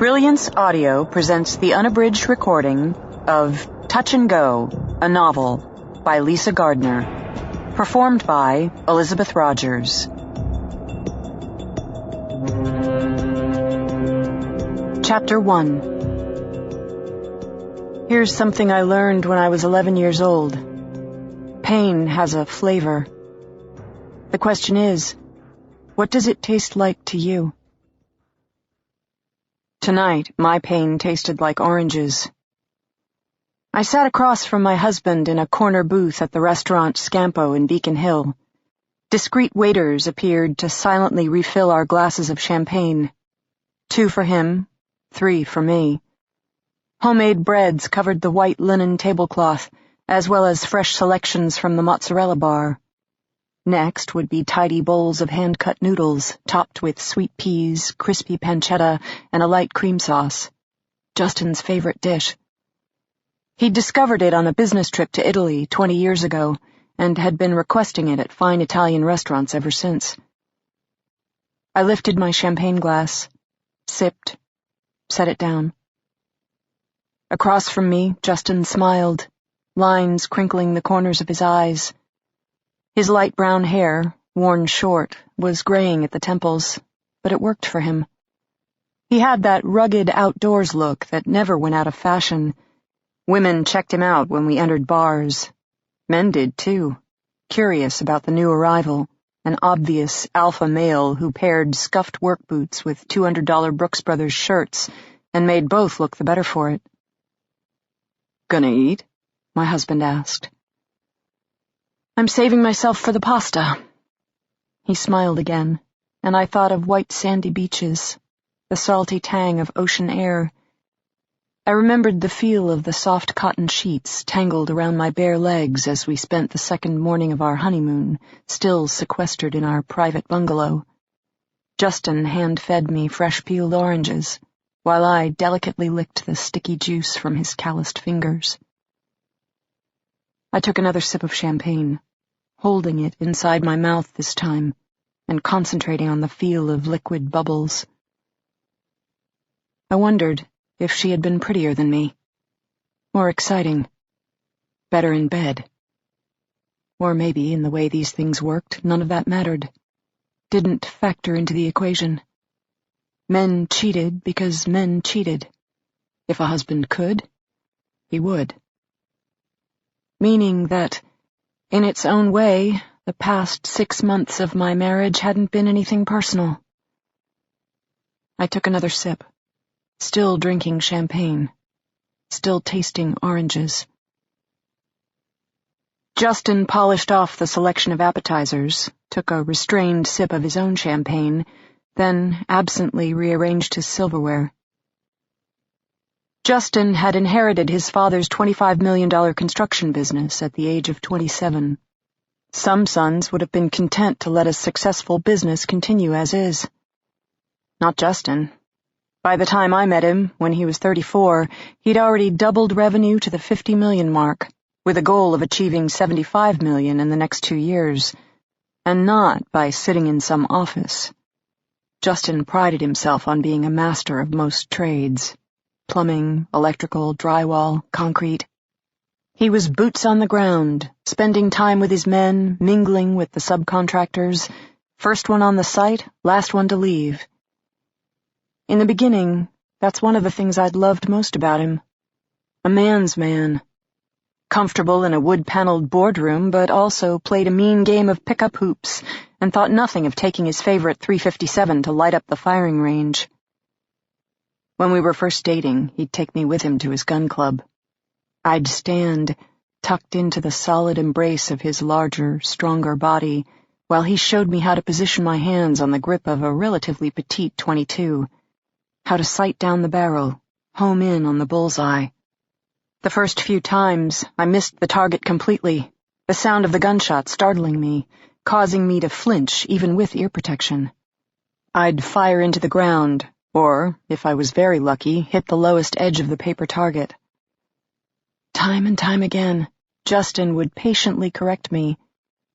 Brilliance Audio presents the unabridged recording of Touch and Go, a novel by Lisa Gardner, performed by Elizabeth Rogers. Chapter 1. Here's something I learned when I was 11 years old. Pain has a flavor. The question is, what does it taste like to you? Tonight, my pain tasted like oranges. I sat across from my husband in a corner booth at the restaurant Scampo in Beacon Hill. Discreet waiters appeared to silently refill our glasses of champagne. 2 for him, 3 for me. Homemade breads covered the white linen tablecloth, as well as fresh selections from the mozzarella bar. Next would be tidy bowls of hand-cut noodles, topped with sweet peas, crispy pancetta, and a light cream sauce. Justin's favorite dish. He'd discovered it on a business trip to Italy 20 years ago, and had been requesting it at fine Italian restaurants ever since. I lifted my champagne glass, sipped, set it down. Across from me, Justin smiled, lines crinkling the corners of his eyes. His light brown hair, worn short, was graying at the temples, but it worked for him. He had that rugged outdoors look that never went out of fashion. Women checked him out when we entered bars. Men did, too, curious about the new arrival, an obvious alpha male who paired scuffed work boots with $200 Brooks Brothers shirts and made both look the better for it. "Gonna eat?" my husband asked. "I'm saving myself for the pasta." He smiled again, and I thought of white sandy beaches, the salty tang of ocean air. I remembered the feel of the soft cotton sheets tangled around my bare legs as we spent the second morning of our honeymoon, still sequestered in our private bungalow. Justin hand-fed me fresh-peeled oranges, while I delicately licked the sticky juice from his calloused fingers. I took another sip of champagne, holding it inside my mouth this time, and concentrating on the feel of liquid bubbles. I wondered if she had been prettier than me, more exciting, better in bed. Or maybe, in the way these things worked, none of that mattered, didn't factor into the equation. Men cheated because men cheated. If a husband could, he would. Meaning that, in its own way, the past 6 months of my marriage hadn't been anything personal. I took another sip, still drinking champagne, still tasting oranges. Justin polished off the selection of appetizers, took a restrained sip of his own champagne, then absently rearranged his silverware. Justin had inherited his father's $25 million construction business at the age of 27. Some sons would have been content to let a successful business continue as is. Not Justin. By the time I met him, when he was 34, he'd already doubled revenue to the 50 million mark, with a goal of achieving 75 million in the next 2 years, and not by sitting in some office. Justin prided himself on being a master of most trades. Plumbing, electrical, drywall, concrete. He was boots on the ground, spending time with his men, mingling with the subcontractors, first one on the site, last one to leave. In the beginning, that's one of the things I'd loved most about him. A man's man. Comfortable in a wood-paneled boardroom, but also played a mean game of pick-up hoops and thought nothing of taking his favorite .357 to light up the firing range. When we were first dating, he'd take me with him to his gun club. I'd stand, tucked into the solid embrace of his larger, stronger body, while he showed me how to position my hands on the grip of a relatively petite .22, how to sight down the barrel, home in on the bullseye. The first few times, I missed the target completely, the sound of the gunshot startling me, causing me to flinch even with ear protection. I'd fire into the ground, or, if I was very lucky, hit the lowest edge of the paper target. Time and time again, Justin would patiently correct me,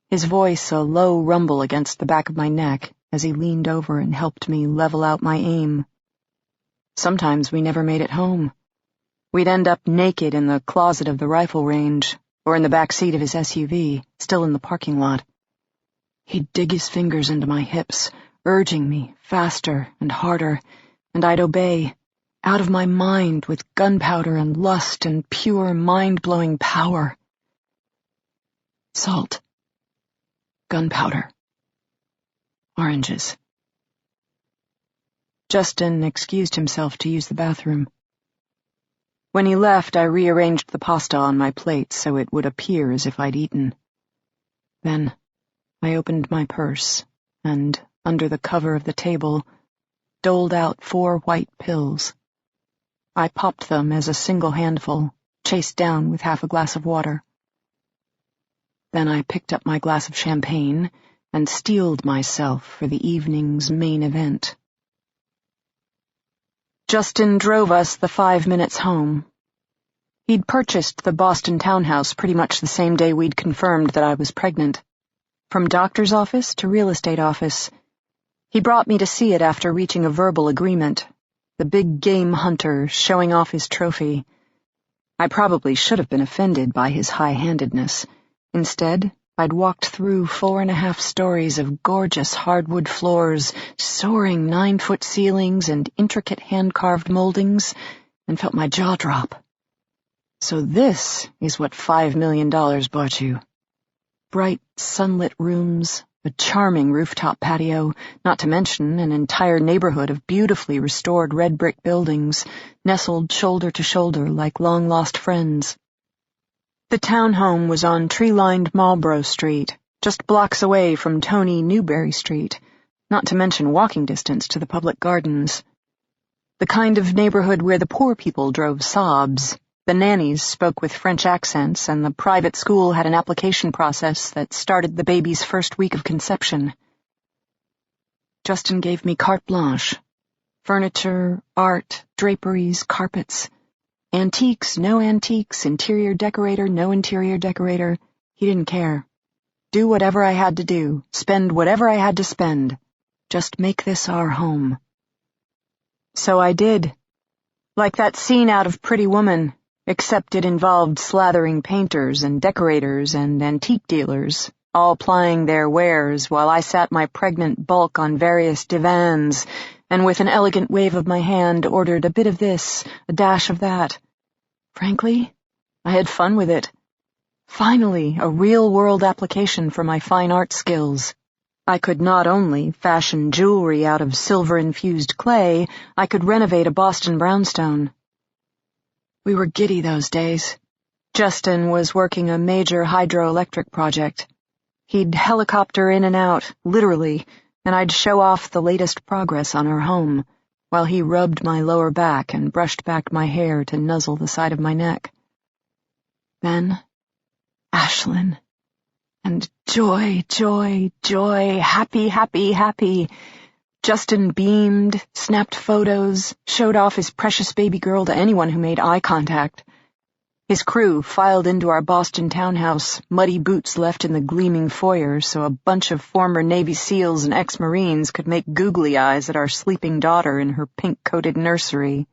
his voice a low rumble against the back of my neck as he leaned over and helped me level out my aim. Sometimes we never made it home. We'd end up naked in the closet of the rifle range, or in the back seat of his SUV, still in the parking lot. He'd dig his fingers into my hips, urging me faster and harder, and I'd obey, out of my mind with gunpowder and lust and pure mind-blowing power. Salt. Gunpowder. Oranges. Justin excused himself to use the bathroom. When he left, I rearranged the pasta on my plate so it would appear as if I'd eaten. Then I opened my purse and, under the cover of the table, doled out 4 white pills. I popped them as a single handful, chased down with half a glass of water. Then I picked up my glass of champagne and steeled myself for the evening's main event. Justin drove us the 5 minutes home. He'd purchased the Boston townhouse pretty much the same day we'd confirmed that I was pregnant. From doctor's office to real estate office. He brought me to see it after reaching a verbal agreement, the big game hunter showing off his trophy. I probably should have been offended by his high-handedness. Instead, I'd walked through 4.5 stories of gorgeous hardwood floors, soaring 9-foot ceilings and intricate hand-carved moldings, and felt my jaw drop. So this is what $5 million bought you. Bright, sunlit rooms, a charming rooftop patio, not to mention an entire neighborhood of beautifully restored red brick buildings, nestled shoulder to shoulder like long-lost friends. The townhome was on tree-lined Marlborough Street, just blocks away from Tony Newberry Street, not to mention walking distance to the public gardens. The kind of neighborhood where the poor people drove Saabs, the nannies spoke with French accents, and the private school had an application process that started the baby's first week of conception. Justin gave me carte blanche. Furniture, art, draperies, carpets. Antiques, no antiques, interior decorator, no interior decorator. He didn't care. Do whatever I had to do, spend whatever I had to spend. Just make this our home. So I did. Like that scene out of Pretty Woman, except it involved slathering painters and decorators and antique dealers, all plying their wares while I sat my pregnant bulk on various divans and with an elegant wave of my hand ordered a bit of this, a dash of that. Frankly, I had fun with it. Finally, a real-world application for my fine art skills. I could not only fashion jewelry out of silver-infused clay, I could renovate a Boston brownstone. We were giddy those days. Justin was working a major hydroelectric project. He'd helicopter in and out, literally, and I'd show off the latest progress on our home, while he rubbed my lower back and brushed back my hair to nuzzle the side of my neck. Then, Ashlyn. And joy, joy, joy, happy, happy, happy. Justin beamed, snapped photos, showed off his precious baby girl to anyone who made eye contact. His crew filed into our Boston townhouse, muddy boots left in the gleaming foyer so a bunch of former Navy SEALs and ex-Marines could make googly eyes at our sleeping daughter in her pink-coated nursery.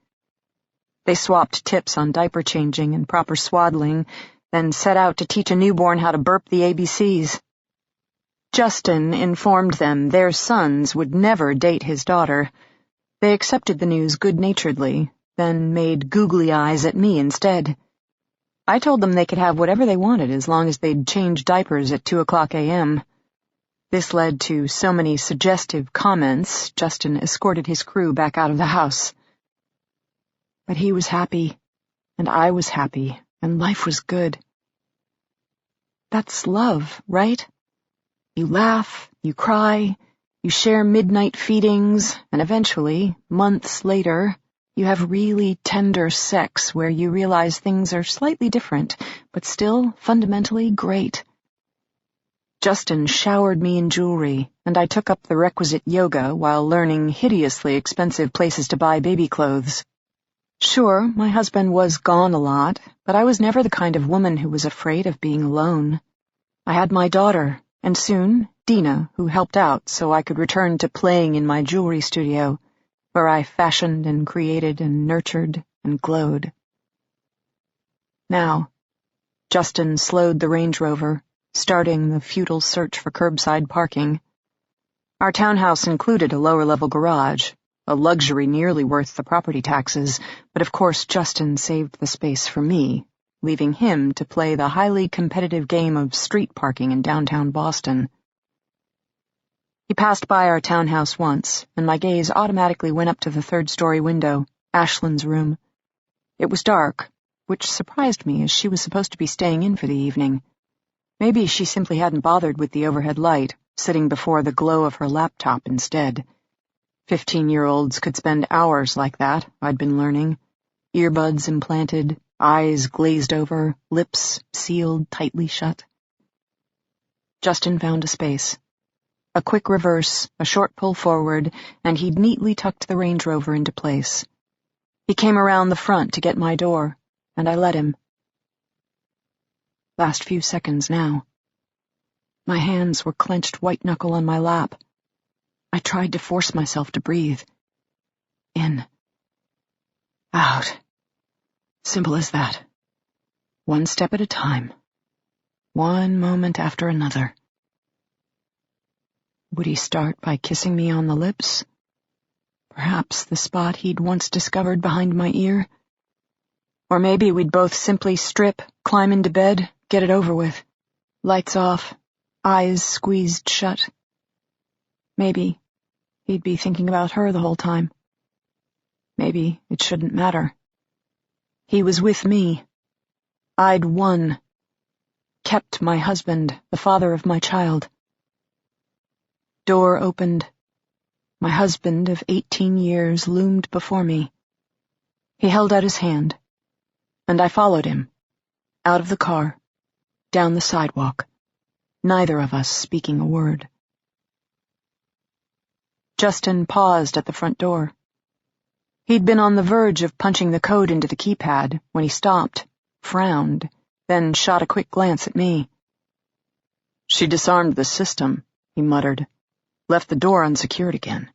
They swapped tips on diaper changing and proper swaddling, then set out to teach a newborn how to burp the ABCs. Justin informed them their sons would never date his daughter. They accepted the news good-naturedly, then made googly eyes at me instead. I told them they could have whatever they wanted as long as they'd change diapers at 2:00 a.m. This led to so many suggestive comments, Justin escorted his crew back out of the house. But he was happy, and I was happy, and life was good. That's love, right? You laugh, you cry, you share midnight feedings, and eventually, months later, you have really tender sex where you realize things are slightly different, but still fundamentally great. Justin showered me in jewelry, and I took up the requisite yoga while learning hideously expensive places to buy baby clothes. Sure, my husband was gone a lot, but I was never the kind of woman who was afraid of being alone. I had my daughter, and soon, Dina, who helped out so I could return to playing in my jewelry studio. where I fashioned and created and nurtured and glowed. Now, Justin slowed the Range Rover, starting the futile search for curbside parking. Our townhouse included a lower-level garage, a luxury nearly worth the property taxes, but of course Justin saved the space for me, leaving him to play the highly competitive game of street parking in downtown Boston. He passed by our townhouse once, and my gaze automatically went up to the third-story window, Ashlyn's room. It was dark, which surprised me as she was supposed to be staying in for the evening. Maybe she simply hadn't bothered with the overhead light, sitting before the glow of her laptop instead. 15-year-olds could spend hours like that, I'd been learning. Earbuds implanted, eyes glazed over, lips sealed tightly shut. Justin found a space. A quick reverse, a short pull forward, and he'd neatly tucked the Range Rover into place. He came around the front to get my door, and I let him. Last few seconds now. My hands were clenched white-knuckle on my lap. I tried to force myself to breathe. In. Out. Simple as that. One step at a time. One moment after another. Would he start by kissing me on the lips? Perhaps the spot he'd once discovered behind my ear? Or maybe we'd both simply strip, climb into bed, get it over with. Lights off, eyes squeezed shut. Maybe he'd be thinking about her the whole time. Maybe it shouldn't matter. He was with me. I'd won. Kept my husband, the father of my child. Door opened. My husband of 18 years loomed before me. He held out his hand, and I followed him, out of the car, down the sidewalk, neither of us speaking a word. Justin paused at the front door. He'd been on the verge of punching the code into the keypad when he stopped, frowned, then shot a quick glance at me. "She disarmed the system," he muttered. "Left the door unsecured again."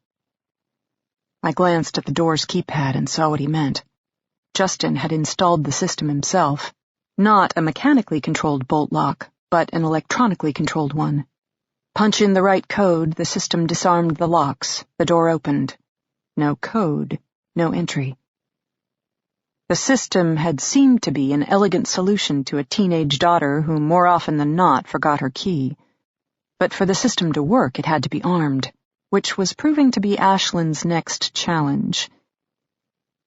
I glanced at the door's keypad and saw what he meant. Justin had installed the system himself, not a mechanically controlled bolt lock, but an electronically controlled one. Punch in the right code, the system disarmed the locks, the door opened. No code, no entry. The system had seemed to be an elegant solution to a teenage daughter who more often than not forgot her key. But for the system to work, it had to be armed, which was proving to be Ashlyn's next challenge.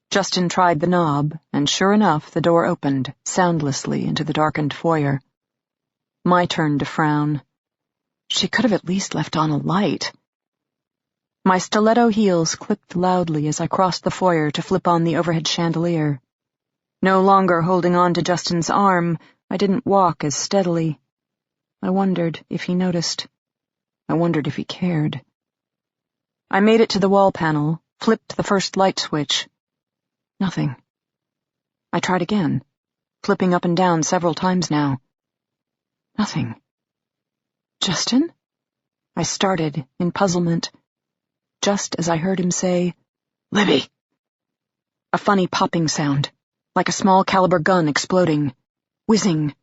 Justin tried the knob, and sure enough, the door opened, soundlessly, into the darkened foyer. My turn to frown. She could have at least left on a light. My stiletto heels clicked loudly as I crossed the foyer to flip on the overhead chandelier. No longer holding on to Justin's arm, I didn't walk as steadily. I wondered if he noticed. I wondered if he cared. I made it to the wall panel, flipped the first light switch. Nothing. I tried again, flipping up and down several times now. Nothing. "Justin?" I started, in puzzlement, just as I heard him say, "Libby!" A funny popping sound, like a small caliber gun exploding, whizzing,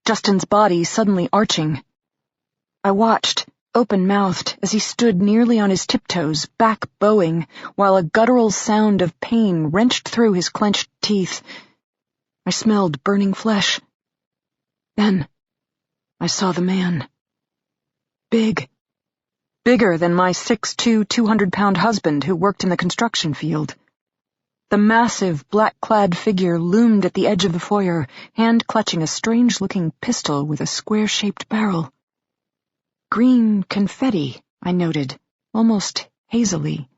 Justin's body suddenly arching. I watched, open-mouthed, as he stood nearly on his tiptoes, back bowing, while a guttural sound of pain wrenched through his clenched teeth. I smelled burning flesh. Then I saw the man. Big. Bigger than my 6'2", 200-pound husband who worked in the construction field. The massive, black-clad figure loomed at the edge of the foyer, hand clutching a strange-looking pistol with a square-shaped barrel. Green confetti, I noted, almost hazily.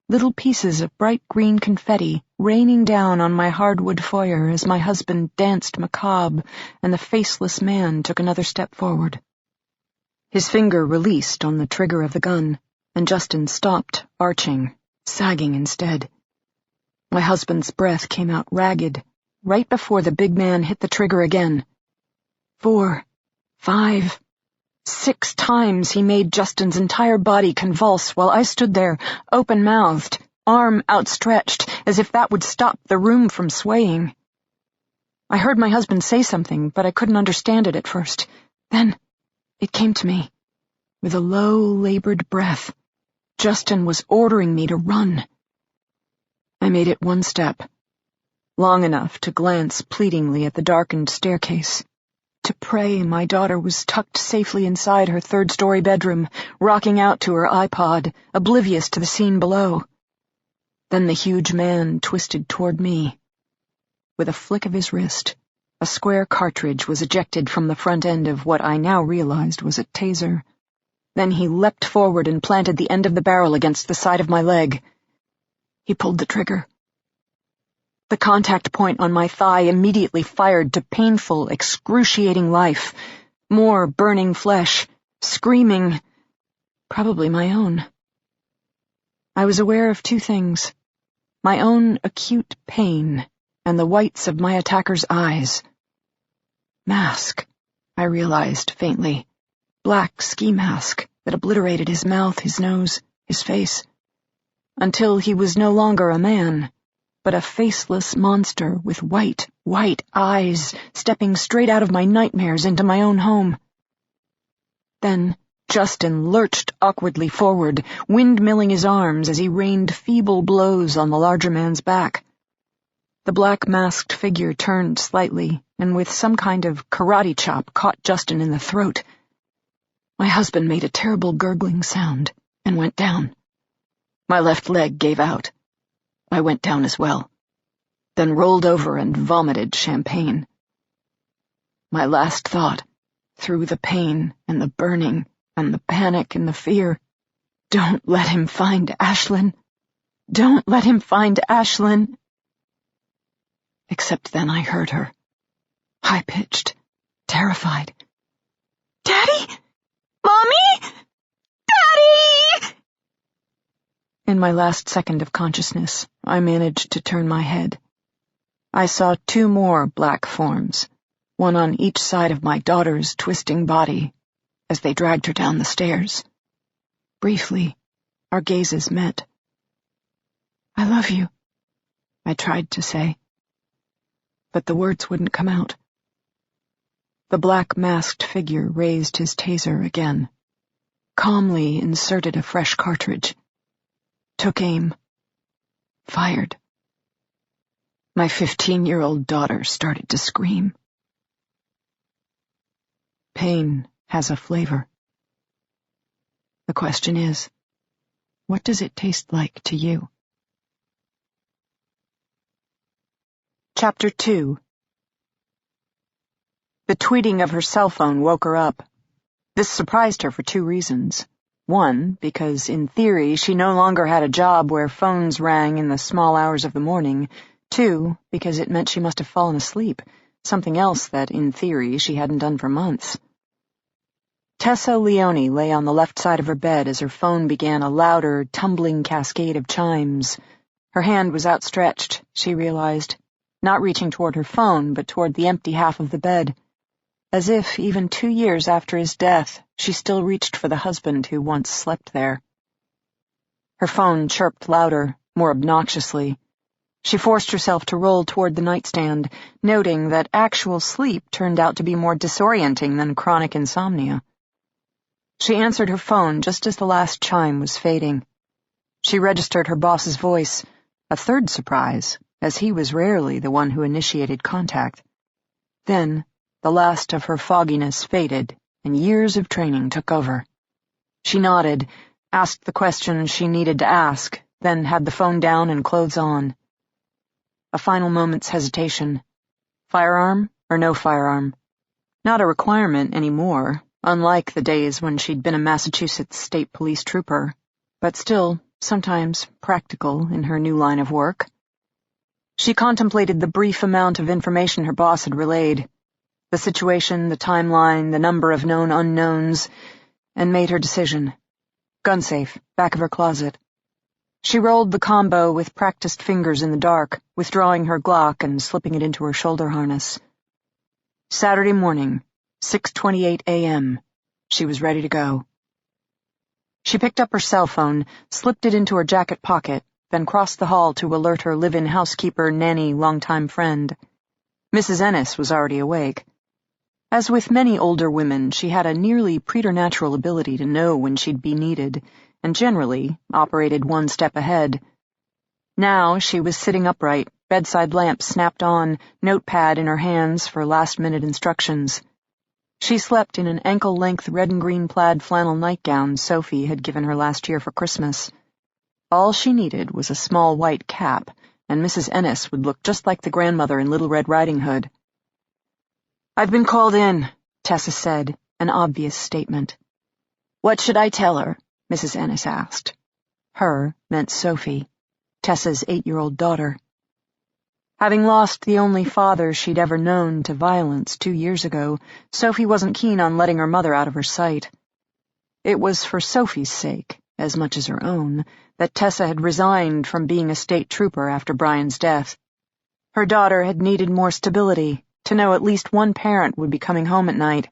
Little pieces of bright green confetti raining down on my hardwood foyer as my husband danced macabre and the faceless man took another step forward. His finger released on the trigger of the gun, and Justin stopped, arching, sagging instead. My husband's breath came out ragged, right before the big man hit the trigger again. 4, 5, 6 times he made Justin's entire body convulse while I stood there, open-mouthed, arm outstretched, as if that would stop the room from swaying. I heard my husband say something, but I couldn't understand it at first. Then it came to me. With a low, labored breath, Justin was ordering me to run. I made it one step, long enough to glance pleadingly at the darkened staircase, to pray my daughter was tucked safely inside her third-story bedroom, rocking out to her iPod, oblivious to the scene below. Then the huge man twisted toward me. With a flick of his wrist, a square cartridge was ejected from the front end of what I now realized was a taser. Then he leapt forward and planted the end of the barrel against the side of my leg. He pulled the trigger. The contact point on my thigh immediately fired to painful, excruciating life. More burning flesh, screaming, probably my own. I was aware of two things: my own acute pain and the whites of my attacker's eyes. Mask, I realized faintly. Black ski mask that obliterated his mouth, his nose, his face. Until he was no longer a man, but a faceless monster with white eyes stepping straight out of my nightmares into my own home. Then Justin lurched awkwardly forward, windmilling his arms as he rained feeble blows on the larger man's back. The black-masked figure turned slightly, and with some kind of karate chop caught Justin in the throat. My husband made a terrible gurgling sound and went down. My left leg gave out. I went down as well, then rolled over and vomited champagne. My last thought, through the pain and the burning and the panic and the fear, don't let him find Ashlyn. Don't let him find Ashlyn. Except then I heard her, high-pitched, terrified. Daddy? Mommy? Daddy! In my last second of consciousness, I managed to turn my head. I saw two more black forms, one on each side of my daughter's twisting body, as they dragged her down the stairs. Briefly, our gazes met. I love you, I tried to say, but the words wouldn't come out. The black-masked figure raised his taser again, calmly inserted a fresh cartridge, took aim, fired. My 15-year-old daughter started to scream. Pain has a flavor. The question is, what does it taste like to you? Chapter 2. The tweeting of her cell phone woke her up. This surprised her for two reasons. One, because in theory she no longer had a job where phones rang in the small hours of the morning. Two, because it meant she must have fallen asleep, something else that, in theory, she hadn't done for months. Tessa Leone lay on the left side of her bed as her phone began a louder, tumbling cascade of chimes. Her hand was outstretched, she realized, not reaching toward her phone, but toward the empty half of the bed. As if, even 2 years after his death, she still reached for the husband who once slept there. Her phone chirped louder, more obnoxiously. She forced herself to roll toward the nightstand, noting that actual sleep turned out to be more disorienting than chronic insomnia. She answered her phone just as the last chime was fading. She registered her boss's voice, a third surprise, as he was rarely the one who initiated contact. Then, the last of her fogginess faded, and years of training took over. She nodded, asked the questions she needed to ask, then had the phone down and clothes on. A final moment's hesitation. Firearm or no firearm? Not a requirement anymore, unlike the days when she'd been a Massachusetts State Police trooper, but still, sometimes practical in her new line of work. She contemplated the brief amount of information her boss had relayed, the situation, the timeline, the number of known unknowns, and made her decision. Gun safe, back of her closet. She rolled the combo with practiced fingers in the dark, withdrawing her Glock and slipping it into her shoulder harness. Saturday morning, 6:28 a.m. She was ready to go. She picked up her cell phone, slipped it into her jacket pocket, then crossed the hall to alert her live-in housekeeper, nanny, longtime friend. Mrs. Ennis was already awake. As with many older women, she had a nearly preternatural ability to know when she'd be needed, and generally operated one step ahead. Now she was sitting upright, bedside lamp snapped on, notepad in her hands for last-minute instructions. She slept in an ankle-length red and green plaid flannel nightgown Sophie had given her last year for Christmas. All she needed was a small white cap, and Mrs. Ennis would look just like the grandmother in Little Red Riding Hood. "I've been called in," Tessa said, an obvious statement. "What should I tell her?" Mrs. Ennis asked. Her meant Sophie, Tessa's 8-year-old daughter. Having lost the only father she'd ever known to violence 2 years ago, Sophie wasn't keen on letting her mother out of her sight. It was for Sophie's sake, as much as her own, that Tessa had resigned from being a state trooper after Brian's death. Her daughter had needed more stability, to know at least one parent would be coming home at night.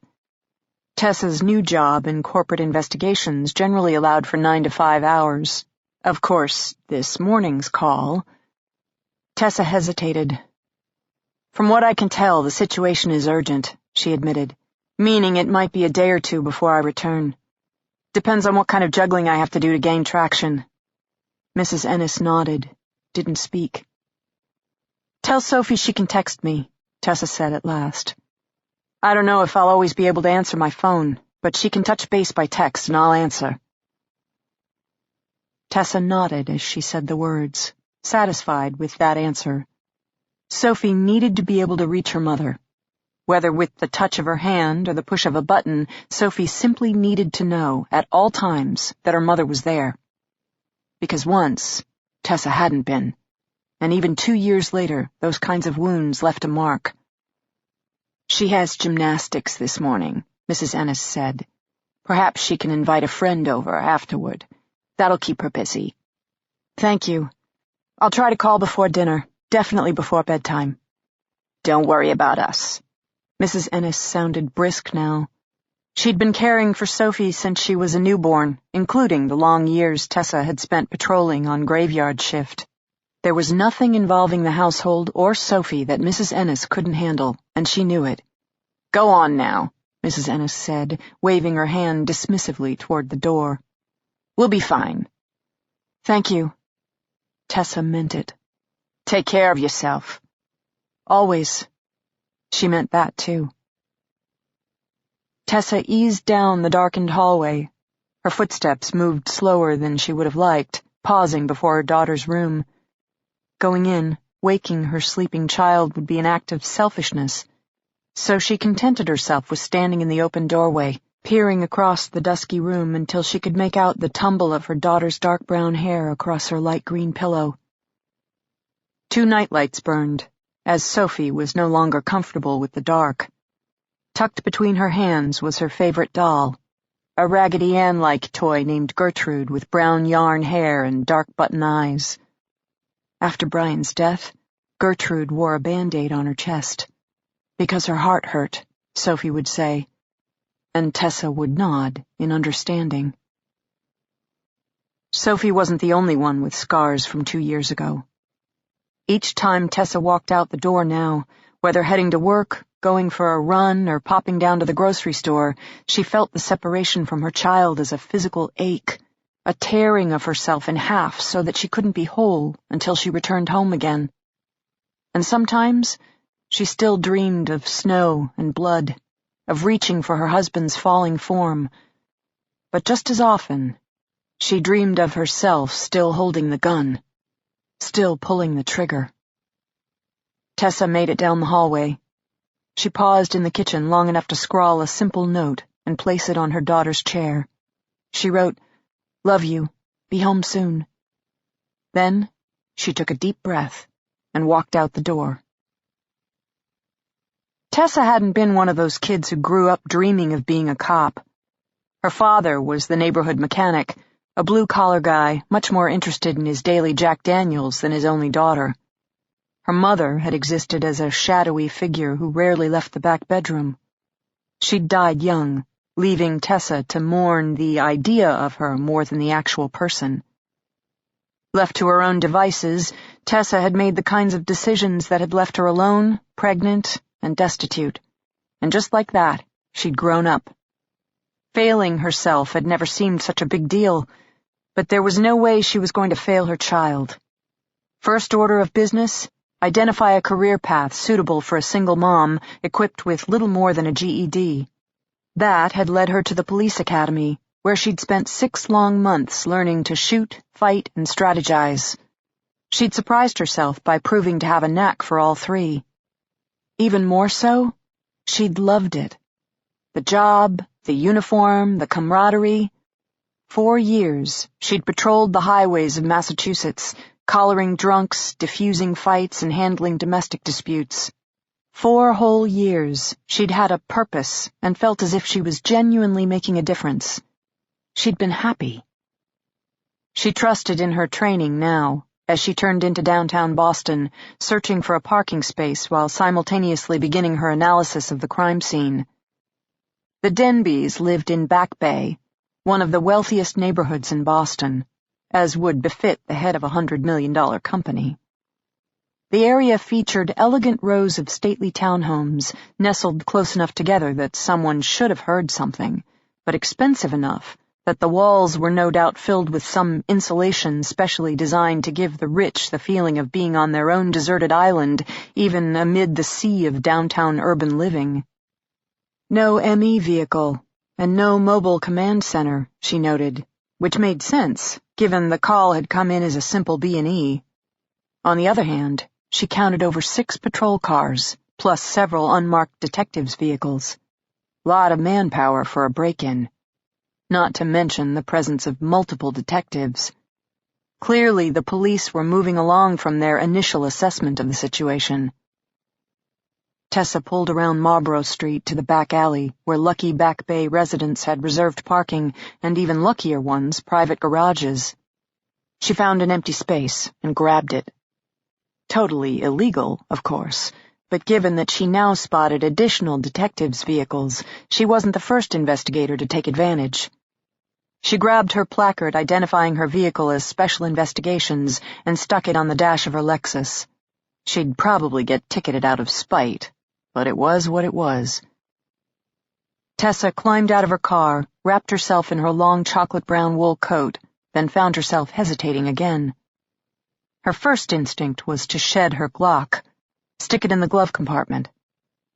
Tessa's new job in corporate investigations generally allowed for 9 to 5 hours. Of course, this morning's call... Tessa hesitated. "From what I can tell, the situation is urgent," she admitted, "meaning it might be a day or two before I return. Depends on what kind of juggling I have to do to gain traction." Mrs. Ennis nodded, didn't speak. "Tell Sophie she can text me," Tessa said at last. "I don't know if I'll always be able to answer my phone, but she can touch base by text and I'll answer." Tessa nodded as she said the words, satisfied with that answer. Sophie needed to be able to reach her mother. Whether with the touch of her hand or the push of a button, Sophie simply needed to know, at all times, that her mother was there. Because once, Tessa hadn't been, and even 2 years later, those kinds of wounds left a mark. "She has gymnastics this morning," Mrs. Ennis said. "Perhaps she can invite a friend over afterward. That'll keep her busy." "Thank you. I'll try to call before dinner, definitely before bedtime." "Don't worry about us." Mrs. Ennis sounded brisk now. She'd been caring for Sophie since she was a newborn, including the long years Tessa had spent patrolling on graveyard shift. There was nothing involving the household or Sophie that Mrs. Ennis couldn't handle, and she knew it. "Go on now," Mrs. Ennis said, waving her hand dismissively toward the door. "We'll be fine." "Thank you." Tessa meant it. "Take care of yourself." "Always." She meant that, too. Tessa eased down the darkened hallway. Her footsteps moved slower than she would have liked, pausing before her daughter's room. Going in, waking her sleeping child would be an act of selfishness, so she contented herself with standing in the open doorway, peering across the dusky room until she could make out the tumble of her daughter's dark brown hair across her light green pillow. 2 nightlights burned, as Sophie was no longer comfortable with the dark. Tucked between her hands was her favorite doll, a Raggedy Ann-like toy named Gertrude with brown yarn hair and dark button eyes. After Brian's death, Gertrude wore a Band-Aid on her chest. Because her heart hurt, Sophie would say, and Tessa would nod in understanding. Sophie wasn't the only one with scars from 2 years ago. Each time Tessa walked out the door now, whether heading to work, going for a run, or popping down to the grocery store, she felt the separation from her child as a physical ache, a tearing of herself in half so that she couldn't be whole until she returned home again. And sometimes she still dreamed of snow and blood, of reaching for her husband's falling form. But just as often, she dreamed of herself still holding the gun, still pulling the trigger. Tessa made it down the hallway. She paused in the kitchen long enough to scrawl a simple note and place it on her daughter's chair. She wrote, "Love you. Be home soon." Then she took a deep breath and walked out the door. Tessa hadn't been one of those kids who grew up dreaming of being a cop. Her father was the neighborhood mechanic, a blue-collar guy much more interested in his daily Jack Daniels than his only daughter. Her mother had existed as a shadowy figure who rarely left the back bedroom. She'd died young, leaving Tessa to mourn the idea of her more than the actual person. Left to her own devices, Tessa had made the kinds of decisions that had left her alone, pregnant, and destitute. And just like that, she'd grown up. Failing herself had never seemed such a big deal, but there was no way she was going to fail her child. First order of business, identify a career path suitable for a single mom equipped with little more than a GED. That had led her to the police academy, where she'd spent 6 long months learning to shoot, fight, and strategize. She'd surprised herself by proving to have a knack for all 3. Even more so, she'd loved it. The job, the uniform, the camaraderie. 4 years, she'd patrolled the highways of Massachusetts, collaring drunks, diffusing fights, and handling domestic disputes. 4 whole years, she'd had a purpose and felt as if she was genuinely making a difference. She'd been happy. She trusted in her training now, as she turned into downtown Boston, searching for a parking space while simultaneously beginning her analysis of the crime scene. The Denbys lived in Back Bay, one of the wealthiest neighborhoods in Boston, as would befit the head of a $100 million company. The area featured elegant rows of stately townhomes, nestled close enough together that someone should have heard something, but expensive enough that the walls were no doubt filled with some insulation specially designed to give the rich the feeling of being on their own deserted island, even amid the sea of downtown urban living. No ME vehicle, and no mobile command center, she noted, which made sense, given the call had come in as a simple B&E. On the other hand, she counted over 6 patrol cars, plus several unmarked detectives' vehicles. Lot of manpower for a break-in. Not to mention the presence of multiple detectives. Clearly, the police were moving along from their initial assessment of the situation. Tessa pulled around Marlborough Street to the back alley, where lucky Back Bay residents had reserved parking, and even luckier ones, private garages. She found an empty space and grabbed it. Totally illegal, of course, but given that she now spotted additional detectives' vehicles, she wasn't the first investigator to take advantage. She grabbed her placard identifying her vehicle as Special Investigations and stuck it on the dash of her Lexus. She'd probably get ticketed out of spite, but it was what it was. Tessa climbed out of her car, wrapped herself in her long chocolate-brown wool coat, then found herself hesitating again. Her first instinct was to shed her Glock, stick it in the glove compartment.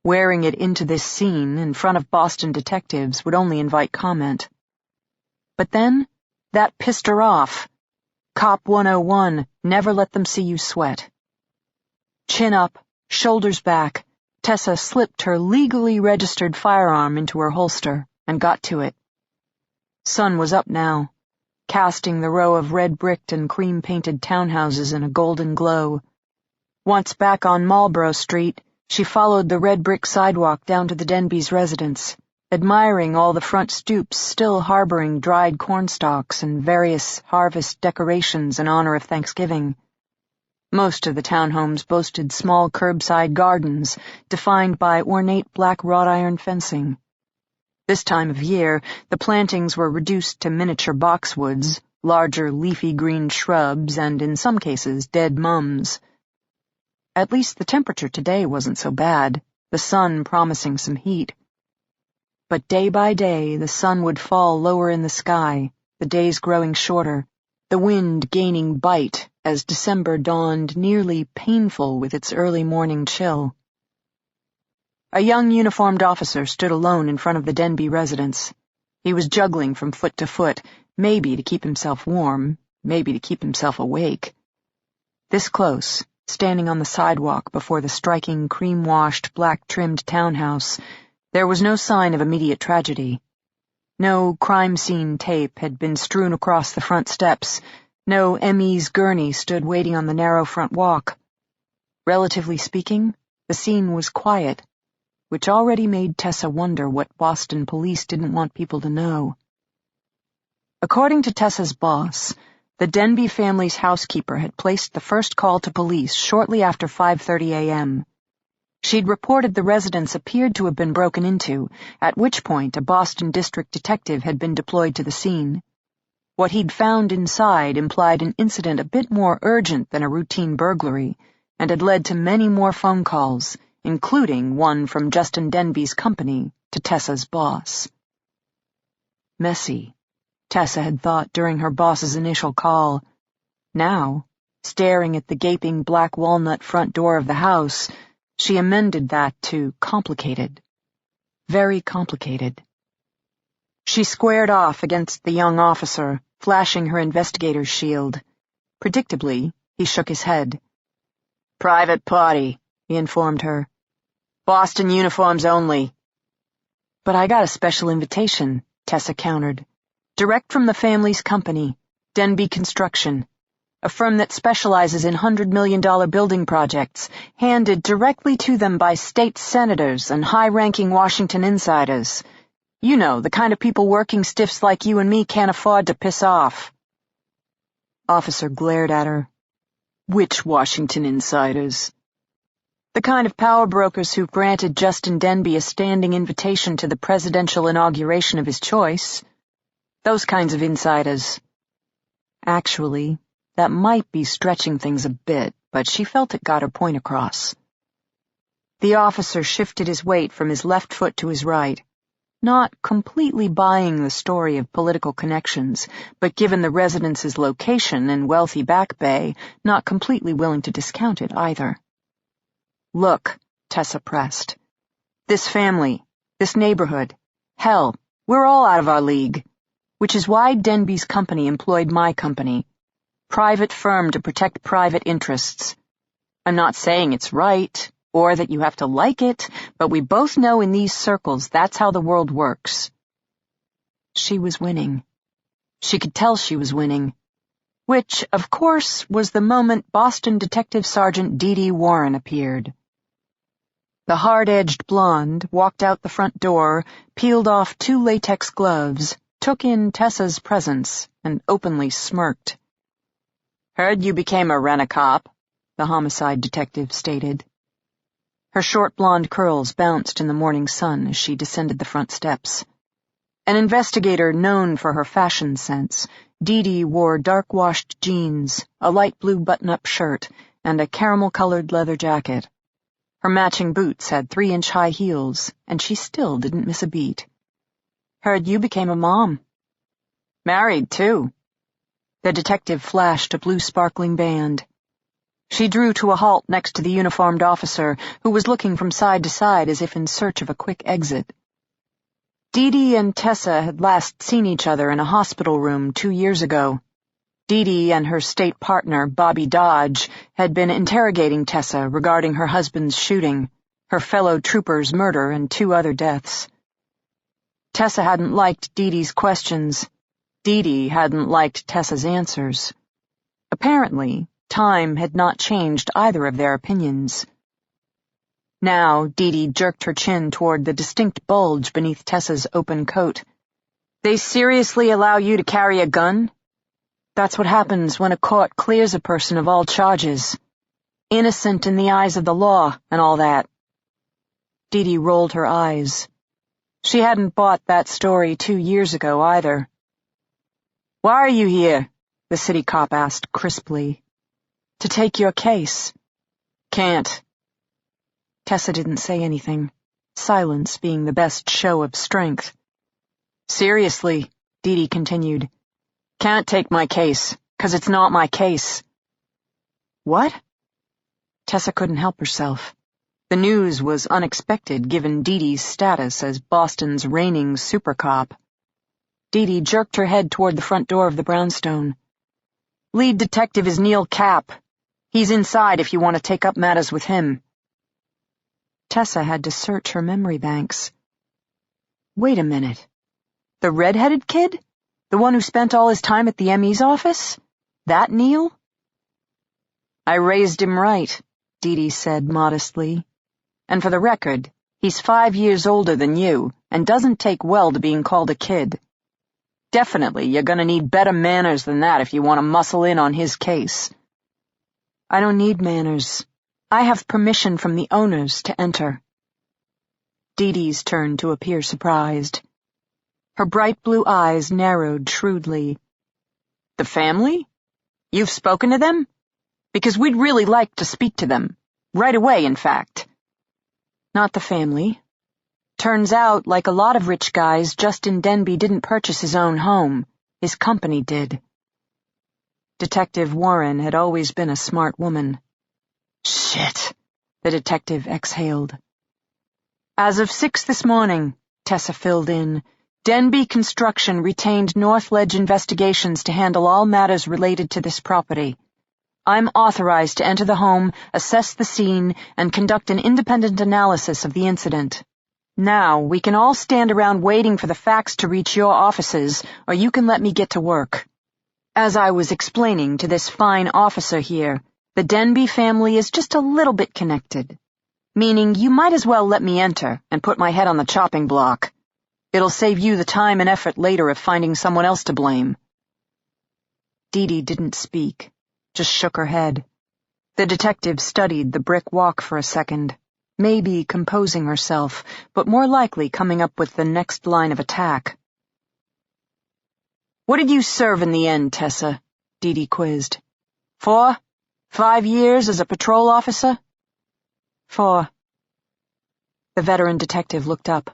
Wearing it into this scene in front of Boston detectives would only invite comment. But then, that pissed her off. Cop 101, never let them see you sweat. Chin up, shoulders back, Tessa slipped her legally registered firearm into her holster and got to it. Sun was up now, casting the row of red-bricked and cream-painted townhouses in a golden glow. Once back on Marlborough Street, she followed the red-brick sidewalk down to the Denbys' residence, admiring all the front stoops still harboring dried cornstalks and various harvest decorations in honor of Thanksgiving. Most of the townhomes boasted small curbside gardens, defined by ornate black wrought iron fencing. This time of year, the plantings were reduced to miniature boxwoods, larger leafy green shrubs, and in some cases dead mums. At least the temperature today wasn't so bad, the sun promising some heat. But day by day the sun would fall lower in the sky, the days growing shorter, the wind gaining bite as December dawned nearly painful with its early morning chill. A young uniformed officer stood alone in front of the Denby residence. He was juggling from foot to foot, maybe to keep himself warm, maybe to keep himself awake. This close, standing on the sidewalk before the striking cream-washed, black-trimmed townhouse, there was no sign of immediate tragedy. No crime scene tape had been strewn across the front steps. No ME's gurney stood waiting on the narrow front walk. Relatively speaking, the scene was quiet, which already made Tessa wonder what Boston police didn't want people to know. According to Tessa's boss, the Denby family's housekeeper had placed the first call to police shortly after 5:30 a.m. She'd reported the residence appeared to have been broken into, at which point a Boston district detective had been deployed to the scene. What he'd found inside implied an incident a bit more urgent than a routine burglary, and had led to many more phone calls, including one from Justin Denby's company to Tessa's boss. Messy, Tessa had thought during her boss's initial call. Now, staring at the gaping black walnut front door of the house, she amended that to complicated. Very complicated. She squared off against the young officer, flashing her investigator's shield. Predictably, he shook his head. "Private party," he informed her. "Boston uniforms only." "But I got a special invitation," Tessa countered. "Direct from the family's company, Denby Construction, a firm that specializes in $100 million building projects, handed directly to them by state senators and high-ranking Washington insiders. You know, the kind of people working stiffs like you and me can't afford to piss off." Officer glared at her. "Which Washington insiders?" "The kind of power brokers who've granted Justin Denby a standing invitation to the presidential inauguration of his choice. Those kinds of insiders." Actually, that might be stretching things a bit, but she felt it got her point across. The officer shifted his weight from his left foot to his right, not completely buying the story of political connections, but given the residence's location and wealthy back bay, not completely willing to discount it either. "Look," Tessa pressed. "This family, this neighborhood, hell, we're all out of our league. Which is why Denby's company employed my company. Private firm to protect private interests. I'm not saying it's right, or that you have to like it, but we both know in these circles that's how the world works." She was winning. She could tell she was winning. Which, of course, was the moment Boston Detective Sergeant Dee Warren appeared. The hard-edged blonde walked out the front door, peeled off 2 latex gloves, took in Tessa's presence, and openly smirked. "Heard you became a rent-a-cop," the homicide detective stated. Her short blonde curls bounced in the morning sun as she descended the front steps. An investigator known for her fashion sense, Dee wore dark-washed jeans, a light blue button-up shirt, and a caramel-colored leather jacket. Her matching boots had 3-inch high heels, and she still didn't miss a beat. "Heard you became a mom." "Married, too." The detective flashed a blue sparkling band. She drew to a halt next to the uniformed officer, who was looking from side to side as if in search of a quick exit. Dee and Tessa had last seen each other in a hospital room 2 years ago. Dee and her state partner, Bobby Dodge, had been interrogating Tessa regarding her husband's shooting, her fellow trooper's murder, and 2 other deaths. Tessa hadn't liked Dee's questions. Dee hadn't liked Tessa's answers. Apparently, time had not changed either of their opinions. Now, Dee jerked her chin toward the distinct bulge beneath Tessa's open coat. "They seriously allow you to carry a gun?" "That's what happens when a court clears a person of all charges. Innocent in the eyes of the law and all that." Dee rolled her eyes. She hadn't bought that story 2 years ago either. "Why are you here?" the city cop asked crisply. "To take your case." "Can't." Tessa didn't say anything, silence being the best show of strength. "Seriously," Dee continued, "can't take my case, 'cause it's not my case." "What?" Tessa couldn't help herself. The news was unexpected given Dee's status as Boston's reigning super cop. Dee jerked her head toward the front door of the brownstone. "Lead detective is Neil Capp. He's inside if you want to take up matters with him." Tessa had to search her memory banks. Wait a minute. The red-headed kid? The one who spent all his time at the ME's office? That Neil? "I raised him right," Dee said modestly. "And for the record, he's 5 years older than you and doesn't take well to being called a kid. Definitely, you're gonna need better manners than that if you want to muscle in on his case." "I don't need manners. I have permission from the owners to enter." Dee's turn to appear surprised. Her bright blue eyes narrowed shrewdly. The family? You've spoken to them? Because we'd really like to speak to them. Right away, in fact. Not the family. Turns out, like a lot of rich guys, Justin Denby didn't purchase his own home. His company did. Detective Warren had always been a smart woman. Shit, the detective exhaled. As of 6 this morning, Tessa filled in, Denby Construction retained North Ledge Investigations to handle all matters related to this property. I'm authorized to enter the home, assess the scene, and conduct an independent analysis of the incident. Now, we can all stand around waiting for the facts to reach your offices, or you can let me get to work. As I was explaining to this fine officer here, the Denby family is just a little bit connected. Meaning you might as well let me enter and put my head on the chopping block. It'll save you the time and effort later of finding someone else to blame. Dee Dee didn't speak, just shook her head. The detective studied the brick walk for a second, maybe composing herself, but more likely coming up with the next line of attack. What did you serve in the end, Tessa? Dee Dee quizzed. 4? 5 years as a patrol officer? 4. The veteran detective looked up.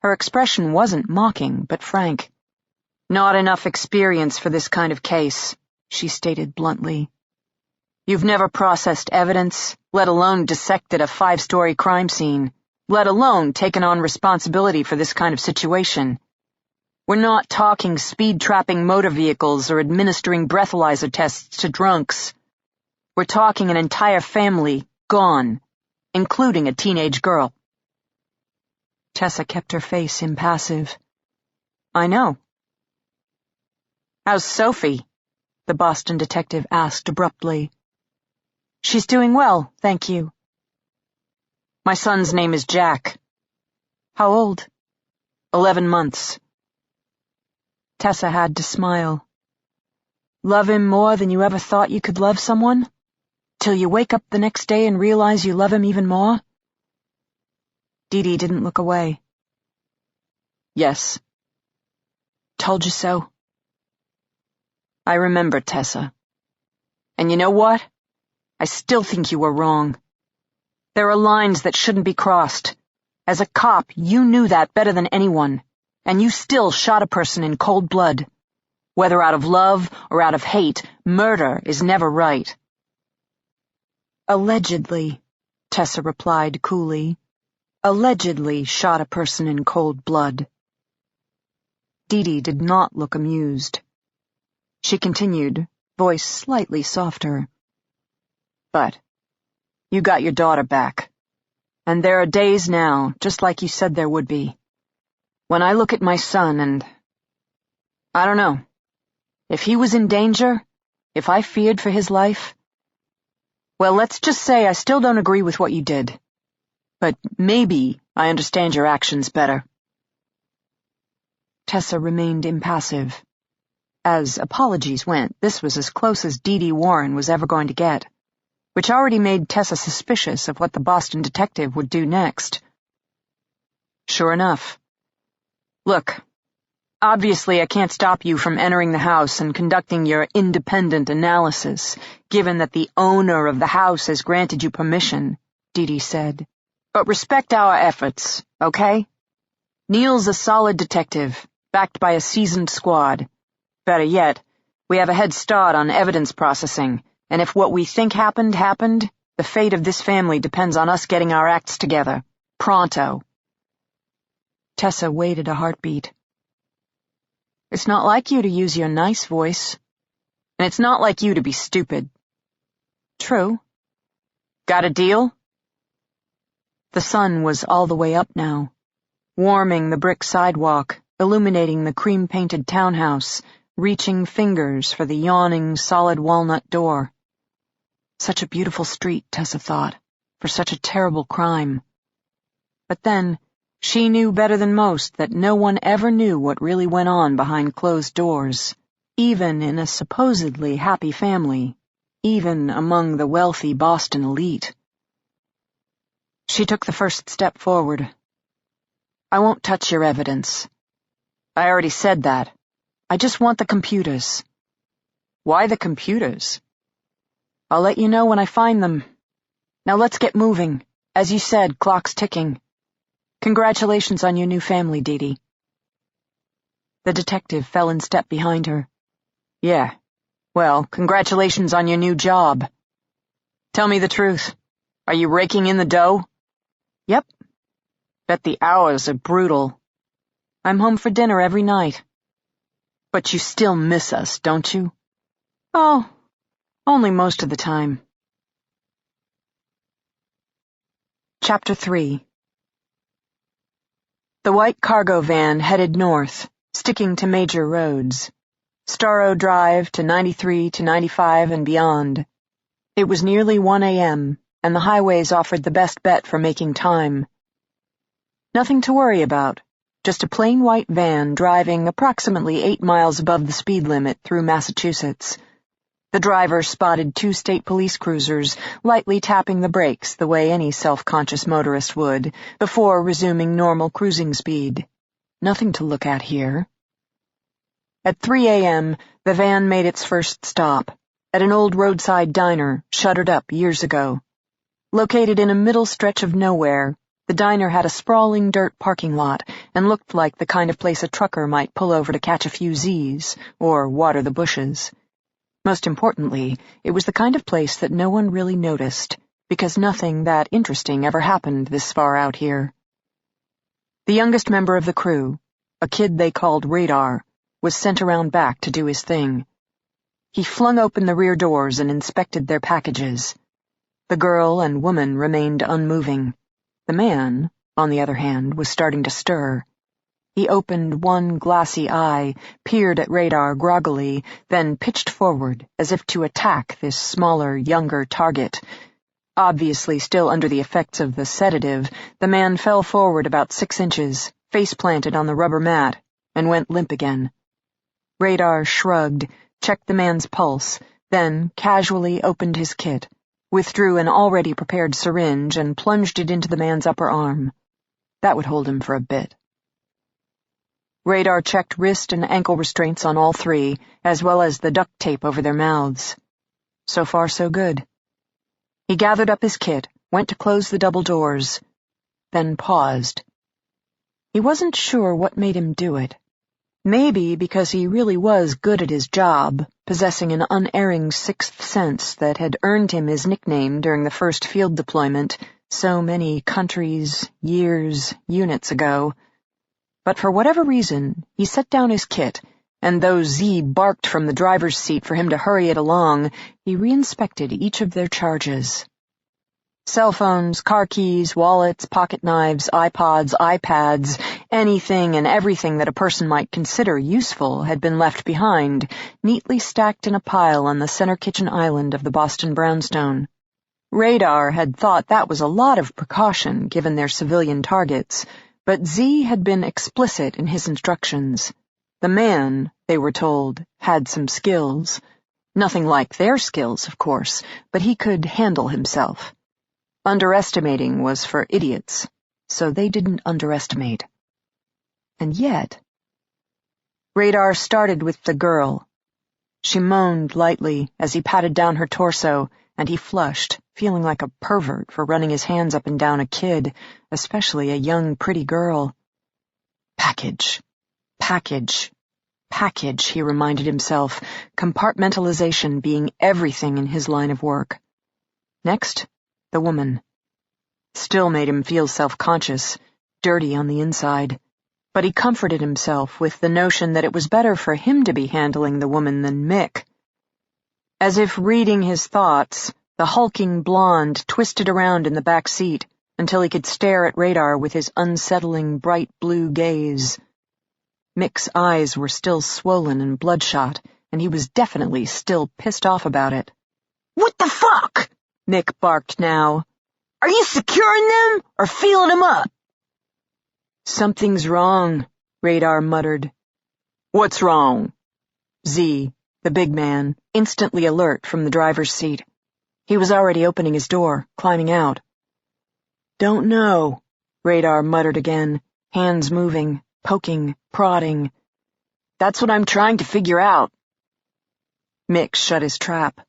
Her expression wasn't mocking, but frank. Not enough experience for this kind of case, she stated bluntly. You've never processed evidence, let alone dissected a 5-story crime scene, let alone taken on responsibility for this kind of situation. We're not talking speed-trapping motor vehicles or administering breathalyzer tests to drunks. We're talking an entire family gone, including a teenage girl. Tessa kept her face impassive. I know. How's Sophie? The Boston detective asked abruptly. She's doing well, thank you. My son's name is Jack. How old? 11 months. Tessa had to smile. Love him more than you ever thought you could love someone? Till you wake up the next day and realize you love him even more? Dee Dee didn't look away. Yes. Told you so. I remember, Tessa. And you know what? I still think you were wrong. There are lines that shouldn't be crossed. As a cop, you knew that better than anyone, and you still shot a person in cold blood. Whether out of love or out of hate, murder is never right. Allegedly, Tessa replied coolly. Allegedly shot a person in cold blood. Dee Dee did not look amused. She continued, voice slightly softer. But you got your daughter back. And there are days now, just like you said there would be, when I look at my son and... I don't know. If he was in danger, if I feared for his life... Well, let's just say I still don't agree with what you did. But maybe I understand your actions better. Tessa remained impassive. As apologies went, this was as close as Dee Dee Warren was ever going to get, which already made Tessa suspicious of what the Boston detective would do next. Sure enough. Look, obviously I can't stop you from entering the house and conducting your independent analysis, given that the owner of the house has granted you permission, Dee Dee said. But respect our efforts, okay? Neil's a solid detective, backed by a seasoned squad. Better yet, we have a head start on evidence processing, and if what we think happened, the fate of this family depends on us getting our acts together. Pronto. Tessa waited a heartbeat. It's not like you to use your nice voice. And it's not like you to be stupid. True. Got a deal? The sun was all the way up now, warming the brick sidewalk, illuminating the cream-painted townhouse, reaching fingers for the yawning, solid walnut door. Such a beautiful street, Tessa thought, for such a terrible crime. But then, she knew better than most that no one ever knew what really went on behind closed doors, even in a supposedly happy family, even among the wealthy Boston elite. She took the first step forward. I won't touch your evidence. I already said that. I just want the computers. Why the computers? I'll let you know when I find them. Now let's get moving. As you said, clock's ticking. Congratulations on your new family, Dee Dee. The detective fell in step behind her. Yeah. Well, congratulations on your new job. Tell me the truth. Are you raking in the dough? Yep. Bet the hours are brutal. I'm home for dinner every night. But you still miss us, don't you? Oh, only most of the time. Chapter 3. The white cargo van headed north, sticking to major roads. Starrow Drive to 93 to 95 and beyond. It was nearly 1 a.m., and the highways offered the best bet for making time. Nothing to worry about, just a plain white van driving approximately 8 miles above the speed limit through Massachusetts. The driver spotted 2 state police cruisers, lightly tapping the brakes the way any self-conscious motorist would, before resuming normal cruising speed. Nothing to look at here. At 3 a.m., the van made its first stop, at an old roadside diner shuttered up years ago. Located in a middle stretch of nowhere, the diner had a sprawling dirt parking lot and looked like the kind of place a trucker might pull over to catch a few Z's or water the bushes. Most importantly, it was the kind of place that no one really noticed, because nothing that interesting ever happened this far out here. The youngest member of the crew, a kid they called Radar, was sent around back to do his thing. He flung open the rear doors and inspected their packages. The girl and woman remained unmoving. The man, on the other hand, was starting to stir. He opened one glassy eye, peered at Radar groggily, then pitched forward as if to attack this smaller, younger target. Obviously still under the effects of the sedative, the man fell forward about 6 inches, face planted on the rubber mat, and went limp again. Radar shrugged, checked the man's pulse, then casually opened his kit, withdrew an already prepared syringe and plunged it into the man's upper arm. That would hold him for a bit. Radar checked wrist and ankle restraints on all 3, as well as the duct tape over their mouths. So far, so good. He gathered up his kit, went to close the double doors, then paused. He wasn't sure what made him do it. Maybe because he really was good at his job, possessing an unerring sixth sense that had earned him his nickname during the first field deployment so many countries, years, units ago. But for whatever reason, he set down his kit, and though Z barked from the driver's seat for him to hurry it along, he reinspected each of their charges. Cell phones, car keys, wallets, pocket knives, iPods, iPads, anything and everything that a person might consider useful had been left behind, neatly stacked in a pile on the center kitchen island of the Boston brownstone. Radar had thought that was a lot of precaution given their civilian targets, but Z had been explicit in his instructions. The man, they were told, had some skills. Nothing like their skills, of course, but he could handle himself. Underestimating was for idiots, so they didn't underestimate. And yet... Radar started with the girl. She moaned lightly as he patted down her torso, and he flushed, feeling like a pervert for running his hands up and down a kid, especially a young, pretty girl. Package, package, package, he reminded himself, compartmentalization being everything in his line of work. Next, the woman. Still made him feel self-conscious, dirty on the inside, but he comforted himself with the notion that it was better for him to be handling the woman than Mick. As if reading his thoughts, the hulking blonde twisted around in the back seat until he could stare at Radar with his unsettling bright blue gaze. Mick's eyes were still swollen and bloodshot, and he was definitely still pissed off about it. "What the fuck?" Mick barked now. "Are you securing them or feeling them up?" "Something's wrong," Radar muttered. "What's wrong?" Z, the big man, instantly alert from the driver's seat. He was already opening his door, climbing out. "Don't know," Radar muttered again, hands moving, poking, prodding. "That's what I'm trying to figure out." Mick shut his trap.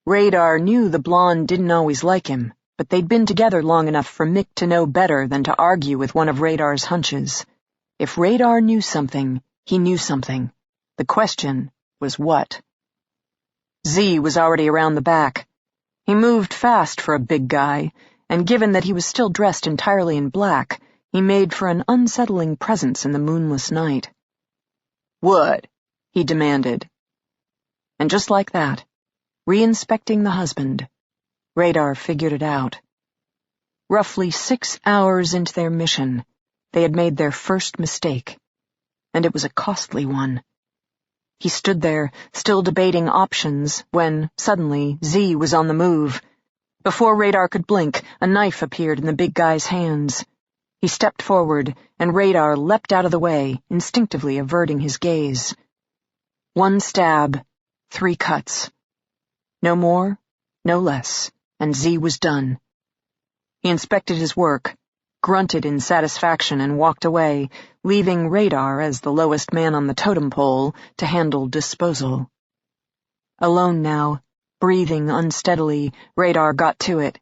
Radar knew the blonde didn't always like him, but they'd been together long enough for Mick to know better than to argue with one of Radar's hunches. If Radar knew something, he knew something. The question was what? Z was already around the back. He moved fast for a big guy, and given that he was still dressed entirely in black, he made for an unsettling presence in the moonless night. What? He demanded. And just like that, re-inspecting the husband, Radar figured it out. Roughly 6 hours into their mission, they had made their first mistake, and it was a costly one. He stood there, still debating options, when, suddenly, Z was on the move. Before Radar could blink, a knife appeared in the big guy's hands. He stepped forward, and Radar leapt out of the way, instinctively averting his gaze. 1 stab, 3 cuts. No more, no less, and Z was done. He inspected his work, grunted in satisfaction, and walked away, leaving Radar as the lowest man on the totem pole to handle disposal. Alone now, breathing unsteadily, Radar got to it.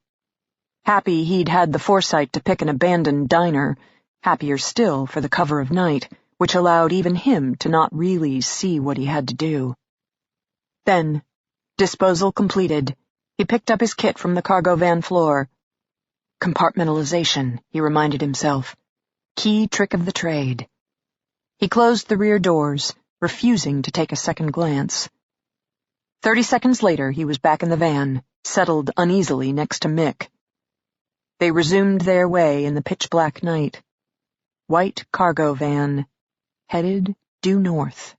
Happy he'd had the foresight to pick an abandoned diner, happier still for the cover of night, which allowed even him to not really see what he had to do. Then, disposal completed, he picked up his kit from the cargo van floor. Compartmentalization, he reminded himself. Key trick of the trade. He closed the rear doors, refusing to take a second glance. 30 seconds later, he was back in the van, settled uneasily next to Mick. They resumed their way in the pitch-black night. White cargo van, headed due north.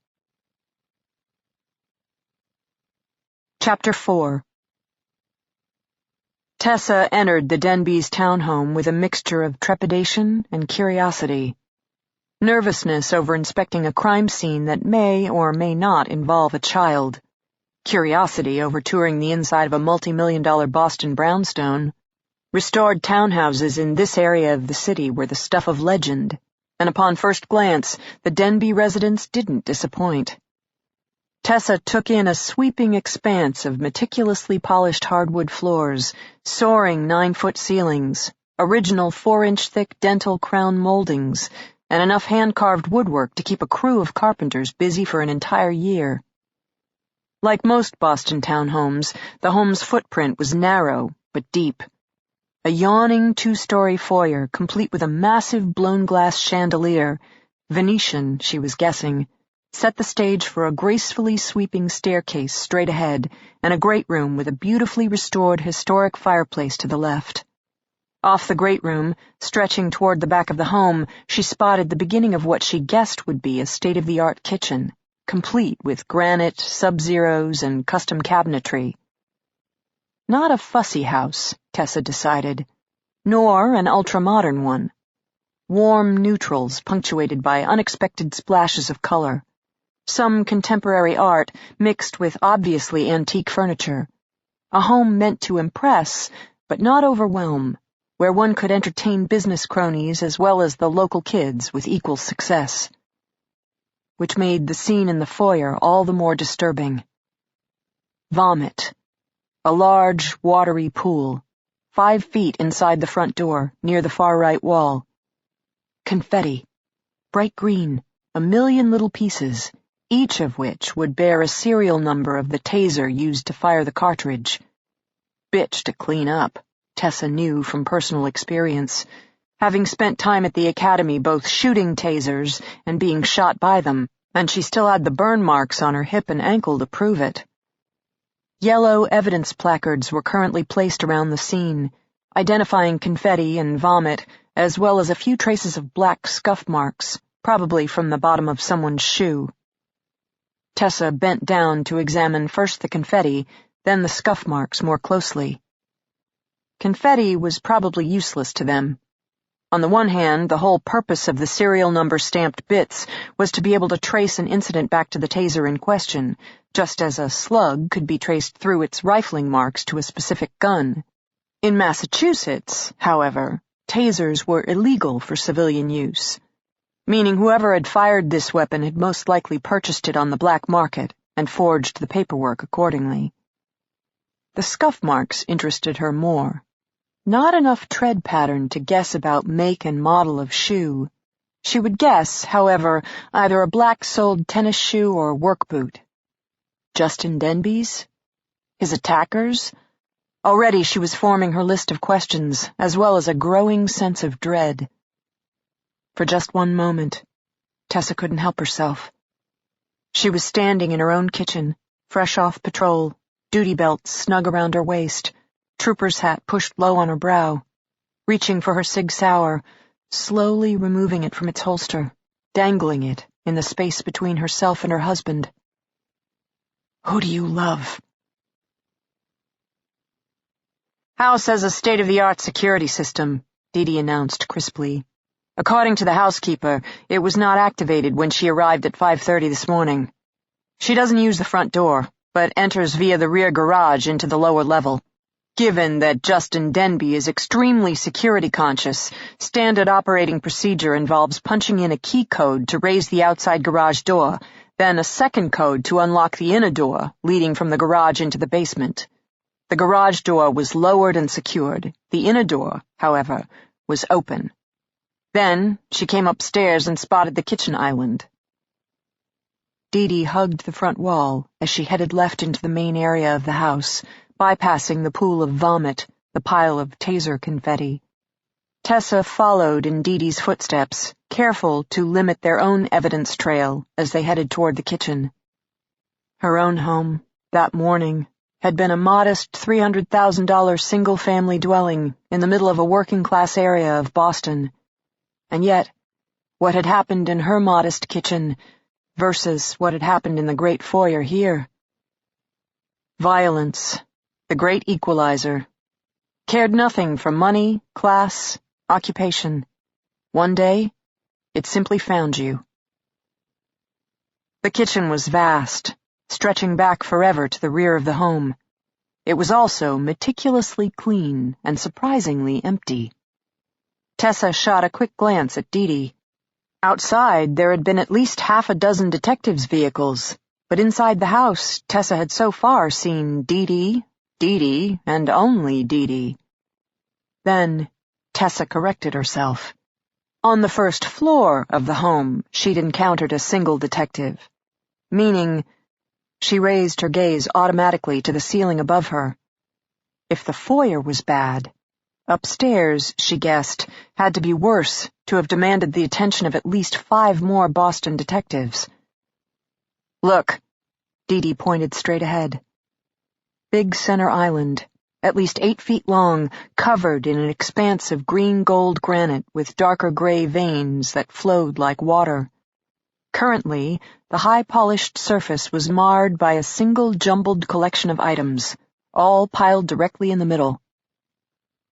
Chapter 4. Tessa entered the Denbys' townhome with a mixture of trepidation and curiosity. Nervousness over inspecting a crime scene that may or may not involve a child. Curiosity over touring the inside of a multi-million-dollar Boston brownstone. Restored townhouses in this area of the city were the stuff of legend, and upon first glance, the Denby residence didn't disappoint. Tessa took in a sweeping expanse of meticulously polished hardwood floors, soaring 9-foot ceilings, original 4-inch-thick dental crown moldings, and enough hand-carved woodwork to keep a crew of carpenters busy for an entire year. Like most Boston townhomes, the home's footprint was narrow but deep. A yawning 2-story foyer, complete with a massive blown-glass chandelier, Venetian, she was guessing, set the stage for a gracefully sweeping staircase straight ahead and a great room with a beautifully restored historic fireplace to the left. Off the great room, stretching toward the back of the home, she spotted the beginning of what she guessed would be a state-of-the-art kitchen, complete with granite, sub-zeros, and custom cabinetry. Not a fussy house, Tessa decided, nor an ultra-modern one. Warm neutrals punctuated by unexpected splashes of color. Some contemporary art mixed with obviously antique furniture. A home meant to impress, but not overwhelm, where one could entertain business cronies as well as the local kids with equal success. Which made the scene in the foyer all the more disturbing. Vomit. A large, watery pool, 5 feet inside the front door, near the far right wall. Confetti. Bright green, 1,000,000 little pieces, each of which would bear a serial number of the taser used to fire the cartridge. Bitch to clean up, Tessa knew from personal experience, having spent time at the academy both shooting tasers and being shot by them, and she still had the burn marks on her hip and ankle to prove it. Yellow evidence placards were currently placed around the scene, identifying confetti and vomit, as well as a few traces of black scuff marks, probably from the bottom of someone's shoe. Tessa bent down to examine first the confetti, then the scuff marks more closely. Confetti was probably useless to them. On the one hand, the whole purpose of the serial number stamped bits was to be able to trace an incident back to the taser in question, just as a slug could be traced through its rifling marks to a specific gun. In Massachusetts, however, tasers were illegal for civilian use, meaning whoever had fired this weapon had most likely purchased it on the black market, and forged the paperwork accordingly. The scuff marks interested her more. Not enough tread pattern to guess about make and model of shoe. She would guess, however, either a black-soled tennis shoe or work boot. Justin Denby's? His attackers? Already she was forming her list of questions, as well as a growing sense of dread. For just one moment, Tessa couldn't help herself. She was standing in her own kitchen, fresh off patrol, duty belt snug around her waist, trooper's hat pushed low on her brow, reaching for her Sig Sauer, slowly removing it from its holster, dangling it in the space between herself and her husband. Who do you love? House has a state-of-the-art security system, Dee Dee announced crisply. According to the housekeeper, it was not activated when she arrived at 5:30 this morning. She doesn't use the front door, but enters via the rear garage into the lower level. Given that Justin Denby is extremely security conscious, standard operating procedure involves punching in a key code to raise the outside garage door, then a second code to unlock the inner door, leading from the garage into the basement. The garage door was lowered and secured. The inner door, however, was open. Then she came upstairs and spotted the kitchen island. Dee Dee hugged the front wall as she headed left into the main area of the house, bypassing the pool of vomit, the pile of taser confetti. Tessa followed in Dee Dee's footsteps, careful to limit their own evidence trail as they headed toward the kitchen. Her own home, that morning, had been a modest $300,000 single-family dwelling in the middle of a working-class area of Boston. And yet, what had happened in her modest kitchen versus what had happened in the great foyer here? Violence, the great equalizer, cared nothing for money, class, occupation. One day, it simply found you. The kitchen was vast, stretching back forever to the rear of the home. It was also meticulously clean and surprisingly empty. Tessa shot a quick glance at Dee Dee. Outside, there had been at least half a dozen detectives' vehicles, but inside the house, Tessa had so far seen Dee Dee, and only Dee Dee. Then, Tessa corrected herself. On the first floor of the home, she'd encountered a single detective, meaning she raised her gaze automatically to the ceiling above her. If the foyer was bad, upstairs, she guessed, had to be worse to have demanded the attention of at least 5 more Boston detectives. Look, Dee Dee pointed straight ahead. Big center island, at least 8 feet long, covered in an expanse of green-gold granite with darker gray veins that flowed like water. Currently, the high-polished surface was marred by a single jumbled collection of items, all piled directly in the middle.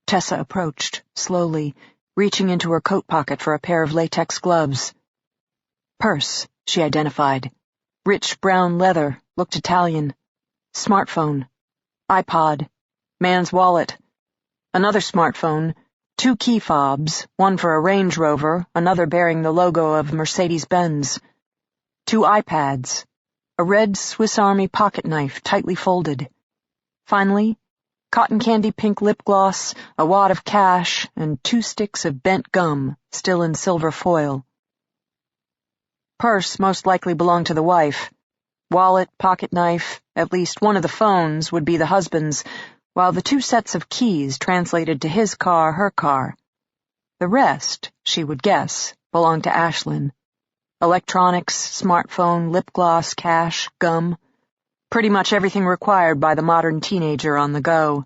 Tessa approached, slowly, reaching into her coat pocket for a pair of latex gloves. Purse, she identified. Rich brown leather, looked Italian. Smartphone. iPod. Man's wallet. Another smartphone. 2 key fobs, one for a Range Rover, another bearing the logo of Mercedes-Benz. 2 iPads. A red Swiss Army pocket knife tightly folded. Finally, cotton candy pink lip gloss, a wad of cash, and 2 sticks of bent gum, still in silver foil. Purse most likely belonged to the wife. Wallet, pocket knife, at least one of the phones would be the husband's, while the 2 sets of keys translated to his car, her car. The rest, she would guess, belonged to Ashlyn. Electronics, smartphone, lip gloss, cash, gum. Pretty much everything required by the modern teenager on the go.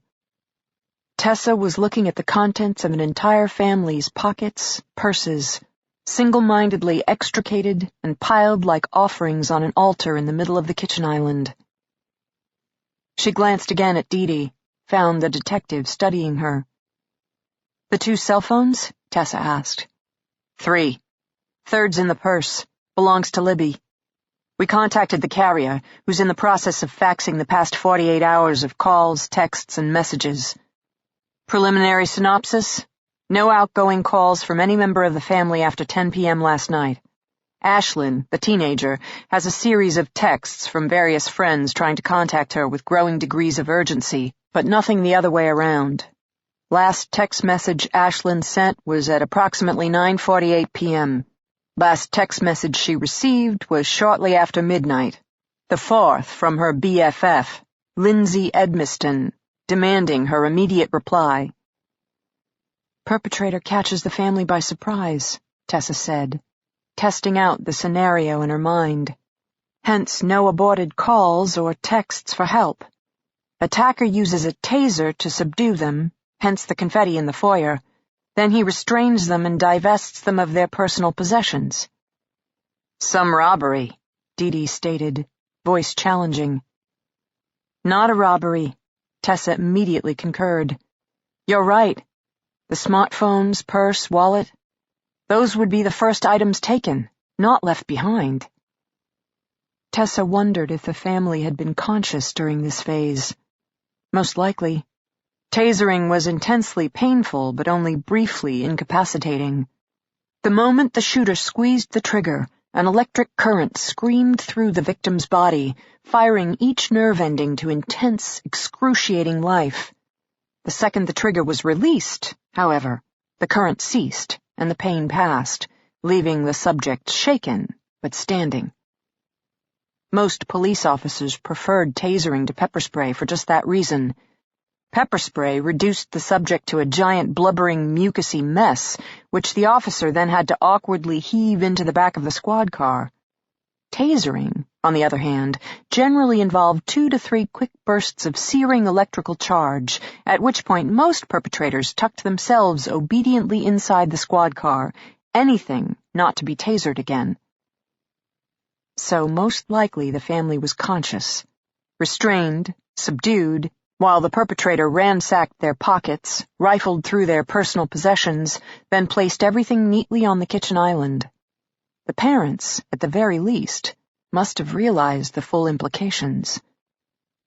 Tessa was looking at the contents of an entire family's pockets, purses, single-mindedly extricated and piled like offerings on an altar in the middle of the kitchen island. She glanced again at Dee Dee, found the detective studying her. The 2 cell phones? Tessa asked. 3. Third's in the purse. Belongs to Libby. We contacted the carrier, who's in the process of faxing the past 48 hours of calls, texts, and messages. Preliminary synopsis? No outgoing calls from any member of the family after 10 p.m. last night. Ashlyn, the teenager, has a series of texts from various friends trying to contact her with growing degrees of urgency, but nothing the other way around. Last text message Ashlyn sent was at approximately 9:48 p.m. Last text message she received was shortly after midnight. The fourth from her BFF, Lindsay Edmiston, demanding her immediate reply. Perpetrator catches the family by surprise, Tessa said, testing out the scenario in her mind. Hence no aborted calls or texts for help. Attacker uses a taser to subdue them, hence the confetti in the foyer. Then he restrains them and divests them of their personal possessions. Some robbery, Dee Dee stated, voice challenging. Not a robbery, Tessa immediately concurred. You're right. The smartphones, purse, wallet, those would be the first items taken, not left behind. Tessa wondered if the family had been conscious during this phase. Most likely. Tasering was intensely painful, but only briefly incapacitating. The moment the shooter squeezed the trigger, an electric current screamed through the victim's body, firing each nerve ending to intense, excruciating life. The second the trigger was released, however, the current ceased, and the pain passed, leaving the subject shaken, but standing. Most police officers preferred tasering to pepper spray for just that reason. Pepper spray reduced the subject to a giant blubbering mucousy mess, which the officer then had to awkwardly heave into the back of the squad car. Tasering, on the other hand, generally involved 2 to 3 quick bursts of searing electrical charge, at which point most perpetrators tucked themselves obediently inside the squad car, anything not to be tasered again. So most likely the family was conscious, restrained, subdued, while the perpetrator ransacked their pockets, rifled through their personal possessions, then placed everything neatly on the kitchen island. The parents, at the very least, must have realized the full implications.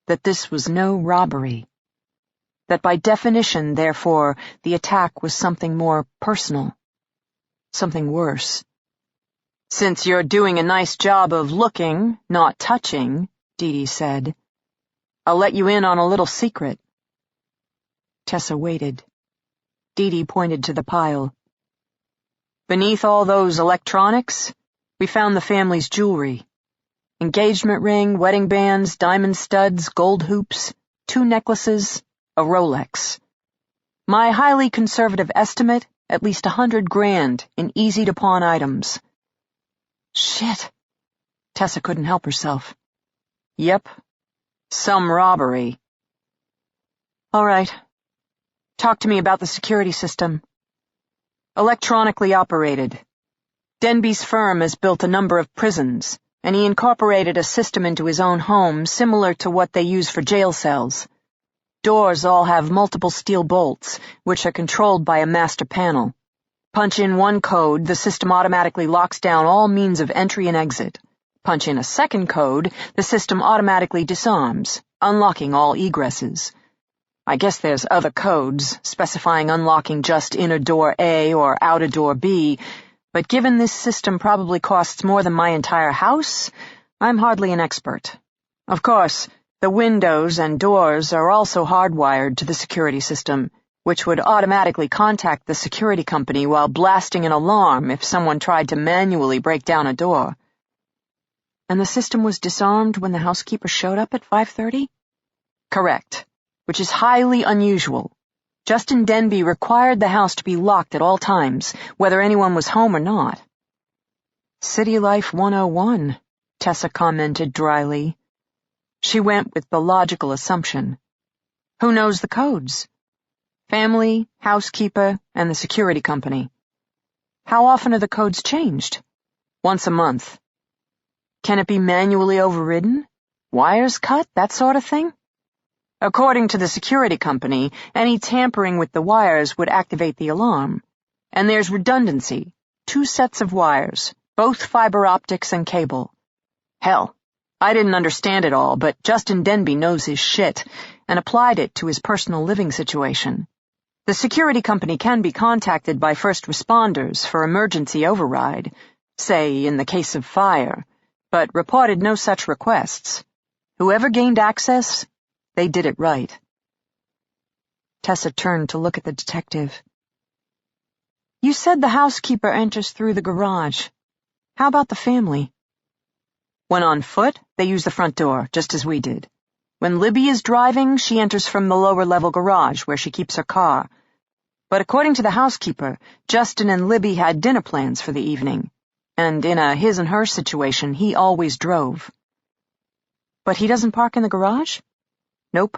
That this was no robbery. That by definition, therefore, the attack was something more personal. Something worse. Since you're doing a nice job of looking, not touching, Dee Dee said, I'll let you in on a little secret. Tessa waited. Dee Dee pointed to the pile. Beneath all those electronics, we found the family's jewelry. Engagement ring, wedding bands, diamond studs, gold hoops, 2 necklaces, a Rolex. My highly conservative estimate, at least $100,000 in easy-to-pawn items. Shit. Tessa couldn't help herself. Yep. Some robbery. All right. Talk to me about the security system. Electronically operated. Denby's firm has built a number of prisons, and he incorporated a system into his own home similar to what they use for jail cells. Doors all have multiple steel bolts, which are controlled by a master panel. Punch in one code, the system automatically locks down all means of entry and exit. Punch in a second code, the system automatically disarms, unlocking all egresses. I guess there's other codes, specifying unlocking just inner door A or outer door B, but given this system probably costs more than my entire house, I'm hardly an expert. Of course, the windows and doors are also hardwired to the security system, which would automatically contact the security company while blasting an alarm if someone tried to manually break down a door. And the system was disarmed when the housekeeper showed up at 5:30? Correct, which is highly unusual. Justin Denby required the house to be locked at all times, whether anyone was home or not. City Life 101, Tessa commented dryly. She went with the logical assumption. Who knows the codes? Family, housekeeper, and the security company. How often are the codes changed? Once a month. Can it be manually overridden? Wires cut, that sort of thing? According to the security company, any tampering with the wires would activate the alarm. And there's redundancy, 2 sets of wires, both fiber optics and cable. Hell, I didn't understand it all, but Justin Denby knows his shit, and applied it to his personal living situation. The security company can be contacted by first responders for emergency override, say in the case of fire, but reported no such requests. Whoever gained access, they did it right. Tessa turned to look at the detective. You said the housekeeper enters through the garage. How about the family? When on foot, they use the front door, just as we did. When Libby is driving, she enters from the lower-level garage, where she keeps her car. But according to the housekeeper, Justin and Libby had dinner plans for the evening, and in a his and her situation, he always drove. But he doesn't park in the garage? Nope.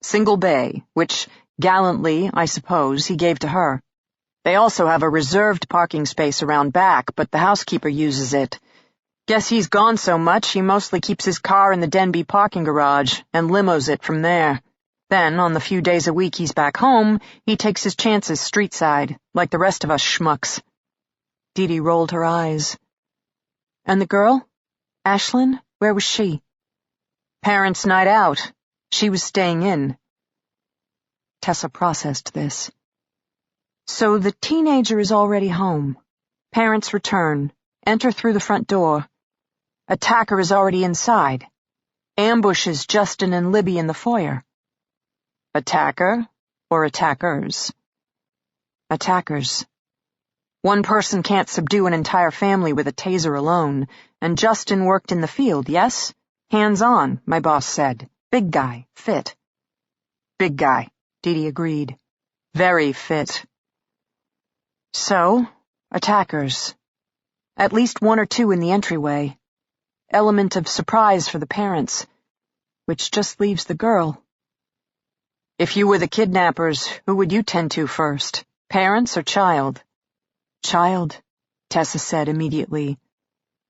Single bay, which, gallantly, I suppose, he gave to her. They also have a reserved parking space around back, but the housekeeper uses it. Guess he's gone so much he mostly keeps his car in the Denby parking garage and limos it from there. Then, on the few days a week he's back home, he takes his chances street-side, like the rest of us schmucks. Dee Dee rolled her eyes. And the girl? Ashlyn? Where was she? Parents' night out. She was staying in. Tessa processed this. So the teenager is already home. Parents return, enter through the front door. Attacker is already inside. Ambushes Justin and Libby in the foyer. Attacker or attackers? Attackers. One person can't subdue an entire family with a taser alone, and Justin worked in the field, yes? Hands-on, my boss said. Big guy, fit. Big guy, Dee Dee agreed. Very fit. So, attackers. At least one or two in the entryway. Element of surprise for the parents, which just leaves the girl. If you were the kidnappers, who would you tend to first, parents or child? Child, Tessa said immediately.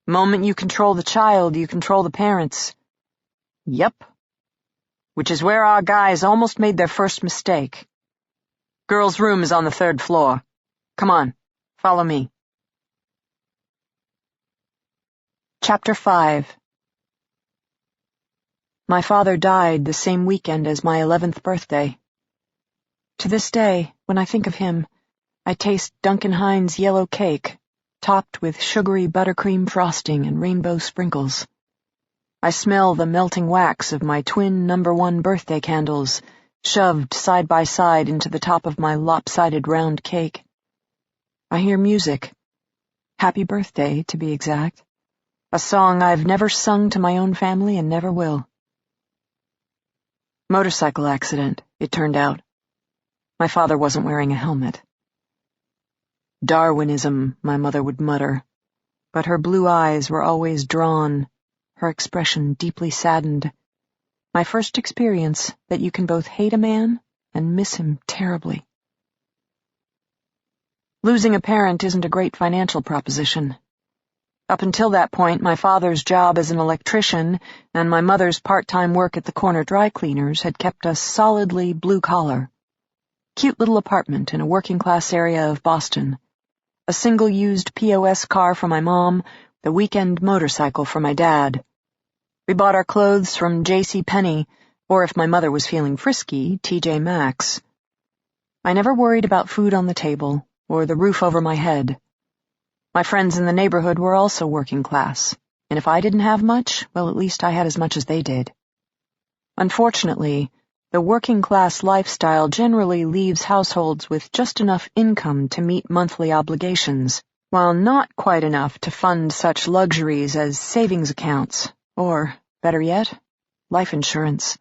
Moment you control the child, you control the parents. Yep. Which is where our guys almost made their first mistake. Girl's room is on the 3rd floor. Come on, follow me. Chapter 5. My father died the same weekend as my 11th birthday. To this day, when I think of him, I taste Duncan Hines' yellow cake, topped with sugary buttercream frosting and rainbow sprinkles. I smell the melting wax of my twin No. 1 birthday candles, shoved side by side into the top of my lopsided round cake. I hear music. Happy birthday, to be exact. A song I've never sung to my own family and never will. Motorcycle accident, it turned out. My father wasn't wearing a helmet. Darwinism, my mother would mutter, but her blue eyes were always drawn, her expression deeply saddened. My first experience that you can both hate a man and miss him terribly. Losing a parent isn't a great financial proposition. Up until that point, my father's job as an electrician and my mother's part-time work at the corner dry cleaners had kept us solidly blue-collar. Cute little apartment in a working-class area of Boston. A single-used POS car for my mom, the weekend motorcycle for my dad. We bought our clothes from J.C. Penney, or if my mother was feeling frisky, T.J. Maxx. I never worried about food on the table or the roof over my head. My friends in the neighborhood were also working class, and if I didn't have much, well, at least I had as much as they did. Unfortunately, the working class lifestyle generally leaves households with just enough income to meet monthly obligations, while not quite enough to fund such luxuries as savings accounts, or, better yet, life insurance.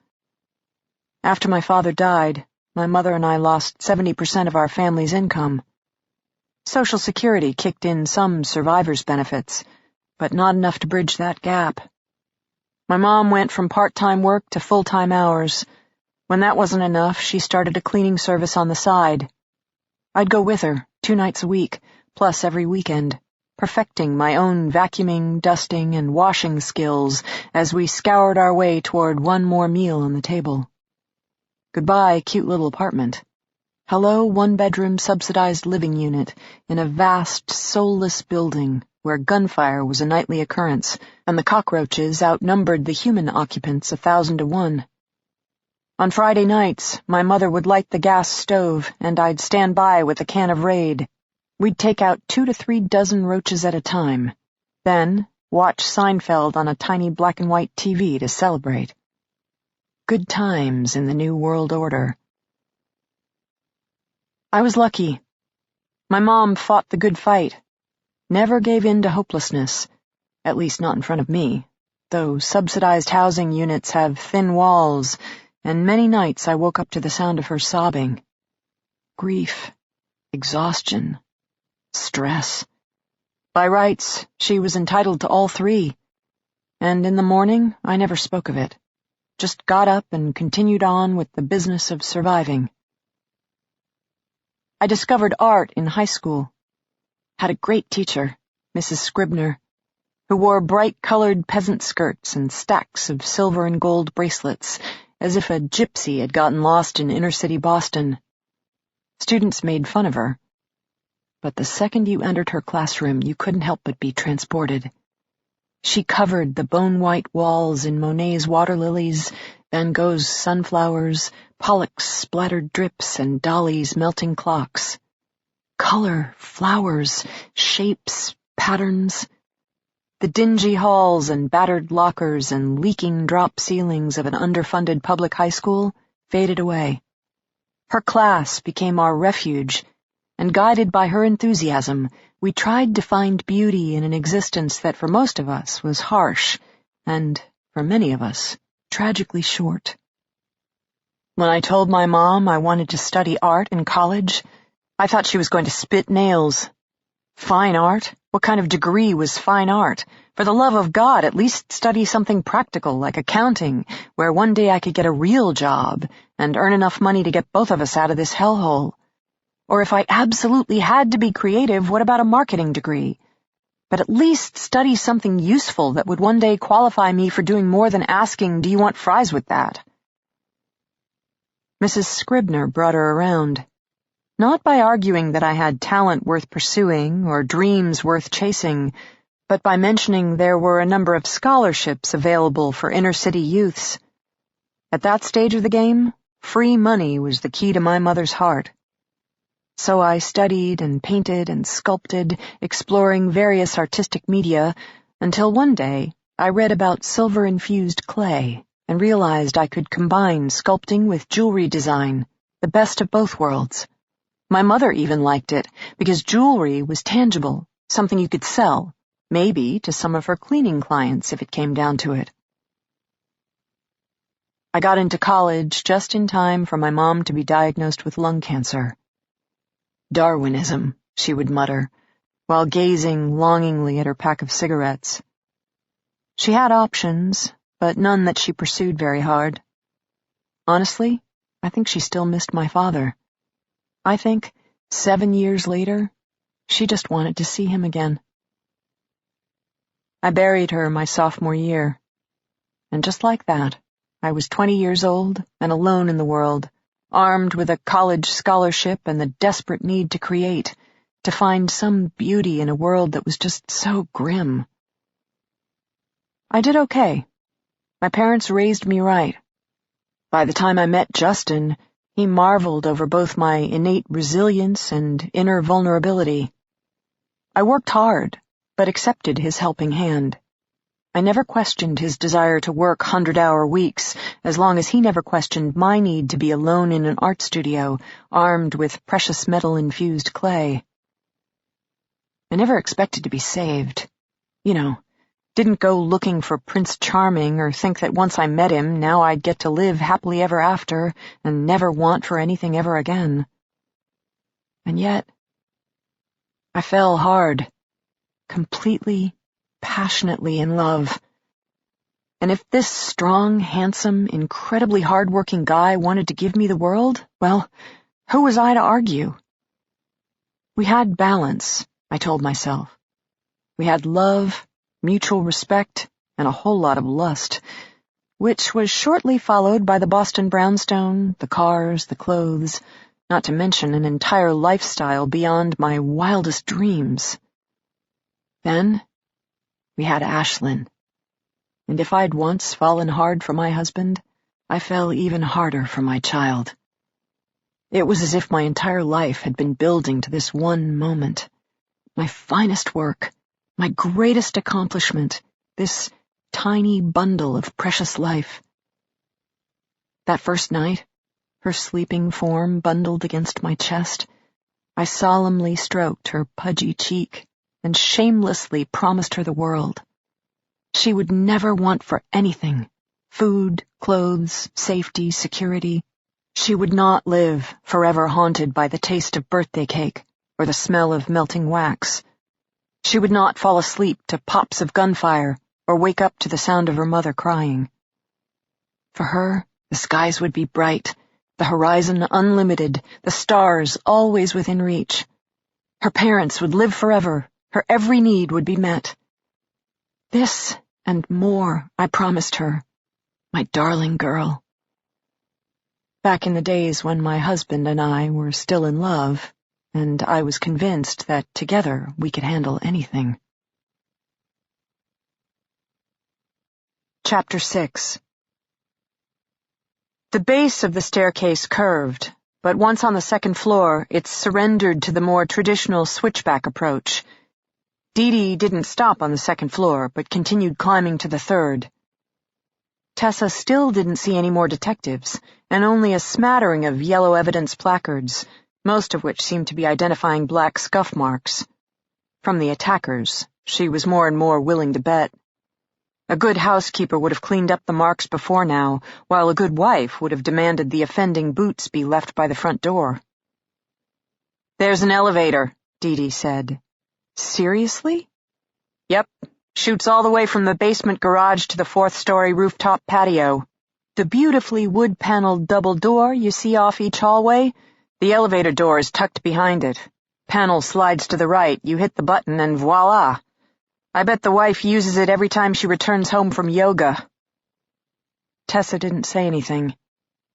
After my father died, my mother and I lost 70% of our family's income. Social Security kicked in some survivor's benefits, but not enough to bridge that gap. My mom went from part-time work to full-time hours. When that wasn't enough, she started a cleaning service on the side. I'd go with her, 2 nights a week, plus every weekend, perfecting my own vacuuming, dusting, and washing skills as we scoured our way toward one more meal on the table. Goodbye, cute little apartment. Hello, 1-bedroom subsidized living unit in a vast, soulless building where gunfire was a nightly occurrence, and the cockroaches outnumbered the human occupants 1,000 to 1. On Friday nights, my mother would light the gas stove, and I'd stand by with a can of Raid. We'd take out 2 to 3 dozen roaches at a time, Then watch Seinfeld on a tiny black and white TV to celebrate. Good times in the New World Order. I was lucky. My mom fought the good fight, never gave in to hopelessness, at least not in front of me, though subsidized housing units have thin walls, and many nights I woke up to the sound of her sobbing. Grief, exhaustion, stress. By rights, she was entitled to all three, and in the morning I never spoke of it, just got up and continued on with the business of surviving. I discovered art in high school. Had a great teacher, Mrs. Scribner, who wore bright-colored peasant skirts and stacks of silver and gold bracelets, as if a gypsy had gotten lost in inner-city Boston. Students made fun of her, but the second you entered her classroom, you couldn't help but be transported. She covered the bone-white walls in Monet's water lilies, Van Gogh's sunflowers, Pollock's splattered drips, and Dali's melting clocks. Color, flowers, shapes, patterns. The dingy halls and battered lockers and leaking drop ceilings of an underfunded public high school faded away. Her class became our refuge, and guided by her enthusiasm, we tried to find beauty in an existence that for most of us was harsh, and, for many of us, tragically short. When I told my mom I wanted to study art in college, I thought she was going to spit nails. Fine art? What kind of degree was fine art? For the love of God, at least study something practical like accounting, where one day I could get a real job and earn enough money to get both of us out of this hellhole. Or if I absolutely had to be creative, what about a marketing degree? But at least study something useful that would one day qualify me for doing more than asking, "Do you want fries with that?" Mrs. Scribner brought her around, not by arguing that I had talent worth pursuing or dreams worth chasing, but by mentioning there were a number of scholarships available for inner-city youths. At that stage of the game, free money was the key to my mother's heart. So I studied and painted and sculpted, exploring various artistic media, until one day I read about silver-infused clay and realized I could combine sculpting with jewelry design, the best of both worlds. My mother even liked it, because jewelry was tangible, something you could sell, maybe to some of her cleaning clients if it came down to it. I got into college just in time for my mom to be diagnosed with lung cancer. "Darwinism," she would mutter, while gazing longingly at her pack of cigarettes. She had options, but none that she pursued very hard. Honestly, I think she still missed my father. I think, 7 years later, she just wanted to see him again. I buried her my sophomore year, and just like that, I was 20 years old and alone in the world, armed with a college scholarship and the desperate need to create, to find some beauty in a world that was just so grim. I did okay. My parents raised me right. By the time I met Justin, he marveled over both my innate resilience and inner vulnerability. I worked hard, but accepted his helping hand. I never questioned his desire to work 100-hour weeks, as long as he never questioned my need to be alone in an art studio, armed with precious metal-infused clay. I never expected to be saved. Didn't go looking for Prince Charming or think that once I met him, now I'd get to live happily ever after and never want for anything ever again. And yet, I fell hard, completely, passionately in love. And if this strong, handsome, incredibly hard-working guy wanted to give me the world, well, who was I to argue? We had balance, I told myself. We had love, mutual respect, and a whole lot of lust, which was shortly followed by the Boston brownstone, the cars, the clothes, not to mention an entire lifestyle beyond my wildest dreams. Then we had Ashlyn, and if I'd once fallen hard for my husband, I fell even harder for my child. It was as if my entire life had been building to this one moment, my finest work, My greatest accomplishment, this tiny bundle of precious life. That first night, her sleeping form bundled against my chest, I solemnly stroked her pudgy cheek and shamelessly promised her the world. She would never want for anything: food, clothes, safety, security. She would not live forever haunted by the taste of birthday cake or the smell of melting wax. She would not fall asleep to pops of gunfire or wake up to the sound of her mother crying. For her, the skies would be bright, the horizon unlimited, the stars always within reach. Her parents would live forever, her every need would be met. This and more I promised her, my darling girl. Back in the days when my husband and I were still in love, and I was convinced that together we could handle anything. Chapter 6. The base of the staircase curved, but once on the second floor, it surrendered to the more traditional switchback approach. Dee Dee didn't stop on the second floor, but continued climbing to the third. Tessa still didn't see any more detectives, and only a smattering of yellow evidence placards, most of which seemed to be identifying black scuff marks. From the attackers, she was more and more willing to bet. A good housekeeper would have cleaned up the marks before now, while a good wife would have demanded the offending boots be left by the front door. "There's an elevator," Dee Dee said. "Seriously?" "Yep. Shoots all the way from the basement garage to the fourth-story rooftop patio. The beautifully wood-paneled double door you see off each hallway, the elevator door is tucked behind it. Panel slides to the right, you hit the button, and voila! I bet the wife uses it every time she returns home from yoga." Tessa didn't say anything.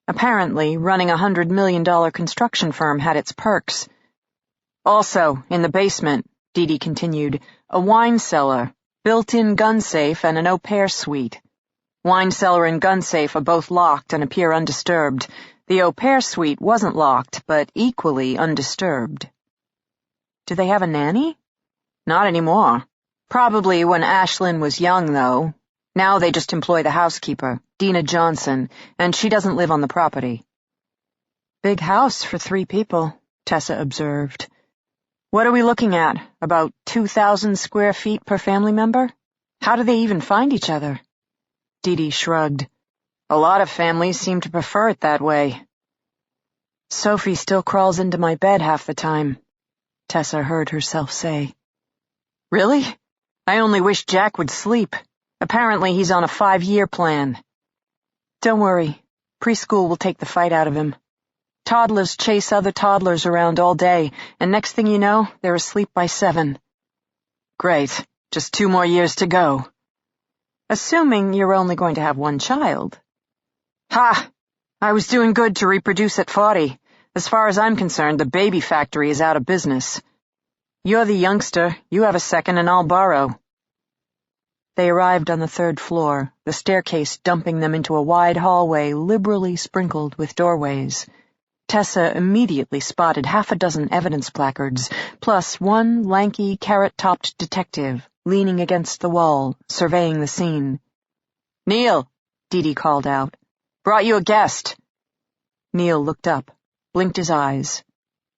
Apparently, running a $100 million construction firm had its perks. "Also, in the basement," Dee Dee continued, "a wine cellar, built-in gun safe, and an au pair suite. Wine cellar and gun safe are both locked and appear undisturbed. The au pair suite wasn't locked, but equally undisturbed." "Do they have a nanny?" "Not anymore. Probably when Ashlyn was young, though. Now they just employ the housekeeper, Dina Johnson, and she doesn't live on the property." "Big house for 3 people," Tessa observed. "What are we looking at? About 2,000 square feet per family member? How do they even find each other?" Dee Dee shrugged. "A lot of families seem to prefer it that way." "Sophie still crawls into my bed half the time," Tessa heard herself say. "Really? I only wish Jack would sleep. Apparently he's on a 5-year plan." "Don't worry. Preschool will take the fight out of him. Toddlers chase other toddlers around all day, and next thing you know, they're asleep by 7. "Great. Just 2 more years to go." "Assuming you're only going to have 1 child." "Ha! I was doing good to reproduce at 40. As far as I'm concerned, the baby factory is out of business. You're the youngster. You have a second, and I'll borrow." They arrived on the 3rd floor, the staircase dumping them into a wide hallway liberally sprinkled with doorways. Tessa immediately spotted half a dozen evidence placards, plus one lanky, carrot-topped detective leaning against the wall, surveying the scene. "Neil," Dee Dee called out. "Brought you a guest." Neil looked up, blinked his eyes.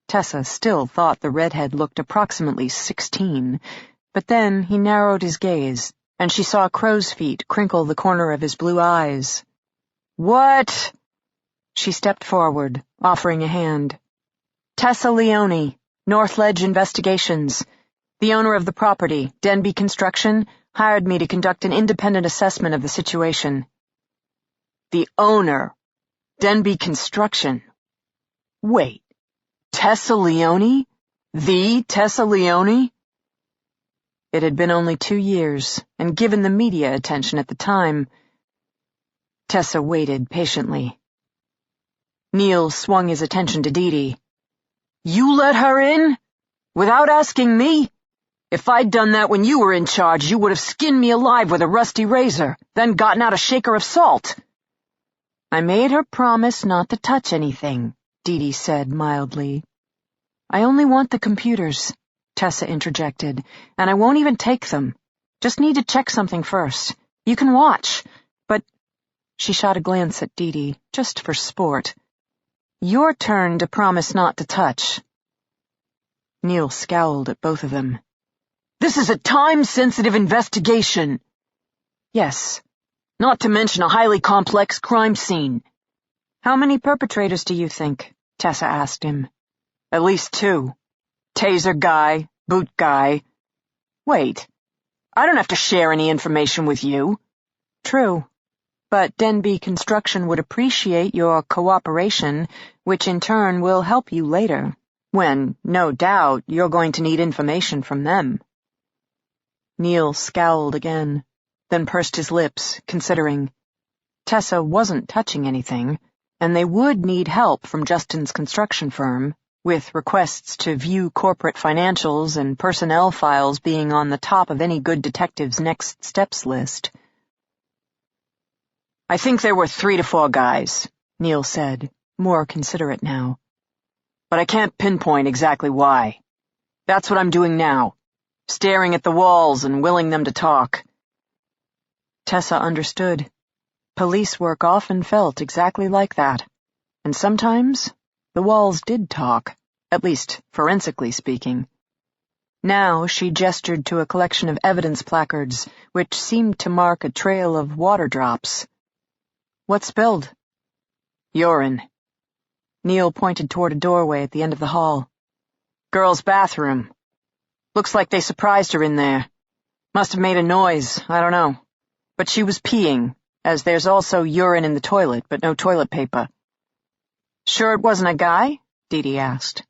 Tessa still thought the redhead looked approximately 16, but then he narrowed his gaze, and she saw crow's feet crinkle the corner of his blue eyes. "What?" She stepped forward, offering a hand. "Tessa Leone, Northledge Investigations. The owner of the property, Denby Construction, hired me to conduct an independent assessment of the situation." "The owner? Denby Construction? Wait. Tessa Leone? The Tessa Leone?" It had been only 2 years, and given the media attention at the time, Tessa waited patiently. Neil swung his attention to Dee Dee. "You let her in? Without asking me? If I'd done that when you were in charge, you would have skinned me alive with a rusty razor, then gotten out a shaker of salt." "I made her promise not to touch anything," Dee Dee said mildly. "I only want the computers. Tessa interjected, and I won't even take them. Just need to check something first. You can watch, but... She shot a glance at Dee Dee, just for sport. Your turn to promise not to touch. Neil scowled at both of them. This is a time-sensitive investigation. Yes, not to mention a highly complex crime scene. How many perpetrators do you think? Tessa asked him. At least 2. Taser guy, boot guy. Wait, I don't have to share any information with you. True, but Denby Construction would appreciate your cooperation, which in turn will help you later, when, no doubt, you're going to need information from them. Neil scowled again, then pursed his lips, considering. Tessa wasn't touching anything, and they would need help from Justin's construction firm, with requests to view corporate financials and personnel files being on the top of any good detective's next steps list. I think there were 3 to 4 guys, Neil said, more considerate now. But I can't pinpoint exactly why. That's what I'm doing now, staring at the walls and willing them to talk. Tessa understood. Police work often felt exactly like that, and sometimes the walls did talk, at least forensically speaking. Now she gestured to a collection of evidence placards, which seemed to mark a trail of water drops. What spilled? Urine. Neil pointed toward a doorway at the end of the hall. Girl's bathroom. Looks like they surprised her in there. Must have made a noise, I don't know. But she was peeing, as there's also urine in the toilet, but no toilet paper. Sure it wasn't a guy? Dee Dee asked.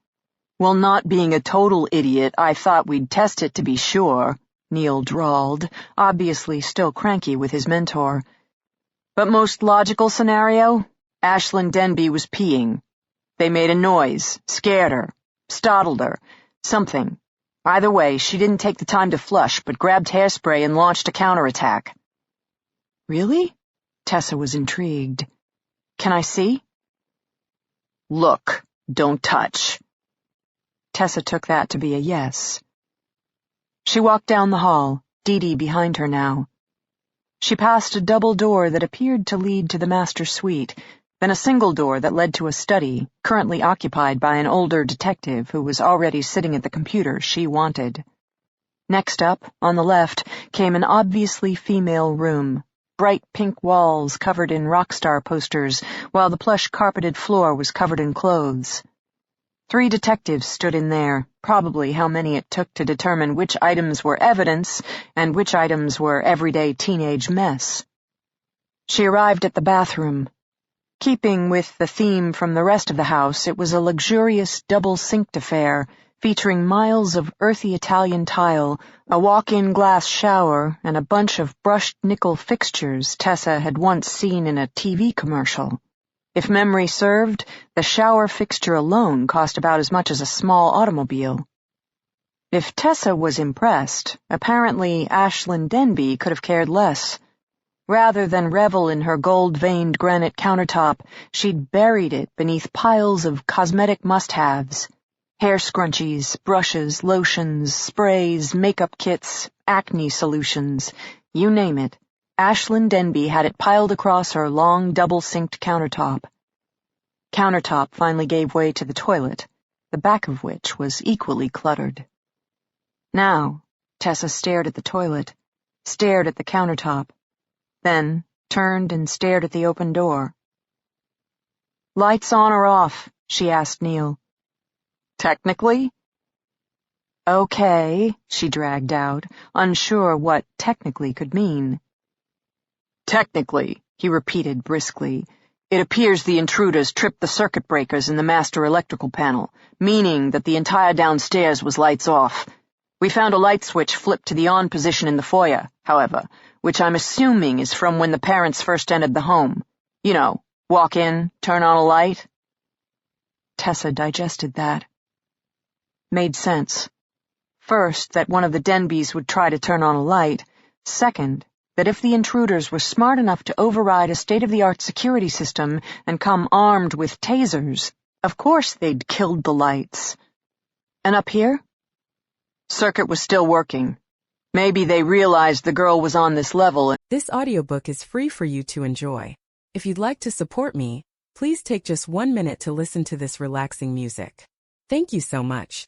Well, not being a total idiot, I thought we'd test it to be sure, Neil drawled, obviously still cranky with his mentor. But most logical scenario, Ashlyn Denby was peeing. They made a noise, scared her, startled her, something. Either way, she didn't take the time to flush, but grabbed hairspray and launched a counterattack. Really? Tessa was intrigued. Can I see? Look, don't touch. Tessa took that to be a yes. She walked down the hall, Dee Dee behind her now. She passed a double door that appeared to lead to the master suite, then a single door that led to a study, currently occupied by an older detective who was already sitting at the computer she wanted. Next up, on the left, came an obviously female room, bright pink walls covered in rock star posters, while the plush carpeted floor was covered in clothes. 3 detectives stood in there, probably how many it took to determine which items were evidence and which items were everyday teenage mess. She arrived at the bathroom. Keeping with the theme from the rest of the house, it was a luxurious double-sinked affair, featuring miles of earthy Italian tile, a walk-in glass shower, and a bunch of brushed nickel fixtures Tessa had once seen in a TV commercial. If memory served, the shower fixture alone cost about as much as a small automobile. If Tessa was impressed, apparently Ashlyn Denby could have cared less. Rather than revel in her gold-veined granite countertop, she'd buried it beneath piles of cosmetic must-haves. Hair scrunchies, brushes, lotions, sprays, makeup kits, acne solutions, you name it. Ashlyn Denby had it piled across her long, double-sinked countertop. Countertop finally gave way to the toilet, the back of which was equally cluttered. Now, Tessa stared at the toilet, stared at the countertop, then turned and stared at the open door. Lights on or off? She asked Neil. Technically? Okay, she dragged out, unsure what technically could mean. Technically, he repeated briskly, it appears the intruders tripped the circuit breakers in the master electrical panel, meaning that the entire downstairs was lights off. We found a light switch flipped to the on position in the foyer, however, which I'm assuming is from when the parents first entered the home. You know, walk in, turn on a light. Tessa digested that. Made sense. First, that one of the Denbys would try to turn on a light. Second, that if the intruders were smart enough to override a state-of-the-art security system and come armed with tasers, of course they'd killed the lights. And up here? Circuit was still working. Maybe they realized the girl was on this level. This audiobook is free for you to enjoy. If you'd like to support me, please take just 1 minute to listen to this relaxing music. Thank you so much.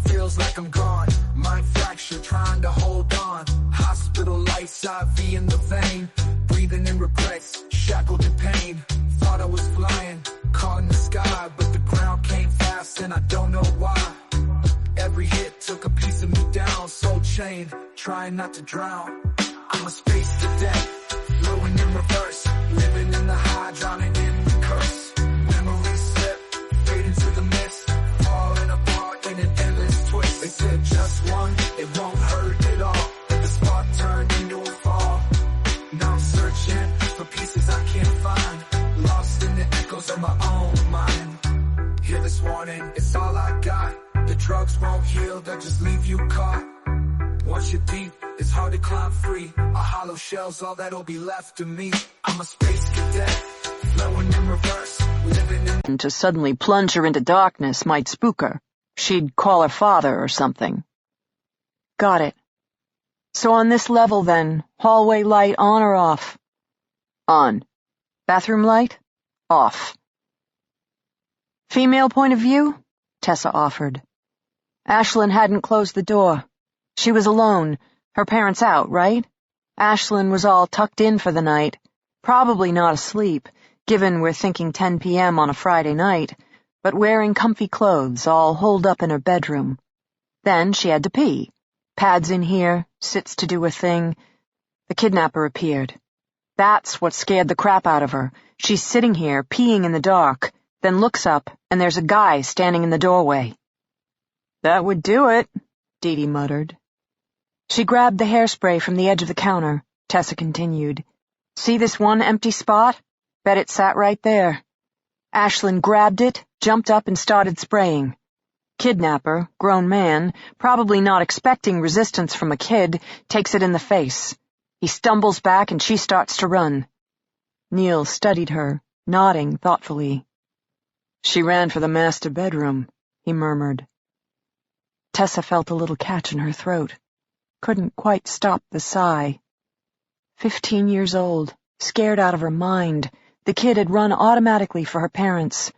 Feels like I'm gone, mind fracture, trying to hold on. Hospital lights, IV in the vein, breathing in regrets, shackled in pain. Thought I was flying, caught in the sky, but the ground came fast and I don't know why. Every hit took a piece of me down, soul chained, trying not to drown. I'm a space cadet, flowing in reverse, living in the high, drowning in the curse. Memories slip, fade into the mist, falling apart in an endless twist. They said just one, it won't hurt at all. The spark turned into a fall. Now I'm searching for pieces I can't find, lost in the echoes of my own mind. Hear this warning, it's all I got. The drugs won't heal, they'll just leave you caught. Once you're deep, it's hard to climb free. A hollow shell's all that'll be left of me. I'm a space cadet, flowing in reverse, living in... To suddenly plunge her into darkness might spook her. She'd call her father or something. Got it. So on this level then, hallway light on or off? On. Bathroom light? Off. Female point of view? Tessa offered. Ashlyn hadn't closed the door. She was alone, her parents out, right? Ashlyn was all tucked in for the night, probably not asleep, given we're thinking 10 p.m. on a Friday night, but wearing comfy clothes, all holed up in her bedroom. Then she had to pee. Pads in here, sits to do a thing. The kidnapper appeared. That's what scared the crap out of her. She's sitting here, peeing in the dark, then looks up, and there's a guy standing in the doorway. That would do it, Dee Dee muttered. She grabbed the hairspray from the edge of the counter, Tessa continued. See this one empty spot? Bet it sat right there. Ashlyn grabbed it, jumped up and started spraying. Kidnapper, grown man, probably not expecting resistance from a kid, takes it in the face. He stumbles back and she starts to run. Neil studied her, nodding thoughtfully. She ran for the master bedroom, he murmured. Tessa felt a little catch in her throat. Couldn't quite stop the sigh. 15 years old, scared out of her mind, the kid had run automatically for her parents,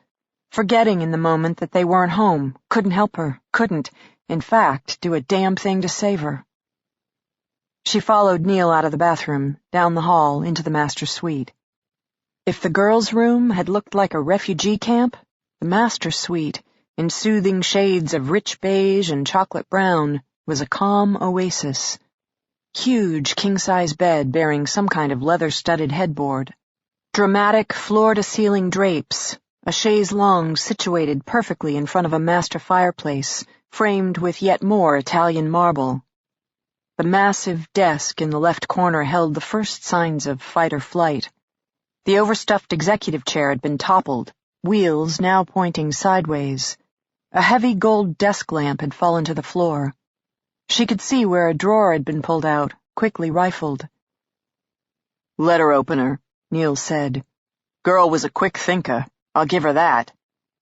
forgetting in the moment that they weren't home, couldn't help her, couldn't, in fact, do a damn thing to save her. She followed Neil out of the bathroom, down the hall, into the master's suite. If the girls' room had looked like a refugee camp, the master's suite, in soothing shades of rich beige and chocolate brown, was a calm oasis. Huge king-size bed bearing some kind of leather-studded headboard. Dramatic floor-to-ceiling drapes, a chaise longue situated perfectly in front of a master fireplace, framed with yet more Italian marble. The massive desk in the left corner held the first signs of fight or flight. The overstuffed executive chair had been toppled, wheels now pointing sideways. A heavy gold desk lamp had fallen to the floor. She could see where a drawer had been pulled out, quickly rifled. Letter opener, Neil said. Girl was a quick thinker, I'll give her that.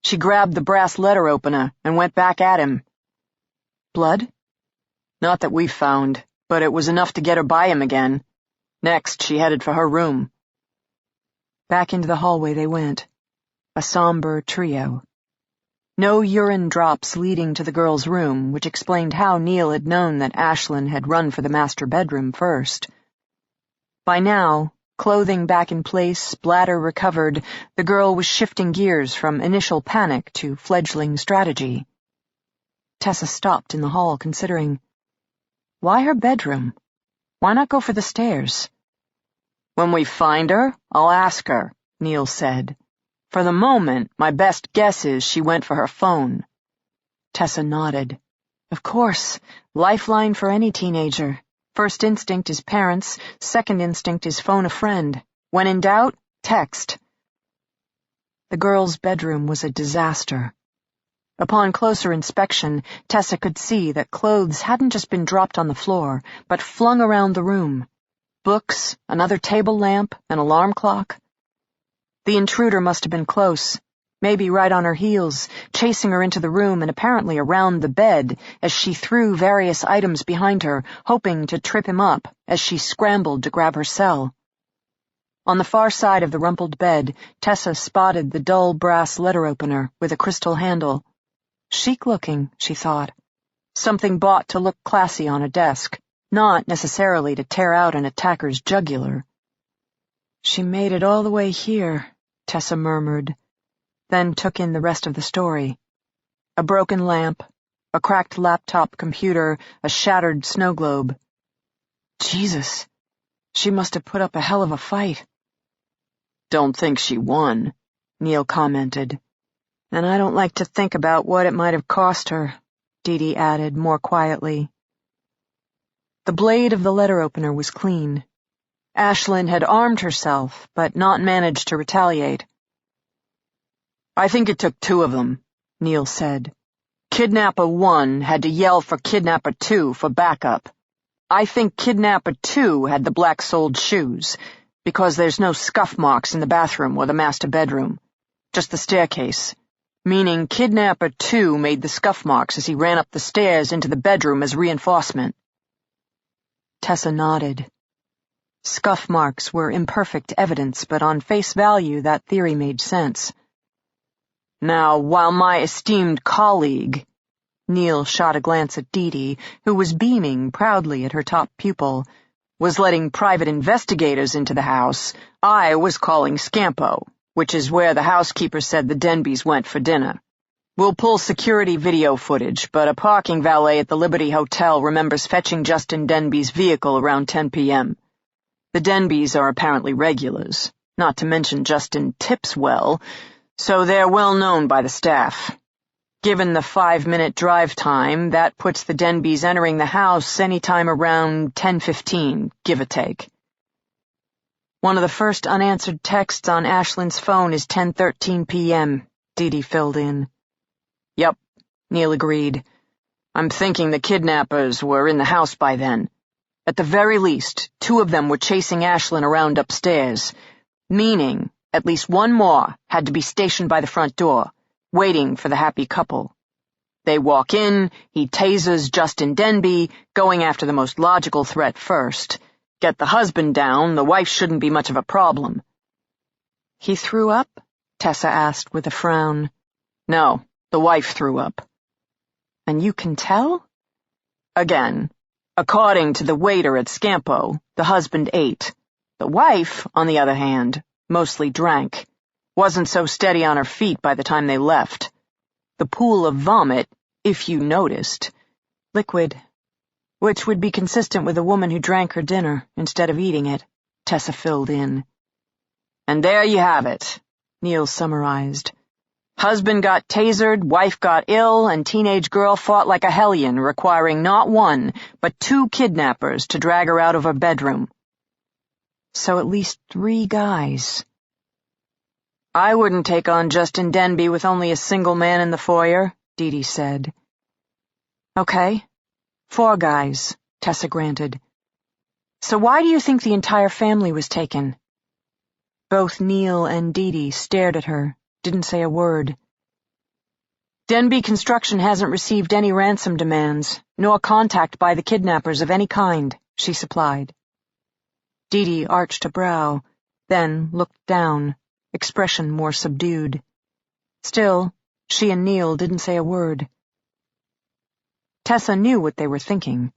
She grabbed the brass letter opener and went back at him. Blood? Not that we found, but it was enough to get her by him again. Next, she headed for her room. Back into the hallway they went, a somber trio. No urine drops leading to the girl's room, which explained how Neil had known that Ashlyn had run for the master bedroom first. By now, clothing back in place, bladder recovered, the girl was shifting gears from initial panic to fledgling strategy. Tessa stopped in the hall, considering. Why her bedroom? Why not go for the stairs? When we find her, I'll ask her, Neil said. For the moment, my best guess is she went for her phone. Tessa nodded. Of course, lifeline for any teenager. First instinct is parents, second instinct is phone a friend. When in doubt, text. The girl's bedroom was a disaster. Upon closer inspection, Tessa could see that clothes hadn't just been dropped on the floor, but flung around the room. Books, another table lamp, an alarm clock. The intruder must have been close. maybe right on her heels, chasing her into the room and apparently around the bed as she threw various items behind her, hoping to trip him up as she scrambled to grab her cell. On the far side of the rumpled bed, Tessa spotted the dull brass letter opener with a crystal handle. Chic looking, she thought. Something bought to look classy on a desk, not necessarily to tear out an attacker's jugular. She made it all the way here, Tessa murmured, then took in the rest of the story. A broken lamp, a cracked laptop computer, a shattered snow globe. Jesus, she must have put up a hell of a fight. Don't think she won, Neil commented. And I don't like to think about what it might have cost her, Dee Dee added more quietly. The blade of the letter opener was clean. Ashlyn had armed herself, but not managed to retaliate. I think it took 2 of them, Neil said. Kidnapper 1 had to yell for Kidnapper 2 for backup. I think Kidnapper 2 had the black-soled shoes, because there's no scuff marks in the bathroom or the master bedroom, just the staircase, meaning Kidnapper 2 made the scuff marks as he ran up the stairs into the bedroom as reinforcement. Tessa nodded. Scuff marks were imperfect evidence, but on face value that theory made sense. Now, while my esteemed colleague, Neil shot a glance at Dee Dee, who was beaming proudly at her top pupil, was letting private investigators into the house, I was calling Scampo, which is where the housekeeper said the Denbys went for dinner. We'll pull security video footage, but a parking valet at the Liberty Hotel remembers fetching Justin Denby's vehicle around 10 p.m. The Denbys are apparently regulars, not to mention Justin tips well, so they're well known by the staff. Given the 5-minute drive time, that puts the Denbys entering the house anytime around 10:15, give or take. One of the first unanswered texts on Ashlyn's phone is 10:13 p.m., Dee Dee filled in. Yep, Neil agreed. I'm thinking the kidnappers were in the house by then. At the very least, 2 of them were chasing Ashlyn around upstairs, meaning at least 1 more had to be stationed by the front door, waiting for the happy couple. They walk in, he tasers Justin Denby, going after the most logical threat first. Get the husband down, the wife shouldn't be much of a problem. He threw up? Tessa asked with a frown. No, the wife threw up. And you can tell? Again, according to the waiter at Scampo, the husband ate. The wife, on the other hand, mostly drank. Wasn't so steady on her feet by the time they left. The pool of vomit, if you noticed, liquid, which would be consistent with a woman who drank her dinner instead of eating it, Tessa filled in. And there you have it, Neil summarized. Husband got tasered, wife got ill, and teenage girl fought like a hellion, requiring not 1, but 2 kidnappers to drag her out of her bedroom. So at least 3 guys. I wouldn't take on Justin Denby with only a single man in the foyer, Dee Dee said. Okay, 4 guys, Tessa granted. So why do you think the entire family was taken? Both Neil and Dee Dee stared at her, didn't say a word. Denby Construction hasn't received any ransom demands, nor contact by the kidnappers of any kind, she supplied. Dee Dee arched a brow, then looked down, expression more subdued. Still, she and Neil didn't say a word. Tessa knew what they were thinking.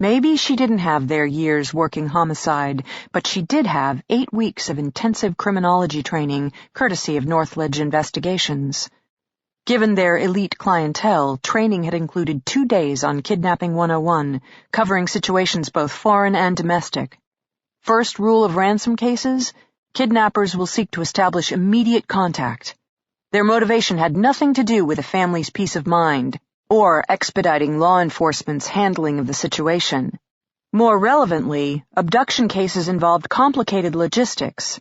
Maybe she didn't have their years working homicide, but she did have 8 weeks of intensive criminology training, courtesy of Northledge Investigations. Given their elite clientele, training had included 2 days on Kidnapping 101, covering situations both foreign and domestic. First rule of ransom cases: kidnappers will seek to establish immediate contact. Their motivation had nothing to do with a family's peace of mind, or expediting law enforcement's handling of the situation. More relevantly, abduction cases involved complicated logistics.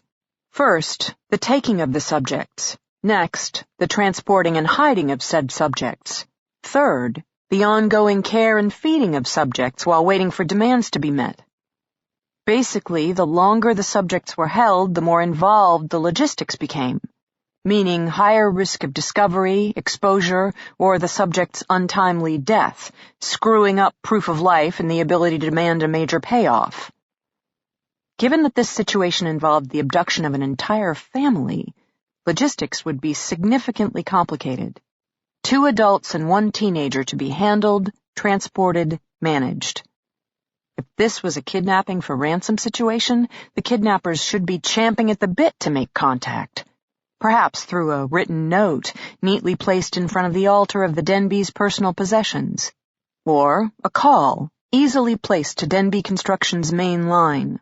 First, the taking of the subjects. Next, the transporting and hiding of said subjects. Third, the ongoing care and feeding of subjects while waiting for demands to be met. Basically, the longer the subjects were held, the more involved the logistics became. meaning higher risk of discovery, exposure, or the subject's untimely death, screwing up proof of life and the ability to demand a major payoff. Given that this situation involved the abduction of an entire family, logistics would be significantly complicated. 2 adults and 1 teenager to be handled, transported, managed. If this was a kidnapping for ransom situation, the kidnappers should be champing at the bit to make contact. Perhaps through a written note neatly placed in front of the altar of the Denby's personal possessions. Or a call easily placed to Denby Construction's main line.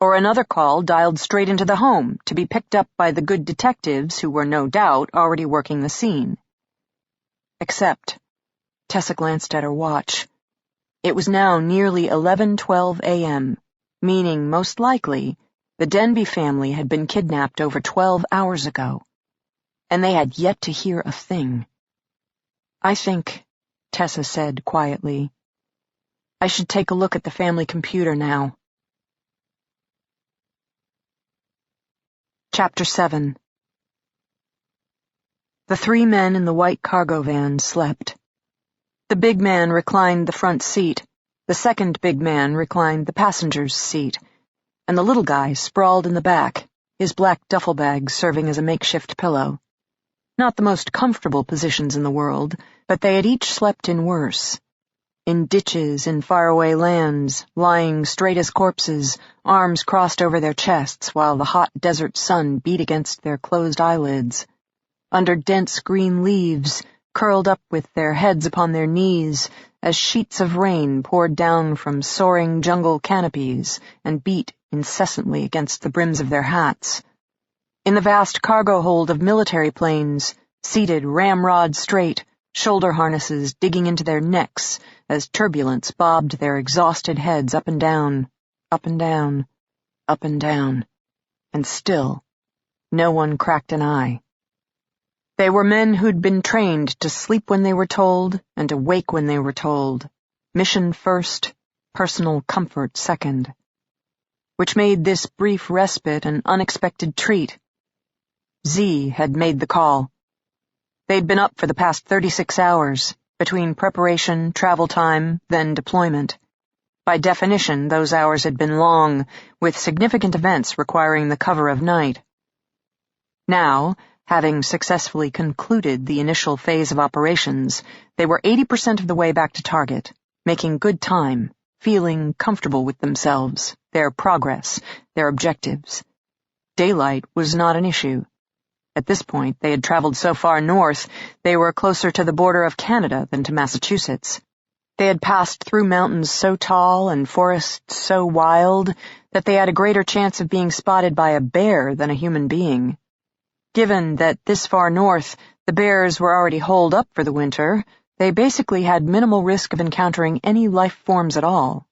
Or another call dialed straight into the home to be picked up by the good detectives who were no doubt already working the scene. Except, Tessa glanced at her watch. It was now nearly 11:12 a.m., meaning most likely the Denby family had been kidnapped over 12 hours ago, and they had yet to hear a thing. "I think," Tessa said quietly, "I should take a look at the family computer now." Chapter 7. The 3 men in the white cargo van slept. The big man reclined the front seat, the second big man reclined the passenger's seat, and the little guy sprawled in the back, his black duffel bag serving as a makeshift pillow. Not the most comfortable positions in the world, but they had each slept in worse. In ditches in faraway lands, lying straight as corpses, arms crossed over their chests while the hot desert sun beat against their closed eyelids. Under dense green leaves, curled up with their heads upon their knees, as sheets of rain poured down from soaring jungle canopies and beat incessantly against the brims of their hats. In the vast cargo hold of military planes, seated ramrod straight, shoulder harnesses digging into their necks as turbulence bobbed their exhausted heads up and down, up and down, up and down, and still no one cracked an eye. They were men who'd been trained to sleep when they were told and to wake when they were told, mission first, personal comfort second, which made this brief respite an unexpected treat. Z had made the call. They'd been up for the past 36 hours, between preparation, travel time, then deployment. By definition, those hours had been long, with significant events requiring the cover of night. Now, having successfully concluded the initial phase of operations, they were 80% of the way back to target, making good time, feeling comfortable with themselves, their progress, their objectives. Daylight was not an issue. At this point, they had traveled so far north, they were closer to the border of Canada than to Massachusetts. They had passed through mountains so tall and forests so wild that they had a greater chance of being spotted by a bear than a human being. Given that this far north, the bears were already holed up for the winter, they basically had minimal risk of encountering any life forms at all.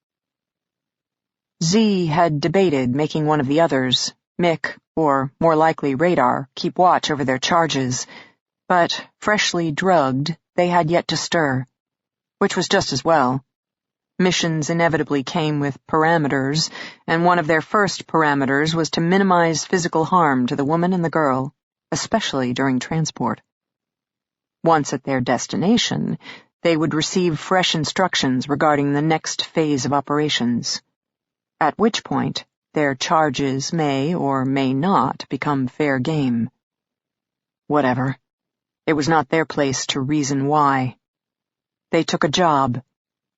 Z had debated making one of the others, Mick, or more likely Radar, keep watch over their charges, but, freshly drugged, they had yet to stir, which was just as well. Missions inevitably came with parameters, and one of their first parameters was to minimize physical harm to the woman and the girl, especially during transport. Once at their destination, they would receive fresh instructions regarding the next phase of operations, at which point their charges may or may not become fair game. Whatever. It was not their place to reason why. They took a job.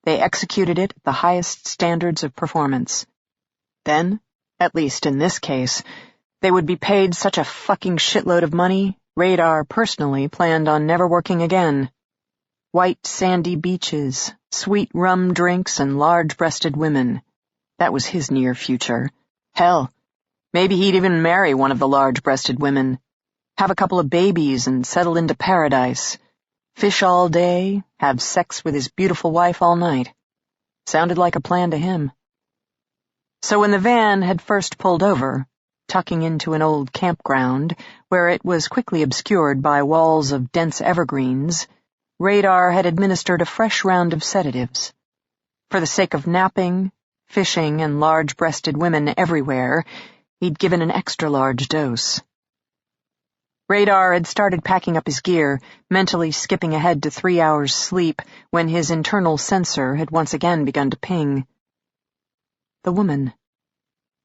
They executed it at the highest standards of performance. Then, at least in this case, they would be paid such a fucking shitload of money, Radar personally planned on never working again. White sandy beaches, sweet rum drinks, and large-breasted women. That was his near future. Hell, maybe he'd even marry one of the large-breasted women, have a couple of babies and settle into paradise, fish all day, have sex with his beautiful wife all night. Sounded like a plan to him. So when the van had first pulled over, tucking into an old campground, where it was quickly obscured by walls of dense evergreens, Radar had administered a fresh round of sedatives. For the sake of napping, fishing, and large-breasted women everywhere, he'd given an extra-large dose. Radar had started packing up his gear, mentally skipping ahead to 3 hours' sleep when his internal sensor had once again begun to ping. The woman.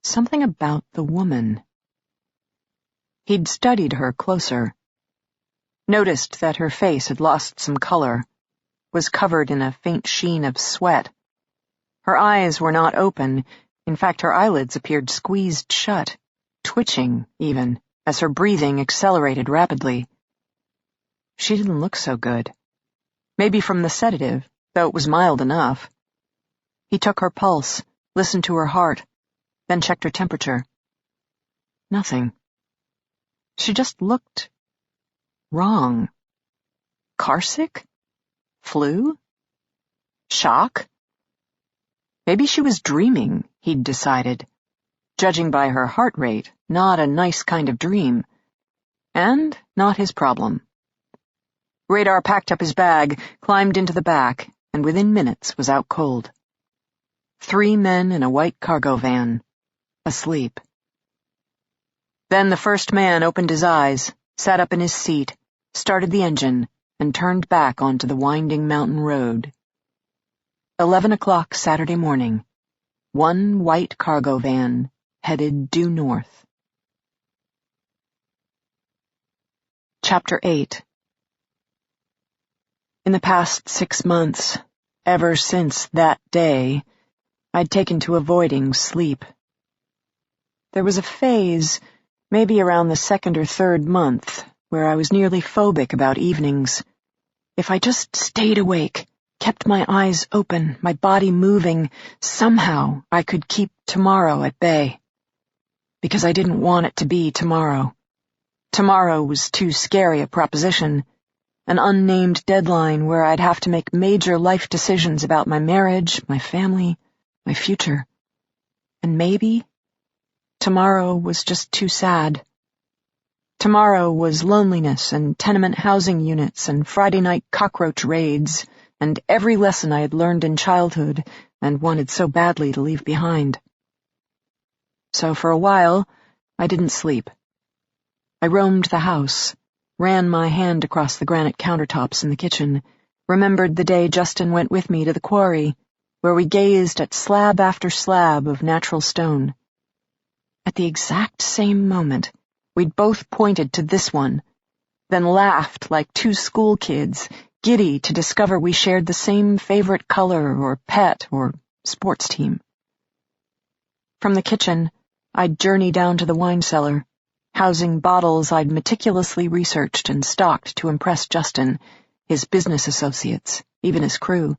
Something about the woman. He'd studied her closer. Noticed that her face had lost some color, was covered in a faint sheen of sweat. Her eyes were not open. In fact, her eyelids appeared squeezed shut, twitching, even, as her breathing accelerated rapidly. She didn't look so good. Maybe from the sedative, though it was mild enough. He took her pulse, listened to her heart, then checked her temperature. Nothing. She just looked wrong. Carsick? Flu? Shock? Maybe she was dreaming, he'd decided. Judging by her heart rate, not a nice kind of dream. And not his problem. Radar packed up his bag, climbed into the back, and within minutes was out cold. 3 men in a white cargo van, asleep. Then the first man opened his eyes, sat up in his seat, started the engine, and turned back onto the winding mountain road. 11 o'clock Saturday morning. 1 white cargo van, headed due north. Chapter 8. In the past 6 months, ever since that day, I'd taken to avoiding sleep. There was a phase, maybe around the 2nd or 3rd month, where I was nearly phobic about evenings. If I just stayed awake, kept my eyes open, my body moving, somehow I could keep tomorrow at bay. Because I didn't want it to be tomorrow. Tomorrow was too scary a proposition, an unnamed deadline where I'd have to make major life decisions about my marriage, my family, my future. And maybe tomorrow was just too sad. Tomorrow was loneliness and tenement housing units and Friday night cockroach raids and every lesson I had learned in childhood and wanted so badly to leave behind. So for a while, I didn't sleep. I roamed the house, ran my hand across the granite countertops in the kitchen, remembered the day Justin went with me to the quarry, where we gazed at slab after slab of natural stone. At the exact same moment, we'd both pointed to this one, then laughed like 2 school kids, giddy to discover we shared the same favorite color or pet or sports team. From the kitchen, I'd journey down to the wine cellar, housing bottles I'd meticulously researched and stocked to impress Justin, his business associates, even his crew.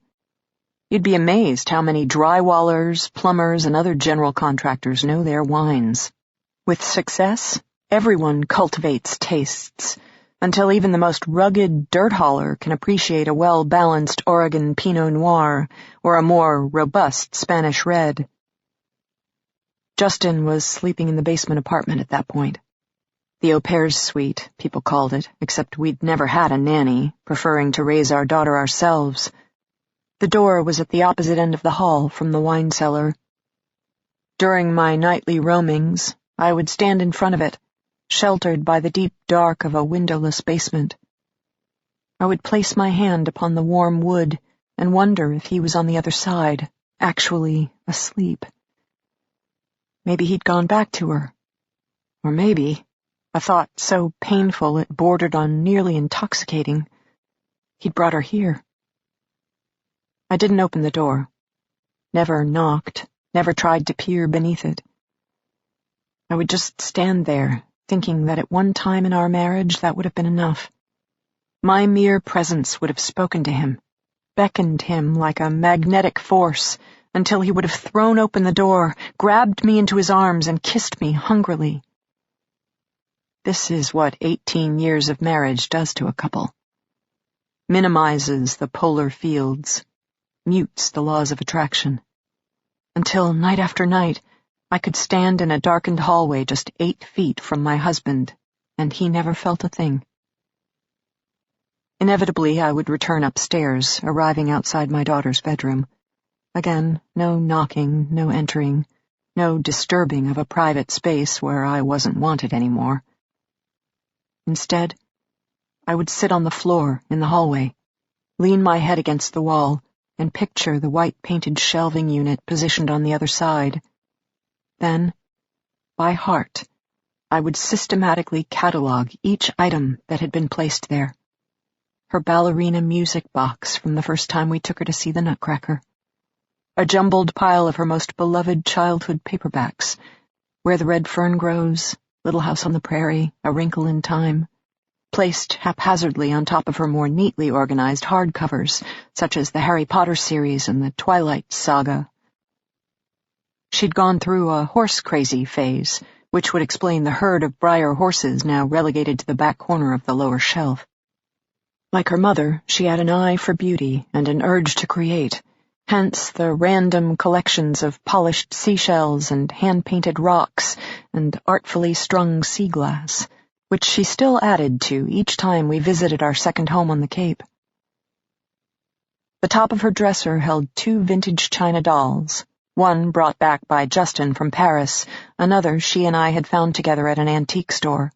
You'd be amazed how many drywallers, plumbers, and other general contractors know their wines. With success, everyone cultivates tastes, until even the most rugged dirt hauler can appreciate a well-balanced Oregon Pinot Noir or a more robust Spanish Red. Justin was sleeping in the basement apartment at that point. The au pair's suite, people called it, except we'd never had a nanny, preferring to raise our daughter ourselves. The door was at the opposite end of the hall from the wine cellar. During my nightly roamings, I would stand in front of it, sheltered by the deep dark of a windowless basement. I would place my hand upon the warm wood and wonder if he was on the other side, actually asleep. Maybe he'd gone back to her. Or maybe, a thought so painful it bordered on nearly intoxicating, he'd brought her here. I didn't open the door. Never knocked, never tried to peer beneath it. I would just stand there, thinking that at one time in our marriage that would have been enough. My mere presence would have spoken to him, beckoned him like a magnetic force, until he would have thrown open the door, grabbed me into his arms, and kissed me hungrily. This is what 18 years of marriage does to a couple. Minimizes the polar fields, mutes the laws of attraction. Until night after night, I could stand in a darkened hallway just 8 feet from my husband, and he never felt a thing. Inevitably, I would return upstairs, arriving outside my daughter's bedroom. Again, no knocking, no entering, no disturbing of a private space where I wasn't wanted anymore. Instead, I would sit on the floor in the hallway, lean my head against the wall, and picture the white-painted shelving unit positioned on the other side. Then, by heart, I would systematically catalog each item that had been placed there. Her ballerina music box from the first time we took her to see the Nutcracker. A jumbled pile of her most beloved childhood paperbacks, Where the Red Fern Grows, Little House on the Prairie, A Wrinkle in Time, placed haphazardly on top of her more neatly organized hardcovers, such as the Harry Potter series and the Twilight Saga. She'd gone through a horse-crazy phase, which would explain the herd of Breyer horses now relegated to the back corner of the lower shelf. Like her mother, she had an eye for beauty and an urge to create, hence the random collections of polished seashells and hand-painted rocks and artfully strung sea glass, which she still added to each time we visited our second home on the Cape. The top of her dresser held 2 vintage china dolls, one brought back by Justin from Paris, another she and I had found together at an antique store.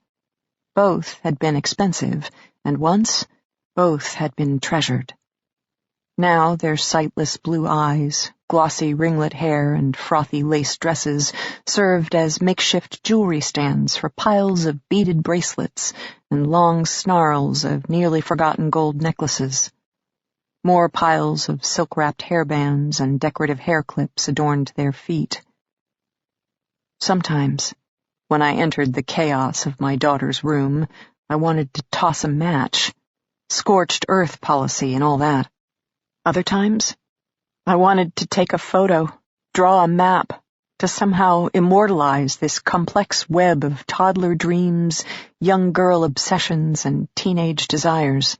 Both had been expensive, and once, both had been treasured. Now their sightless blue eyes, glossy ringlet hair, and frothy lace dresses served as makeshift jewelry stands for piles of beaded bracelets and long snarls of nearly forgotten gold necklaces. More piles of silk-wrapped hairbands and decorative hair clips adorned their feet. Sometimes, when I entered the chaos of my daughter's room, I wanted to toss a match, scorched earth policy and all that. Other times, I wanted to take a photo, draw a map, to somehow immortalize this complex web of toddler dreams, young girl obsessions, and teenage desires.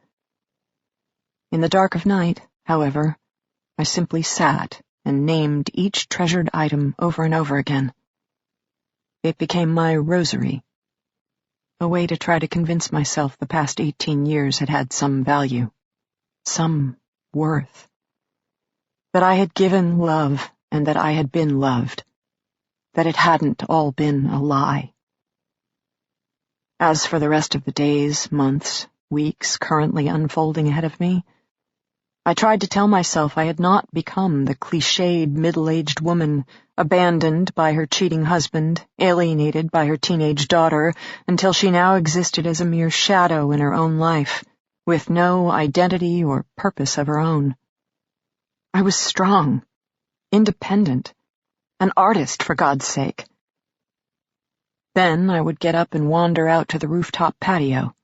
In the dark of night, however, I simply sat and named each treasured item over and over again. It became my rosary, a way to try to convince myself the past 18 years had had some value, some worth. That I had given love and that I had been loved. That it hadn't all been a lie. As for the rest of the days, months, weeks currently unfolding ahead of me, I tried to tell myself I had not become the cliched middle-aged woman, abandoned by her cheating husband, alienated by her teenage daughter, until she now existed as a mere shadow in her own life, with no identity or purpose of her own. I was strong, independent, an artist, for God's sake. Then I would get up and wander out to the rooftop patio,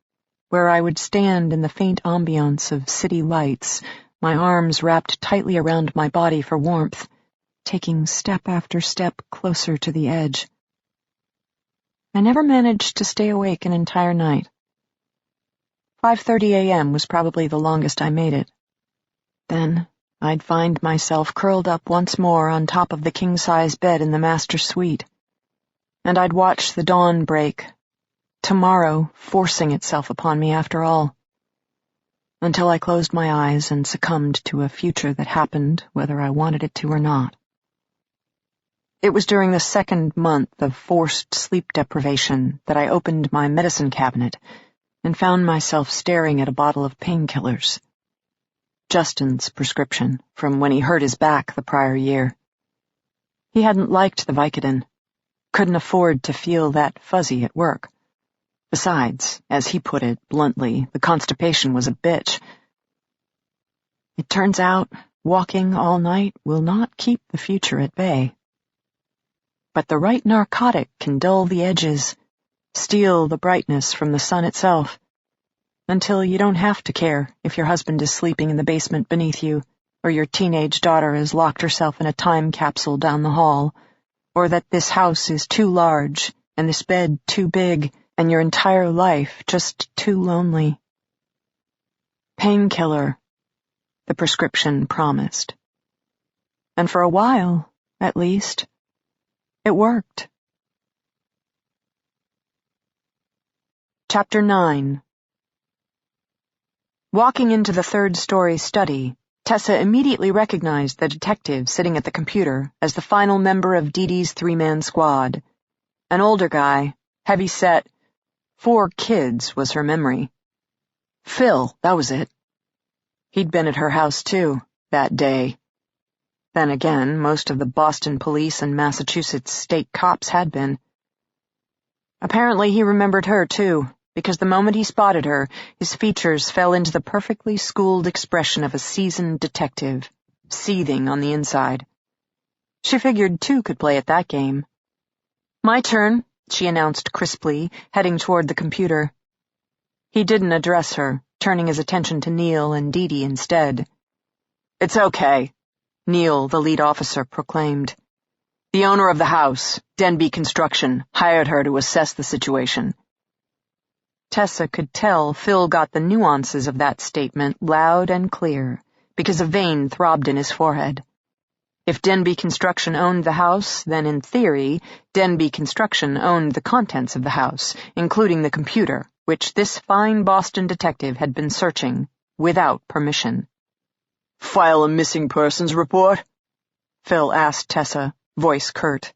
where I would stand in the faint ambiance of city lights, my arms wrapped tightly around my body for warmth, taking step after step closer to the edge. I never managed to stay awake an entire night. 5:30 a.m. was probably the longest I made it. Then I'd find myself curled up once more on top of the king-size bed in the master suite, and I'd watch the dawn break, tomorrow forcing itself upon me after all, until I closed my eyes and succumbed to a future that happened whether I wanted it to or not. It was during the second month of forced sleep deprivation that I opened my medicine cabinet and found myself staring at a bottle of painkillers. Justin's prescription from when he hurt his back the prior year. He hadn't liked the Vicodin, couldn't afford to feel that fuzzy at work. Besides, as he put it bluntly, the constipation was a bitch. It turns out walking all night will not keep the future at bay. But the right narcotic can dull the edges, steal the brightness from the sun itself, until you don't have to care if your husband is sleeping in the basement beneath you, or your teenage daughter has locked herself in a time capsule down the hall, or that this house is too large and this bed too big and your entire life just too lonely. Painkiller, the prescription promised. And for a while, at least, it worked. Chapter 9. Walking into the third-story study, Tessa immediately recognized the detective sitting at the computer as the final member of Dee Dee's 3-man squad. An older guy, heavy-set, 4 kids was her memory. Phil, that was it. He'd been at her house, too, that day. Then again, most of the Boston police and Massachusetts state cops had been. Apparently he remembered her, too, because the moment he spotted her, his features fell into the perfectly schooled expression of a seasoned detective, seething on the inside. She figured 2 could play at that game. "My turn," she announced crisply, heading toward the computer. He didn't address her, turning his attention to Neil and Dee Dee instead. "It's okay," Neil, the lead officer, proclaimed. "The owner of the house, Denby Construction, hired her to assess the situation." Tessa could tell Phil got the nuances of that statement loud and clear, because a vein throbbed in his forehead. If Denby Construction owned the house, then in theory, Denby Construction owned the contents of the house, including the computer, which this fine Boston detective had been searching, without permission. "File a missing persons report?" Phil asked Tessa, voice curt.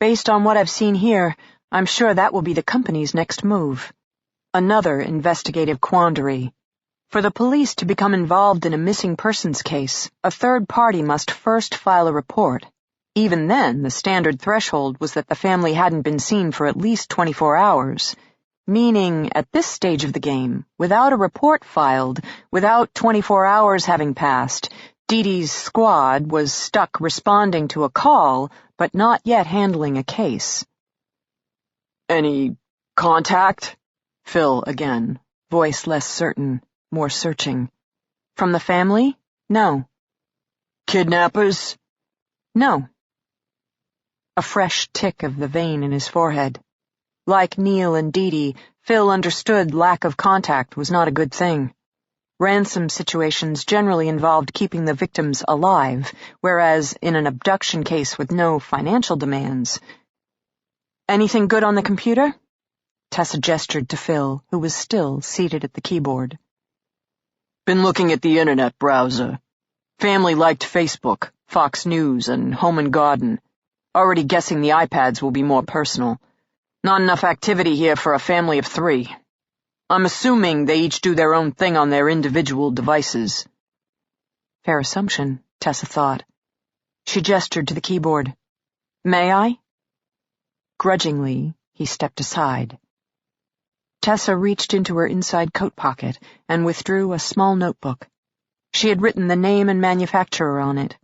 "Based on what I've seen here, I'm sure that will be the company's next move." Another investigative quandary. For the police to become involved in a missing persons case, a third party must first file a report. Even then, the standard threshold was that the family hadn't been seen for at least 24 hours. Meaning, at this stage of the game, without a report filed, without 24 hours having passed, Dee Dee's squad was stuck responding to a call, but not yet handling a case. "Any contact?" Phil again, voice less certain, more searching. "From the family? No." "Kidnappers?" "No." A fresh tick of the vein in his forehead. Like Neil and Dee Dee, Phil understood lack of contact was not a good thing. Ransom situations generally involved keeping the victims alive, whereas in an abduction case with no financial demands. "Anything good on the computer?" Tessa gestured to Phil, who was still seated at the keyboard. "Been looking at the internet browser. Family liked Facebook, Fox News, and Home and Garden. Already guessing the iPads will be more personal. Not enough activity here for a family of 3. I'm assuming they each do their own thing on their individual devices." Fair assumption, Tessa thought. She gestured to the keyboard. "May I?" Grudgingly, he stepped aside. Tessa reached into her inside coat pocket and withdrew a small notebook. She had written the name and manufacturer on it.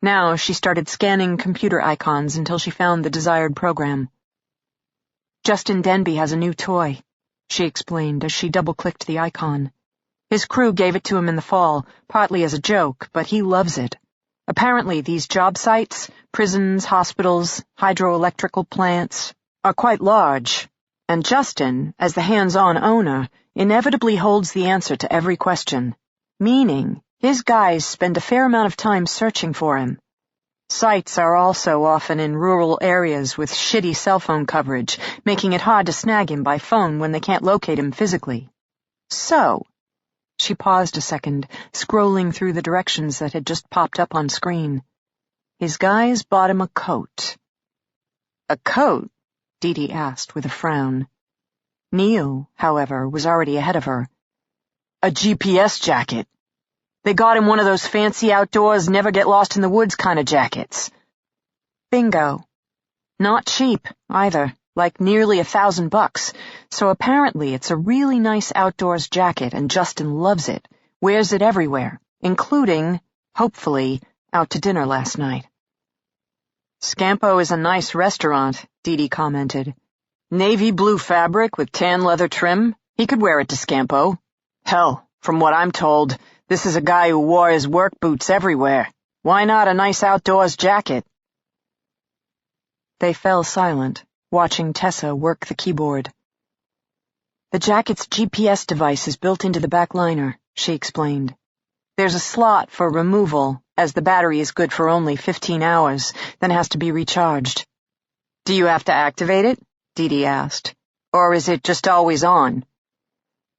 Now she started scanning computer icons until she found the desired program. "Justin Denby has a new toy," she explained as she double-clicked the icon. "His crew gave it to him in the fall, partly as a joke, but he loves it. Apparently these job sites, prisons, hospitals, hydroelectrical plants, are quite large, and Justin, as the hands-on owner, inevitably holds the answer to every question, meaning his guys spend a fair amount of time searching for him. Sites are also often in rural areas with shitty cell phone coverage, making it hard to snag him by phone when they can't locate him physically. So," she paused a second, scrolling through the directions that had just popped up on screen. "His guys bought him a coat." "A coat?" Dee Dee asked with a frown. Neil, however, was already ahead of her. "A GPS jacket. They got him one of those fancy outdoors, never-get-lost-in-the-woods kind of jackets." "Bingo. Not cheap, either, like nearly $1,000, so apparently it's a really nice outdoors jacket and Justin loves it, wears it everywhere, including, hopefully, out to dinner last night." "Scampo is a nice restaurant," Dee Dee commented. "Navy blue fabric with tan leather trim. He could wear it to Scampo. Hell, from what I'm told, this is a guy who wore his work boots everywhere. Why not a nice outdoors jacket?" They fell silent, watching Tessa work the keyboard. "The jacket's GPS device is built into the back liner," she explained. "There's a slot for removal, as the battery is good for only 15 hours, then has to be recharged." "Do you have to activate it?" Dee Dee asked. "Or is it just always on?"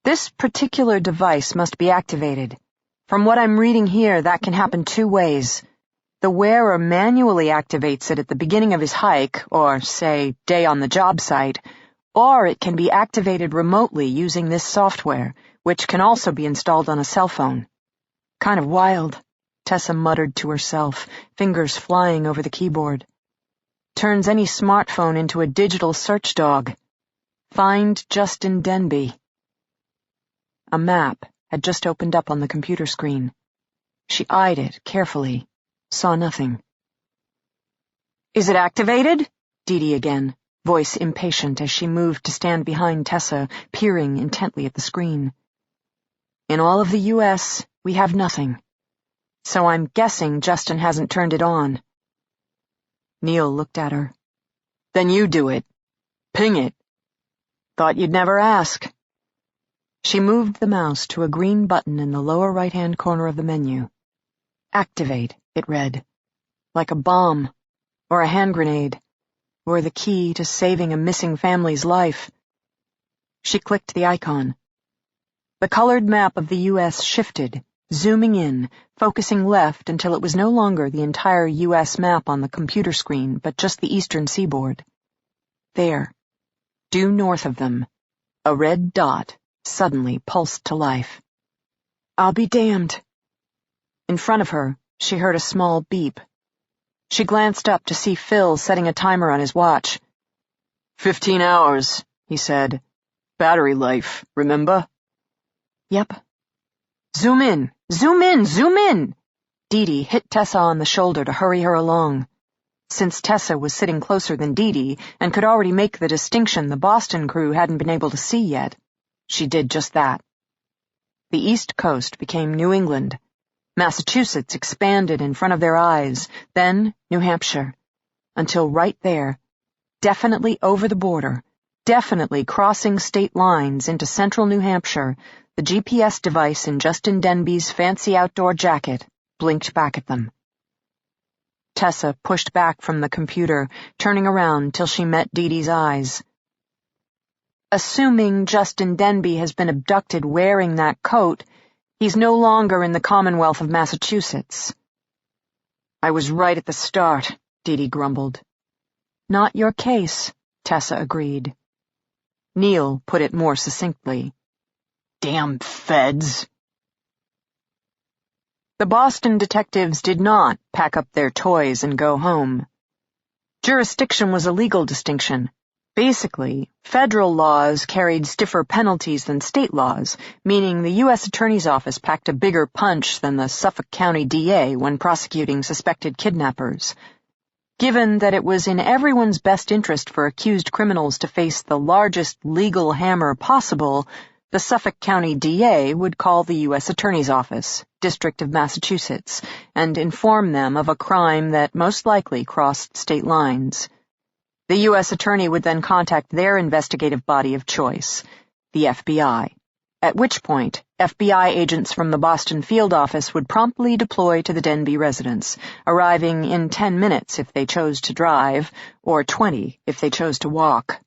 "This particular device must be activated. From what I'm reading here, that can happen 2 ways. The wearer manually activates it at the beginning of his hike, or, say, day on the job site, or it can be activated remotely using this software, which can also be installed on a cell phone. Kind of wild, Tessa muttered to herself, fingers flying over the keyboard. Turns any smartphone into a digital search dog. Find Justin Denby. A map had just opened up on the computer screen. She eyed it carefully, saw nothing. "Is it activated?" Dee again, voice impatient as she moved to stand behind Tessa, peering intently at the screen. "In all of the U.S., we have nothing. So I'm guessing Justin hasn't turned it on." Neil looked at her. "Then you do it. Ping it." "Thought you'd never ask." She moved the mouse to a green button in the lower right-hand corner of the menu. Activate, it read. Like a bomb, or a hand grenade, or the key to saving a missing family's life. She clicked the icon. The colored map of the U.S. shifted, zooming in, focusing left until it was no longer the entire U.S. map on the computer screen, but just the eastern seaboard. There, due north of them, a red dot suddenly pulsed to life. "I'll be damned." In front of her, she heard a small beep. She glanced up to see Phil setting a timer on his watch. 15 hours, he said. "Battery life, remember?" "Yep." "Zoom in! Zoom in! Zoom in!" Dee hit Tessa on the shoulder to hurry her along. Since Tessa was sitting closer than Dee and could already make the distinction the Boston crew hadn't been able to see yet, she did just that. The East Coast became New England. Massachusetts expanded in front of their eyes, then New Hampshire, until right there, definitely over the border, definitely crossing state lines into central New Hampshire, the GPS device in Justin Denby's fancy outdoor jacket blinked back at them. Tessa pushed back from the computer, turning around till she met Dee's eyes. "Assuming Justin Denby has been abducted wearing that coat, he's no longer in the Commonwealth of Massachusetts." "I was right at the start," Dee grumbled. "Not your case," Tessa agreed. Neil put it more succinctly. "Damn feds." The Boston detectives did not pack up their toys and go home. Jurisdiction was a legal distinction. Basically, federal laws carried stiffer penalties than state laws, meaning the U.S. Attorney's Office packed a bigger punch than the Suffolk County DA when prosecuting suspected kidnappers. Given that it was in everyone's best interest for accused criminals to face the largest legal hammer possible, the Suffolk County DA would call the U.S. Attorney's Office, District of Massachusetts, and inform them of a crime that most likely crossed state lines. The U.S. Attorney would then contact their investigative body of choice, the FBI, at which point FBI agents from the Boston field office would promptly deploy to the Denby residence, arriving in 10 minutes if they chose to drive, or 20 if they chose to walk.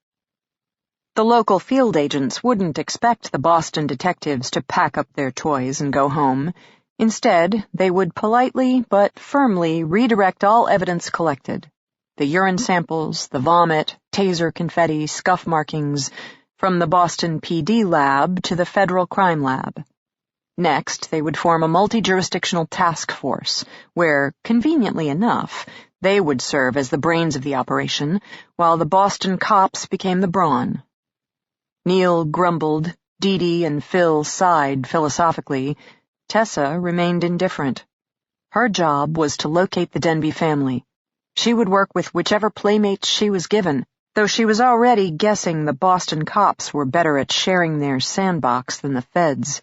The local field agents wouldn't expect the Boston detectives to pack up their toys and go home. Instead, they would politely but firmly redirect all evidence collected. The urine samples, the vomit, taser confetti, scuff markings, from the Boston PD lab to the federal crime lab. Next, they would form a multi-jurisdictional task force, where, conveniently enough, they would serve as the brains of the operation, while the Boston cops became the brawn. Neil grumbled, Dee and Phil sighed philosophically. Tessa remained indifferent. Her job was to locate the Denby family. She would work with whichever playmates she was given, though she was already guessing the Boston cops were better at sharing their sandbox than the feds.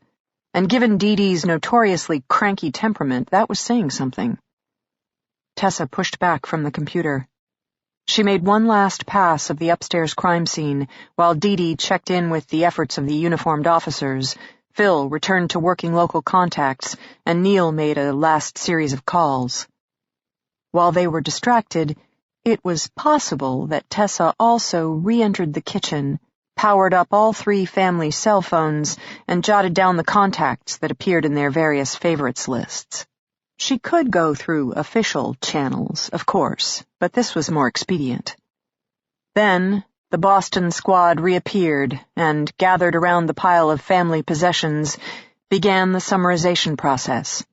And given Dee's notoriously cranky temperament, that was saying something. Tessa pushed back from the computer. She made one last pass of the upstairs crime scene, while Dee checked in with the efforts of the uniformed officers. Phil returned to working local contacts, and Neil made a last series of calls. While they were distracted, it was possible that Tessa also re-entered the kitchen, powered up all 3 family cell phones, and jotted down the contacts that appeared in their various favorites lists. She could go through official channels, of course, but this was more expedient. Then, the Boston squad reappeared and, gathered around the pile of family possessions, began the summarization process.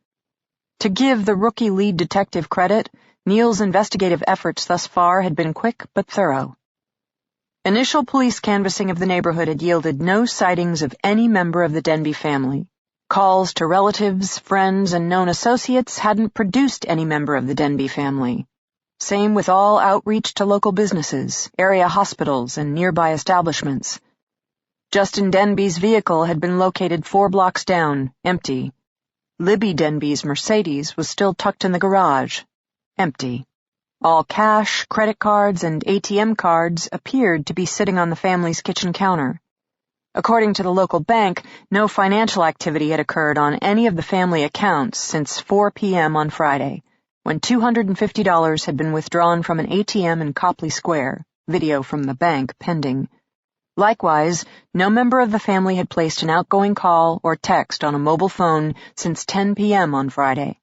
To give the rookie lead detective credit, Neil's investigative efforts thus far had been quick but thorough. Initial police canvassing of the neighborhood had yielded no sightings of any member of the Denby family. Calls to relatives, friends, and known associates hadn't produced any member of the Denby family. Same with all outreach to local businesses, area hospitals, and nearby establishments. Justin Denby's vehicle had been located 4 blocks down, empty. Libby Denby's Mercedes was still tucked in the garage, empty. All cash, credit cards, and ATM cards appeared to be sitting on the family's kitchen counter. According to the local bank, no financial activity had occurred on any of the family accounts since 4 p.m. on Friday, when $250 had been withdrawn from an ATM in Copley Square, video from the bank pending. Likewise, no member of the family had placed an outgoing call or text on a mobile phone since 10 p.m. on Friday.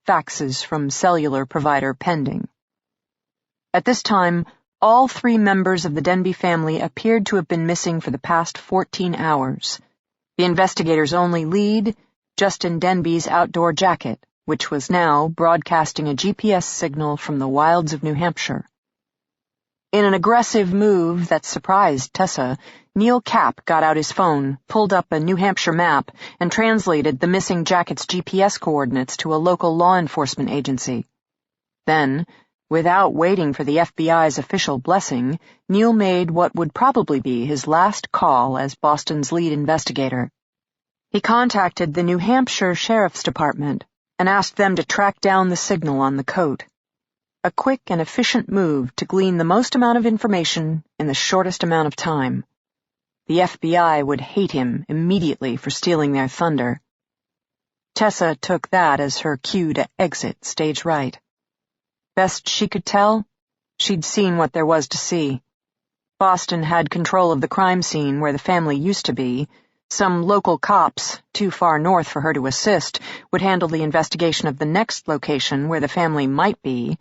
Faxes from cellular provider pending. At this time, all 3 members of the Denby family appeared to have been missing for the past 14 hours. The investigators' only lead, Justin Denby's outdoor jacket, which was now broadcasting a GPS signal from the wilds of New Hampshire. In an aggressive move that surprised Tessa, Neil Capp got out his phone, pulled up a New Hampshire map, and translated the missing jacket's GPS coordinates to a local law enforcement agency. Then, without waiting for the FBI's official blessing, Neil made what would probably be his last call as Boston's lead investigator. He contacted the New Hampshire Sheriff's Department and asked them to track down the signal on the coat. A quick and efficient move to glean the most amount of information in the shortest amount of time. The FBI would hate him immediately for stealing their thunder. Tessa took that as her cue to exit stage right. Best she could tell, she'd seen what there was to see. Boston had control of the crime scene where the family used to be. Some local cops, too far north for her to assist, would handle the investigation of the next location where the family might be,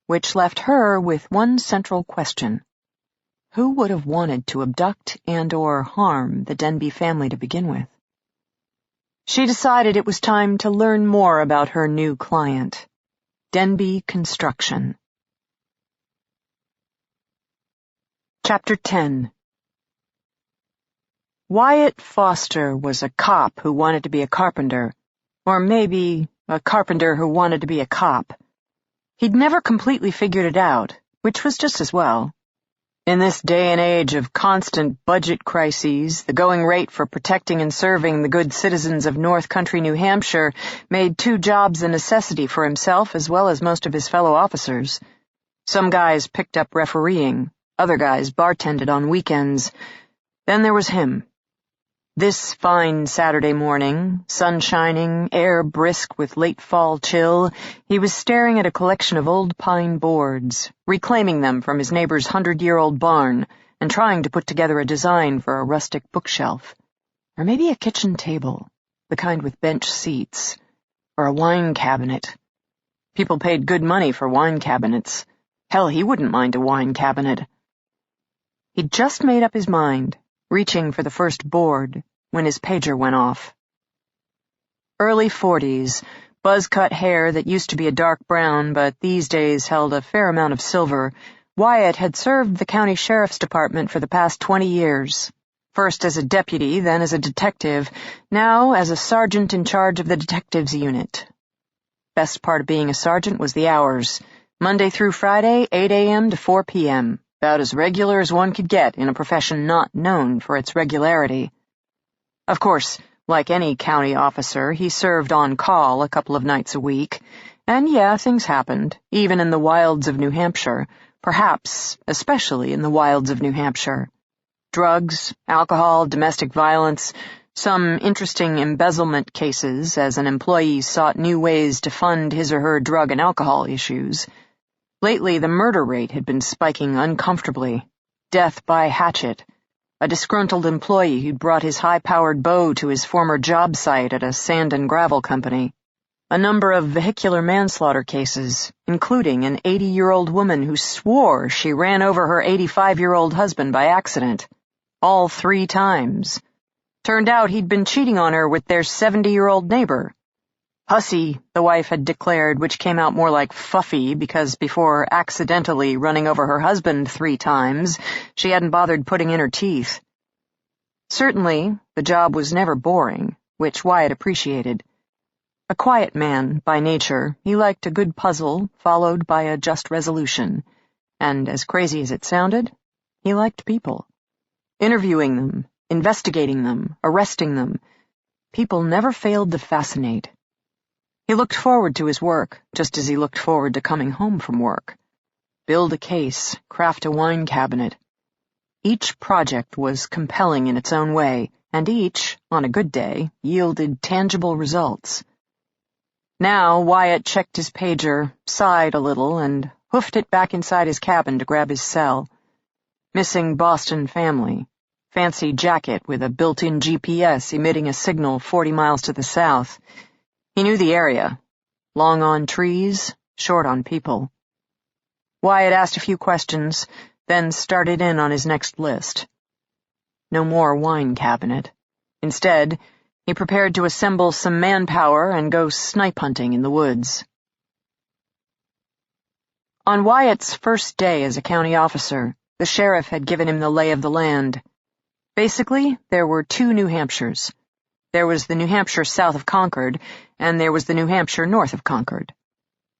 which left her with one central question. Who would have wanted to abduct and/or harm the Denby family to begin with? She decided it was time to learn more about her new client. Denby Construction. Chapter 10. Wyatt Foster was a cop who wanted to be a carpenter, or maybe a carpenter who wanted to be a cop. He'd never completely figured it out, which was just as well. In this day and age of constant budget crises, the going rate for protecting and serving the good citizens of North Country, New Hampshire, made 2 jobs a necessity for himself as well as most of his fellow officers. Some guys picked up refereeing, other guys bartended on weekends. Then there was him. This fine Saturday morning, sun shining, air brisk with late fall chill, he was staring at a collection of old pine boards, reclaiming them from his neighbor's 100-year-old barn, and trying to put together a design for a rustic bookshelf. Or maybe a kitchen table, the kind with bench seats, or a wine cabinet. People paid good money for wine cabinets. Hell, he wouldn't mind a wine cabinet. He'd just made up his mind, reaching for the first board, when his pager went off. Early 40s, buzz-cut hair that used to be a dark brown but these days held a fair amount of silver, Wyatt had served the county sheriff's department for the past 20 years. First as a deputy, then as a detective, now as a sergeant in charge of the detectives unit. Best part of being a sergeant was the hours. Monday through Friday, 8 a.m. to 4 p.m., about as regular as one could get in a profession not known for its regularity. Of course, like any county officer, he served on call a couple of nights a week, and yeah, things happened, even in the wilds of New Hampshire, perhaps especially in the wilds of New Hampshire. Drugs, alcohol, domestic violence, some interesting embezzlement cases as an employee sought new ways to fund his or her drug and alcohol issues. Lately, the murder rate had been spiking uncomfortably. Death by hatchet. A disgruntled employee who'd brought his high-powered bow to his former job site at a sand and gravel company. A number of vehicular manslaughter cases, including an 80-year-old woman who swore she ran over her 85-year-old husband by accident. All 3 times. Turned out he'd been cheating on her with their 70-year-old neighbor. Hussy, the wife had declared, which came out more like fuffy because before accidentally running over her husband 3 times, she hadn't bothered putting in her teeth. Certainly, the job was never boring, which Wyatt appreciated. A quiet man by nature, he liked a good puzzle followed by a just resolution. And as crazy as it sounded, he liked people. Interviewing them, investigating them, arresting them. People never failed to fascinate. He looked forward to his work, just as he looked forward to coming home from work. Build a case, craft a wine cabinet. Each project was compelling in its own way, and each, on a good day, yielded tangible results. Now Wyatt checked his pager, sighed a little, and hoofed it back inside his cabin to grab his cell. Missing Boston family. Fancy jacket with a built-in GPS emitting a signal 40 miles to the south. He knew the area. Long on trees, short on people. Wyatt asked a few questions, then started in on his next list. No more wine cabinet. Instead, he prepared to assemble some manpower and go snipe hunting in the woods. On Wyatt's first day as a county officer, the sheriff had given him the lay of the land. Basically, there were 2 New Hampshires. There was the New Hampshire south of Concord, and there was the New Hampshire north of Concord.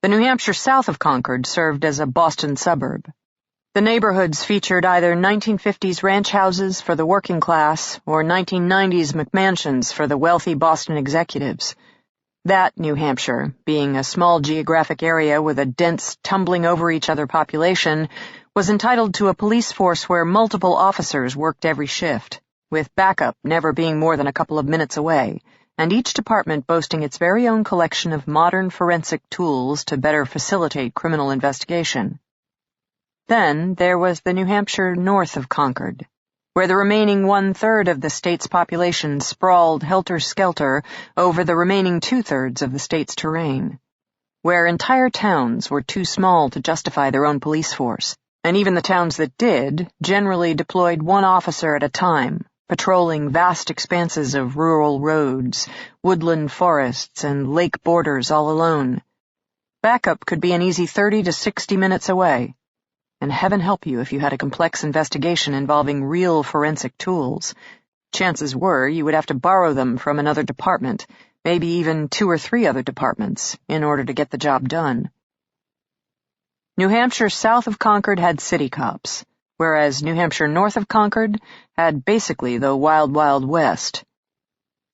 The New Hampshire south of Concord served as a Boston suburb. The neighborhoods featured either 1950s ranch houses for the working class or 1990s McMansions for the wealthy Boston executives. That New Hampshire, being a small geographic area with a dense, tumbling-over-each-other population, was entitled to a police force where multiple officers worked every shift, with backup never being more than a couple of minutes away, and each department boasting its very own collection of modern forensic tools to better facilitate criminal investigation. Then there was the New Hampshire north of Concord, where the remaining 1/3 of the state's population sprawled helter-skelter over the remaining 2/3 of the state's terrain, where entire towns were too small to justify their own police force, and even the towns that did generally deployed 1 officer at a time, patrolling vast expanses of rural roads, woodland forests, and lake borders all alone. Backup could be an easy 30 to 60 minutes away. And heaven help you if you had a complex investigation involving real forensic tools. Chances were you would have to borrow them from another department, maybe even 2 or 3 other departments, in order to get the job done. New Hampshire south of Concord had city cops, whereas New Hampshire north of Concord had basically the Wild Wild West.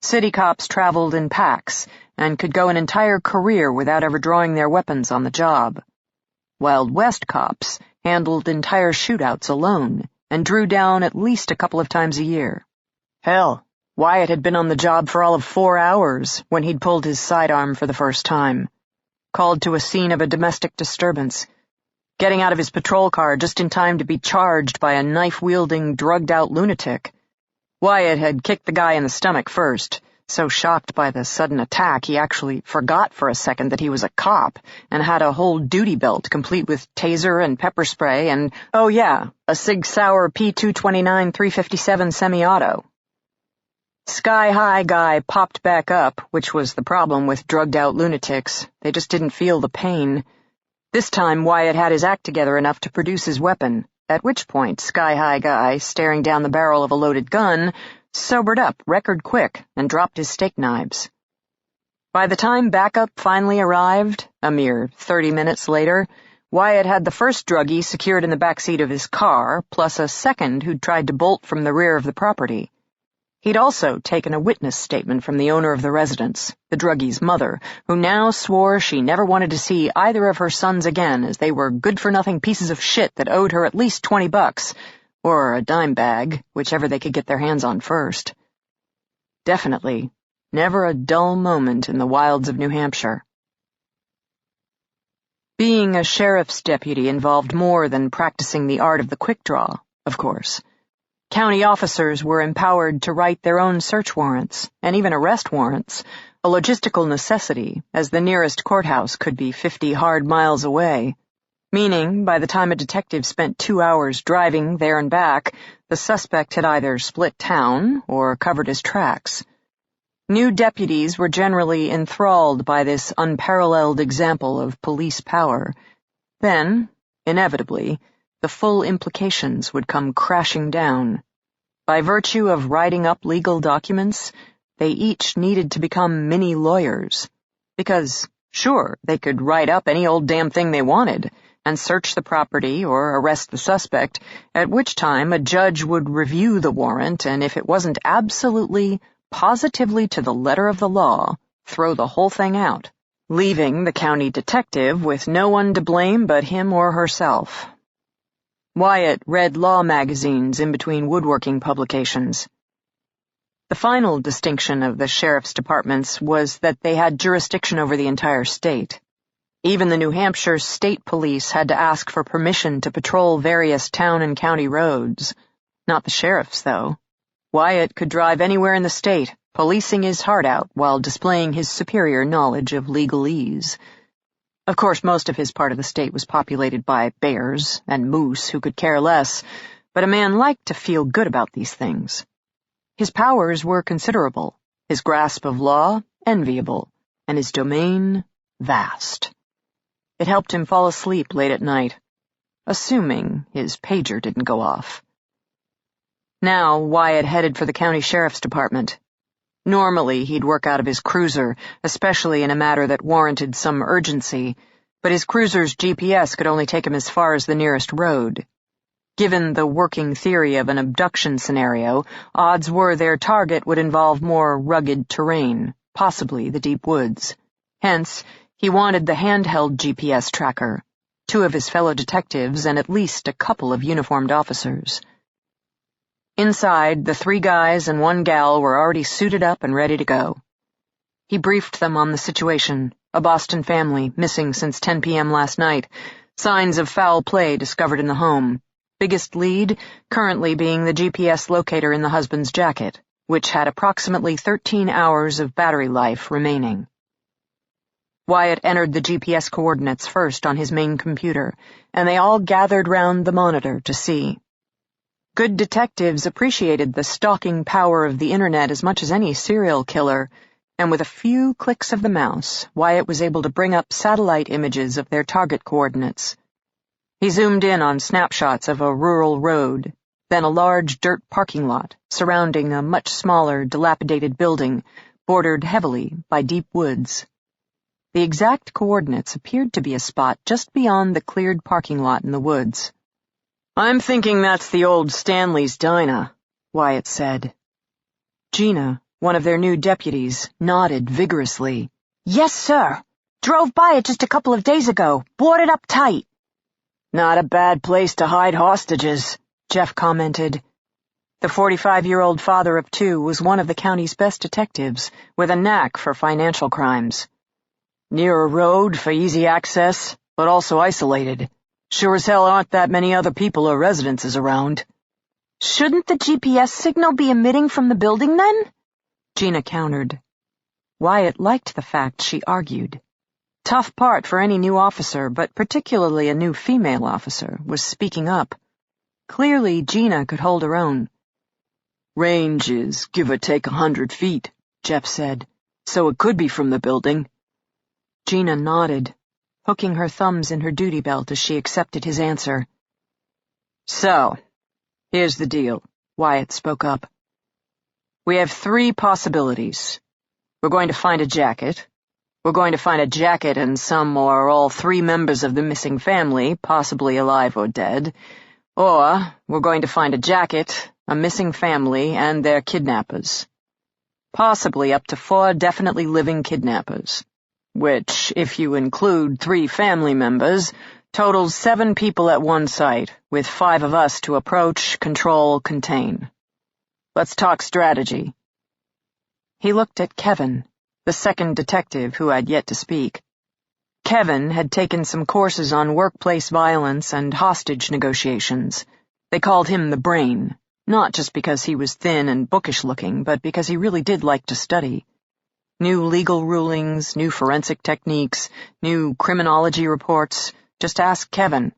City cops traveled in packs and could go an entire career without ever drawing their weapons on the job. Wild West cops handled entire shootouts alone and drew down at least a couple of times a year. Hell, Wyatt had been on the job for all of 4 hours when he'd pulled his sidearm for the first time. Called to a scene of a domestic disturbance, getting out of his patrol car just in time to be charged by a knife-wielding, drugged-out lunatic. Wyatt had kicked the guy in the stomach first, so shocked by the sudden attack he actually forgot for a second that he was a cop and had a whole duty belt complete with taser and pepper spray and, oh yeah, a Sig Sauer P229 357 semi-auto. Sky High guy popped back up, which was the problem with drugged-out lunatics. They just didn't feel the pain. This time Wyatt had his act together enough to produce his weapon, at which point Sky High guy, staring down the barrel of a loaded gun, sobered up record quick and dropped his steak knives. By the time backup finally arrived, a mere 30 minutes later, Wyatt had the first druggie secured in the backseat of his car, plus a second who'd tried to bolt from the rear of the property. He'd also taken a witness statement from the owner of the residence, the druggie's mother, who now swore she never wanted to see either of her sons again as they were good-for-nothing pieces of shit that owed her at least $20, or a dime bag, whichever they could get their hands on first. Definitely, never a dull moment in the wilds of New Hampshire. Being a sheriff's deputy involved more than practicing the art of the quick draw, of course. County officers were empowered to write their own search warrants, and even arrest warrants, a logistical necessity, as the nearest courthouse could be 50 hard miles away, meaning by the time a detective spent 2 hours driving there and back, the suspect had either split town or covered his tracks. New deputies were generally enthralled by this unparalleled example of police power. Then, inevitably, the full implications would come crashing down. By virtue of writing up legal documents, they each needed to become mini-lawyers. Because, sure, they could write up any old damn thing they wanted, and search the property or arrest the suspect, at which time a judge would review the warrant, and if it wasn't absolutely, positively to the letter of the law, throw the whole thing out, leaving the county detective with no one to blame but him or herself. Wyatt read law magazines in between woodworking publications. The final distinction of the sheriff's departments was that they had jurisdiction over the entire state. Even the New Hampshire State Police had to ask for permission to patrol various town and county roads. Not the sheriff's, though. Wyatt could drive anywhere in the state, policing his heart out while displaying his superior knowledge of legalese. Of course, most of his part of the state was populated by bears and moose who could care less, but a man liked to feel good about these things. His powers were considerable, his grasp of law enviable, and his domain vast. It helped him fall asleep late at night, assuming his pager didn't go off. Now Wyatt headed for the county sheriff's department. Normally he'd work out of his cruiser, especially in a matter that warranted some urgency, but his cruiser's GPS could only take him as far as the nearest road. Given the working theory of an abduction scenario, odds were their target would involve more rugged terrain, possibly the deep woods. Hence, he wanted the handheld GPS tracker, 2 of his fellow detectives, and at least a couple of uniformed officers. Inside, the 3 guys and 1 gal were already suited up and ready to go. He briefed them on the situation, a Boston family missing since 10 p.m. last night, signs of foul play discovered in the home, biggest lead currently being the GPS locator in the husband's jacket, which had approximately 13 hours of battery life remaining. Wyatt entered the GPS coordinates first on his main computer, and they all gathered round the monitor to see. Good detectives appreciated the stalking power of the internet as much as any serial killer, and with a few clicks of the mouse, Wyatt was able to bring up satellite images of their target coordinates. He zoomed in on snapshots of a rural road, then a large dirt parking lot surrounding a much smaller, dilapidated building, bordered heavily by deep woods. The exact coordinates appeared to be a spot just beyond the cleared parking lot in the woods. "I'm thinking that's the old Stanley's Diner," Wyatt said. Gina, one of their new deputies, nodded vigorously. Yes, sir. Drove by it just a couple of days ago, boarded up tight. "Not a bad place to hide hostages," Jeff commented. The 45-year-old father of 2 was one of the county's best detectives, with a knack for financial crimes. "Near a road for easy access, but also isolated. Sure as hell aren't that many other people or residences around." Shouldn't the GPS signal be emitting from the building then? Gina countered. Wyatt liked the fact she argued. Tough part for any new officer, but particularly a new female officer, was speaking up. Clearly Gina could hold her own. "Range is give or take 100 feet, Jeff said, so it could be from the building." Gina nodded, hooking her thumbs in her duty belt as she accepted his answer. "So, here's the deal," Wyatt spoke up. "We have 3 possibilities. We're going to find a jacket. We're going to find a jacket and some or all 3 members of the missing family, possibly alive or dead. Or we're going to find a jacket, a missing family, and their kidnappers. Possibly up to 4 definitely living kidnappers. Which, if you include 3 family members, totals 7 people at one site, with 5 of us to approach, control, contain. Let's talk strategy." He looked at Kevin, the second detective who had yet to speak. Kevin had taken some courses on workplace violence and hostage negotiations. They called him the Brain, not just because he was thin and bookish-looking, but because he really did like to study. New legal rulings, new forensic techniques, new criminology reports. Just ask Kevin.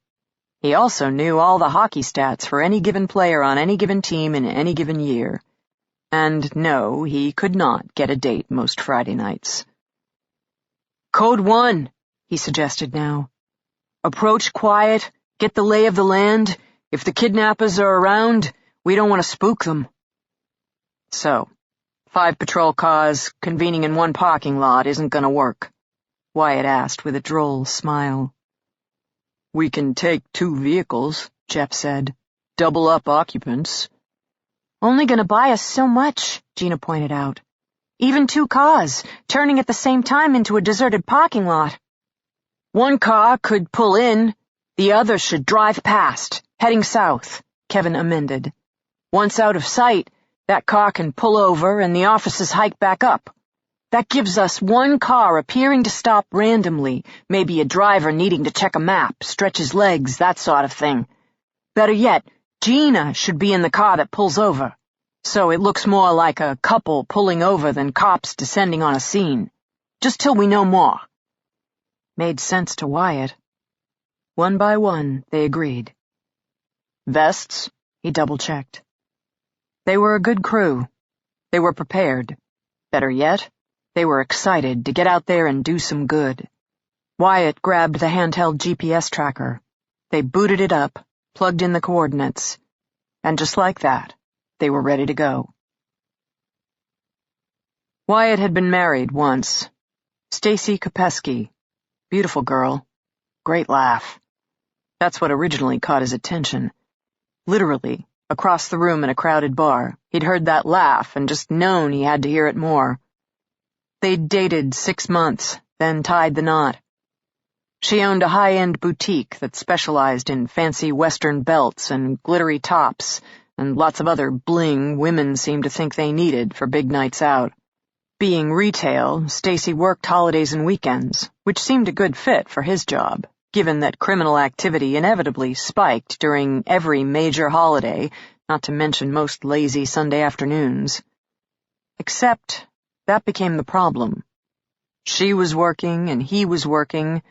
He also knew all the hockey stats for any given player on any given team in any given year. And no, he could not get a date most Friday nights. "Code 1, he suggested now. "Approach quiet, get the lay of the land. If the kidnappers are around, we don't want to spook them." So, 5 patrol cars convening in one parking lot isn't going to work, Wyatt asked with a droll smile. "We can take 2 vehicles, Jeff said. Double up occupants." "Only gonna buy us so much," Gina pointed out. "Even 2 cars, turning at the same time into a deserted parking lot." "One car could pull in, the other should drive past, heading south," Kevin amended. "Once out of sight, that car can pull over and the officers hike back up. That gives us 1 car appearing to stop randomly, maybe a driver needing to check a map, stretch his legs, that sort of thing. Better yet, Gina should be in the car that pulls over, so it looks more like a couple pulling over than cops descending on a scene. Just till we know more." Made sense to Wyatt. One by one, they agreed. Vests? He double-checked. They were a good crew. They were prepared. Better yet, they were excited to get out there and do some good. Wyatt grabbed the handheld GPS tracker. They booted it up, plugged in the coordinates, and just like that, they were ready to go. Wyatt had been married once. Stacy Kopesky. Beautiful girl. Great laugh. That's what originally caught his attention. Literally, across the room in a crowded bar, he'd heard that laugh and just known he had to hear it more. They'd dated 6 months, then tied the knot. She owned a high-end boutique that specialized in fancy Western belts and glittery tops and lots of other bling women seemed to think they needed for big nights out. Being retail, Stacy worked holidays and weekends, which seemed a good fit for his job, given that criminal activity inevitably spiked during every major holiday, not to mention most lazy Sunday afternoons. Except that became the problem. She was working and he was working,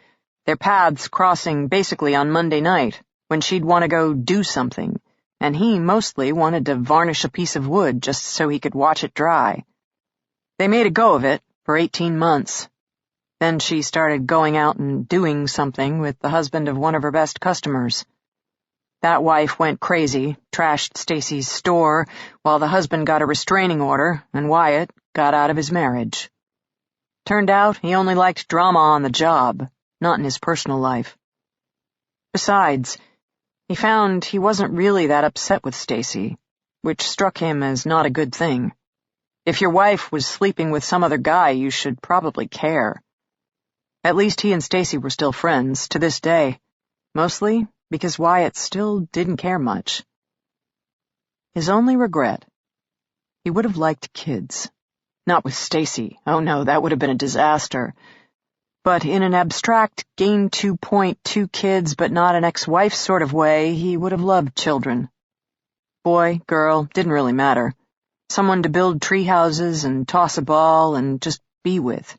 their paths crossing basically on Monday night, when she'd want to go do something, and he mostly wanted to varnish a piece of wood just so he could watch it dry. They made a go of it for 18 months. Then she started going out and doing something with the husband of one of her best customers. That wife went crazy, trashed Stacy's store, while the husband got a restraining order and Wyatt got out of his marriage. Turned out he only liked drama on the job, not in his personal life. Besides, he found he wasn't really that upset with Stacy, which struck him as not a good thing. If your wife was sleeping with some other guy, you should probably care. At least he and Stacy were still friends, to this day, mostly because Wyatt still didn't care much. His only regret? He would have liked kids. Not with Stacy. Oh no, that would have been a disaster. But in an abstract gain 2.2 kids but not an ex-wife sort of way, he would have loved children. Boy, girl, didn't really matter. Someone to build tree houses and toss a ball and just be with.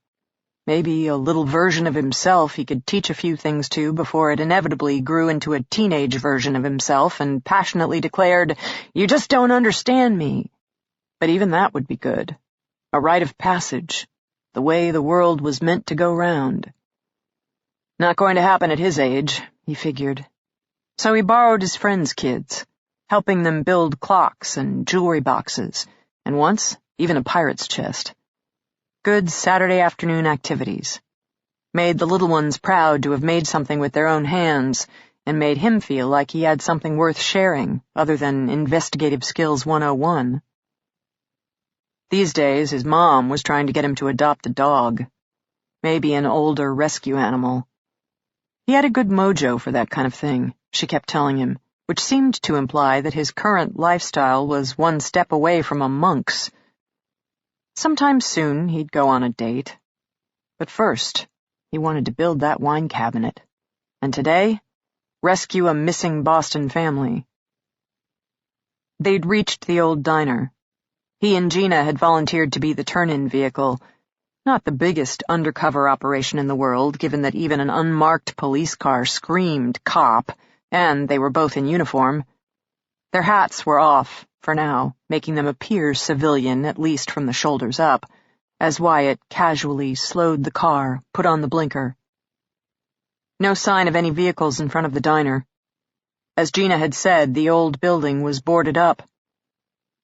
Maybe a little version of himself he could teach a few things to before it inevitably grew into a teenage version of himself and passionately declared, "You just don't understand me." But even that would be good. A rite of passage, the way the world was meant to go round. Not going to happen at his age, he figured. So he borrowed his friends' kids, helping them build clocks and jewelry boxes, and once, even a pirate's chest. Good Saturday afternoon activities. Made the little ones proud to have made something with their own hands, and made him feel like he had something worth sharing, other than Investigative Skills 101. These days, his mom was trying to get him to adopt a dog. Maybe an older rescue animal. He had a good mojo for that kind of thing, she kept telling him, which seemed to imply that his current lifestyle was one step away from a monk's. Sometime soon he'd go on a date. But first, he wanted to build that wine cabinet. And today, rescue a missing Boston family. They'd reached the old diner. He and Gina had volunteered to be the turn-in vehicle, Not the biggest undercover operation in the world, given that even an unmarked police car screamed cop, and they were both in uniform. Their hats were off, for now, making them appear civilian, at least from the shoulders up, as Wyatt casually slowed the car, put on the blinker. No sign of any vehicles in front of the diner. As Gina had said, the old building was boarded up.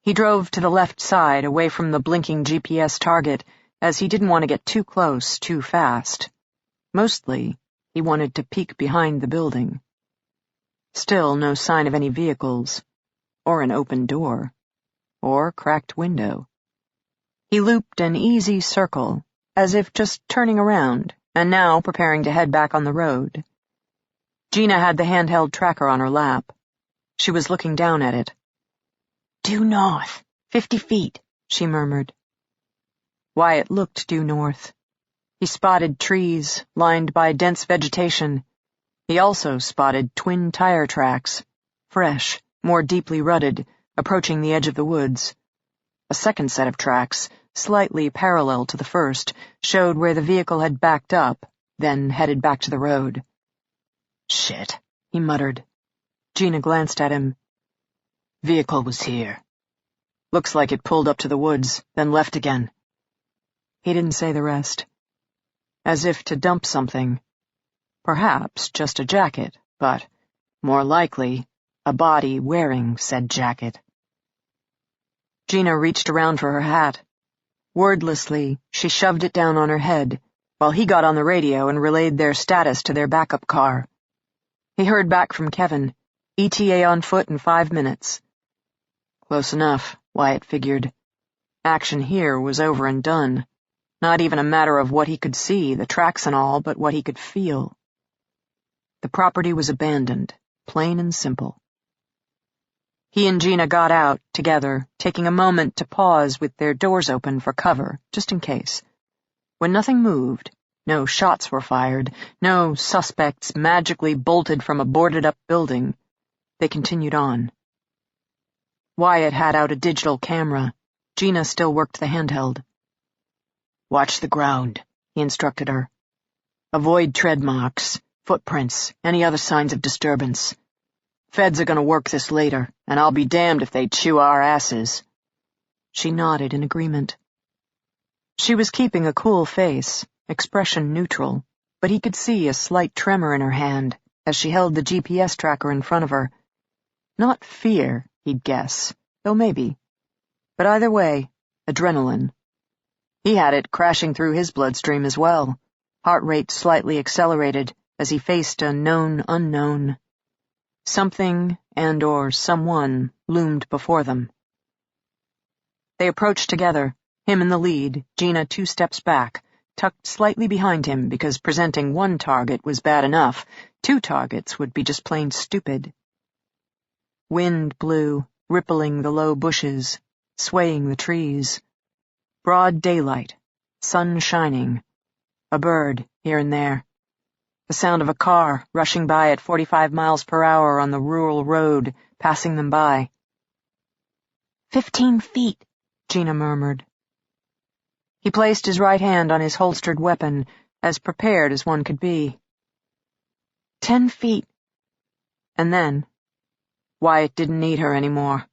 He drove to the left side, away from the blinking GPS target, as he didn't want to get too close too fast. Mostly, he wanted to peek behind the building. Still no sign of any vehicles, or an open door, or cracked window. He looped an easy circle, as if just turning around, and now preparing to head back on the road. Gina had the handheld tracker on her lap. She was looking down at it. "Due north, 50 feet, she murmured. Wyatt looked due north. He spotted trees, lined by dense vegetation. He also spotted twin tire tracks, fresh, more deeply rutted, approaching the edge of the woods. A second set of tracks, slightly parallel to the first, showed where the vehicle had backed up, then headed back to the road. "Shit," he muttered. Gina glanced at him. "Vehicle was here. Looks like it pulled up to the woods, then left again." He didn't say the rest. As if to dump something. Perhaps just a jacket, but, more likely, a body wearing said jacket. Gina reached around for her hat. Wordlessly, she shoved it down on her head, while he got on the radio and relayed their status to their backup car. He heard back from Kevin, ETA on foot in 5 minutes. Close enough, Wyatt figured. Action here was over and done. Not even a matter of what he could see, the tracks and all, but what he could feel. The property was abandoned, plain and simple. He and Gina got out, together, taking a moment to pause with their doors open for cover, just in case. When nothing moved, no shots were fired, no suspects magically bolted from a boarded-up building, they continued on. Wyatt had out a digital camera. Gina still worked the handheld. "Watch the ground," he instructed her. "Avoid tread marks, footprints, any other signs of disturbance. Feds are gonna work this later, and I'll be damned if they chew our asses." She nodded in agreement. She was keeping a cool face, expression neutral, but he could see a slight tremor in her hand as she held the GPS tracker in front of her. Not fear, he'd guess, though maybe. But either way, adrenaline. He had it crashing through his bloodstream as well, heart rate slightly accelerated as he faced a known unknown. Something and/or someone loomed before them. They approached together, him in the lead, Gina 2 steps back, tucked slightly behind him because presenting one target was bad enough, 2 targets would be just plain stupid. Wind blew, rippling the low bushes, swaying the trees. Broad daylight, sun shining, a bird here and there. The sound of a car rushing by at 45 miles per hour on the rural road, passing them by. 15 feet, Gina murmured. He placed his right hand on his holstered weapon, as prepared as one could be. 10 feet. And then, Wyatt didn't need her anymore.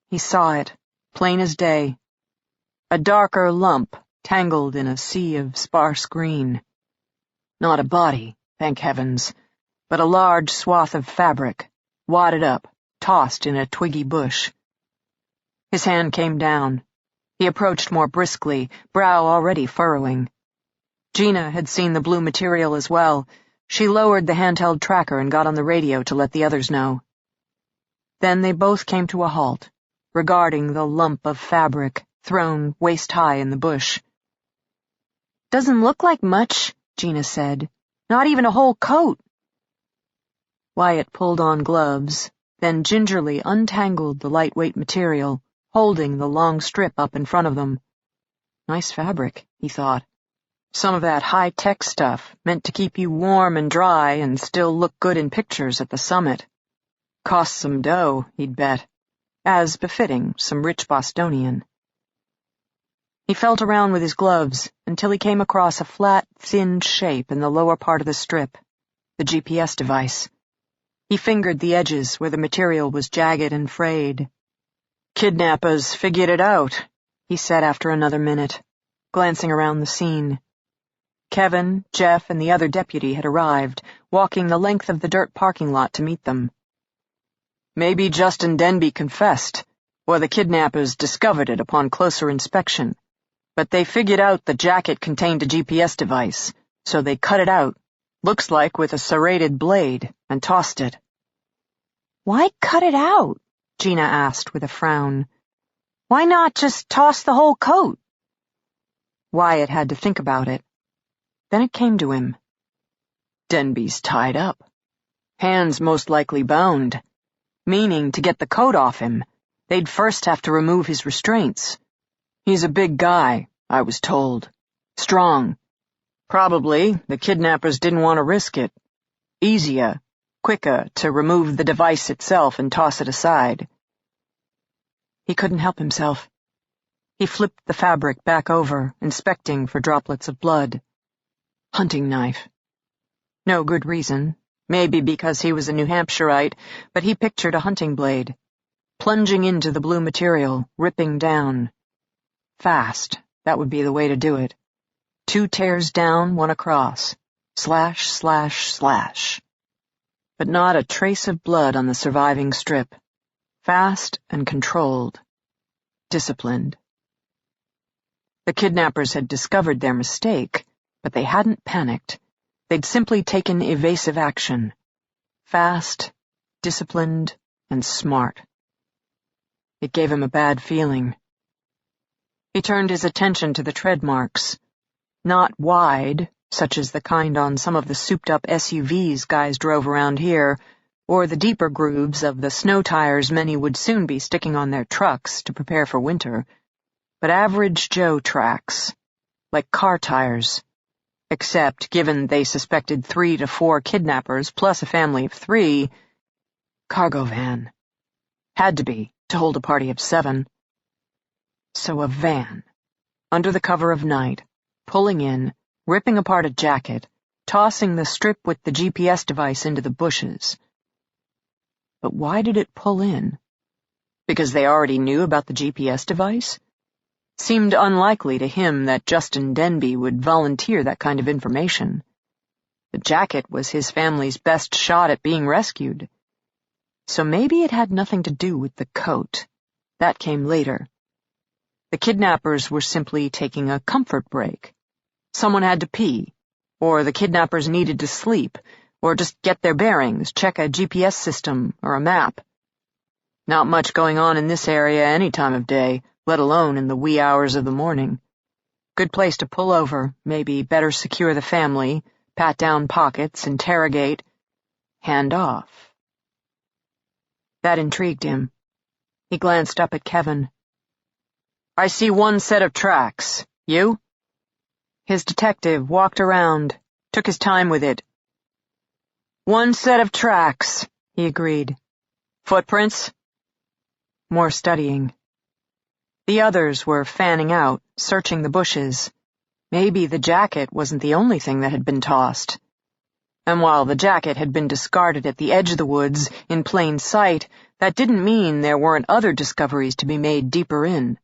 He saw it, plain as day. A darker lump tangled in a sea of sparse green. Not a body, thank heavens, but a large swath of fabric, wadded up, tossed in a twiggy bush. His hand came down. He approached more briskly, brow already furrowing. Gina had seen the blue material as well. She lowered the handheld tracker and got on the radio to let the others know. Then they both came to a halt, regarding the lump of fabric thrown waist-high in the bush. "Doesn't look like much," Gina said. "Not even a whole coat." Wyatt pulled on gloves, then gingerly untangled the lightweight material, holding the long strip up in front of them. Nice fabric, he thought. Some of that high-tech stuff meant to keep you warm and dry and still look good in pictures at the summit. Cost some dough, he'd bet, as befitting some rich Bostonian. He felt around with his gloves until he came across a flat, thin shape in the lower part of the strip, the GPS device. He fingered the edges where the material was jagged and frayed. "Kidnappers figured it out," he said after another minute, glancing around the scene. Kevin, Jeff, and the other deputy had arrived, walking the length of the dirt parking lot to meet them. "Maybe Justin Denby confessed, or the kidnappers discovered it upon closer inspection. But they figured out the jacket contained a GPS device, so they cut it out, looks like with a serrated blade, and tossed it." "Why cut it out?" Gina asked with a frown. "Why not just toss the whole coat?" Wyatt had to think about it. Then it came to him. Denby's tied up. Hands most likely bound. Meaning to get the coat off him, they'd first have to remove his restraints. He's a big guy, I was told. Strong. Probably the kidnappers didn't want to risk it. Easier, quicker to remove the device itself and toss it aside. He couldn't help himself. He flipped the fabric back over, inspecting for droplets of blood. Hunting knife. No good reason. Maybe because he was a New Hampshireite, but he pictured a hunting blade. Plunging into the blue material, ripping down. Fast, that would be the way to do it. 2 tears down, 1 across. Slash, slash, slash. But not a trace of blood on the surviving strip. Fast and controlled. Disciplined. The kidnappers had discovered their mistake, but they hadn't panicked. They'd simply taken evasive action. Fast, disciplined, and smart. It gave him a bad feeling. He turned his attention to the tread marks. Not wide, such as the kind on some of the souped-up SUVs guys drove around here, or the deeper grooves of the snow tires many would soon be sticking on their trucks to prepare for winter, but average Joe tracks, like car tires. Except, given they suspected 3 to 4 kidnappers plus a family of 3, cargo van. Had to be, to hold a party of 7. So a van, under the cover of night, pulling in, ripping apart a jacket, tossing the strip with the GPS device into the bushes. But why did it pull in? Because they already knew about the GPS device? Seemed unlikely to him that Justin Denby would volunteer that kind of information. The jacket was his family's best shot at being rescued. So maybe it had nothing to do with the coat. That came later. The kidnappers were simply taking a comfort break. Someone had to pee, or the kidnappers needed to sleep, or just get their bearings, check a GPS system or a map. Not much going on in this area any time of day, let alone in the wee hours of the morning. Good place to pull over, maybe better secure the family, pat down pockets, interrogate, hand off. That intrigued him. He glanced up at Kevin. "I see 1 set of tracks. You?" His detective walked around, took his time with it. "1 set of tracks," he agreed. "Footprints?" More studying. The others were fanning out, searching the bushes. Maybe the jacket wasn't the only thing that had been tossed. And while the jacket had been discarded at the edge of the woods, in plain sight, that didn't mean there weren't other discoveries to be made deeper in.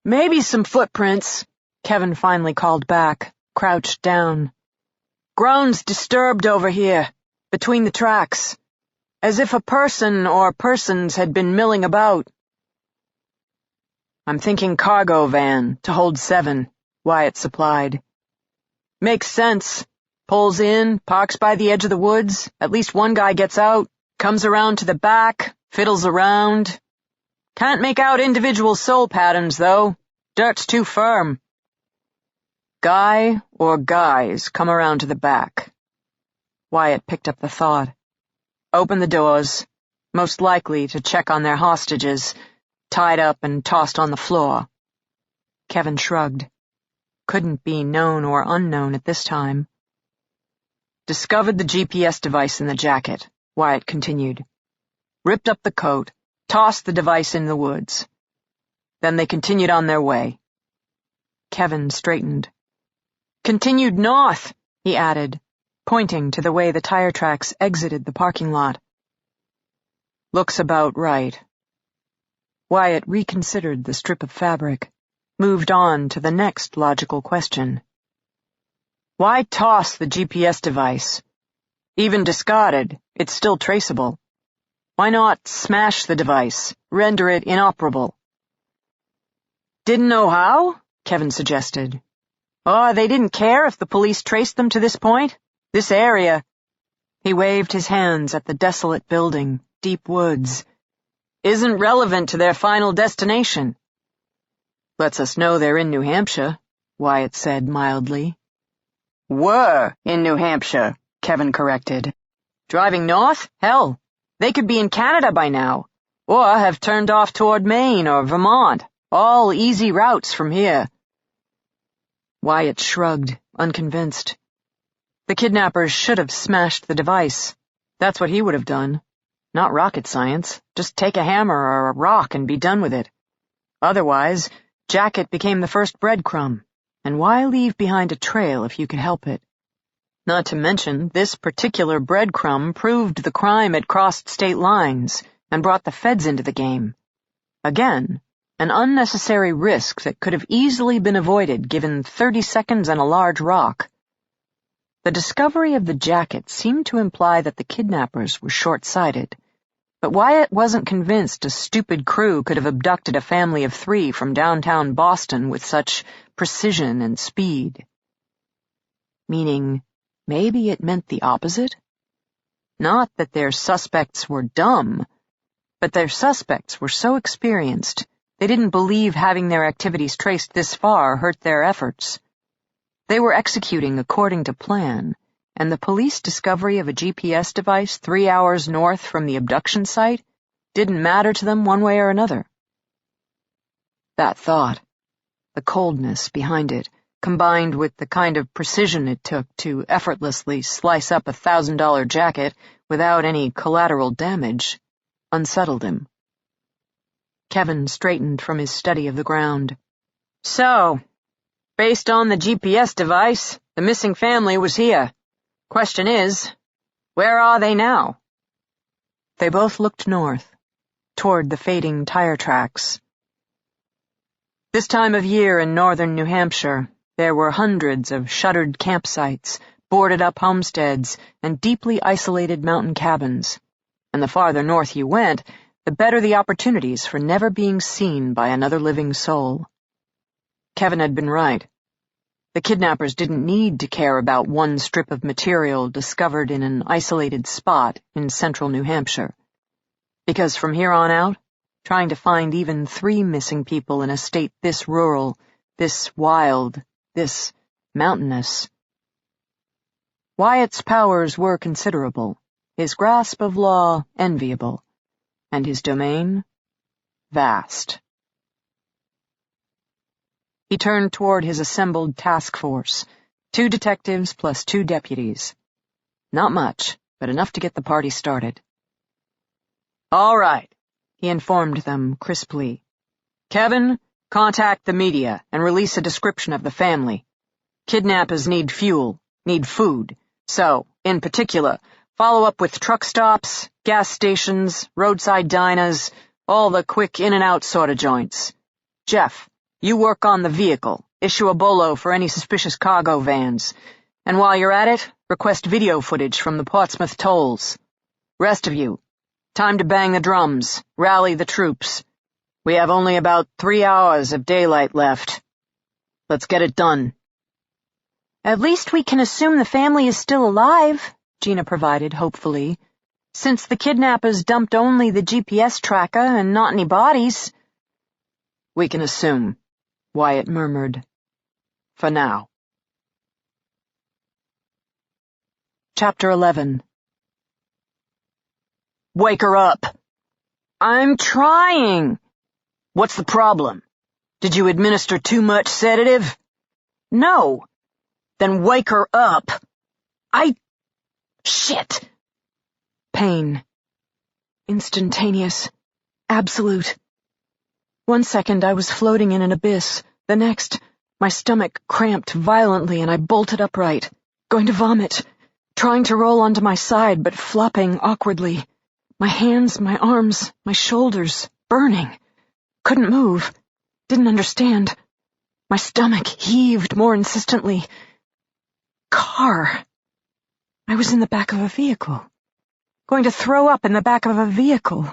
"Maybe some footprints," Kevin finally called back, crouched down. "Ground's disturbed over here, between the tracks, as if a person or persons had been milling about." "I'm thinking cargo van, to hold 7, Wyatt supplied. "Makes sense. Pulls in, parks by the edge of the woods, at least one guy gets out, comes around to the back, fiddles around. Can't make out individual sole patterns, though. Dirt's too firm. Guy or guys come around to the back." Wyatt picked up the thought. "Open the doors, most likely to check on their hostages, tied up and tossed on the floor." Kevin shrugged. Couldn't be known or unknown at this time. "Discovered the GPS device in the jacket," Wyatt continued. "Ripped up the coat, tossed the device in the woods. Then they continued on their way. Kevin straightened. "Continued north," he added, pointing to the way the tire tracks exited the parking lot. "Looks about right." Wyatt reconsidered the strip of fabric, moved on to the next logical question. Why toss the GPS device? Even discarded, it's still traceable. Why not smash the device, render it inoperable? "Didn't know how?" Kevin suggested. "Oh, they didn't care if the police traced them to this point? This area—" He waved his hands at the desolate building, deep woods. "Isn't relevant to their final destination." "Lets us know they're in New Hampshire," Wyatt said mildly. "Were in New Hampshire," Kevin corrected. "Driving north? Hell, they could be in Canada by now, or have turned off toward Maine or Vermont. All easy routes from here." Wyatt shrugged, unconvinced. The kidnappers should have smashed the device. That's what he would have done. Not rocket science. Just take a hammer or a rock and be done with it. Otherwise, Jacket became the first breadcrumb. And why leave behind a trail if you could help it? Not to mention, this particular breadcrumb proved the crime had crossed state lines and brought the feds into the game. Again, an unnecessary risk that could have easily been avoided given 30 seconds and a large rock. The discovery of the jacket seemed to imply that the kidnappers were short-sighted, but Wyatt wasn't convinced a stupid crew could have abducted a family of 3 from downtown Boston with such precision and speed. Meaning, maybe it meant the opposite? Not that their suspects were dumb, but their suspects were so experienced they didn't believe having their activities traced this far hurt their efforts. They were executing according to plan, and the police discovery of a GPS device 3 hours north from the abduction site didn't matter to them one way or another. That thought, the coldness behind it, combined with the kind of precision it took to effortlessly slice up a $1,000 jacket without any collateral damage, unsettled him. Kevin straightened from his study of the ground. "So, based on the GPS device, the missing family was here. Question is, where are they now?" They both looked north, toward the fading tire tracks. This time of year in northern New Hampshire, there were hundreds of shuttered campsites, boarded-up homesteads, and deeply isolated mountain cabins. And the farther north you went, the better the opportunities for never being seen by another living soul. Kevin had been right. The kidnappers didn't need to care about one strip of material discovered in an isolated spot in central New Hampshire. Because from here on out, trying to find even 3 missing people in a state this rural, this wild, this mountainous. Wyatt's powers were considerable, his grasp of law enviable, and his domain vast. He turned toward his assembled task force, 2 detectives plus 2 deputies. Not much, but enough to get the party started. "All right," he informed them crisply. "Kevin, contact the media and release a description of the family. Kidnappers need fuel, need food, so, in particular, follow up with truck stops, gas stations, roadside diners, all the quick in-and-out sort of joints. Jeff, you work on the vehicle, issue a bolo for any suspicious cargo vans, and while you're at it, request video footage from the Portsmouth tolls. Rest of you, time to bang the drums, rally the troops. We have only about 3 hours of daylight left. Let's get it done." "At least we can assume the family is still alive," Gina provided hopefully, "since the kidnappers dumped only the GPS tracker and not any bodies." "We can assume," Wyatt murmured. "For now." Chapter 11. "Wake her up." "I'm trying." "What's the problem? Did you administer too much sedative?" "No." "Then wake her up." Shit. Pain. Instantaneous. Absolute. 1 second I was floating in an abyss. The next, My stomach cramped violently and I bolted upright, going to vomit, trying to roll onto my side but flopping awkwardly. My hands, my arms, my shoulders, burning. Couldn't move. Didn't understand. My stomach heaved more insistently. Car. I was in the back of a vehicle. Going to throw up in the back of a vehicle.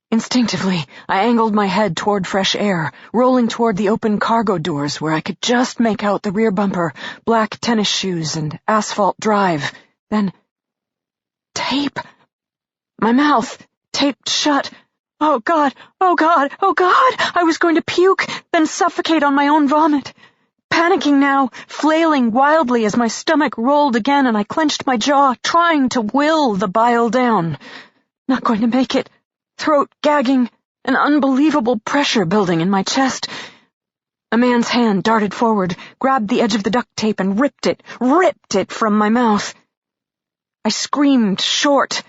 Instinctively, I angled my head toward fresh air, rolling toward the open cargo doors where I could just make out the rear bumper, black tennis shoes, and asphalt drive. Then, tape. My mouth, taped shut. Oh God, oh God, oh God! I was going to puke, then suffocate on my own vomit. Panicking now, flailing wildly as my stomach rolled again and I clenched my jaw, trying to will the bile down. Not going to make it. Throat gagging, an unbelievable pressure building in my chest. A man's hand darted forward, grabbed the edge of the duct tape and ripped it from my mouth. I screamed short,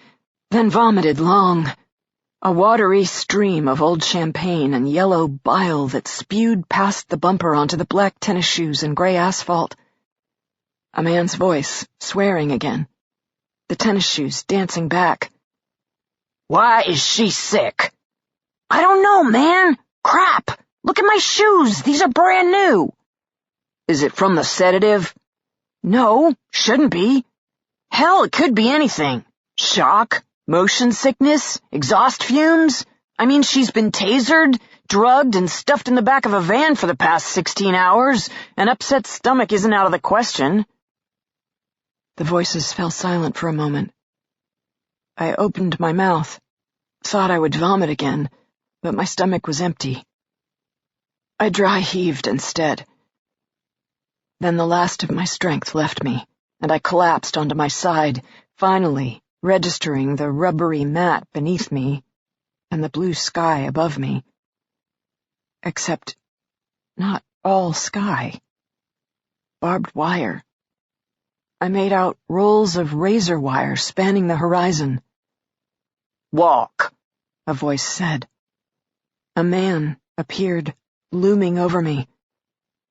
then vomited long. A watery stream of old champagne and yellow bile that spewed past the bumper onto the black tennis shoes and gray asphalt. A man's voice, swearing again. The tennis shoes dancing back. Why is she sick? I don't know, man. Crap! Look at my shoes. These are brand new. Is it from the sedative? No, shouldn't be. Hell, it could be anything. Shock? Motion sickness? Exhaust fumes? I mean, she's been tasered, drugged, and stuffed in the back of a van for the past 16 hours. An upset stomach isn't out of the question. The voices fell silent for a moment. I opened my mouth, thought I would vomit again, but my stomach was empty. I dry heaved instead. Then the last of my strength left me, and I collapsed onto my side, finally registering the rubbery mat beneath me and the blue sky above me. Except not all sky. Barbed wire. I made out rolls of razor wire spanning the horizon. Walk, a voice said. A man appeared, looming over me.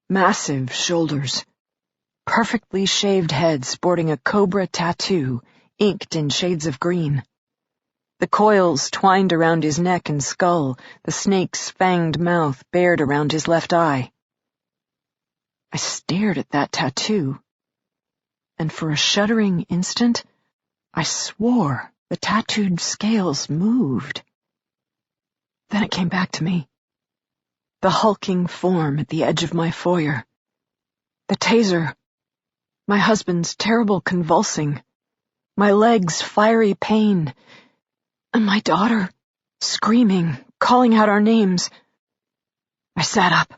Massive shoulders. Perfectly shaved head sporting a cobra tattoo, inked in shades of green. The coils twined around his neck and skull, the snake's fanged mouth bared around his left eye. I stared at that tattoo, and for a shuddering instant, I swore the tattooed scales moved. Then it came back to me. The hulking form at the edge of my foyer. The taser. My husband's terrible convulsing. My legs' fiery pain. And my daughter, screaming, calling out our names. I sat up.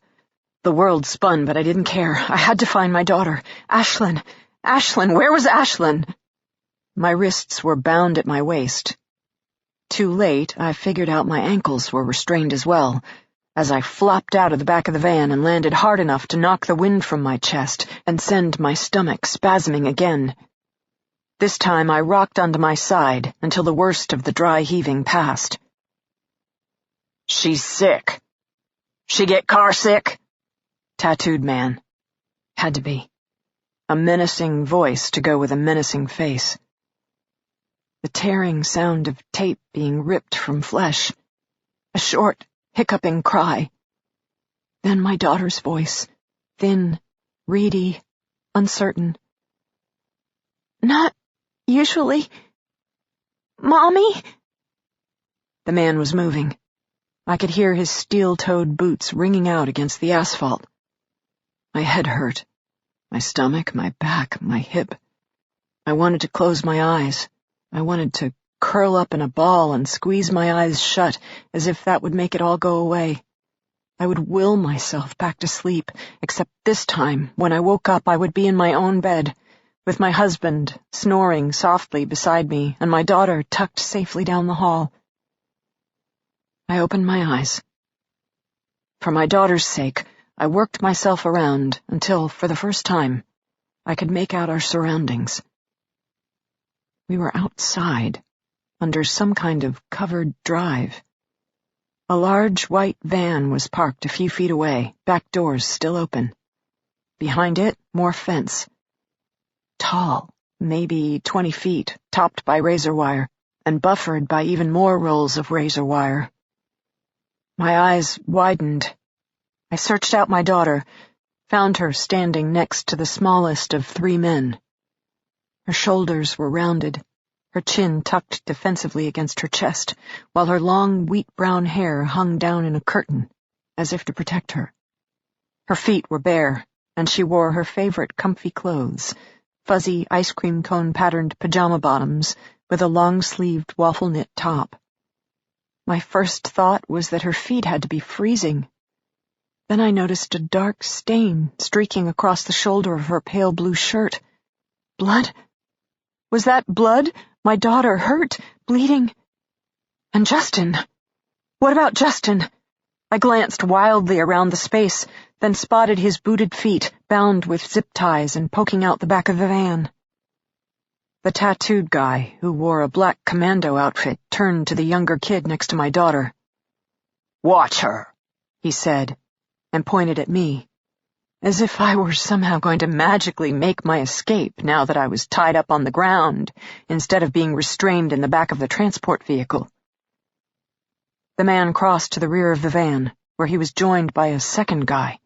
The world spun, but I didn't care. I had to find my daughter. Ashlyn. Ashlyn, where was Ashlyn? My wrists were bound at my waist. Too late, I figured out my ankles were restrained as well, as I flopped out of the back of the van and landed hard enough to knock the wind from my chest and send my stomach spasming again. This time I rocked onto my side until the worst of the dry heaving passed. She's sick. She get car sick? Tattooed man. Had to be. A menacing voice to go with a menacing face. The tearing sound of tape being ripped from flesh. A short, hiccuping cry. Then my daughter's voice, thin, reedy, uncertain. Not usually. Mommy? The man was moving. I could hear his steel-toed boots ringing out against the asphalt. My head hurt. My stomach, my back, my hip. I wanted to close my eyes. I wanted to curl up in a ball and squeeze my eyes shut, as if that would make it all go away. I would will myself back to sleep, except this time, when I woke up, I would be in my own bed, with my husband snoring softly beside me and my daughter tucked safely down the hall. I opened my eyes. For my daughter's sake, I worked myself around until, for the first time, I could make out our surroundings. We were outside, under some kind of covered drive. A large white van was parked a few feet away, back doors still open. Behind it, more fence. Tall, maybe 20 feet, topped by razor wire, and buffered by even more rolls of razor wire. My eyes widened. I searched out my daughter, found her standing next to the smallest of 3 men. Her shoulders were rounded, her chin tucked defensively against her chest, while her long wheat-brown hair hung down in a curtain, as if to protect her. Her feet were bare, and she wore her favorite comfy clothes, fuzzy ice cream cone-patterned pajama bottoms with a long-sleeved waffle-knit top. My first thought was that her feet had to be freezing. Then I noticed a dark stain streaking across the shoulder of her pale blue shirt. Blood? Was that blood? My daughter, hurt, bleeding? And Justin? What about Justin? I glanced wildly around the space, then spotted his booted feet, bound with zip ties and poking out the back of the van. The tattooed guy, who wore a black commando outfit, turned to the younger kid next to my daughter. "Watch her," he said, and pointed at me, as if I were somehow going to magically make my escape now that I was tied up on the ground instead of being restrained in the back of the transport vehicle. The man crossed to the rear of the van, where he was joined by a second guy,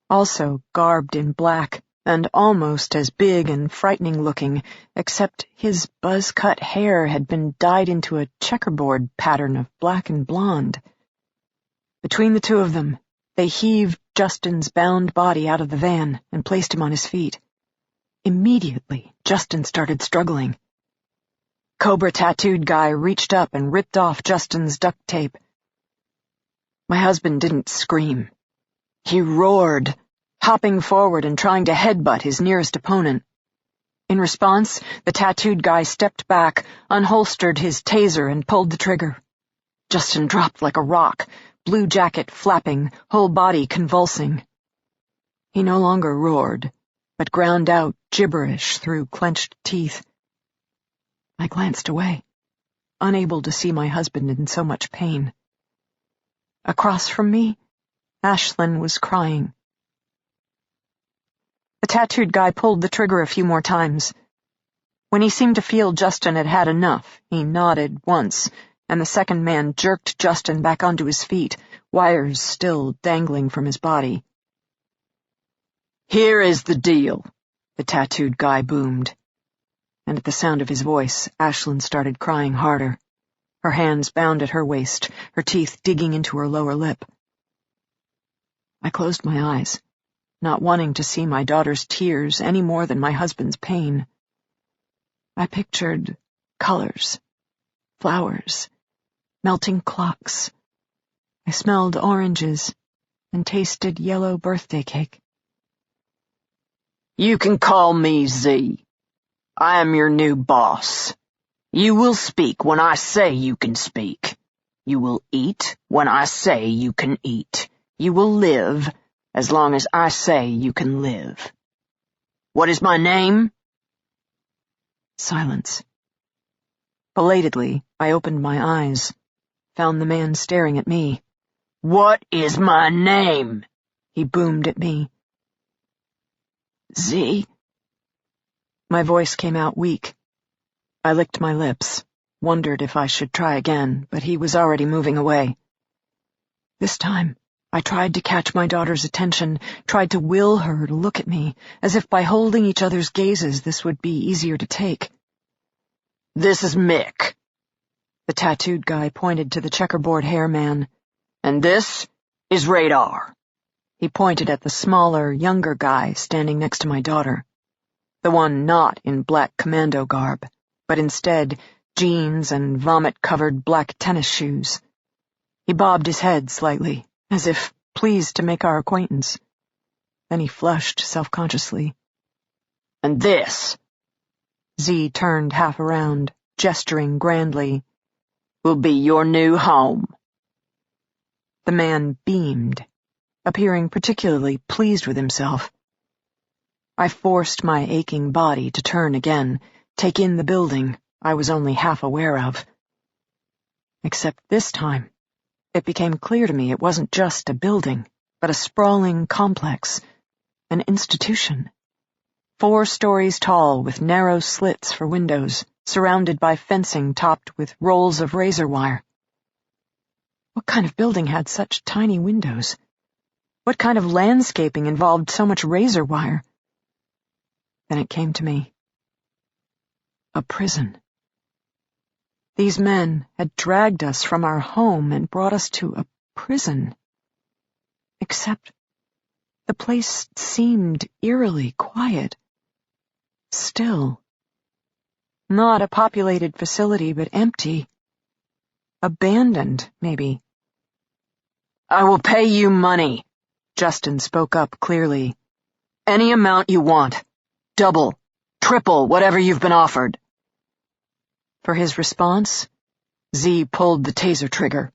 also garbed in black and almost as big and frightening-looking, except his buzz-cut hair had been dyed into a checkerboard pattern of black and blonde. Between the two of them, they heaved Justin's bound body out of the van and placed him on his feet. Immediately, Justin started struggling. Cobra tattooed guy reached up and ripped off Justin's duct tape. My husband didn't scream. He roared, hopping forward and trying to headbutt his nearest opponent. In response, the tattooed guy stepped back, unholstered his taser, and pulled the trigger. Justin dropped like a rock, blue jacket flapping, whole body convulsing. He no longer roared, but ground out gibberish through clenched teeth. I glanced away, unable to see my husband in so much pain. Across from me, Ashlyn was crying. The tattooed guy pulled the trigger a few more times. When he seemed to feel Justin had had enough, he nodded once, and the second man jerked Justin back onto his feet, wires still dangling from his body. "Here is the deal," the tattooed guy boomed. And at the sound of his voice, Ashlyn started crying harder. Her hands bound at her waist, her teeth digging into her lower lip. I closed my eyes, not wanting to see my daughter's tears any more than my husband's pain. I pictured colors, flowers, melting clocks. I smelled oranges and tasted yellow birthday cake. "You can call me Z. I am your new boss. You will speak when I say you can speak. You will eat when I say you can eat. You will live as long as I say you can live. What is my name?" Silence. Belatedly, I opened my eyes, found the man staring at me. "What is my name?" he boomed at me. "Z." My voice came out weak. I licked my lips, wondered if I should try again, but he was already moving away. This time, I tried to catch my daughter's attention, tried to will her to look at me, as if by holding each other's gazes this would be easier to take. "This is Mick." The tattooed guy pointed to the checkerboard hair man. "And this is Radar." He pointed at the smaller, younger guy standing next to my daughter, the one not in black commando garb, but instead jeans and vomit-covered black tennis shoes. He bobbed his head slightly, as if pleased to make our acquaintance. Then he flushed self-consciously. "And this," Z turned half around, gesturing grandly, "will be your new home." The man beamed, appearing particularly pleased with himself. I forced my aching body to turn again, take in the building I was only half aware of. Except this time, it became clear to me it wasn't just a building, but a sprawling complex, An institution. 4 stories tall with narrow slits for windows, surrounded by fencing topped with rolls of razor wire. What kind of building had such tiny windows? What kind of landscaping involved so much razor wire? Then it came to me. A prison. These men had dragged us from our home and brought us to a prison. Except the place seemed eerily quiet. Still. Not a populated facility, but empty. Abandoned, maybe. I will pay you money, Justin spoke up clearly. Any amount you want. Double, triple, whatever you've been offered. For his response, Z pulled the taser trigger.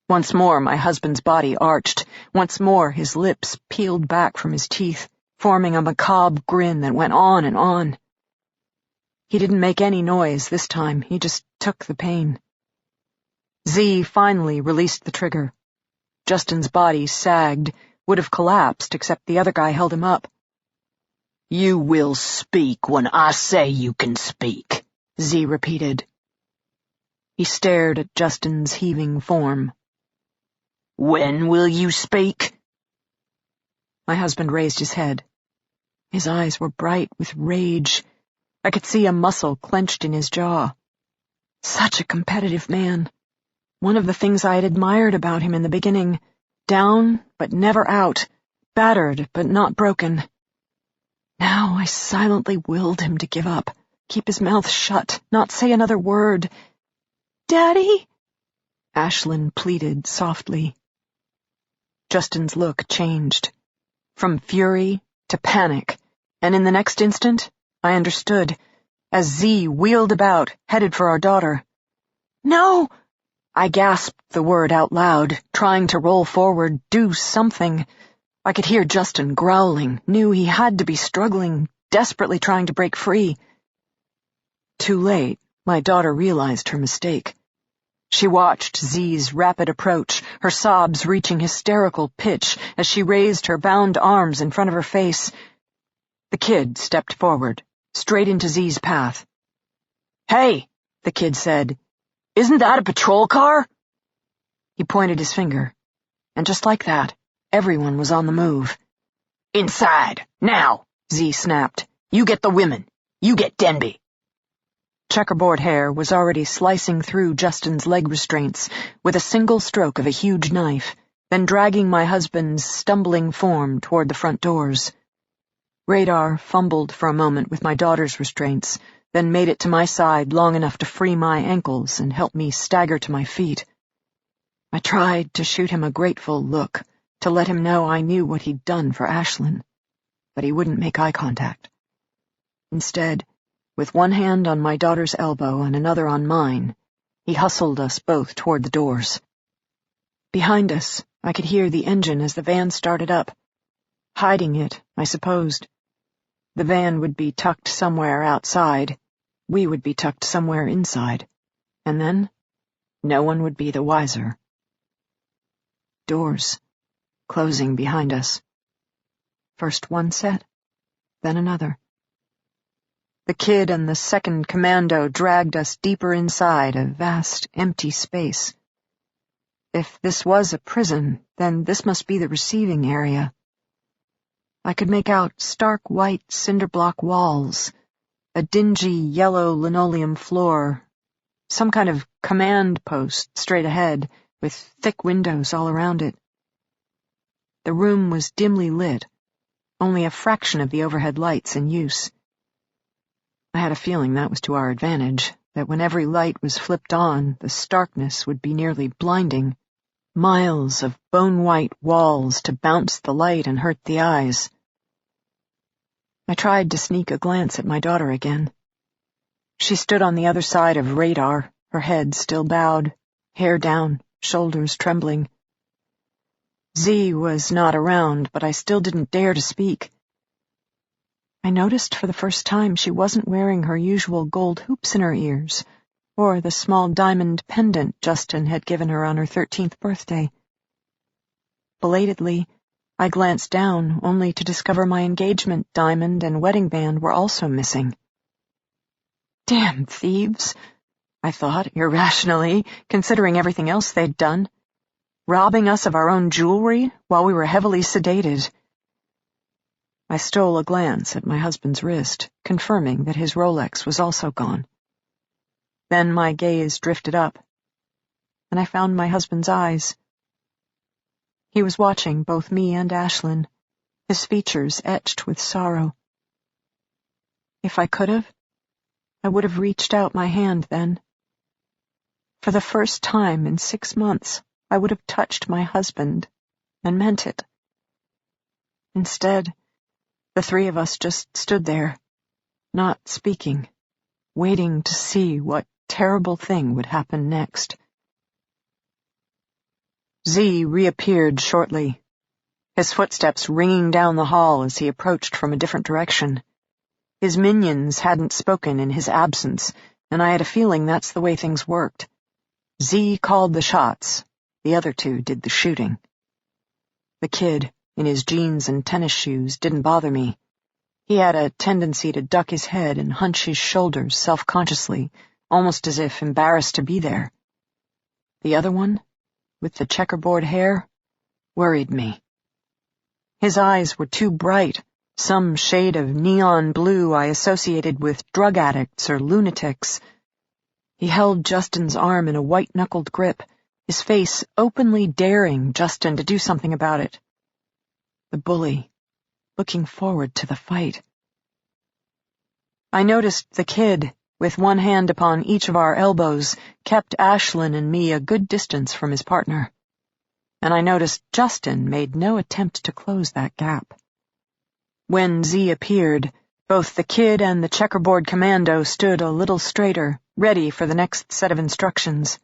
Once more my husband's body arched. Once more his lips peeled back from his teeth, forming a macabre grin that went on and on. He didn't make any noise this time. He just took the pain. Z finally released the trigger. Justin's body sagged, would have collapsed except the other guy held him up. You will speak when I say you can speak, Z repeated. He stared at Justin's heaving form. When will you speak? My husband raised his head. His eyes were bright with rage. I could see a muscle clenched in his jaw. Such a competitive man. One of the things I had admired about him in the beginning. Down, but never out. Battered, but not broken. Now I silently willed him to give up, keep his mouth shut, not say another word. Daddy? Ashlyn pleaded softly. Justin's look changed. From fury to panic, and in the next instant, I understood, as Z wheeled about, headed for our daughter. No! I gasped the word out loud, trying to roll forward, do something. I could hear Justin growling, knew he had to be struggling, desperately trying to break free. Too late, my daughter realized her mistake. She watched Z's rapid approach, her sobs reaching hysterical pitch as she raised her bound arms in front of her face. The kid stepped forward, straight into Z's path. Hey, the kid said, isn't that a patrol car? He pointed his finger, and just like that, everyone was on the move. Inside, now, Z snapped. You get the women. You get Denby. Checkerboard hair was already slicing through Justin's leg restraints with a single stroke of a huge knife, then dragging my husband's stumbling form toward the front doors. Radar fumbled for a moment with my daughter's restraints, then made it to my side long enough to free my ankles and help me stagger to my feet. I tried to shoot him a grateful look, to let him know I knew what he'd done for Ashlyn, but he wouldn't make eye contact. Instead, with one hand on my daughter's elbow and another on mine, he hustled us both toward the doors. Behind us, I could hear the engine as the van started up. Hiding it, I supposed. The van would be tucked somewhere outside. We would be tucked somewhere inside. And then, no one would be the wiser. Doors, closing behind us. First one set, then another. The kid and the second commando dragged us deeper inside a vast, empty space. If this was a prison, then this must be the receiving area. I could make out stark white cinder-block walls, a dingy yellow linoleum floor, some kind of command post straight ahead, with thick windows all around it. The room was dimly lit, only a fraction of the overhead lights in use. I had a feeling that was to our advantage, that when every light was flipped on, the starkness would be nearly blinding. Miles of bone-white walls to bounce the light and hurt the eyes. I tried to sneak a glance at my daughter again. She stood on the other side of radar, her head still bowed, hair down, shoulders trembling. Z was not around, but I still didn't dare to speak. I noticed for the first time she wasn't wearing her usual gold hoops in her ears, or the small diamond pendant Justin had given her on her 13th birthday. Belatedly, I glanced down, only to discover my engagement diamond and wedding band were also missing. Damn thieves, I thought, irrationally, considering everything else they'd done. Robbing us of our own jewelry while we were heavily sedated. I stole a glance at my husband's wrist, confirming that his Rolex was also gone. Then my gaze drifted up, and I found my husband's eyes. He was watching both me and Ashlyn, his features etched with sorrow. If I could have, I would have reached out my hand then. For the first time in 6 months, I would have touched my husband, and meant it. Instead, the three of us just stood there, not speaking, waiting to see what terrible thing would happen next. Z reappeared shortly, his footsteps ringing down the hall as he approached from a different direction. His minions hadn't spoken in his absence, and I had a feeling that's the way things worked. Z called the shots, the other two did the shooting. The kid, in his jeans and tennis shoes, didn't bother me. He had a tendency to duck his head and hunch his shoulders self-consciously, almost as if embarrassed to be there. The other one, with the checkerboard hair, worried me. His eyes were too bright, some shade of neon blue I associated with drug addicts or lunatics. He held Justin's arm in a white-knuckled grip, his face openly daring Justin to do something about it. The bully, looking forward to the fight. I noticed the kid, with one hand upon each of our elbows, kept Ashlyn and me a good distance from his partner. And I noticed Justin made no attempt to close that gap. When Z appeared, both the kid and the checkerboard commando stood a little straighter, ready for the next set of instructions.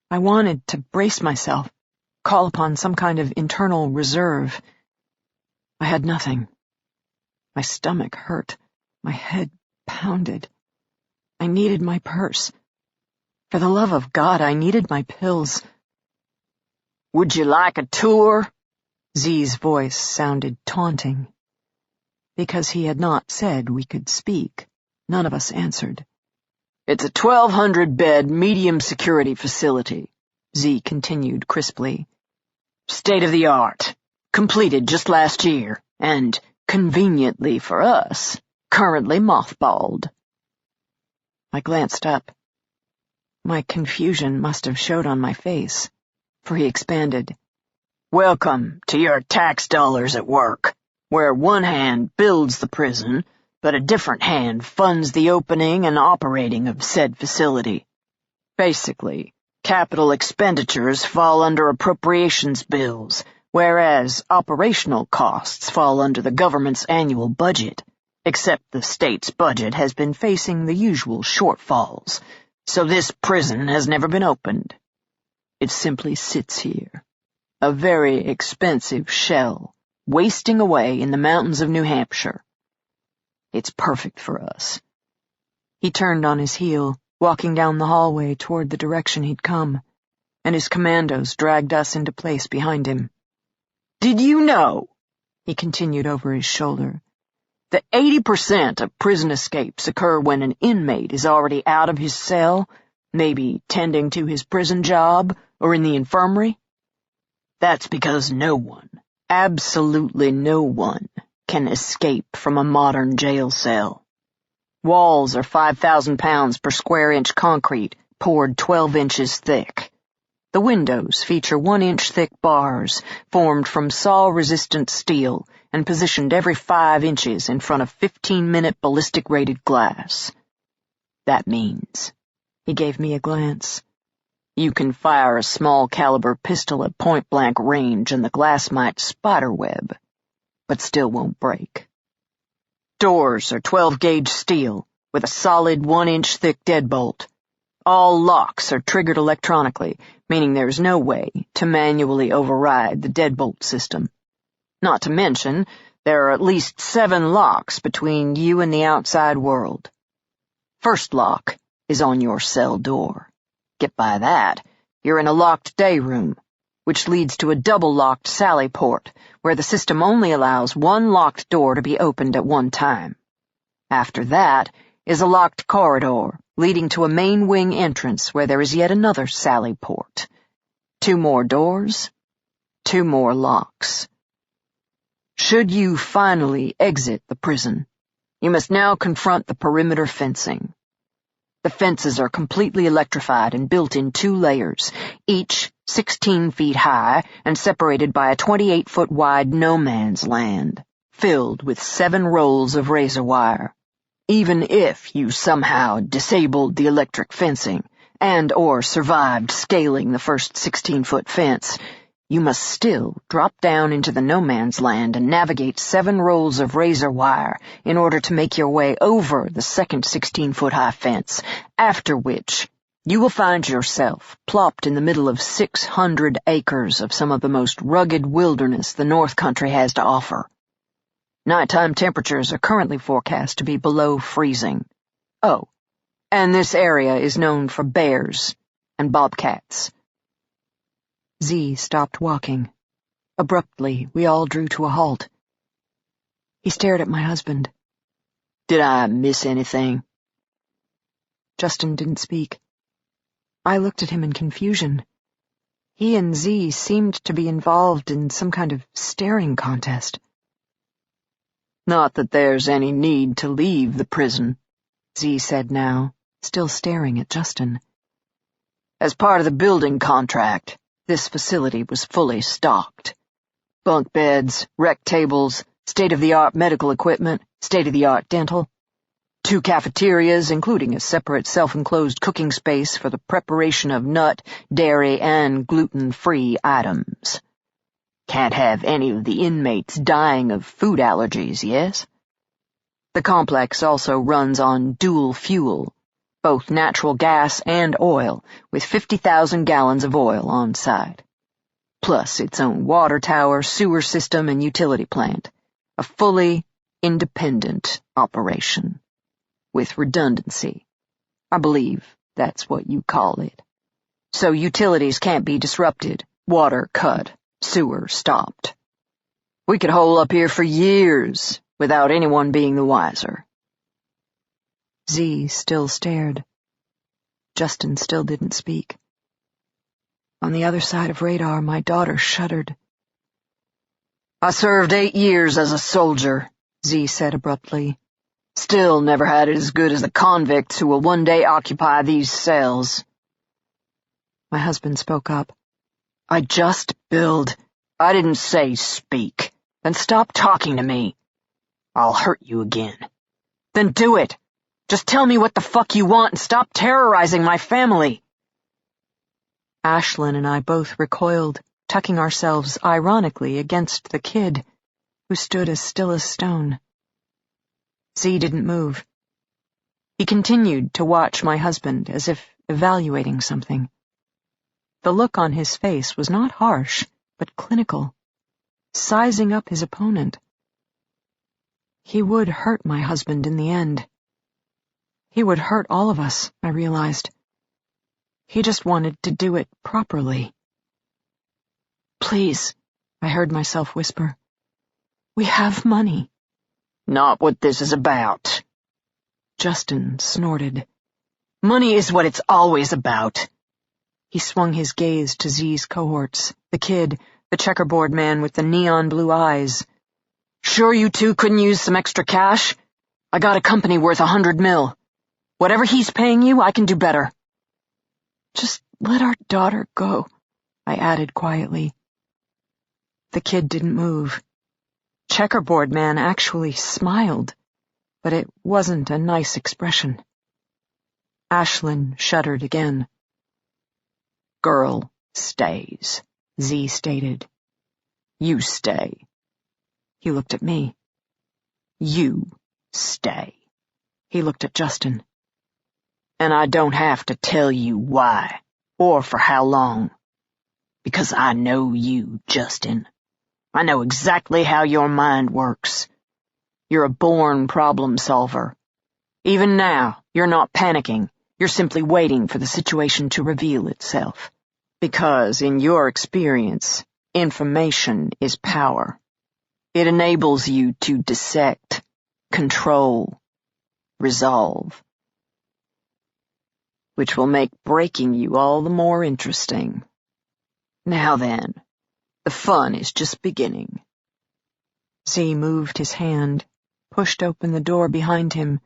I wanted to brace myself, call upon some kind of internal reserve. I had nothing. My stomach hurt, my head pounded. I needed my purse. For the love of God, I needed my pills. Would you like a tour? Z's voice sounded taunting. Because he had not said we could speak, none of us answered. It's a 1,200-bed medium-security facility, Z continued crisply. State-of-the-art, completed just last year, and, conveniently for us, currently mothballed. I glanced up. My confusion must have showed on my face, for he expanded. Welcome to your tax dollars at work, where one hand builds the prison, but a different hand funds the opening and operating of said facility. Basically, capital expenditures fall under appropriations bills, whereas operational costs fall under the government's annual budget, except the state's budget has been facing the usual shortfalls, so this prison has never been opened. It simply sits here, a very expensive shell, wasting away in the mountains of New Hampshire. It's perfect for us. He turned on his heel, walking down the hallway toward the direction he'd come, and his commandos dragged us into place behind him. Did you know, he continued over his shoulder, that 80% of prison escapes occur when an inmate is already out of his cell, maybe tending to his prison job or in the infirmary? That's because no one, absolutely no one, can escape from a modern jail cell. Walls are 5,000 pounds per square inch concrete, poured 12 inches thick. The windows feature 1-inch thick bars, formed from saw-resistant steel and positioned every 5 inches in front of 15-minute ballistic-rated glass. That means, he gave me a glance, you can fire a small-caliber pistol at point-blank range and the glass might spiderweb, but still won't break. Doors are 12-gauge steel with a solid 1-inch thick deadbolt. All locks are triggered electronically, meaning there's no way to manually override the deadbolt system. Not to mention, there are at least 7 locks between you and the outside world. First lock is on your cell door. Get by that, you're in a locked day room. which leads to a double-locked sally port, where the system only allows one locked door to be opened at one time. After that is a locked corridor, leading to a main wing entrance where there is yet another sally port. 2 more doors, 2 more locks. Should you finally exit the prison, you must now confront the perimeter fencing. The fences are completely electrified and built in 2 layers, each 16 feet high and separated by a 28-foot wide no-man's land, filled with 7 rolls of razor wire. Even if you somehow disabled the electric fencing and/or survived scaling the first 16-foot fence, you must still drop down into the no-man's land and navigate 7 rolls of razor wire in order to make your way over the second 16-foot-high fence, after which you will find yourself plopped in the middle of 600 acres of some of the most rugged wilderness the North Country has to offer. Nighttime temperatures are currently forecast to be below freezing. Oh, and this area is known for bears and bobcats. Z stopped walking. Abruptly, we all drew to a halt. He stared at my husband. Did I miss anything? Justin didn't speak. I looked at him in confusion. He and Z seemed to be involved in some kind of staring contest. Not that there's any need to leave the prison, Z said now, still staring at Justin. As part of the building contract, this facility was fully stocked. Bunk beds, rec tables, state-of-the-art medical equipment, state-of-the-art dental. 2 cafeterias, including a separate self-enclosed cooking space for the preparation of nut, dairy, and gluten-free items. Can't have any of the inmates dying of food allergies, yes? The complex also runs on dual fuel, both natural gas and oil, with 50,000 gallons of oil on site. Plus its own water tower, sewer system, and utility plant. A fully independent operation. With redundancy. I believe that's what you call it. So utilities can't be disrupted, water cut, sewer stopped. We could hole up here for years without anyone being the wiser. Z still stared. Justin still didn't speak. On the other side of radar, my daughter shuddered. I served 8 years as a soldier, Z said abruptly. Still never had it as good as the convicts who will one day occupy these cells. My husband spoke up. I just build. I didn't say speak. Then stop talking to me. I'll hurt you again. Then do it. Just tell me what the fuck you want and stop terrorizing my family. Ashlyn and I both recoiled, tucking ourselves ironically against the kid, who stood as still as stone. Z didn't move. He continued to watch my husband as if evaluating something. The look on his face was not harsh, but clinical, sizing up his opponent. He would hurt my husband in the end. He would hurt all of us, I realized. He just wanted to do it properly. Please, I heard myself whisper. We have money. Not what this is about. Justin snorted. Money is what it's always about. He swung his gaze to Z's cohorts, the kid, the checkerboard man with the neon blue eyes. Sure you two couldn't use some extra cash? I got a company worth $100 million. Whatever he's paying you, I can do better. Just let our daughter go, I added quietly. The kid didn't move. Checkerboard man actually smiled, but it wasn't a nice expression. Ashlyn shuddered again. Girl stays, Z stated. You stay. He looked at me. You stay. He looked at Justin. And I don't have to tell you why, or for how long. Because I know you, Justin. I know exactly how your mind works. You're a born problem solver. Even now, you're not panicking. You're simply waiting for the situation to reveal itself. Because, in your experience, information is power. It enables you to dissect, control, resolve, which will make breaking you all the more interesting. Now then, the fun is just beginning. Z moved his hand, pushed open the door behind him,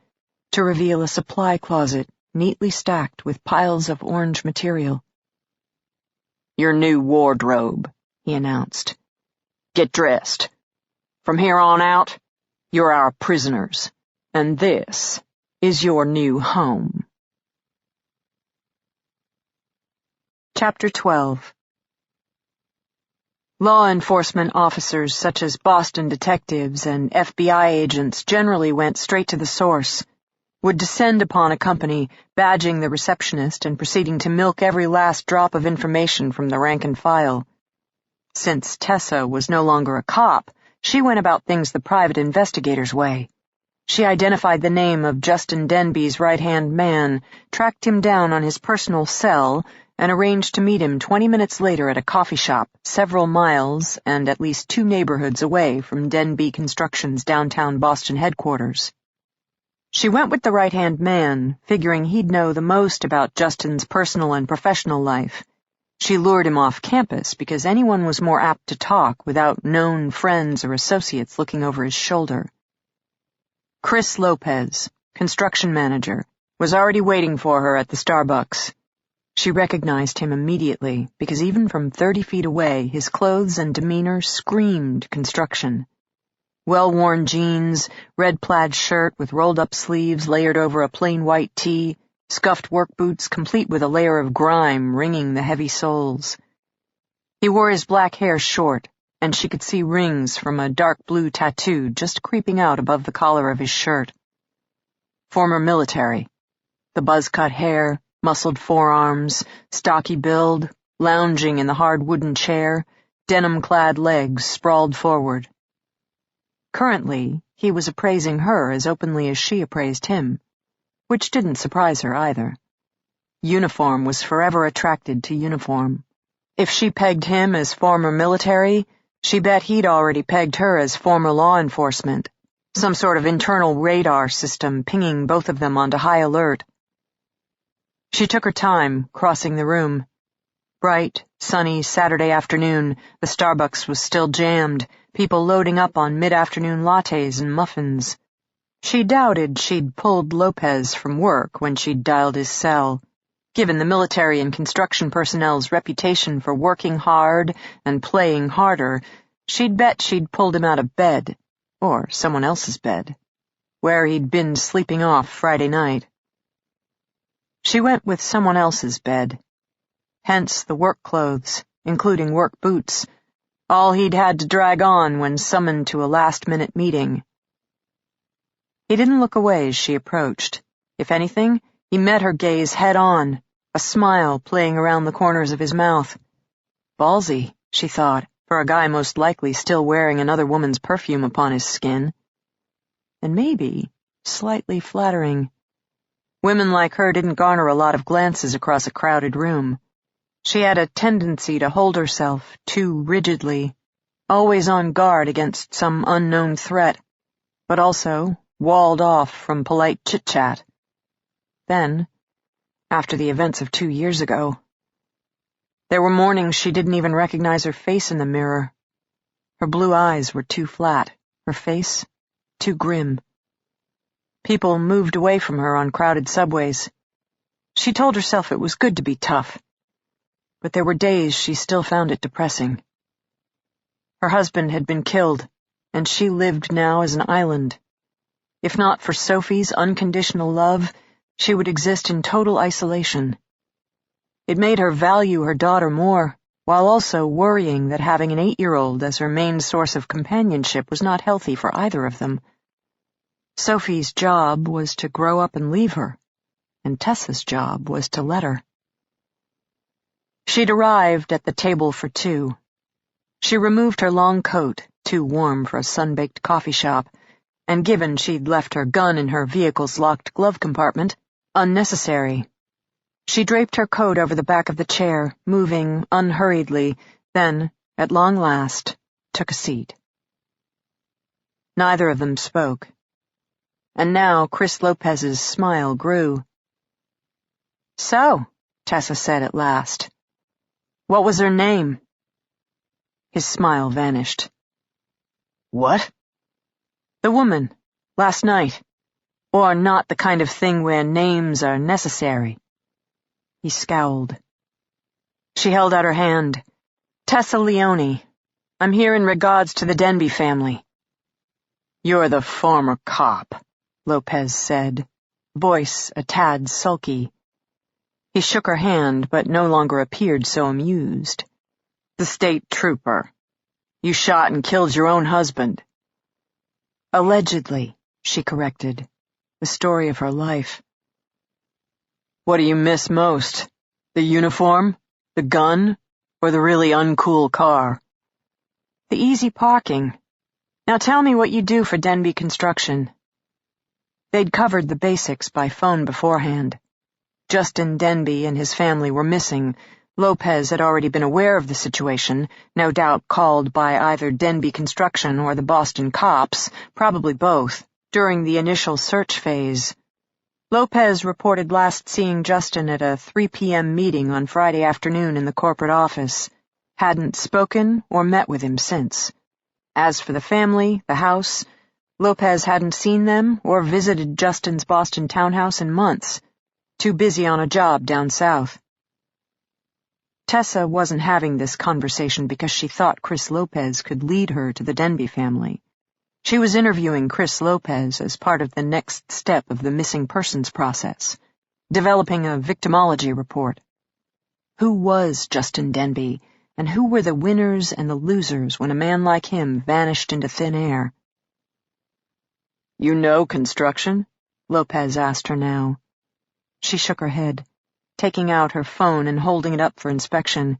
to reveal a supply closet neatly stacked with piles of orange material. Your new wardrobe, he announced. Get dressed. From here on out, you're our prisoners, and this is your new home. Chapter 12. Law enforcement officers such as Boston detectives and FBI agents generally went straight to the source, would descend upon a company, badging the receptionist and proceeding to milk every last drop of information from the rank and file. Since Tessa was no longer a cop, she went about things the private investigator's way. She identified the name of Justin Denby's right-hand man, tracked him down on his personal cell, and arranged to meet him 20 minutes later at a coffee shop several miles and at least 2 neighborhoods away from Denby Construction's downtown Boston headquarters. She went with the right-hand man, figuring he'd know the most about Justin's personal and professional life. She lured him off campus because anyone was more apt to talk without known friends or associates looking over his shoulder. Chris Lopez, construction manager, was already waiting for her at the Starbucks. She recognized him immediately because even from 30 feet away, his clothes and demeanor screamed construction. Well-worn jeans, red plaid shirt with rolled-up sleeves layered over a plain white tee, scuffed work boots complete with a layer of grime ringing the heavy soles. He wore his black hair short, and she could see rings from a dark blue tattoo just creeping out above the collar of his shirt. Former military. The buzz-cut hair, muscled forearms, stocky build, lounging in the hard wooden chair, denim-clad legs sprawled forward. Currently, he was appraising her as openly as she appraised him, which didn't surprise her either. Uniform was forever attracted to uniform. If she pegged him as former military, she bet he'd already pegged her as former law enforcement, some sort of internal radar system pinging both of them onto high alert. She took her time, crossing the room. Bright, sunny Saturday afternoon, the Starbucks was still jammed, people loading up on mid-afternoon lattes and muffins. She doubted she'd pulled Lopez from work when she'd dialed his cell. Given the military and construction personnel's reputation for working hard and playing harder, she'd bet she'd pulled him out of bed, or someone else's bed, where he'd been sleeping off Friday night. She went with someone else's bed. Hence the work clothes, including work boots, all he'd had to drag on when summoned to a last-minute meeting. He didn't look away as she approached. If anything, he met her gaze head-on, a smile playing around the corners of his mouth. Ballsy, she thought, for a guy most likely still wearing another woman's perfume upon his skin. And maybe slightly flattering. Women like her didn't garner a lot of glances across a crowded room. She had a tendency to hold herself too rigidly, always on guard against some unknown threat, but also walled off from polite chit-chat. Then, after the events of 2 years ago, there were mornings she didn't even recognize her face in the mirror. Her blue eyes were too flat, her face too grim. People moved away from her on crowded subways. She told herself it was good to be tough, but there were days she still found it depressing. Her husband had been killed, and she lived now as an island. If not for Sophie's unconditional love, she would exist in total isolation. It made her value her daughter more, while also worrying that having an 8-year-old as her main source of companionship was not healthy for either of them. Sophie's job was to grow up and leave her, and Tessa's job was to let her. She'd arrived at the table for 2. She removed her long coat, too warm for a sun-baked coffee shop, and given she'd left her gun in her vehicle's locked glove compartment, unnecessary. She draped her coat over the back of the chair, moving unhurriedly, then, at long last, took a seat. Neither of them spoke. And now Chris Lopez's smile grew. "So," Tessa said at last, "what was her name?" His smile vanished. "What?" "The woman, last night. Or not the kind of thing where names are necessary." He scowled. She held out her hand. "Tessa Leone. I'm here in regards to the Denby family." "You're the former cop," Lopez said, voice a tad sulky. He shook her hand, but no longer appeared so amused. "The state trooper. You shot and killed your own husband." "Allegedly," she corrected, the story of her life. "What do you miss most? The uniform? The gun? Or the really uncool car?" "The easy parking. Now tell me what you do for Denby Construction." They'd covered the basics by phone beforehand. Justin Denby and his family were missing. Lopez had already been aware of the situation, no doubt called by either Denby Construction or the Boston cops, probably both, during the initial search phase. Lopez reported last seeing Justin at a 3 p.m. meeting on Friday afternoon in the corporate office. Hadn't spoken or met with him since. As for the family, the house, Lopez hadn't seen them or visited Justin's Boston townhouse in months. Too busy on a job down south. Tessa wasn't having this conversation because she thought Chris Lopez could lead her to the Denby family. She was interviewing Chris Lopez as part of the next step of the missing persons process, developing a victimology report. Who was Justin Denby, and who were the winners and the losers when a man like him vanished into thin air? "You know construction?" Lopez asked her now. She shook her head, taking out her phone and holding it up for inspection.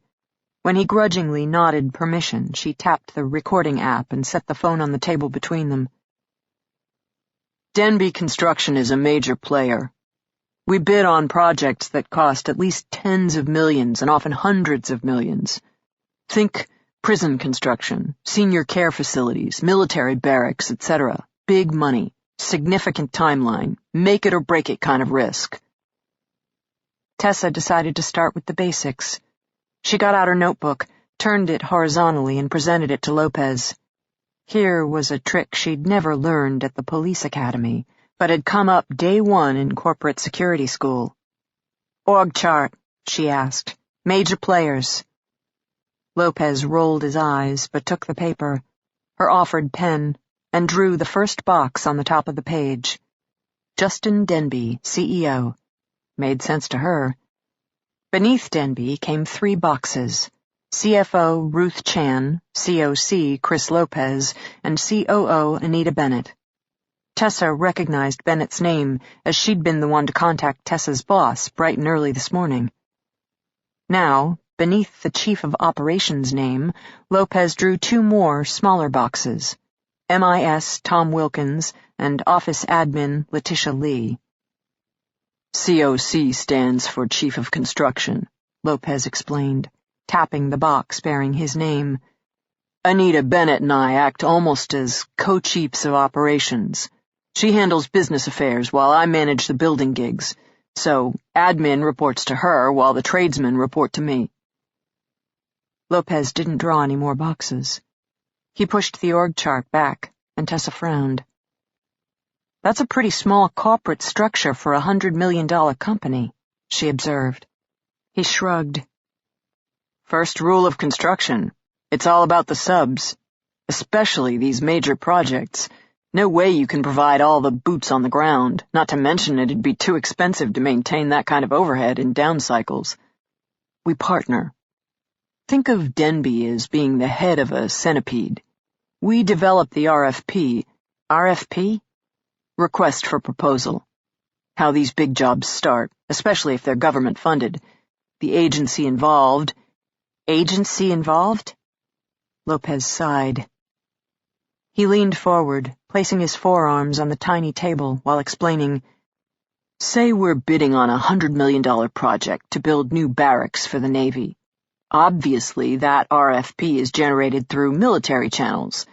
When he grudgingly nodded permission, she tapped the recording app and set the phone on the table between them. "Denby Construction is a major player. We bid on projects that cost at least tens of millions and often hundreds of millions. Think prison construction, senior care facilities, military barracks, etc. Big money, significant timeline, make it or break it kind of risk." Tessa decided to start with the basics. She got out her notebook, turned it horizontally, and presented it to Lopez. Here was a trick she'd never learned at the police academy, but had come up day one in corporate security school. "Org chart," she asked. "Major players." Lopez rolled his eyes, but took the paper, her offered pen, and drew the first box on the top of the page. Justin Denby, CEO. Made sense to her. Beneath Denby came 3 boxes: CFO Ruth Chan, COC Chris Lopez, and COO Anita Bennett. Tessa recognized Bennett's name, as she'd been the one to contact Tessa's boss bright and early this morning. Now, beneath the Chief of Operations name, Lopez drew 2 more, smaller boxes: MIS Tom Wilkins and Office Admin Letitia Lee. "COC stands for Chief of Construction," Lopez explained, tapping the box bearing his name. "Anita Bennett and I act almost as co-chiefs of operations. She handles business affairs while I manage the building gigs, so admin reports to her while the tradesmen report to me." Lopez didn't draw any more boxes. He pushed the org chart back, and Tessa frowned. "That's a pretty small corporate structure for a $100 million company," she observed. He shrugged. "First rule of construction. It's all about the subs. Especially these major projects. No way you can provide all the boots on the ground, not to mention it'd be too expensive to maintain that kind of overhead in down cycles. We partner. Think of Denby as being the head of a centipede. We develop the RFP. RFP? Request for proposal. How these big jobs start, especially if they're government funded. The agency involved. Agency involved? Lopez sighed. He leaned forward, placing his forearms on the tiny table while explaining, Say we're bidding on a $100 million project to build new barracks for the Navy. Obviously, that RFP is generated through military channels.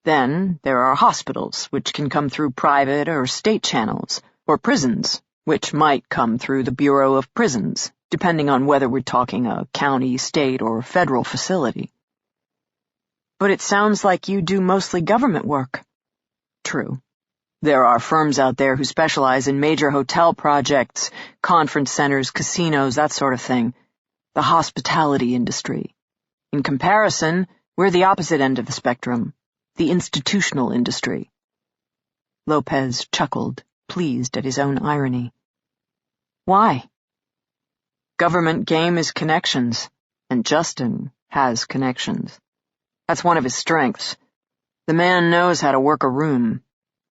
Then there are hospitals, which can come through private or state channels, or prisons, which might come through the Bureau of Prisons, depending on whether we're talking a county, state, or federal facility. But it sounds like you do mostly government work. True. There are firms out there who specialize in major hotel projects, conference centers, casinos, that sort of thing. The hospitality industry. In comparison, we're the opposite end of the spectrum, the institutional industry. Lopez chuckled, pleased at his own irony. Why? Government game is connections, and Justin has connections. That's one of his strengths. The man knows how to work a room.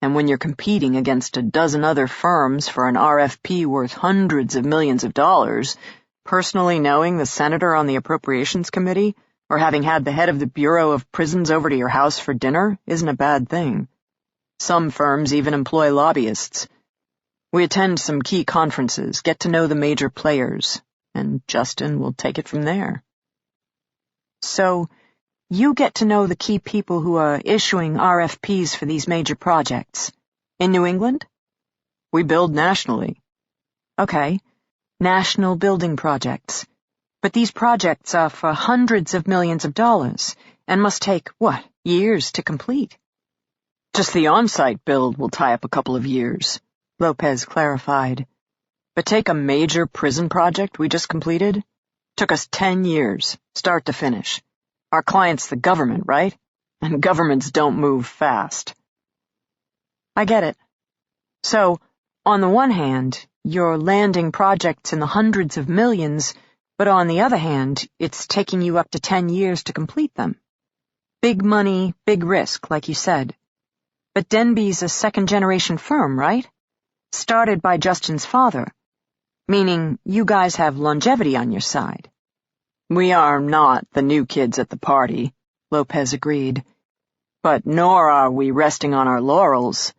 And when you're competing against a dozen other firms for an RFP worth hundreds of millions of dollars, personally knowing the senator on the Appropriations Committee or having had the head of the Bureau of Prisons over to your house for dinner isn't a bad thing. Some firms even employ lobbyists. We attend some key conferences, get to know the major players, and Justin will take it from there. So, you get to know the key people who are issuing RFPs for these major projects. In New England? We build nationally. Okay, national building projects. But these projects are for hundreds of millions of dollars and must take, years to complete? Just the on-site build will tie up a couple of years, Lopez clarified. But take a major prison project we just completed. Took us 10 years, start to finish. Our client's the government, right? And governments don't move fast. I get it. So, on the one hand, you're landing projects in the hundreds of millions, but on the other hand, it's taking you up to 10 years to complete them. Big money, big risk, like you said. But Denby's a second-generation firm, right? Started by Justin's father, meaning you guys have longevity on your side. We are not the new kids at the party, Lopez agreed. But nor are we resting on our laurels.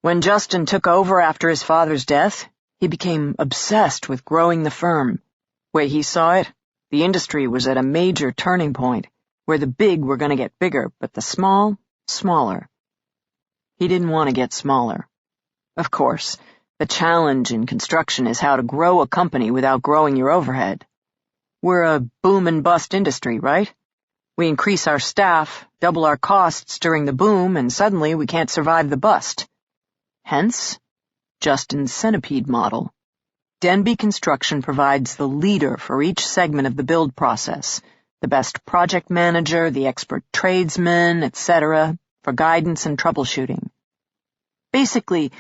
When Justin took over after his father's death, he became obsessed with growing the firm. Way he saw it, the industry was at a major turning point, where the big were going to get bigger, but the small, smaller. He didn't want to get smaller. Of course, the challenge in construction is how to grow a company without growing your overhead. We're a boom-and-bust industry, right? We increase our staff, double our costs during the boom, and suddenly we can't survive the bust. Hence, Justin's centipede model. Denby Construction provides the leader for each segment of the build process, the best project manager, the expert tradesman, etc., for guidance and troubleshooting. Basically,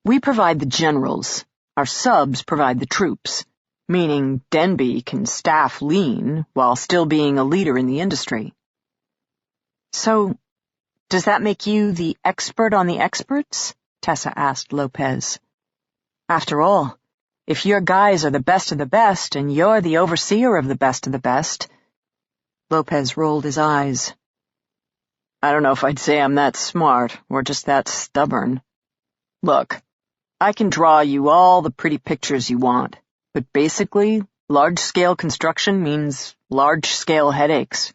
we provide the generals, our subs provide the troops, meaning Denby can staff lean while still being a leader in the industry. So, does that make you the expert on the experts? Tessa asked Lopez. After all, if your guys are the best of the best and you're the overseer of the best of the best... Lopez rolled his eyes. I don't know if I'd say I'm that smart or just that stubborn. Look, I can draw you all the pretty pictures you want. But basically, large-scale construction means large-scale headaches.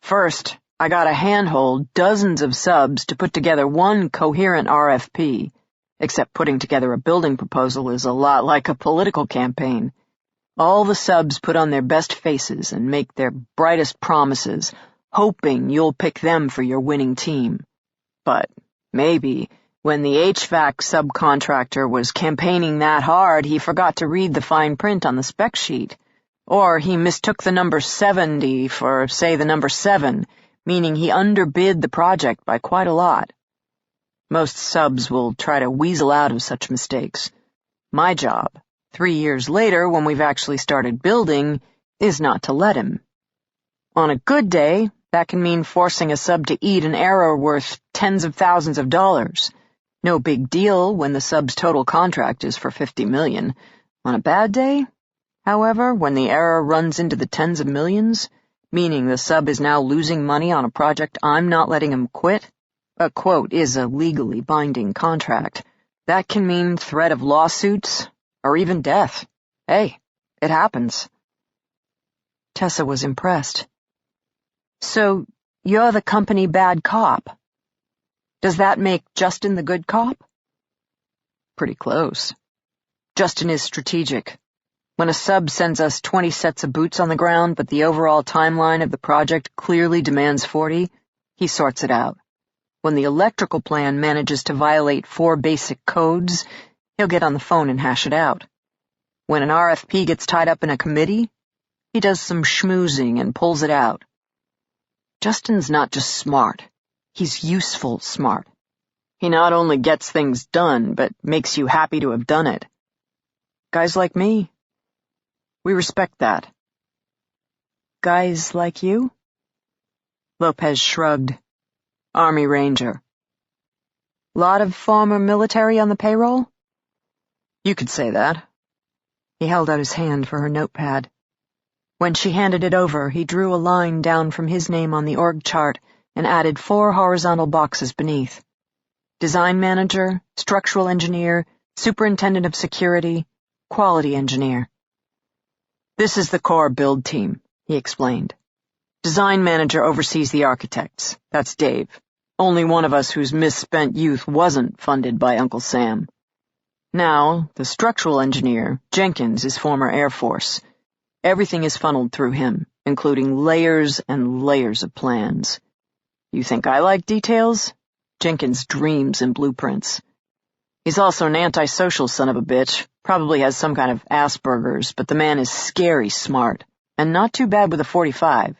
First, I gotta handhold dozens of subs to put together one coherent RFP, except putting together a building proposal is a lot like a political campaign. All the subs put on their best faces and make their brightest promises, hoping you'll pick them for your winning team. But maybe when the HVAC subcontractor was campaigning that hard, he forgot to read the fine print on the spec sheet. Or he mistook the number 70 for, say, the number 7, meaning he underbid the project by quite a lot. Most subs will try to weasel out of such mistakes. My job, 3 years later when we've actually started building, is not to let him. On a good day, that can mean forcing a sub to eat an error worth tens of thousands of dollars. No big deal when the sub's total contract is for $50 million. On a bad day, however, when the error runs into the tens of millions, meaning the sub is now losing money on a project I'm not letting him quit, a quote is a legally binding contract. That can mean threat of lawsuits or even death. Hey, it happens. Tessa was impressed. So, you're the company bad cop. Does that make Justin the good cop? Pretty close. Justin is strategic. When a sub sends us 20 sets of boots on the ground, but the overall timeline of the project clearly demands 40, he sorts it out. When the electrical plan manages to violate 4 basic codes, he'll get on the phone and hash it out. When an RFP gets tied up in a committee, he does some schmoozing and pulls it out. Justin's not just smart, he's useful smart. He not only gets things done, but makes you happy to have done it. Guys like me, we respect that. Guys like you? Lopez shrugged. Army Ranger. Lot of former military on the payroll? You could say that. He held out his hand for her notepad. When she handed it over, he drew a line down from his name on the org chart and added 4 horizontal boxes beneath. Design manager, structural engineer, superintendent of security, quality engineer. This is the core build team, he explained. Design manager oversees the architects. That's Dave. Only one of us whose misspent youth wasn't funded by Uncle Sam. Now, the structural engineer, Jenkins, is former Air Force. Everything is funneled through him, including layers and layers of plans. You think I like details? Jenkins dreams in blueprints. He's also an antisocial son of a bitch, probably has some kind of Asperger's, but the man is scary smart, and not too bad with a .45,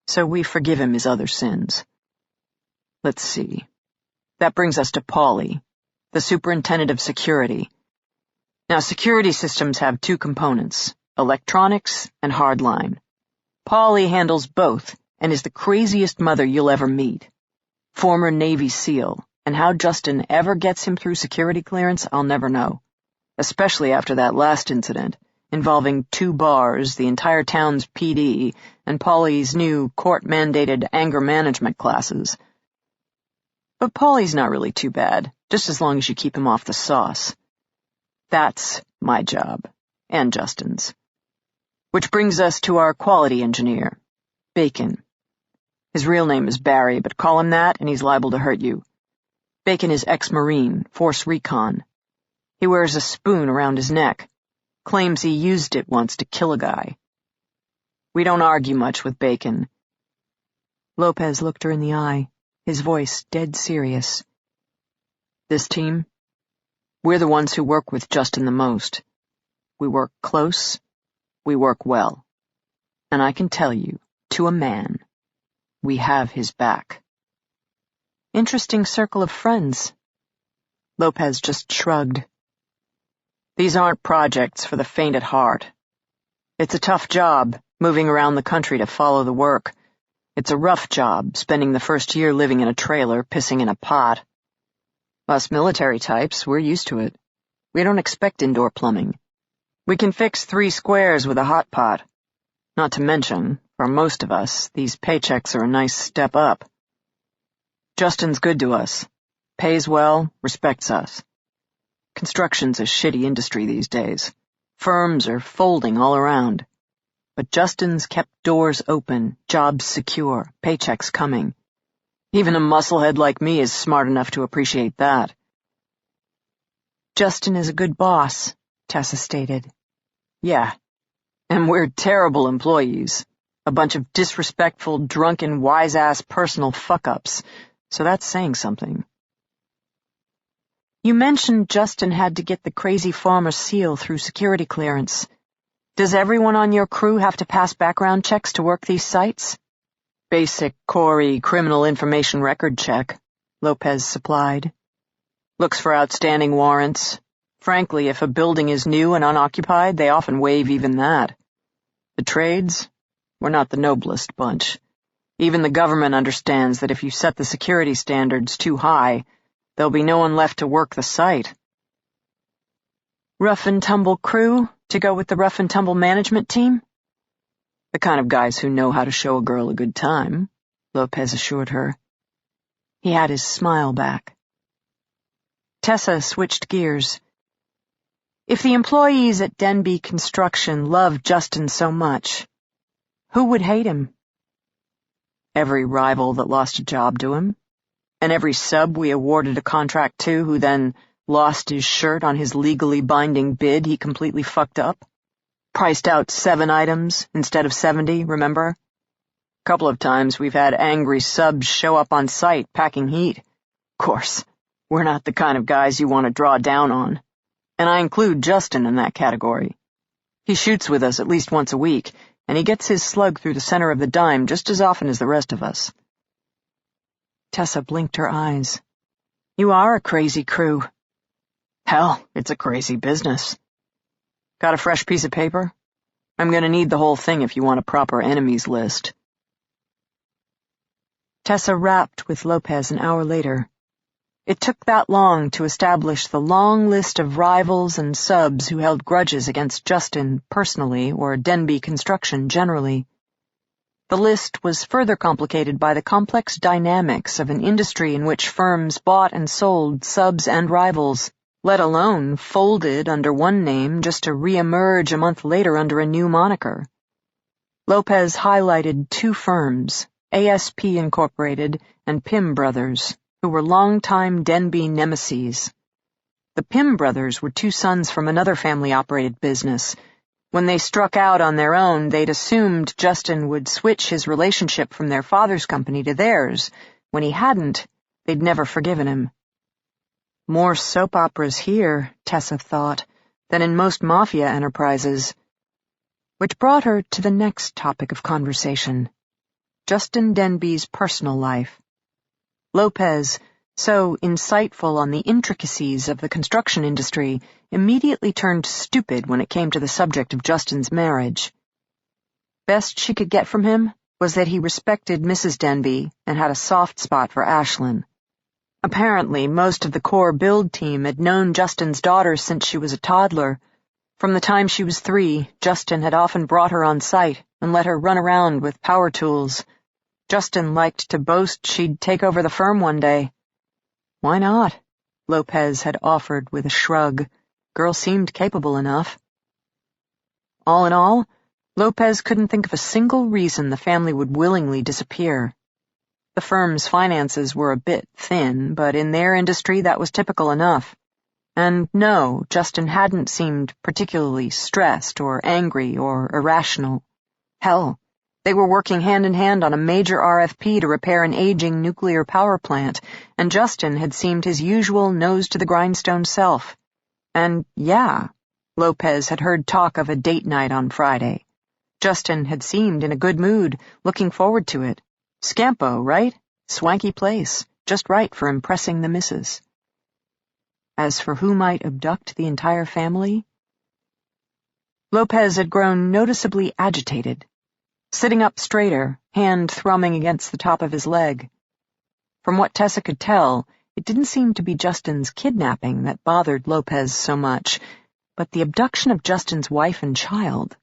so we forgive him his other sins. Let's see. That brings us to Paulie, the superintendent of security. Now, security systems have 2 components, electronics and hardline. Paulie handles both and is the craziest mother you'll ever meet. Former Navy SEAL, and how Justin ever gets him through security clearance, I'll never know. Especially after that last incident, involving 2 bars, the entire town's PD, and Paulie's new court-mandated anger management classes. But Paulie's not really too bad, just as long as you keep him off the sauce. That's my job, and Justin's. Which brings us to our quality engineer, Bacon. His real name is Barry, but call him that and he's liable to hurt you. Bacon is ex-Marine, Force Recon. He wears a spoon around his neck, claims he used it once to kill a guy. We don't argue much with Bacon. Lopez looked her in the eye, his voice dead serious. This team, we're the ones who work with Justin the most. We work close, we work well. And I can tell you, to a man, we have his back. Interesting circle of friends. Lopez just shrugged. These aren't projects for the faint at heart. It's a tough job, moving around the country to follow the work. It's a rough job, spending the first year living in a trailer, pissing in a pot. Us military types, we're used to it. We don't expect indoor plumbing. We can fix 3 squares with a hot pot. Not to mention, for most of us, these paychecks are a nice step up. Justin's good to us. Pays well, respects us. Construction's a shitty industry these days. Firms are folding all around. But Justin's kept doors open, jobs secure, paychecks coming. Even a musclehead like me is smart enough to appreciate that. Justin is a good boss, Tessa stated. Yeah. And we're terrible employees. A bunch of disrespectful, drunken, wise-ass personal fuck-ups. So that's saying something. You mentioned Justin had to get the crazy farmer SEAL through security clearance. Does everyone on your crew have to pass background checks to work these sites? Basic Corey criminal information record check, Lopez supplied. Looks for outstanding warrants. Frankly, if a building is new and unoccupied, they often waive even that. The trades? We're not the noblest bunch. Even the government understands that if you set the security standards too high, there'll be no one left to work the site. Rough and tumble crew to go with the rough and tumble management team? The kind of guys who know how to show a girl a good time, Lopez assured her. He had his smile back. Tessa switched gears. If the employees at Denby Construction loved Justin so much, who would hate him? Every rival that lost a job to him, and every sub we awarded a contract to who then lost his shirt on his legally binding bid he completely fucked up. Priced out 7 items instead of 70, remember? Couple of times we've had angry subs show up on site packing heat. Of course, we're not the kind of guys you want to draw down on. And I include Justin in that category. He shoots with us at least once a week, and he gets his slug through the center of the dime just as often as the rest of us. Tessa blinked her eyes. You are a crazy crew. Hell, it's a crazy business. Got a fresh piece of paper? I'm gonna need the whole thing if you want a proper enemies list. Tessa rapped with Lopez an hour later. It took that long to establish the long list of rivals and subs who held grudges against Justin personally or Denby Construction generally. The list was further complicated by the complex dynamics of an industry in which firms bought and sold subs and rivals, let alone folded under one name just to re-emerge a month later under a new moniker. Lopez highlighted 2 firms, ASP Incorporated and Pym Brothers, who were longtime Denby nemeses. The Pym brothers were 2 sons from another family-operated business. When they struck out on their own, they'd assumed Justin would switch his relationship from their father's company to theirs. When he hadn't, they'd never forgiven him. More soap operas here, Tessa thought, than in most mafia enterprises. Which brought her to the next topic of conversation, Justin Denby's personal life. Lopez, so insightful on the intricacies of the construction industry, immediately turned stupid when it came to the subject of Justin's marriage. Best she could get from him was that he respected Mrs. Denby and had a soft spot for Ashlyn. Apparently, most of the core build team had known Justin's daughter since she was a toddler. From the time she was 3, Justin had often brought her on site and let her run around with power tools. Justin liked to boast she'd take over the firm one day. Why not? Lopez had offered with a shrug. Girl seemed capable enough. All in all, Lopez couldn't think of a single reason the family would willingly disappear. The firm's finances were a bit thin, but in their industry that was typical enough. And no, Justin hadn't seemed particularly stressed or angry or irrational. Hell, they were working hand-in-hand on a major RFP to repair an aging nuclear power plant, and Justin had seemed his usual nose-to-the-grindstone self. And yeah, Lopez had heard talk of a date night on Friday. Justin had seemed in a good mood, looking forward to it. Scampo, right? Swanky place, just right for impressing the missus. As for who might abduct the entire family? Lopez had grown noticeably agitated. Sitting up straighter, hand thrumming against the top of his leg. From what Tessa could tell, it didn't seem to be Justin's kidnapping that bothered Lopez so much, but the abduction of Justin's wife and child.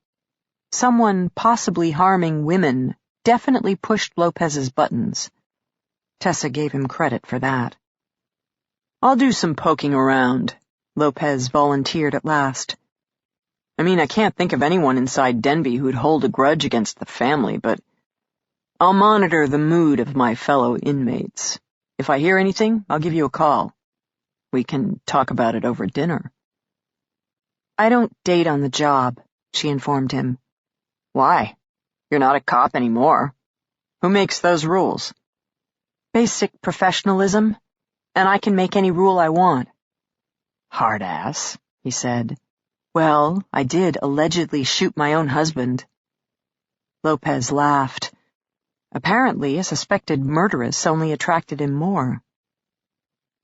Someone possibly harming women definitely pushed Lopez's buttons. Tessa gave him credit for that. I'll do some poking around, Lopez volunteered at last. I mean, I can't think of anyone inside Denby who'd hold a grudge against the family, but I'll monitor the mood of my fellow inmates. If I hear anything, I'll give you a call. We can talk about it over dinner. I don't date on the job, she informed him. Why? You're not a cop anymore. Who makes those rules? Basic professionalism, and I can make any rule I want. Hard ass, he said. Well, I did allegedly shoot my own husband. Lopez laughed. Apparently, a suspected murderess only attracted him more.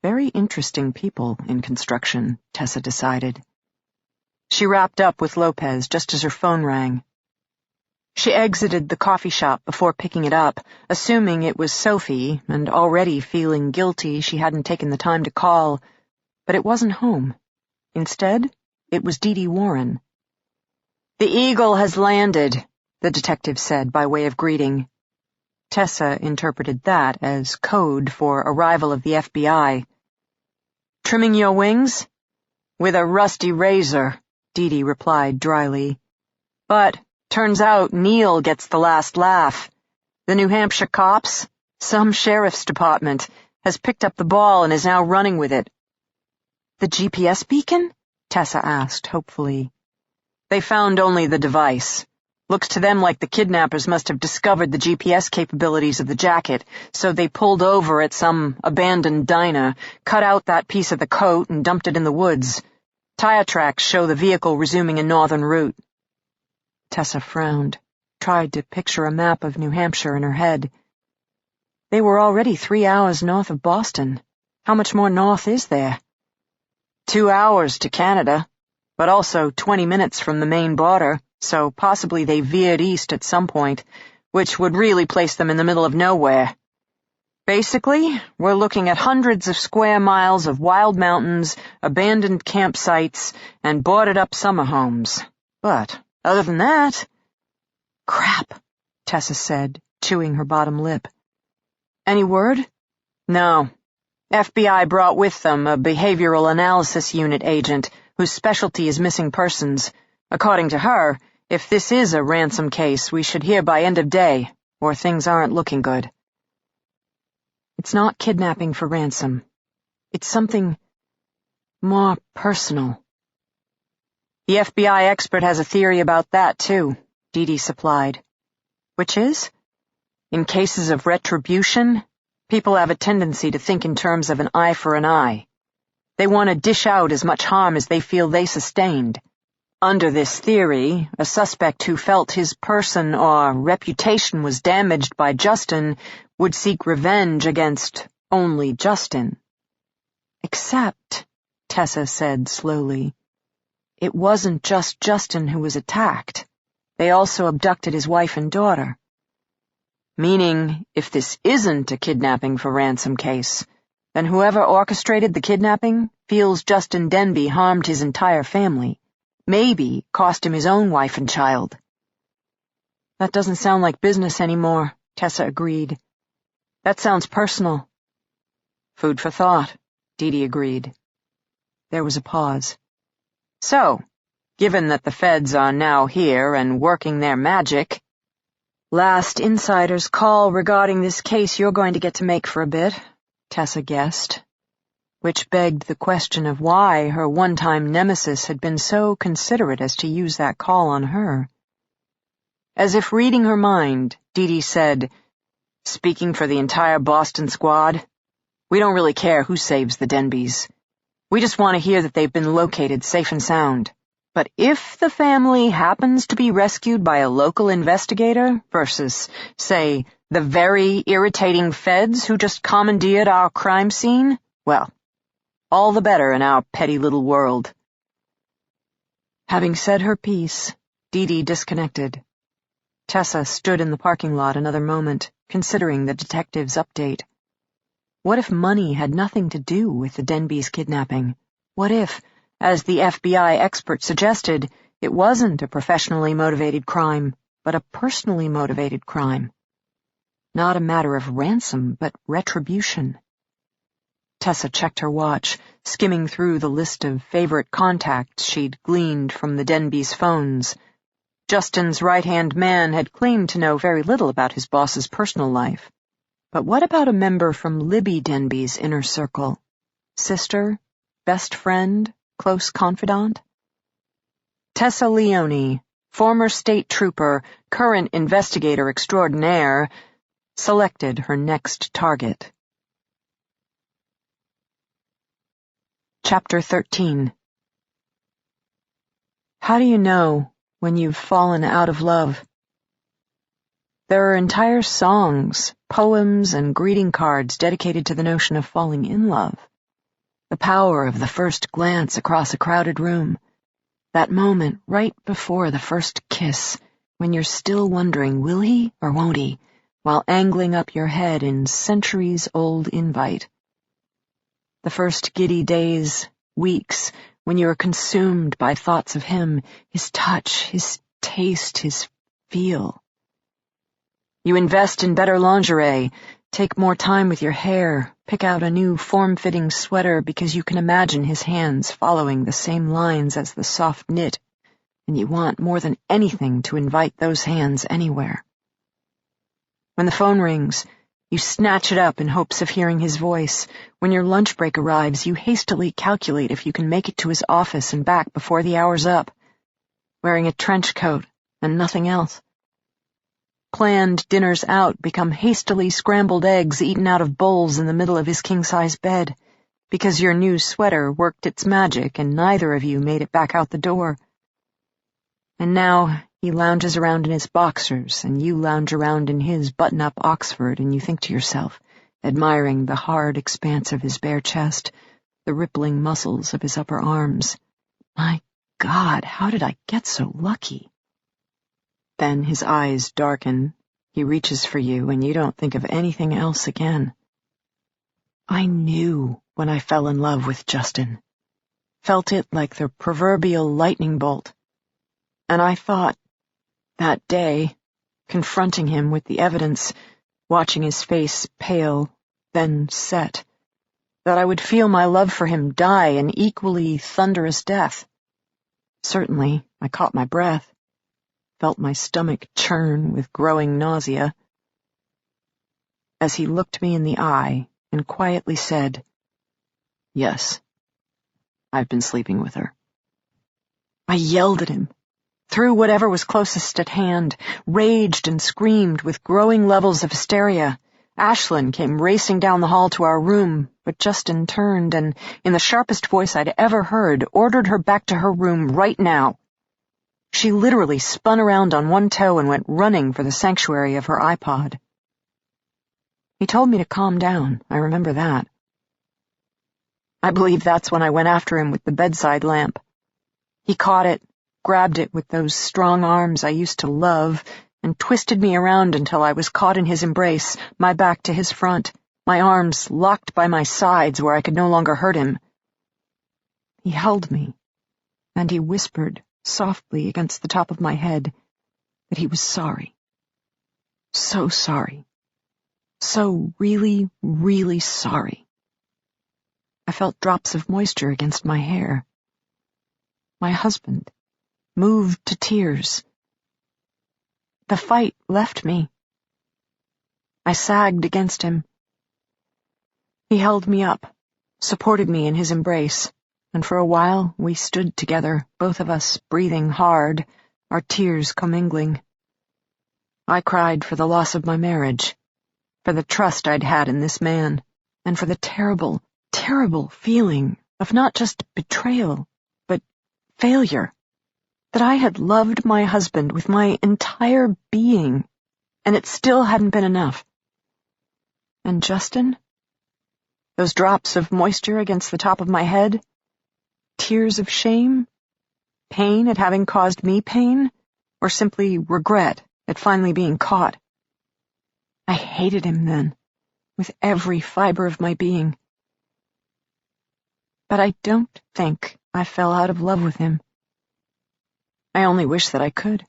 Very interesting people in construction, Tessa decided. She wrapped up with Lopez just as her phone rang. She exited the coffee shop before picking it up, assuming it was Sophie, and already feeling guilty she hadn't taken the time to call, but it wasn't home. Instead, it was Dee Dee Warren. The Eagle has landed, the detective said by way of greeting. Tessa interpreted that as code for arrival of the FBI. trimming your wings?" "With a rusty razor," Dee Dee replied dryly. "But turns out Neil gets the last laugh. The New Hampshire cops, some sheriff's department, has picked up the ball and is now running with it." "The GPS beacon?" Tessa asked hopefully. "They found only the device. Looks to them like the kidnappers must have discovered the GPS capabilities of the jacket, so they pulled over at some abandoned diner, cut out that piece of the coat, and dumped it in the woods. Tire tracks show the vehicle resuming a northern route." Tessa frowned, tried to picture a map of New Hampshire in her head. They were already 3 hours north of Boston. How much more north is there? 2 hours to Canada, but also 20 minutes from the main border, so possibly they veered east at some point, which would really place them in the middle of nowhere. Basically, we're looking at hundreds of square miles of wild mountains, abandoned campsites, and boarded-up summer homes. But other than that... "Crap," Tessa said, chewing her bottom lip. "Any word?" "No. FBI brought with them a behavioral analysis unit agent whose specialty is missing persons. According to her, if this is a ransom case, we should hear by end of day, or things aren't looking good." "It's not kidnapping for ransom. It's something more personal." "The FBI expert has a theory about that, too," Dee Dee supplied. "Which is?" "In cases of retribution, people have a tendency to think in terms of an eye for an eye. They want to dish out as much harm as they feel they sustained. Under this theory, a suspect who felt his person or reputation was damaged by Justin would seek revenge against only Justin." "Except," Tessa said slowly, "it wasn't just Justin who was attacked. They also abducted his wife and daughter." "Meaning, if this isn't a kidnapping for ransom case, then whoever orchestrated the kidnapping feels Justin Denby harmed his entire family, maybe cost him his own wife and child." "That doesn't sound like business anymore," Tessa agreed. "That sounds personal." "Food for thought," Dee Dee agreed. There was a pause. "So, given that the feds are now here and working their magic—" "Last insider's call regarding this case you're going to get to make for a bit," Tessa guessed, which begged the question of why her one-time nemesis had been so considerate as to use that call on her. As if reading her mind, Dee Dee said, "Speaking for the entire Boston squad, we don't really care who saves the Denbys. We just want to hear that they've been located safe and sound. But if the family happens to be rescued by a local investigator versus, say, the very irritating feds who just commandeered our crime scene, well, all the better in our petty little world." Having said her piece, Dee Dee disconnected. Tessa stood in the parking lot another moment, considering the detective's update. What if money had nothing to do with the Denbys' kidnapping? What if, as the FBI expert suggested, it wasn't a professionally motivated crime, but a personally motivated crime? Not a matter of ransom, but retribution. Tessa checked her watch, skimming through the list of favorite contacts she'd gleaned from the Denbys' phones. Justin's right-hand man had claimed to know very little about his boss's personal life. But what about a member from Libby Denby's inner circle? Sister? Best friend? Close confidant? Tessa Leone, former state trooper, current investigator extraordinaire, selected her next target. Chapter 13. How do you know when you've fallen out of love? There are entire songs, poems, and greeting cards dedicated to the notion of falling in love. The power of the first glance across a crowded room. That moment right before the first kiss, when you're still wondering, will he or won't he, while angling up your head in centuries-old invite. The first giddy days, weeks, when you are consumed by thoughts of him, his touch, his taste, his feel. You invest in better lingerie, Take more time with your hair, pick out a new form-fitting sweater because you can imagine his hands following the same lines as the soft knit, and you want more than anything to invite those hands anywhere. When the phone rings, you snatch it up in hopes of hearing his voice. When your lunch break arrives, you hastily calculate if you can make it to his office and back before the hour's up, wearing a trench coat and nothing else. Planned dinners out become hastily scrambled eggs eaten out of bowls in the middle of his king-size bed, because your new sweater worked its magic and neither of you made it back out the door. And now he lounges around in his boxers, and you lounge around in his button-up Oxford, and you think to yourself, admiring the hard expanse of his bare chest, the rippling muscles of his upper arms, my God, how did I get so lucky? Then his eyes darken, he reaches for you, and you don't think of anything else again. I knew when I fell in love with Justin. Felt it like the proverbial lightning bolt. And I thought, that day, confronting him with the evidence, watching his face pale, then set, that I would feel my love for him die an equally thunderous death. Certainly, I caught my breath, felt my stomach churn with growing nausea, as he looked me in the eye and quietly said, "Yes, I've been sleeping with her." I yelled at him, threw whatever was closest at hand, raged and screamed with growing levels of hysteria. Ashlyn came racing down the hall to our room, but Justin turned and, in the sharpest voice I'd ever heard, ordered her back to her room right now. She literally spun around on one toe and went running for the sanctuary of her iPod. He told me to calm down, I remember that. I believe that's when I went after him with the bedside lamp. He caught it, grabbed it with those strong arms I used to love, and twisted me around until I was caught in his embrace, my back to his front, my arms locked by my sides where I could no longer hurt him. He held me, and he whispered softly against the top of my head that he was sorry. So sorry. So really, really sorry. I felt drops of moisture against my hair. My husband, moved to tears. The fight left me. I sagged against him. He held me up, supported me in his embrace, and for a while we stood together, both of us breathing hard, our tears commingling. I cried for the loss of my marriage, for the trust I'd had in this man, and for the terrible, terrible feeling of not just betrayal, but failure, that I had loved my husband with my entire being, and it still hadn't been enough. And Justin? Those drops of moisture against the top of my head? Tears of shame? Pain at having caused me pain? Or simply regret at finally being caught? I hated him then, with every fiber of my being. But I don't think I fell out of love with him. I only wish that I could.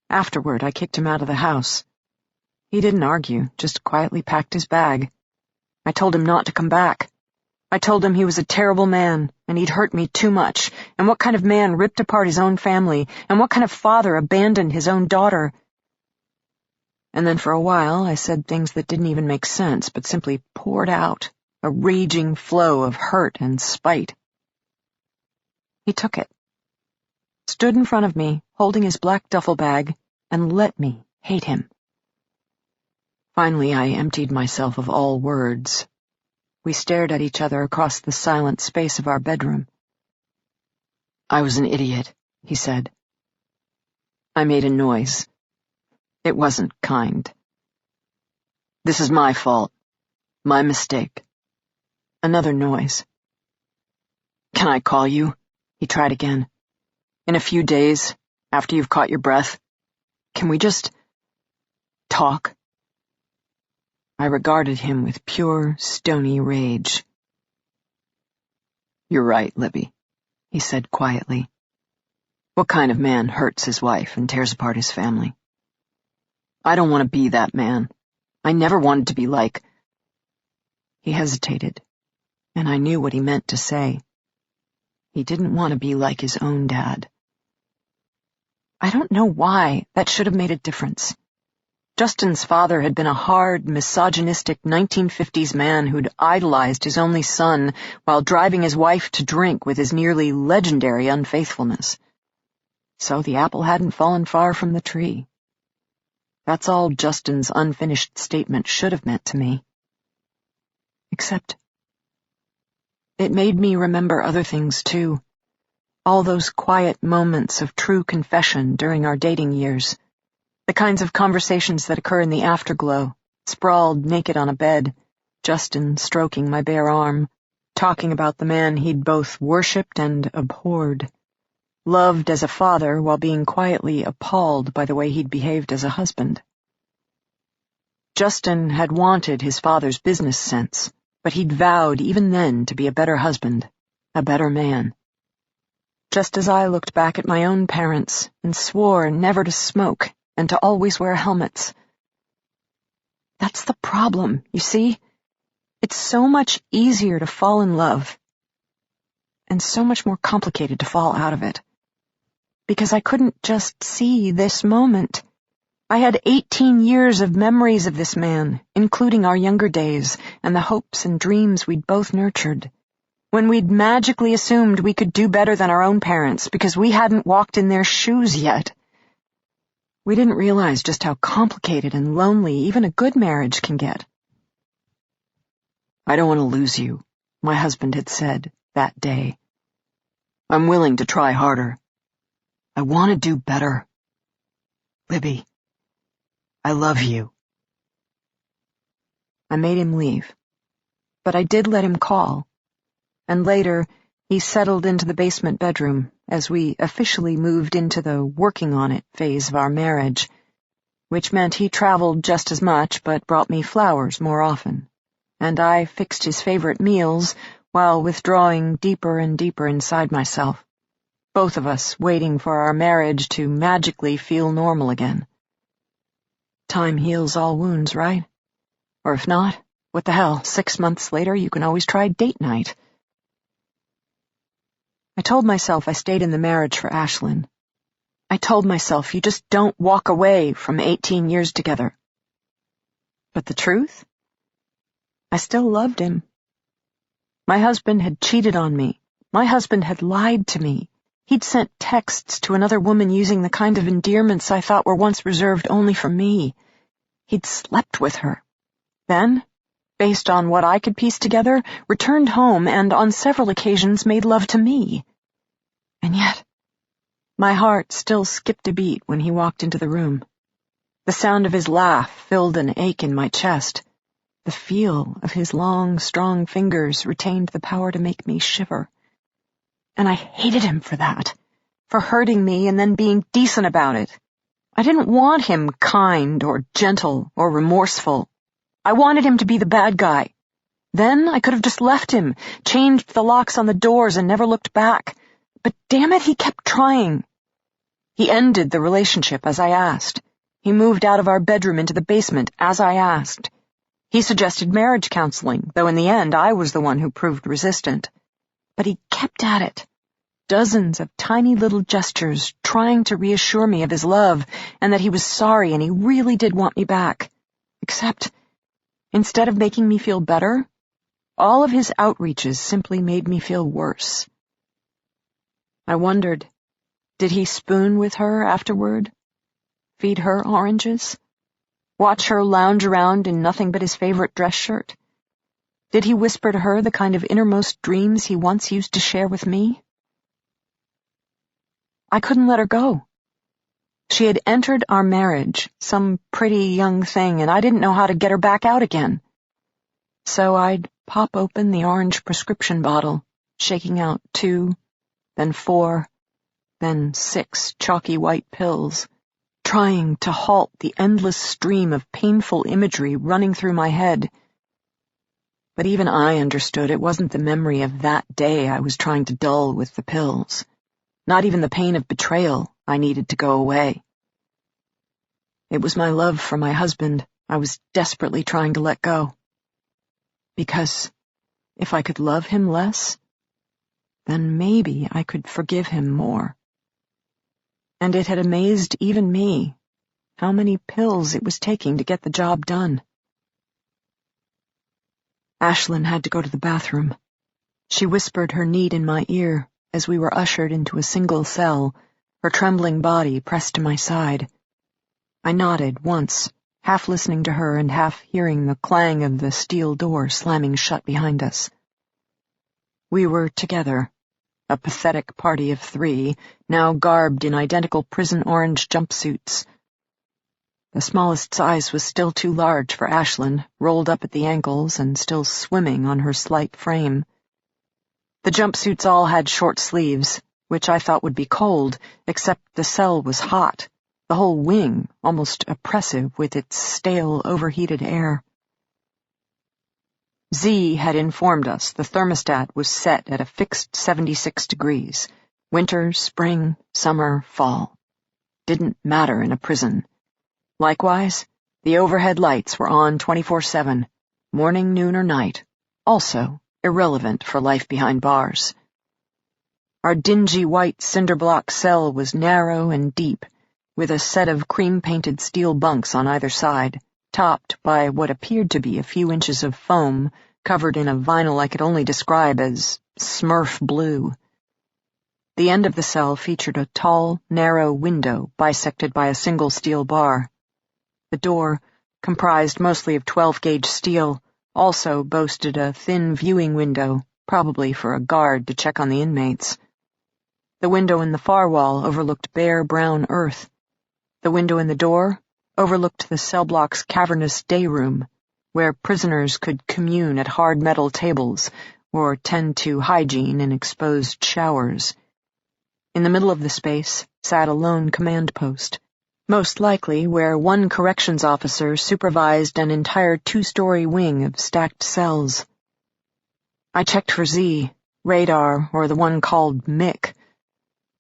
Afterward, I kicked him out of the house. He didn't argue, just quietly packed his bag. I told him not to come back. I told him he was a terrible man, and he'd hurt me too much, and what kind of man ripped apart his own family, and what kind of father abandoned his own daughter. And then for a while I said things that didn't even make sense, but simply poured out, a raging flow of hurt and spite. He took it, stood in front of me, holding his black duffel bag, and let me hate him. Finally, I emptied myself of all words. We stared at each other across the silent space of our bedroom. "I was an idiot," he said. I made a noise. It wasn't kind. "This is my fault. My mistake." Another noise. "Can I call you?" He tried again. "In a few days, after you've caught your breath. Can we just talk?" I regarded him with pure, stony rage. "You're right, Libby," he said quietly. "What kind of man hurts his wife and tears apart his family? I don't want to be that man. I never wanted to be like—" He hesitated, and I knew what he meant to say. He didn't want to be like his own dad. I don't know why that should have made a difference. Justin's father had been a hard, misogynistic 1950s man who'd idolized his only son while driving his wife to drink with his nearly legendary unfaithfulness. So the apple hadn't fallen far from the tree. That's all Justin's unfinished statement should have meant to me. Except it made me remember other things, too. All those quiet moments of true confession during our dating years. The kinds of conversations that occur in the afterglow, sprawled naked on a bed, Justin stroking my bare arm, talking about the man he'd both worshipped and abhorred, loved as a father while being quietly appalled by the way he'd behaved as a husband. Justin had wanted his father's business sense, but he'd vowed even then to be a better husband, a better man. Just as I looked back at my own parents and swore never to smoke and to always wear helmets. That's the problem, you see? It's so much easier to fall in love, and so much more complicated to fall out of it. Because I couldn't just see this moment. I had 18 years of memories of this man, including our younger days and the hopes and dreams we'd both nurtured, when we'd magically assumed we could do better than our own parents because we hadn't walked in their shoes yet. We didn't realize just how complicated and lonely even a good marriage can get. "I don't want to lose you," my husband had said that day. "I'm willing to try harder. I want to do better. Libby, I love you." I made him leave, but I did let him call, and later he settled into the basement bedroom as we officially moved into the working on it phase of our marriage, which meant he traveled just as much but brought me flowers more often, and I fixed his favorite meals while withdrawing deeper and deeper inside myself, both of us waiting for our marriage to magically feel normal again. Time heals all wounds, right? Or if not, what the hell, 6 months later you can always try date night. I told myself I stayed in the marriage for Ashlyn. I told myself you just don't walk away from 18 years together. But the truth? I still loved him. My husband had cheated on me. My husband had lied to me. He'd sent texts to another woman using the kind of endearments I thought were once reserved only for me. He'd slept with her. Then, based on what I could piece together, returned home and on several occasions made love to me. And yet, my heart still skipped a beat when he walked into the room. The sound of his laugh filled an ache in my chest. The feel of his long, strong fingers retained the power to make me shiver. And I hated him for that, for hurting me and then being decent about it. I didn't want him kind or gentle or remorseful. I wanted him to be the bad guy. Then I could have just left him, changed the locks on the doors and never looked back. But damn it, he kept trying. He ended the relationship as I asked. He moved out of our bedroom into the basement as I asked. He suggested marriage counseling, though in the end I was the one who proved resistant. But he kept at it. Dozens of tiny little gestures trying to reassure me of his love and that he was sorry and he really did want me back. Except, instead of making me feel better, all of his outreaches simply made me feel worse. I wondered, did he spoon with her afterward? Feed her oranges? Watch her lounge around in nothing but his favorite dress shirt? Did he whisper to her the kind of innermost dreams he once used to share with me? I couldn't let her go. She had entered our marriage, some pretty young thing, and I didn't know how to get her back out again. So I'd pop open the orange prescription bottle, shaking out 2, then 4, then 6 chalky white pills, trying to halt the endless stream of painful imagery running through my head. But even I understood it wasn't the memory of that day I was trying to dull with the pills. Not even the pain of betrayal I needed to go away. It was my love for my husband I was desperately trying to let go. Because if I could love him less, then maybe I could forgive him more. And it had amazed even me how many pills it was taking to get the job done. Ashlyn had to go to the bathroom. She whispered her need in my ear as we were ushered into a single cell, her trembling body pressed to my side. I nodded once, half listening to her and half hearing the clang of the steel door slamming shut behind us. We were together, a pathetic party of 3, now garbed in identical prison orange jumpsuits. The smallest size was still too large for Ashlyn, rolled up at the ankles and still swimming on her slight frame. The jumpsuits all had short sleeves, which I thought would be cold, except the cell was hot, the whole wing almost oppressive with its stale, overheated air. Z had informed us the thermostat was set at a fixed 76 degrees. Winter, spring, summer, fall. Didn't matter in a prison. Likewise, the overhead lights were on 24/7, morning, noon, or night, also irrelevant for life behind bars. Our dingy white cinder-block cell was narrow and deep, with a set of cream-painted steel bunks on either side, topped by what appeared to be a few inches of foam covered in a vinyl I could only describe as Smurf blue. The end of the cell featured a tall, narrow window bisected by a single steel bar. The door, comprised mostly of 12-gauge steel, also boasted a thin viewing window, probably for a guard to check on the inmates. The window in the far wall overlooked bare brown earth. The window in the door overlooked the cell block's cavernous day room, where prisoners could commune at hard metal tables or tend to hygiene in exposed showers. In the middle of the space sat a lone command post, most likely where one corrections officer supervised an entire 2-story wing of stacked cells. I checked for Z, Radar, or the one called Mick.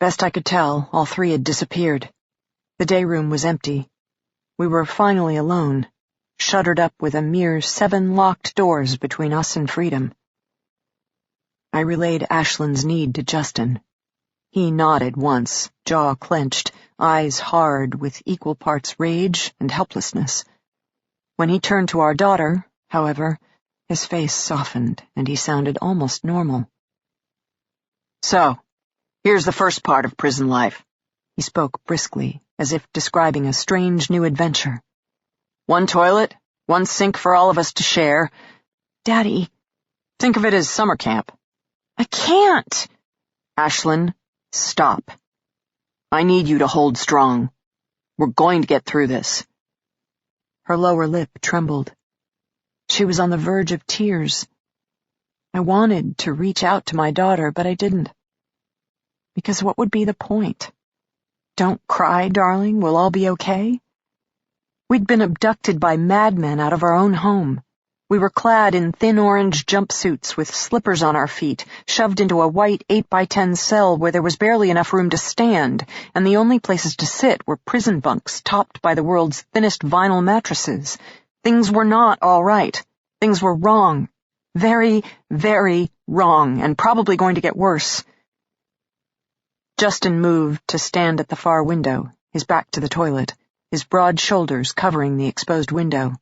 Best I could tell, all 3 had disappeared. The day room was empty. We were finally alone, shuttered up with a mere 7 locked doors between us and freedom. I relayed Ashlyn's need to Justin. He nodded once, jaw clenched, eyes hard with equal parts rage and helplessness. When he turned to our daughter, however, his face softened and he sounded almost normal. So, here's the first part of prison life. He spoke briskly, as if describing a strange new adventure. 1 toilet, 1 sink for all of us to share. Daddy. Think of it as summer camp. I can't. Ashlyn, stop. I need you to hold strong. We're going to get through this. Her lower lip trembled. She was on the verge of tears. I wanted to reach out to my daughter, but I didn't. Because what would be the point? Don't cry, darling, we'll all be okay. We'd been abducted by madmen out of our own home. We were clad in thin orange jumpsuits with slippers on our feet, shoved into a white 8x10 cell where there was barely enough room to stand, and the only places to sit were prison bunks topped by the world's thinnest vinyl mattresses. Things were not all right. Things were wrong. Very, very wrong, and probably going to get worse. Justin moved to stand at the far window, his back to the toilet, his broad shoulders covering the exposed window.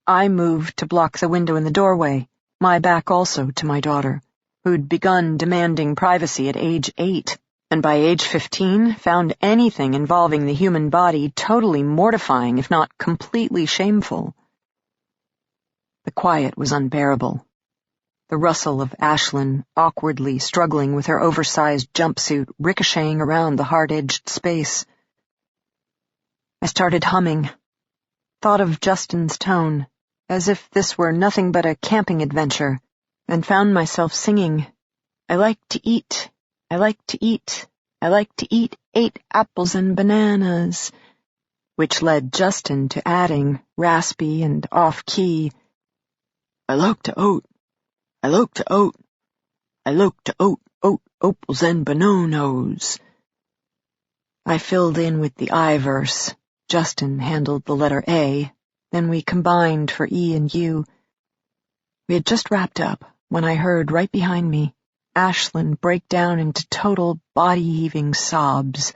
I moved to block the window in the doorway, my back also to my daughter, who'd begun demanding privacy at age 8, and by age 15 found anything involving the human body totally mortifying, if not completely shameful. The quiet was unbearable. The rustle of Ashlyn awkwardly struggling with her oversized jumpsuit ricocheting around the hard-edged space. I started humming, thought of Justin's tone, as if this were nothing but a camping adventure, and found myself singing, I like to eat, I like to eat, I like to eat 8 apples and bananas, which led Justin to adding, raspy and off-key, I like to oat, I like to oat, I like to oat, opals and bananas. I filled in with the I verse. Justin handled the letter A, Then we combined for E and U. We had just wrapped up when I heard right behind me Ashlyn break down into total body-heaving sobs.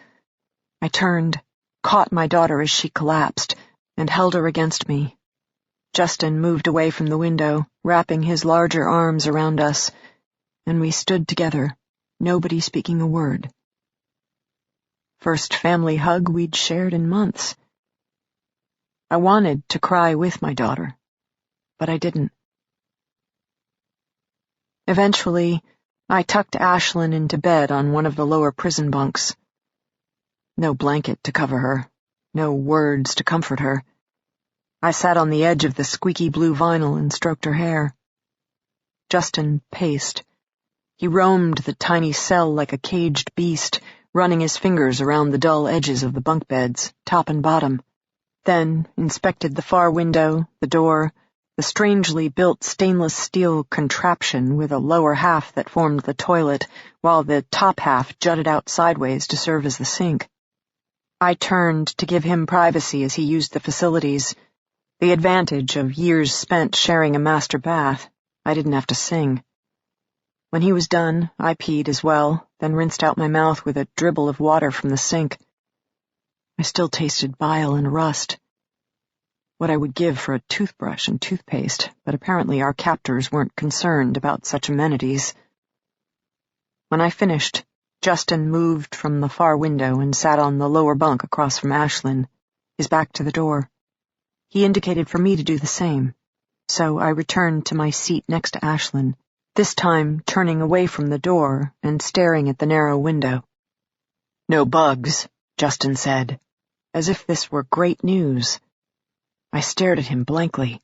I turned, caught my daughter as she collapsed, and held her against me. Justin moved away from the window, wrapping his larger arms around us, and we stood together, nobody speaking a word. First family hug we'd shared in months. I wanted to cry with my daughter, but I didn't. Eventually, I tucked Ashlyn into bed on one of the lower prison bunks. No blanket to cover her, no words to comfort her. I sat on the edge of the squeaky blue vinyl and stroked her hair. Justin paced. He roamed the tiny cell like a caged beast, running his fingers around the dull edges of the bunk beds, top and bottom, then inspected the far window, the door, the strangely built stainless steel contraption with a lower half that formed the toilet, while the top half jutted out sideways to serve as the sink. I turned to give him privacy as he used the facilities. The advantage of years spent sharing a master bath. I didn't have to sing. When he was done, I peed as well, then rinsed out my mouth with a dribble of water from the sink. I still tasted bile and rust. What I would give for a toothbrush and toothpaste, but apparently our captors weren't concerned about such amenities. When I finished, Justin moved from the far window and sat on the lower bunk across from Ashlyn, his back to the door. He indicated for me to do the same, so I returned to my seat next to Ashlyn, this time turning away from the door and staring at the narrow window. "No bugs," Justin said, as if this were great news. I stared at him blankly.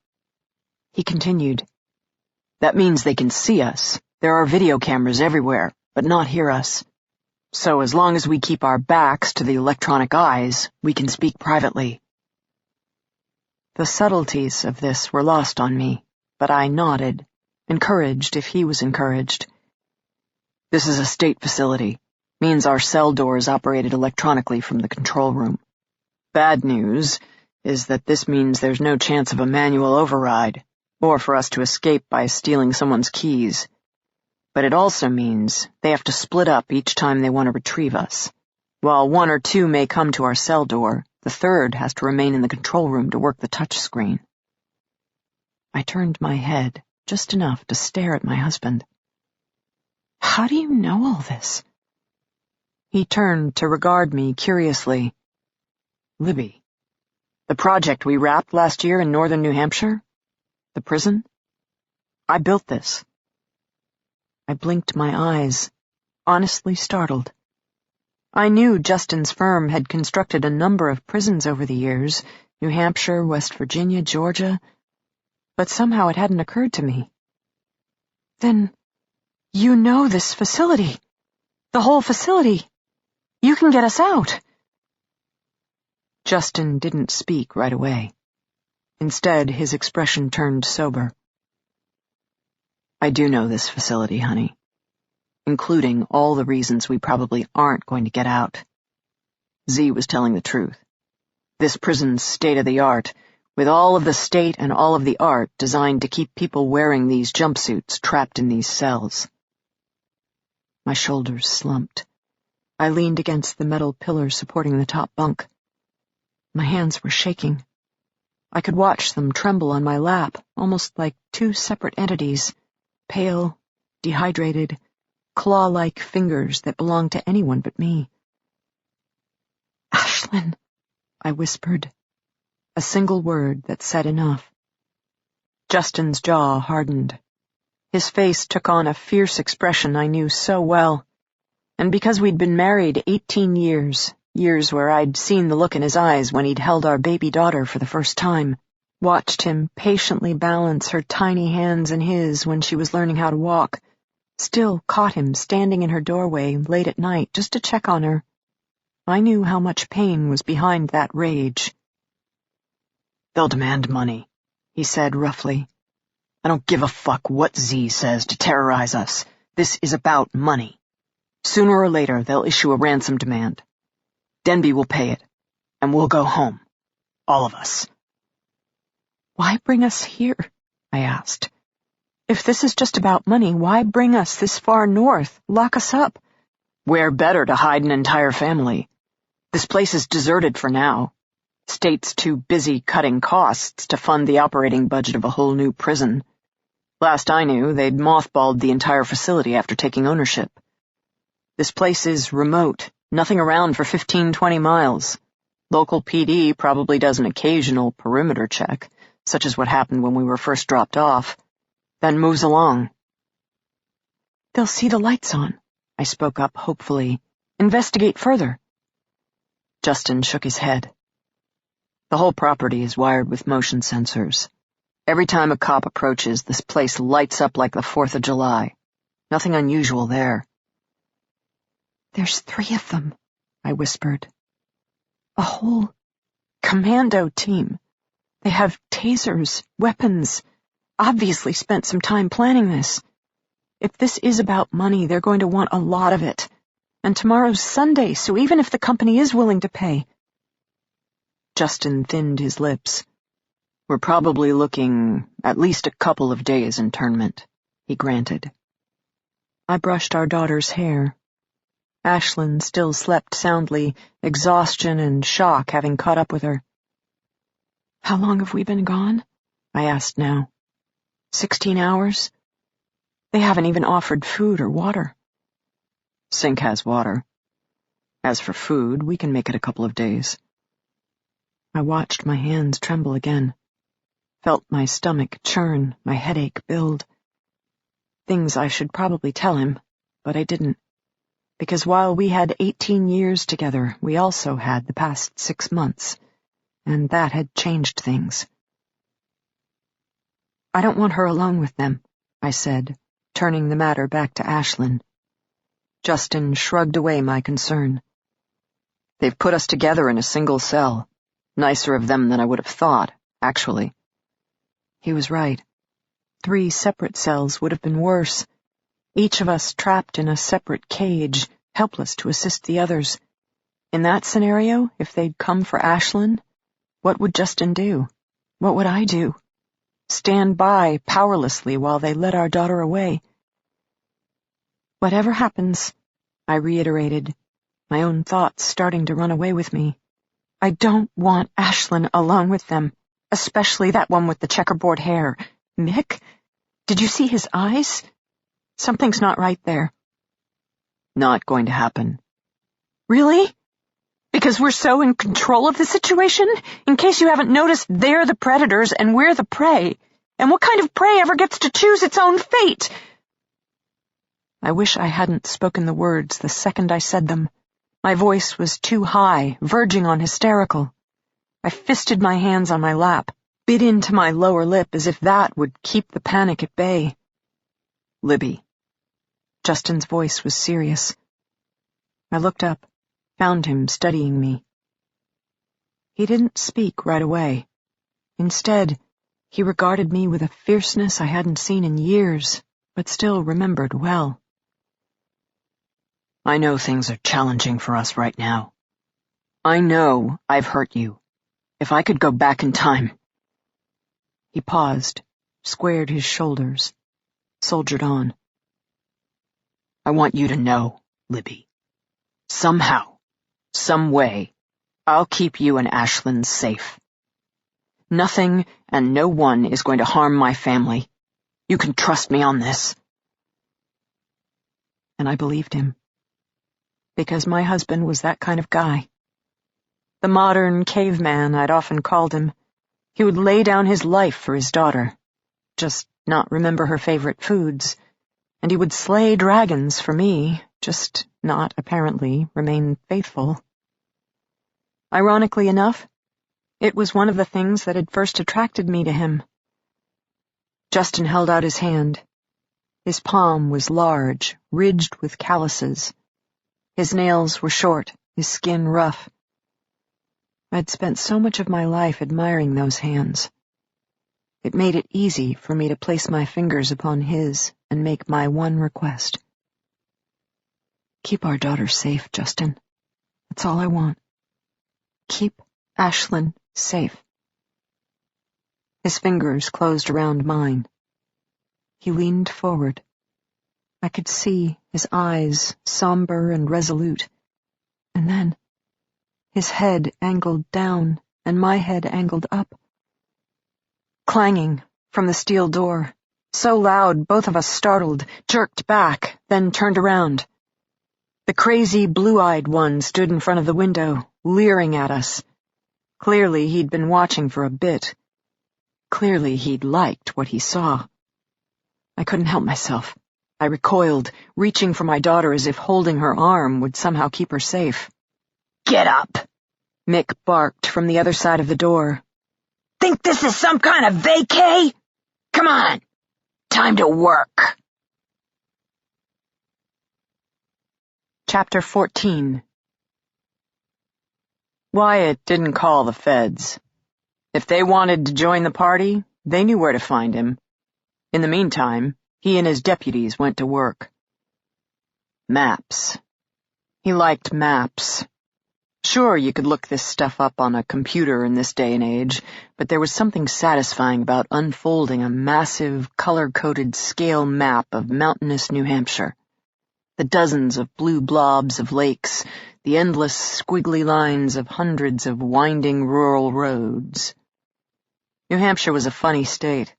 He continued, "That means they can see us. There are video cameras everywhere, but not hear us. So as long as we keep our backs to the electronic eyes, we can speak privately." The subtleties of this were lost on me, but I nodded, encouraged if he was encouraged. "This is a state facility. Means our cell door is operated electronically from the control room. Bad news is that this means there's no chance of a manual override, or for us to escape by stealing someone's keys. But it also means they have to split up each time they want to retrieve us. While one or two may come to our cell door, the third has to remain in the control room to work the touch screen." I turned my head just enough to stare at my husband. "How do you know all this?" He turned to regard me curiously. "Libby, the project we wrapped last year in northern New Hampshire? The prison? I built this." I blinked my eyes, honestly startled. I knew Justin's firm had constructed a number of prisons over the years, New Hampshire, West Virginia, Georgia, but somehow it hadn't occurred to me. "Then you know this facility, the whole facility. You can get us out." Justin didn't speak right away. Instead, his expression turned sober. "I do know this facility, honey, including all the reasons we probably aren't going to get out. Z was telling the truth. This prison's state-of-the-art, with all of the state and all of the art designed to keep people wearing these jumpsuits trapped in these cells." My shoulders slumped. I leaned against the metal pillar supporting the top bunk. My hands were shaking. I could watch them tremble on my lap, almost like two separate entities, pale, dehydrated, claw-like fingers that belonged to anyone but me. "Ashlyn," I whispered, a single word that said enough. Justin's jaw hardened. His face took on a fierce expression I knew so well, and because we'd been married 18 years, years where I'd seen the look in his eyes when he'd held our baby daughter for the first time, watched him patiently balance her tiny hands in his when she was learning how to walk, still caught him standing in her doorway late at night just to check on her. I knew how much pain was behind that rage. "They'll demand money," he said roughly. "I don't give a fuck what Z says to terrorize us. This is about money. Sooner or later, they'll issue a ransom demand. Denby will pay it, and we'll go home. All of us." Why bring us here? I asked. If this is just about money, why bring us this far north, lock us up? Where better to hide an entire family? This place is deserted for now. State's too busy cutting costs to fund the operating budget of a whole new prison. Last I knew, they'd mothballed the entire facility after taking ownership. This place is remote, nothing around for 15-20 miles. Local PD probably does an occasional perimeter check, such as what happened when we were first dropped off, then moves along. They'll see the lights on, I spoke up hopefully. Investigate further. Justin shook his head. The whole property is wired with motion sensors. Every time a cop approaches, this place lights up like the 4th of July. Nothing unusual there. There's 3 of them, I whispered. A whole commando team. They have tasers, weapons, obviously spent some time planning this. If this is about money, they're going to want a lot of it. And tomorrow's Sunday, so even if the company is willing to pay. Justin thinned his lips. We're probably looking at least a couple of days internment, he granted. I brushed our daughter's hair. Ashlyn still slept soundly, exhaustion and shock having caught up with her. How long have we been gone? I asked now. 16 hours? They haven't even offered food or water. Sink has water. As for food, we can make it a couple of days. I watched my hands tremble again. Felt my stomach churn, my headache build. Things I should probably tell him, but I didn't. Because while we had 18 years together, we also had the past 6 months, and that had changed things. I don't want her alone with them, I said, turning the matter back to Ashlyn. Justin shrugged away my concern. They've put us together in a single cell. Nicer of them than I would have thought, actually. He was right. 3 separate cells would have been worse. Each of us trapped in a separate cage, helpless to assist the others. In that scenario, if they'd come for Ashlyn, what would Justin do? What would I do? Stand by powerlessly while they led our daughter away. Whatever happens, I reiterated, my own thoughts starting to run away with me. I don't want Ashlyn alone with them, especially that one with the checkerboard hair. Mick? Did you see his eyes? Something's not right there. Not going to happen. Really? Because we're so in control of the situation? In case you haven't noticed, they're the predators and we're the prey. And what kind of prey ever gets to choose its own fate? I wish I hadn't spoken the words the second I said them. My voice was too high, verging on hysterical. I fisted my hands on my lap, bit into my lower lip as if that would keep the panic at bay. Libby. Justin's voice was serious. I looked up, found him studying me. He didn't speak right away. Instead, he regarded me with a fierceness I hadn't seen in years, but still remembered well. I know things are challenging for us right now. I know I've hurt you. If I could go back in time. He paused, squared his shoulders, soldiered on. I want you to know, Libby. Somehow, some way, I'll keep you and Ashlyn safe. Nothing and no one is going to harm my family. You can trust me on this. And I believed him. Because my husband was that kind of guy. The modern caveman I'd often called him. He would lay down his life for his daughter, just not remember her favorite foods, and he would slay dragons for me, just not, apparently, remain faithful. Ironically enough, it was one of the things that had first attracted me to him. Justin held out his hand. His palm was large, ridged with calluses. His nails were short, his skin rough. I'd spent so much of my life admiring those hands. It made it easy for me to place my fingers upon his and make my one request. Keep our daughter safe, Justin. That's all I want. Keep Ashlyn safe. His fingers closed around mine. He leaned forward. I could see his eyes, somber and resolute. And then, his head angled down and my head angled up. Clanging from the steel door, so loud both of us startled, jerked back, then turned around. The crazy blue-eyed one stood in front of the window, leering at us. Clearly he'd been watching for a bit. Clearly he'd liked what he saw. I couldn't help myself. I recoiled, reaching for my daughter as if holding her arm would somehow keep her safe. Get up! Mick barked from the other side of the door. Think this is some kind of vacay? Come on! Time to work! Chapter 14. Wyatt didn't call the feds. If they wanted to join the party, they knew where to find him. In the meantime, he and his deputies went to work. Maps. He liked maps. Sure, you could look this stuff up on a computer in this day and age, but there was something satisfying about unfolding a massive, color-coded scale map of mountainous New Hampshire. The dozens of blue blobs of lakes, the endless squiggly lines of hundreds of winding rural roads. New Hampshire was a funny state.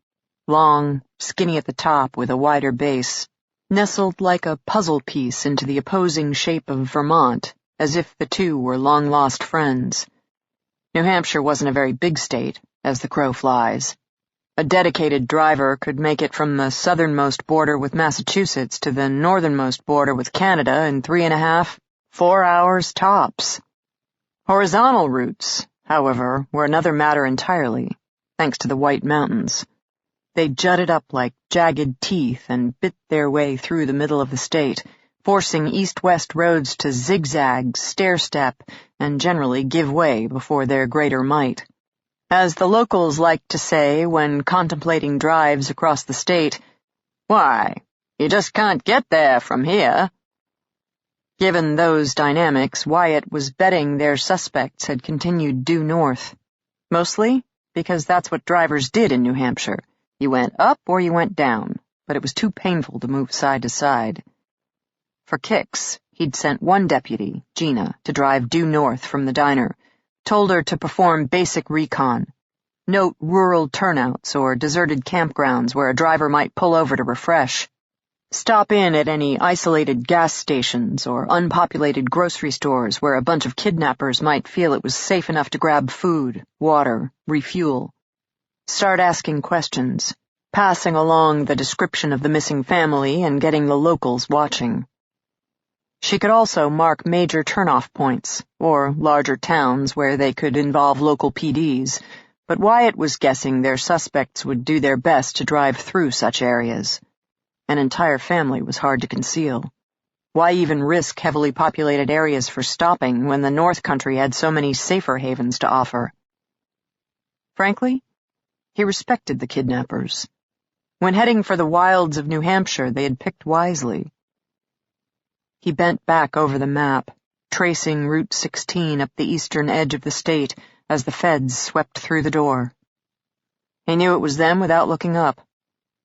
Long, skinny at the top with a wider base, nestled like a puzzle piece into the opposing shape of Vermont, as if the two were long-lost friends. New Hampshire wasn't a very big state, as the crow flies. A dedicated driver could make it from the southernmost border with Massachusetts to the northernmost border with Canada in 3.5, 4 hours tops. Horizontal routes, however, were another matter entirely, thanks to the White Mountains. They jutted up like jagged teeth and bit their way through the middle of the state, forcing east-west roads to zigzag, stair-step, and generally give way before their greater might. As the locals liked to say when contemplating drives across the state, "Why, you just can't get there from here." Given those dynamics, Wyatt was betting their suspects had continued due north. Mostly because that's what drivers did in New Hampshire. You went up or you went down, but it was too painful to move side to side. For kicks, he'd sent one deputy, Gina, to drive due north from the diner, told her to perform basic recon, note rural turnouts or deserted campgrounds where a driver might pull over to refresh, stop in at any isolated gas stations or unpopulated grocery stores where a bunch of kidnappers might feel it was safe enough to grab food, water, refuel. Start asking questions, passing along the description of the missing family and getting the locals watching. She could also mark major turnoff points, or larger towns where they could involve local PDs, but Wyatt was guessing their suspects would do their best to drive through such areas. An entire family was hard to conceal. Why even risk heavily populated areas for stopping when the North Country had so many safer havens to offer? Frankly, he respected the kidnappers. When heading for the wilds of New Hampshire, they had picked wisely. He bent back over the map, tracing Route 16 up the eastern edge of the state as the feds swept through the door. He knew it was them without looking up.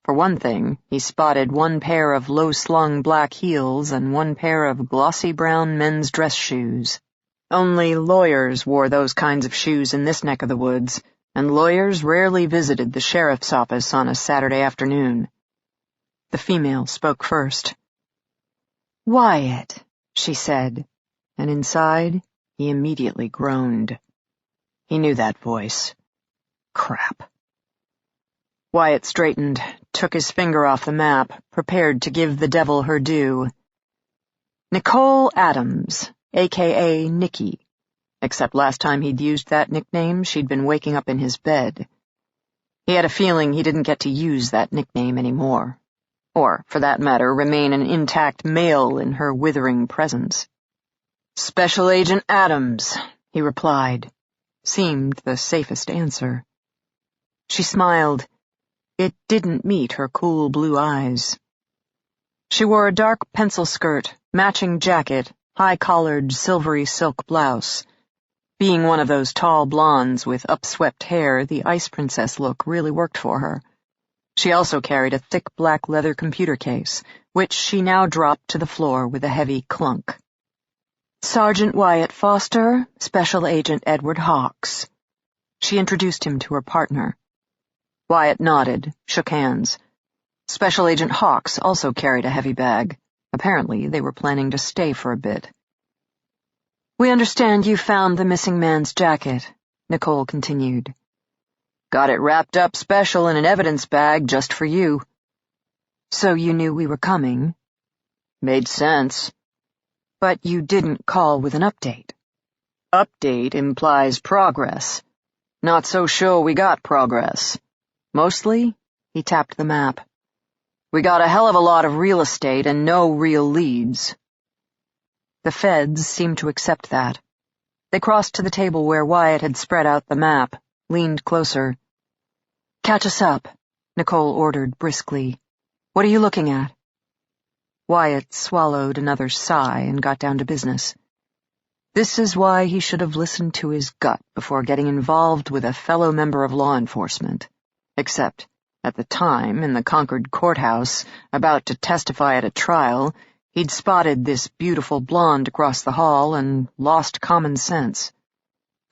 For one thing, he spotted one pair of low-slung black heels and one pair of glossy brown men's dress shoes. Only lawyers wore those kinds of shoes in this neck of the woods, and lawyers rarely visited the sheriff's office on a Saturday afternoon. The female spoke first. "Wyatt," she said, and inside, he immediately groaned. He knew that voice. Crap. Wyatt straightened, took his finger off the map, prepared to give the devil her due. Nicole Adams, a.k.a. Nikki. Except last time he'd used that nickname, she'd been waking up in his bed. He had a feeling he didn't get to use that nickname anymore. Or, for that matter, remain an intact male in her withering presence. "Special Agent Adams," he replied. Seemed the safest answer. She smiled. It didn't meet her cool blue eyes. She wore a dark pencil skirt, matching jacket, high-collared silvery silk blouse. Being one of those tall blondes with upswept hair, the ice princess look really worked for her. She also carried a thick black leather computer case, which she now dropped to the floor with a heavy clunk. "Sergeant Wyatt Foster, Special Agent Edward Hawks." She introduced him to her partner. Wyatt nodded, shook hands. Special Agent Hawks also carried a heavy bag. Apparently, they were planning to stay for a bit. "We understand you found the missing man's jacket," Nicole continued. "Got it wrapped up special in an evidence bag just for you." "So you knew we were coming?" "Made sense." "But you didn't call with an update." "Update implies progress. Not so sure we got progress. Mostly," he tapped the map, "we got a hell of a lot of real estate and no real leads." The feds seemed to accept that. They crossed to the table where Wyatt had spread out the map, leaned closer. "Catch us up," Nicole ordered briskly. "What are you looking at?" Wyatt swallowed another sigh and got down to business. This is why he should have listened to his gut before getting involved with a fellow member of law enforcement. Except, at the time, in the Concord courthouse, about to testify at a trial, he'd spotted this beautiful blonde across the hall and lost common sense.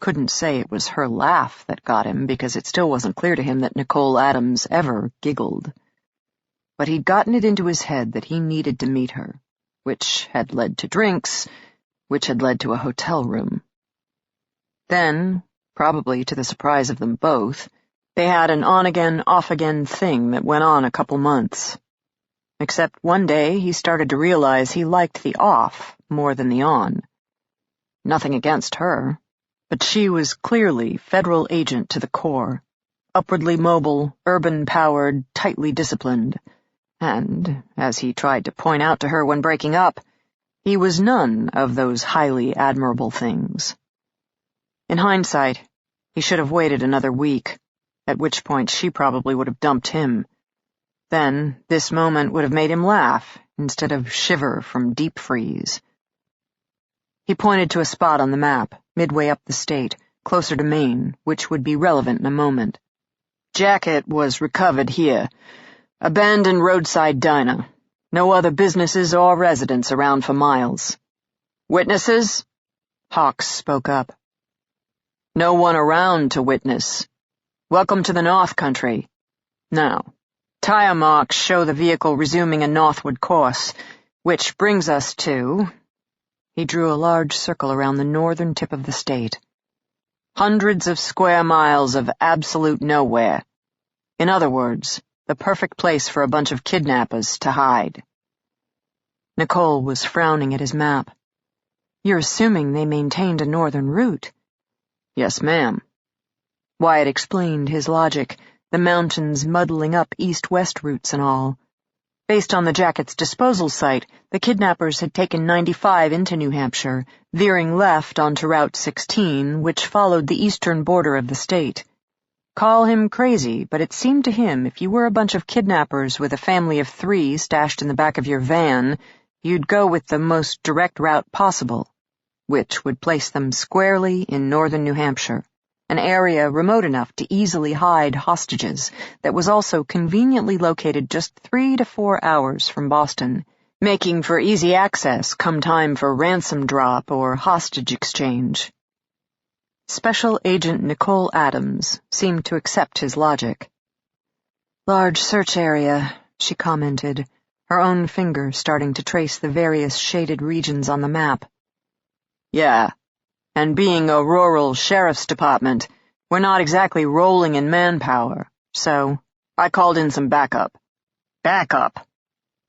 Couldn't say it was her laugh that got him, because it still wasn't clear to him that Nicole Adams ever giggled. But he'd gotten it into his head that he needed to meet her, which had led to drinks, which had led to a hotel room. Then, probably to the surprise of them both, they had an on-again, off-again thing that went on a couple months. Except one day he started to realize he liked the off more than the on. Nothing against her, but she was clearly federal agent to the core, upwardly mobile, urban-powered, tightly disciplined, and, as he tried to point out to her when breaking up, he was none of those highly admirable things. In hindsight, he should have waited another week, at which point she probably would have dumped him. Then, this moment would have made him laugh instead of shiver from deep freeze. He pointed to a spot on the map, midway up the state, closer to Maine, which would be relevant in a moment. "Jacket was recovered here. Abandoned roadside diner. No other businesses or residents around for miles." "Witnesses?" Hawks spoke up. "No one around to witness. Welcome to the North Country. Now, tire marks show the vehicle resuming a northward course, which brings us to—" He drew a large circle around the northern tip of the state. "Hundreds of square miles of absolute nowhere. In other words, the perfect place for a bunch of kidnappers to hide." Nicole was frowning at his map. "You're assuming they maintained a northern route." "Yes, ma'am." Wyatt explained his logic, the mountains muddling up east-west routes and all. Based on the jacket's disposal site, the kidnappers had taken 95 into New Hampshire, veering left onto Route 16, which followed the eastern border of the state. Call him crazy, but it seemed to him if you were a bunch of kidnappers with a family of 3 stashed in the back of your van, you'd go with the most direct route possible, which would place them squarely in northern New Hampshire, an area remote enough to easily hide hostages that was also conveniently located just 3 to 4 hours from Boston, making for easy access come time for ransom drop or hostage exchange. Special Agent Nicole Adams seemed to accept his logic. "Large search area," she commented, her own finger starting to trace the various shaded regions on the map. "Yeah. And being a rural sheriff's department, we're not exactly rolling in manpower, so I called in some backup." "Backup?"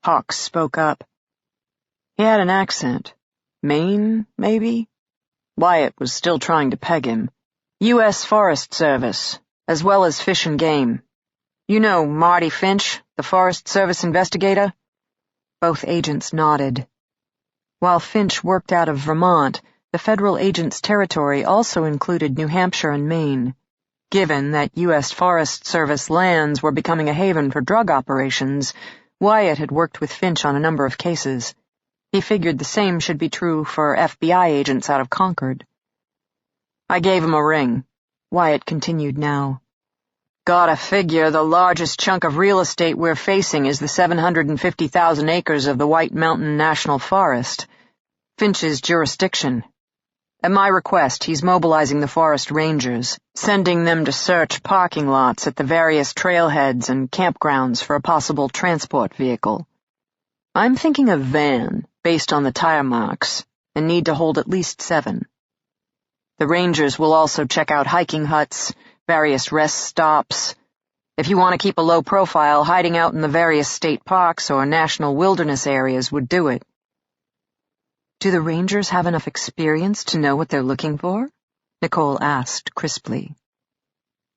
Hawks spoke up. He had an accent. Maine, maybe? Wyatt was still trying to peg him. "U.S. Forest Service, as well as Fish and Game. You know Marty Finch, the Forest Service investigator?" Both agents nodded. While Finch worked out of Vermont, the federal agent's territory also included New Hampshire and Maine. Given that U.S. Forest Service lands were becoming a haven for drug operations, Wyatt had worked with Finch on a number of cases. He figured the same should be true for FBI agents out of Concord. I gave him a ring. Wyatt continued now. Gotta figure the largest chunk of real estate we're facing is the 750,000 acres of the White Mountain National Forest, Finch's jurisdiction. At my request, he's mobilizing the forest rangers, sending them to search parking lots at the various trailheads and campgrounds for a possible transport vehicle. I'm thinking a van, based on the tire marks, and need to hold at least 7. The rangers will also check out hiking huts, various rest stops. If you want to keep a low profile, hiding out in the various state parks or national wilderness areas would do it. Do the rangers have enough experience to know what they're looking for? Nicole asked crisply.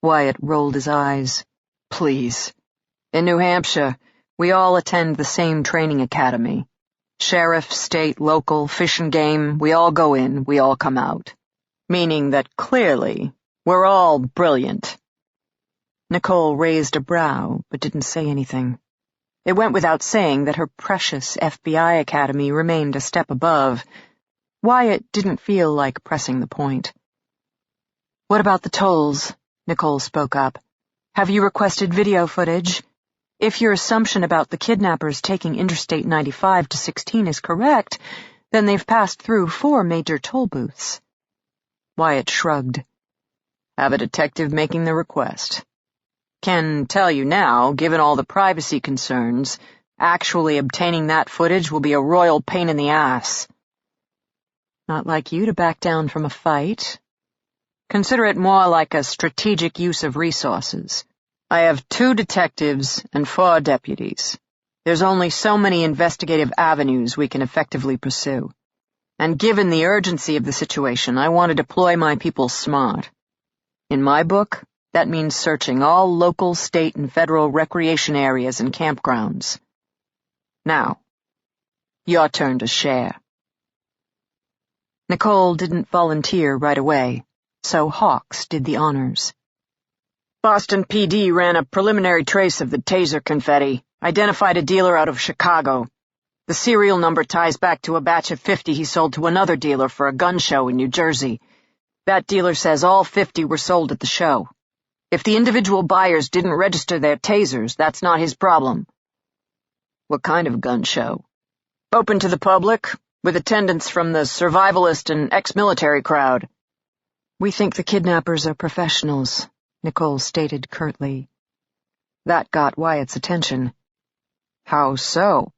Wyatt rolled his eyes. Please. In New Hampshire, we all attend the same training academy. Sheriff, state, local, fish and game, we all go in, we all come out. Meaning that clearly, we're all brilliant. Nicole raised a brow, but didn't say anything. It went without saying that her precious FBI academy remained a step above. Wyatt didn't feel like pressing the point. What about the tolls? Nicole spoke up. Have you requested video footage? If your assumption about the kidnappers taking Interstate 95 to 16 is correct, then they've passed through 4 major toll booths. Wyatt shrugged. Have a detective making the request. Can tell you now, given all the privacy concerns, actually obtaining that footage will be a royal pain in the ass. Not like you to back down from a fight. Consider it more like a strategic use of resources. I have 2 detectives and 4 deputies. There's only so many investigative avenues we can effectively pursue. And given the urgency of the situation, I want to deploy my people smart. In my book, that means searching all local, state, and federal recreation areas and campgrounds. Now, your turn to share. Nicole didn't volunteer right away, so Hawks did the honors. Boston PD ran a preliminary trace of the taser confetti, identified a dealer out of Chicago. The serial number ties back to a batch of 50 he sold to another dealer for a gun show in New Jersey. That dealer says all 50 were sold at the show. If the individual buyers didn't register their tasers, that's not his problem. What kind of gun show? Open to the public, with attendance from the survivalist and ex-military crowd. We think the kidnappers are professionals, Nicole stated curtly. That got Wyatt's attention. How so?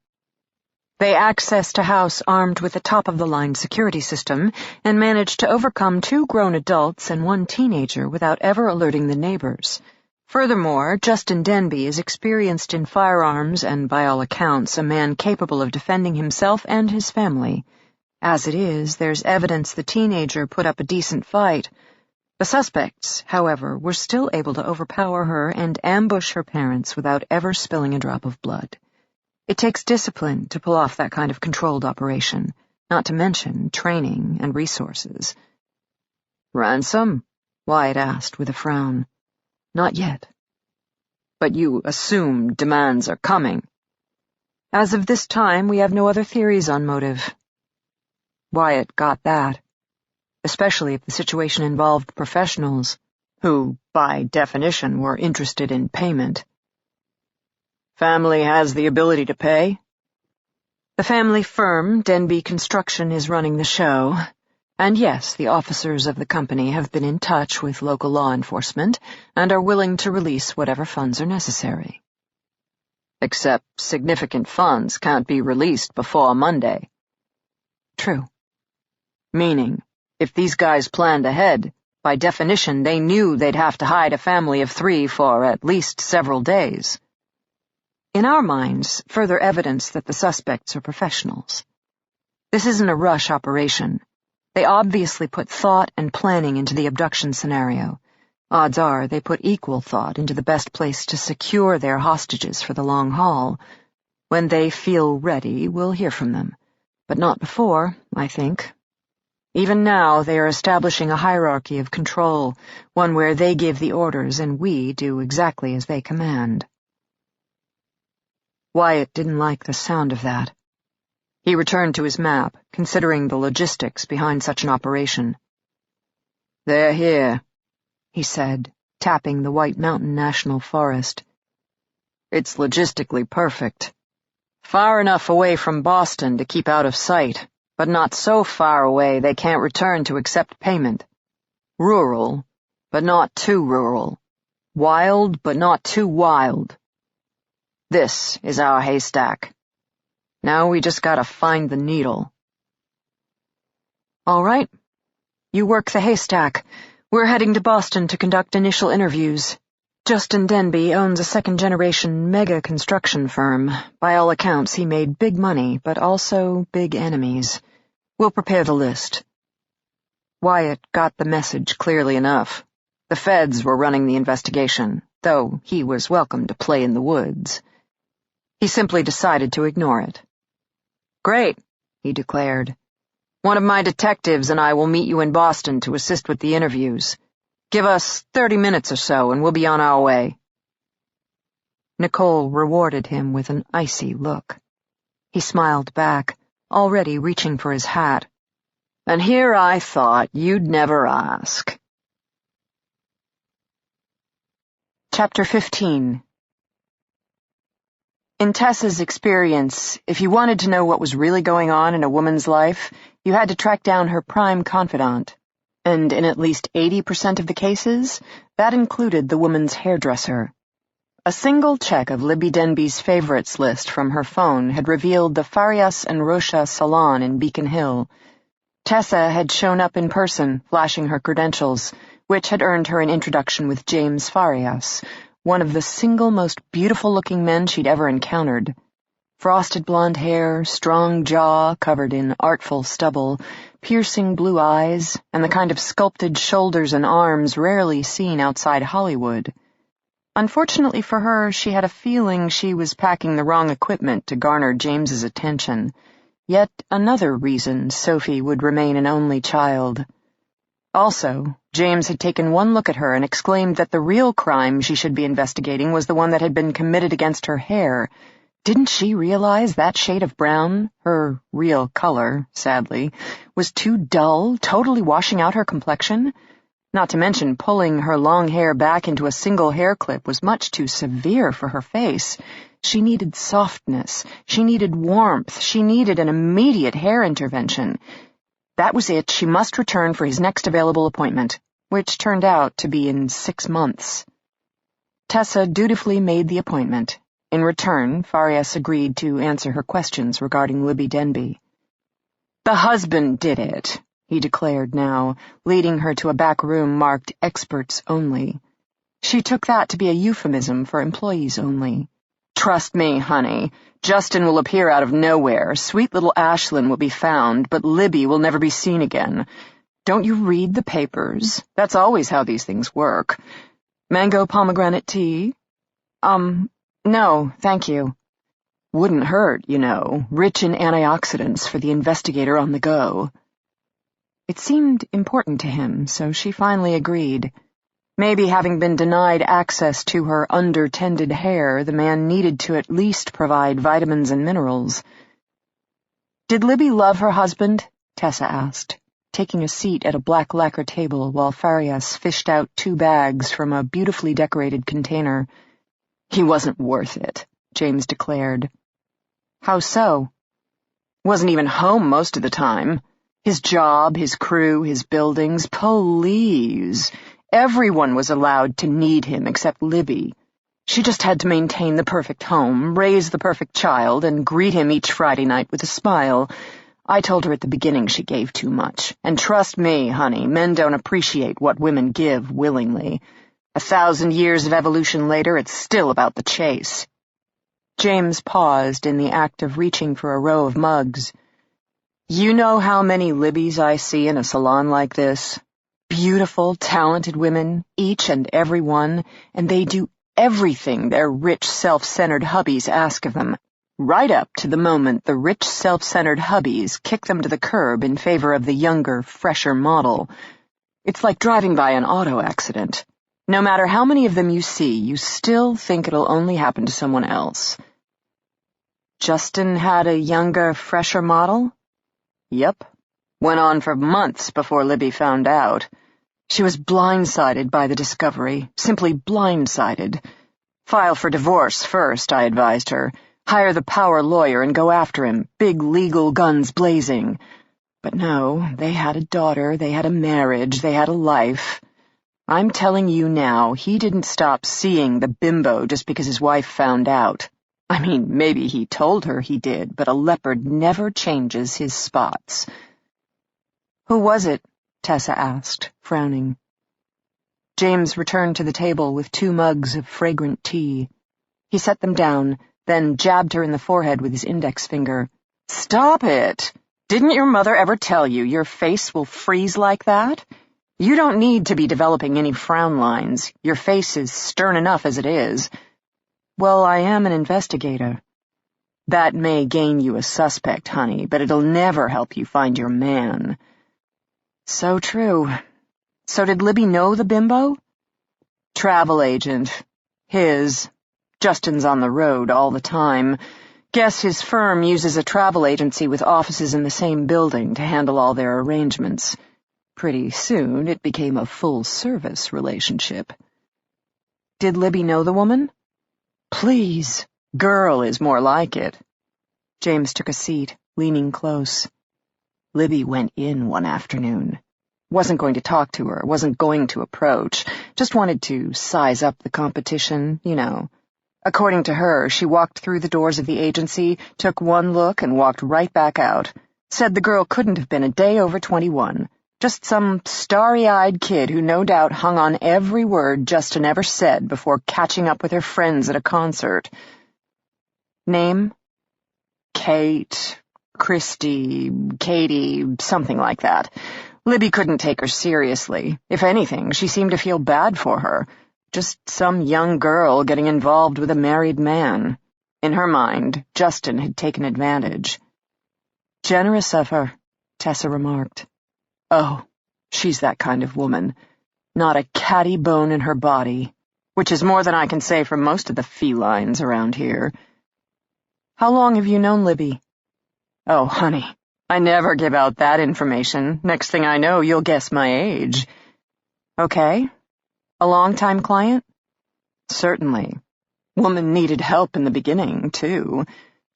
They accessed a house armed with a top-of-the-line security system and managed to overcome 2 grown adults and 1 teenager without ever alerting the neighbors. Furthermore, Justin Denby is experienced in firearms and, by all accounts, a man capable of defending himself and his family. As it is, there's evidence the teenager put up a decent fight. The suspects, however, were still able to overpower her and ambush her parents without ever spilling a drop of blood. It takes discipline to pull off that kind of controlled operation, not to mention training and resources. Ransom? Wyatt asked with a frown. Not yet. But you assume demands are coming. As of this time, we have no other theories on motive. Wyatt got that. Especially if the situation involved professionals, who, by definition, were interested in payment. Family has the ability to pay? The family firm, Denby Construction, is running the show. And yes, the officers of the company have been in touch with local law enforcement and are willing to release whatever funds are necessary. Except significant funds can't be released before Monday. True. Meaning, if these guys planned ahead, by definition they knew they'd have to hide a family of 3 for at least several days. In our minds, further evidence that the suspects are professionals. This isn't a rush operation. They obviously put thought and planning into the abduction scenario. Odds are they put equal thought into the best place to secure their hostages for the long haul. When they feel ready, we'll hear from them. But not before, I think. Even now, they are establishing a hierarchy of control, one where they give the orders and we do exactly as they command. Wyatt didn't like the sound of that. He returned to his map, considering the logistics behind such an operation. They're here, he said, tapping the White Mountain National Forest. It's logistically perfect. Far enough away from Boston to keep out of sight, but not so far away they can't return to accept payment. Rural, but not too rural. Wild, but not too wild. This is our haystack. Now we just gotta find the needle. All right. You work the haystack. We're heading to Boston to conduct initial interviews. Justin Denby owns a second-generation mega construction firm. By all accounts, he made big money, but also big enemies. We'll prepare the list. Wyatt got the message clearly enough. The feds were running the investigation, though he was welcome to play in the woods. He simply decided to ignore it. Great, he declared. One of my detectives and I will meet you in Boston to assist with the interviews. Give us 30 minutes or so and we'll be on our way. Nicole rewarded him with an icy look. He smiled back, already reaching for his hat. And here I thought you'd never ask. Chapter 15. In Tessa's experience, if you wanted to know what was really going on in a woman's life, you had to track down her prime confidant. And in at least 80% of the cases, that included the woman's hairdresser. A single check of Libby Denby's favorites list from her phone had revealed the Farias and Rocha salon in Beacon Hill. Tessa had shown up in person, flashing her credentials, which had earned her an introduction with James Farias, one of the single most beautiful-looking men she'd ever encountered. Frosted blonde hair, strong jaw covered in artful stubble, piercing blue eyes, and the kind of sculpted shoulders and arms rarely seen outside Hollywood. Unfortunately for her, she had a feeling she was packing the wrong equipment to garner James's attention. Yet another reason Sophie would remain an only child. Also, James had taken one look at her and exclaimed that the real crime she should be investigating was the one that had been committed against her hair. Didn't she realize that shade of brown, her real color, sadly, was too dull, totally washing out her complexion? Not to mention pulling her long hair back into a single hair clip was much too severe for her face. She needed softness, she needed warmth, she needed an immediate hair intervention. That was it, she must return for his next available appointment, which turned out to be in 6 months. Tessa dutifully made the appointment. In return, Farias agreed to answer her questions regarding Libby Denby. The husband did it, he declared now, leading her to a back room marked experts only. She took that to be a euphemism for employees only. Trust me, honey. Justin will appear out of nowhere. Sweet little Ashlyn will be found, but Libby will never be seen again. Don't you read the papers? That's always how these things work. Mango pomegranate tea? No, thank you. Wouldn't hurt, you know, rich in antioxidants for the investigator on the go. It seemed important to him, so she finally agreed. Maybe having been denied access to her under-tended hair, the man needed to at least provide vitamins and minerals. Did Libby love her husband? Tessa asked, taking a seat at a black lacquer table while Farias fished out 2 bags from a beautifully decorated container. He wasn't worth it, James declared. How so? Wasn't even home most of the time. His job, his crew, his buildings, please. Everyone was allowed to need him except Libby. She just had to maintain the perfect home, raise the perfect child, and greet him each Friday night with a smile. I told her at the beginning she gave too much. And trust me, honey, men don't appreciate what women give willingly. 1,000 years of evolution later, it's still about the chase. James paused in the act of reaching for a row of mugs. You know how many Libbys I see in a salon like this? Beautiful, talented women, each and every one, and they do everything their rich, self-centered hubbies ask of them, right up to the moment the rich, self-centered hubbies kick them to the curb in favor of the younger, fresher model. It's like driving by an auto accident. No matter how many of them you see, you still think it'll only happen to someone else. Justin had a younger, fresher model? Yep. Went on for months before Libby found out. She was blindsided by the discovery, simply blindsided. File for divorce first, I advised her. Hire the power lawyer and go after him, big legal guns blazing. But no, they had a daughter, they had a marriage, they had a life. I'm telling you now, he didn't stop seeing the bimbo just because his wife found out. I mean, maybe he told her he did, but a leopard never changes his spots. Who was it? Tessa asked, frowning. James returned to the table with 2 mugs of fragrant tea. He set them down, then jabbed her in the forehead with his index finger. Stop it! Didn't your mother ever tell you your face will freeze like that? You don't need to be developing any frown lines. Your face is stern enough as it is. Well, I am an investigator. That may gain you a suspect, honey, but it'll never help you find your man. So true. So did Libby know the bimbo? Travel agent. His. Justin's on the road all the time. Guess his firm uses a travel agency with offices in the same building to handle all their arrangements. Pretty soon, it became a full-service relationship. Did Libby know the woman? Please. Girl is more like it. James took a seat, leaning close. Libby went in one afternoon. Wasn't going to talk to her, wasn't going to approach, just wanted to size up the competition, you know. According to her, she walked through the doors of the agency, took one look, and walked right back out. Said the girl couldn't have been a day over 21. Just some starry-eyed kid who no doubt hung on every word Justin ever said before catching up with her friends at a concert. Name? Kate, Christy, Katie, something like that. Libby couldn't take her seriously. If anything, she seemed to feel bad for her. Just some young girl getting involved with a married man. In her mind, Justin had taken advantage. Generous of her, Tessa remarked. Oh, she's that kind of woman. Not a catty bone in her body, which is more than I can say for most of the felines around here. How long have you known Libby? Oh, honey, I never give out that information. Next thing I know, you'll guess my age. Okay. A long-time client? Certainly. Woman needed help in the beginning, too.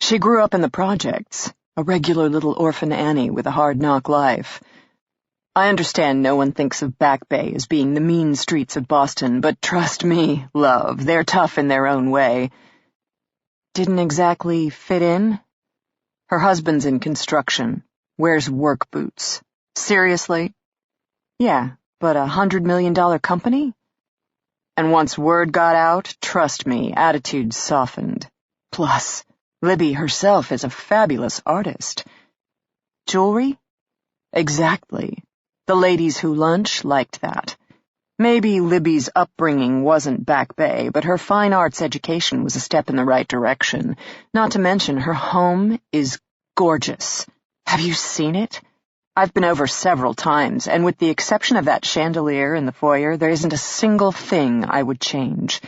She grew up in the projects, a regular little orphan Annie with a hard-knock life. I understand no one thinks of Back Bay as being the mean streets of Boston, but trust me, love, they're tough in their own way. Didn't exactly fit in? Her husband's in construction, wears work boots. Seriously? Yeah, but $100 million company? And once word got out, trust me, attitudes softened. Plus, Libby herself is a fabulous artist. Jewelry? Exactly. The ladies who lunch liked that. Maybe Libby's upbringing wasn't Back Bay, but her fine arts education was a step in the right direction. Not to mention her home is gorgeous. Have you seen it? I've been over several times, and with the exception of that chandelier in the foyer, there isn't a single thing I would change.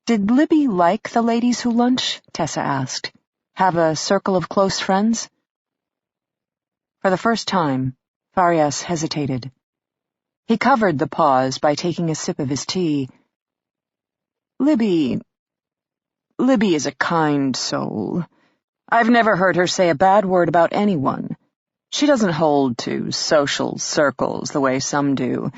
Did Libby like the ladies who lunch? Tessa asked. Have a circle of close friends? For the first time, Farias hesitated. He covered the pause by taking a sip of his tea. Libby is a kind soul. I've never heard her say a bad word about anyone. She doesn't hold to social circles the way some do.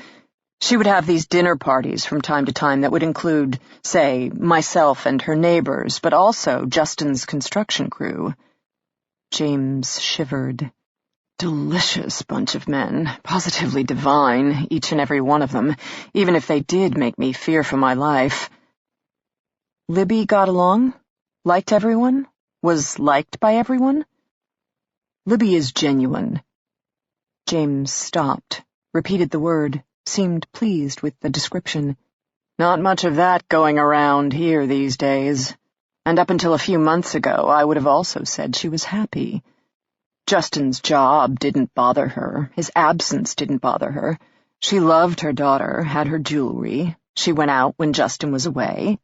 She would have these dinner parties from time to time that would include, say, myself and her neighbors, but also Justin's construction crew. James shivered. Delicious bunch of men, positively divine, each and every one of them, even if they did make me fear for my life. Libby got along? Liked everyone? Was liked by everyone? Libby is genuine. James stopped, repeated the word, seemed pleased with the description. Not much of that going around here these days. And up until a few months ago, I would have also said she was happy. Justin's job didn't bother her. His absence didn't bother her. She loved her daughter, had her jewelry. She went out when Justin was away.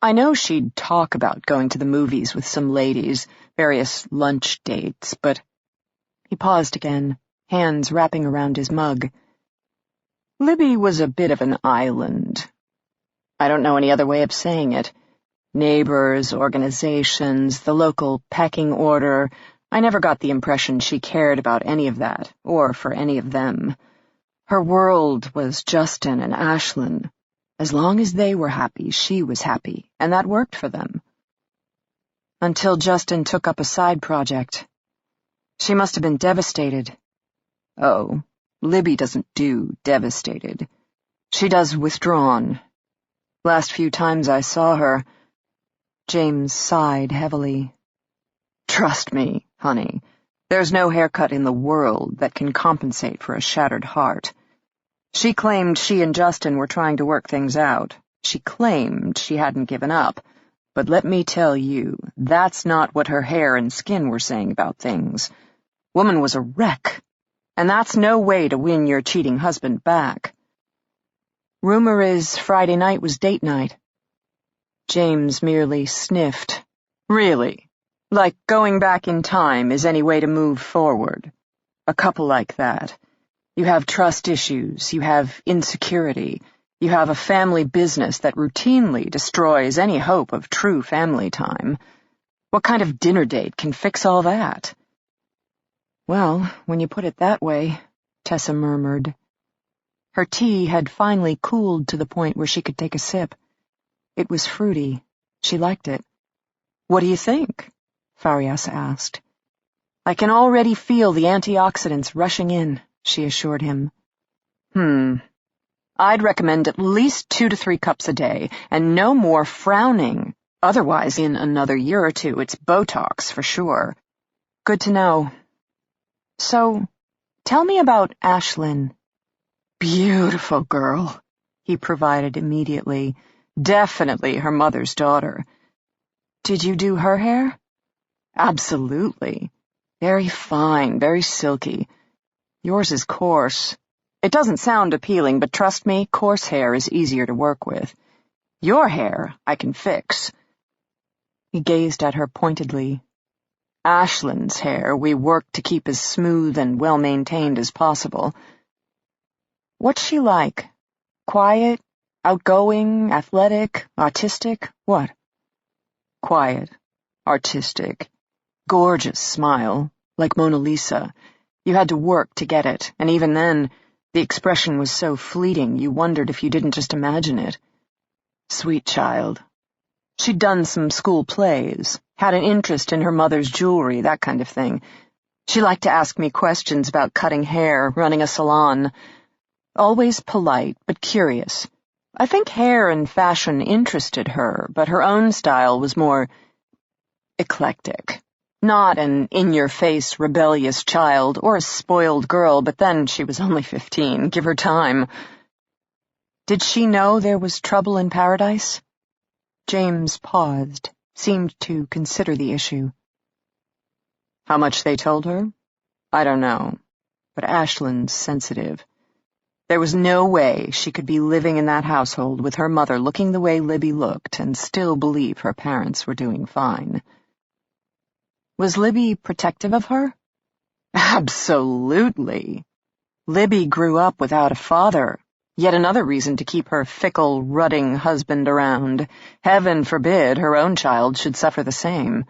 I know she'd talk about going to the movies with some ladies, various lunch dates, but... He paused again, hands wrapping around his mug. Libby was a bit of an island. I don't know any other way of saying it. Neighbors, organizations, the local pecking order. I never got the impression she cared about any of that, or for any of them. Her world was Justin and Ashlyn. As long as they were happy, she was happy, and that worked for them. Until Justin took up a side project. She must have been devastated. Oh, Libby doesn't do devastated. She does withdrawn. Last few times I saw her, James sighed heavily. Trust me, honey, there's no haircut in the world that can compensate for a shattered heart. She claimed she and Justin were trying to work things out. She claimed she hadn't given up. But let me tell you, that's not what her hair and skin were saying about things. Woman was a wreck, and that's no way to win your cheating husband back. Rumor is Friday night was date night. James merely sniffed. Really? Like going back in time is any way to move forward. A couple like that. You have trust issues, you have insecurity, you have a family business that routinely destroys any hope of true family time. What kind of dinner date can fix all that? Well, when you put it that way, Tessa murmured. Her tea had finally cooled to the point where she could take a sip. It was fruity. She liked it. What do you think? Farias asked. I can already feel the antioxidants rushing in, she assured him. I'd recommend at least 2 to 3 cups a day, and no more frowning. Otherwise, in another year or two, it's Botox for sure. Good to know. So, tell me about Ashlyn. Beautiful girl, he provided immediately. Definitely her mother's daughter. Did you do her hair? Absolutely. Very fine, very silky. Yours is coarse. It doesn't sound appealing, but trust me, coarse hair is easier to work with. Your hair I can fix. He gazed at her pointedly. Ashlyn's hair we worked to keep as smooth and well-maintained as possible. What's she like? Quiet? Outgoing? Athletic? Artistic? What? Quiet. Artistic. Gorgeous smile. Like Mona Lisa. You had to work to get it, and even then, the expression was so fleeting you wondered if you didn't just imagine it. Sweet child. She'd done some school plays, had an interest in her mother's jewelry, that kind of thing. She liked to ask me questions about cutting hair, running a salon. Always polite, but curious. I think hair and fashion interested her, but her own style was more eclectic. Not an in-your-face, rebellious child or a spoiled girl, but then she was only 15. Give her time. Did she know there was trouble in paradise? James paused, seemed to consider the issue. How much they told her? I don't know, but Ashlyn's sensitive. There was no way she could be living in that household with her mother looking the way Libby looked and still believe her parents were doing fine. Was Libby protective of her? Absolutely. Libby grew up without a father, yet another reason to keep her fickle, rutting husband around. Heaven forbid her own child should suffer the same.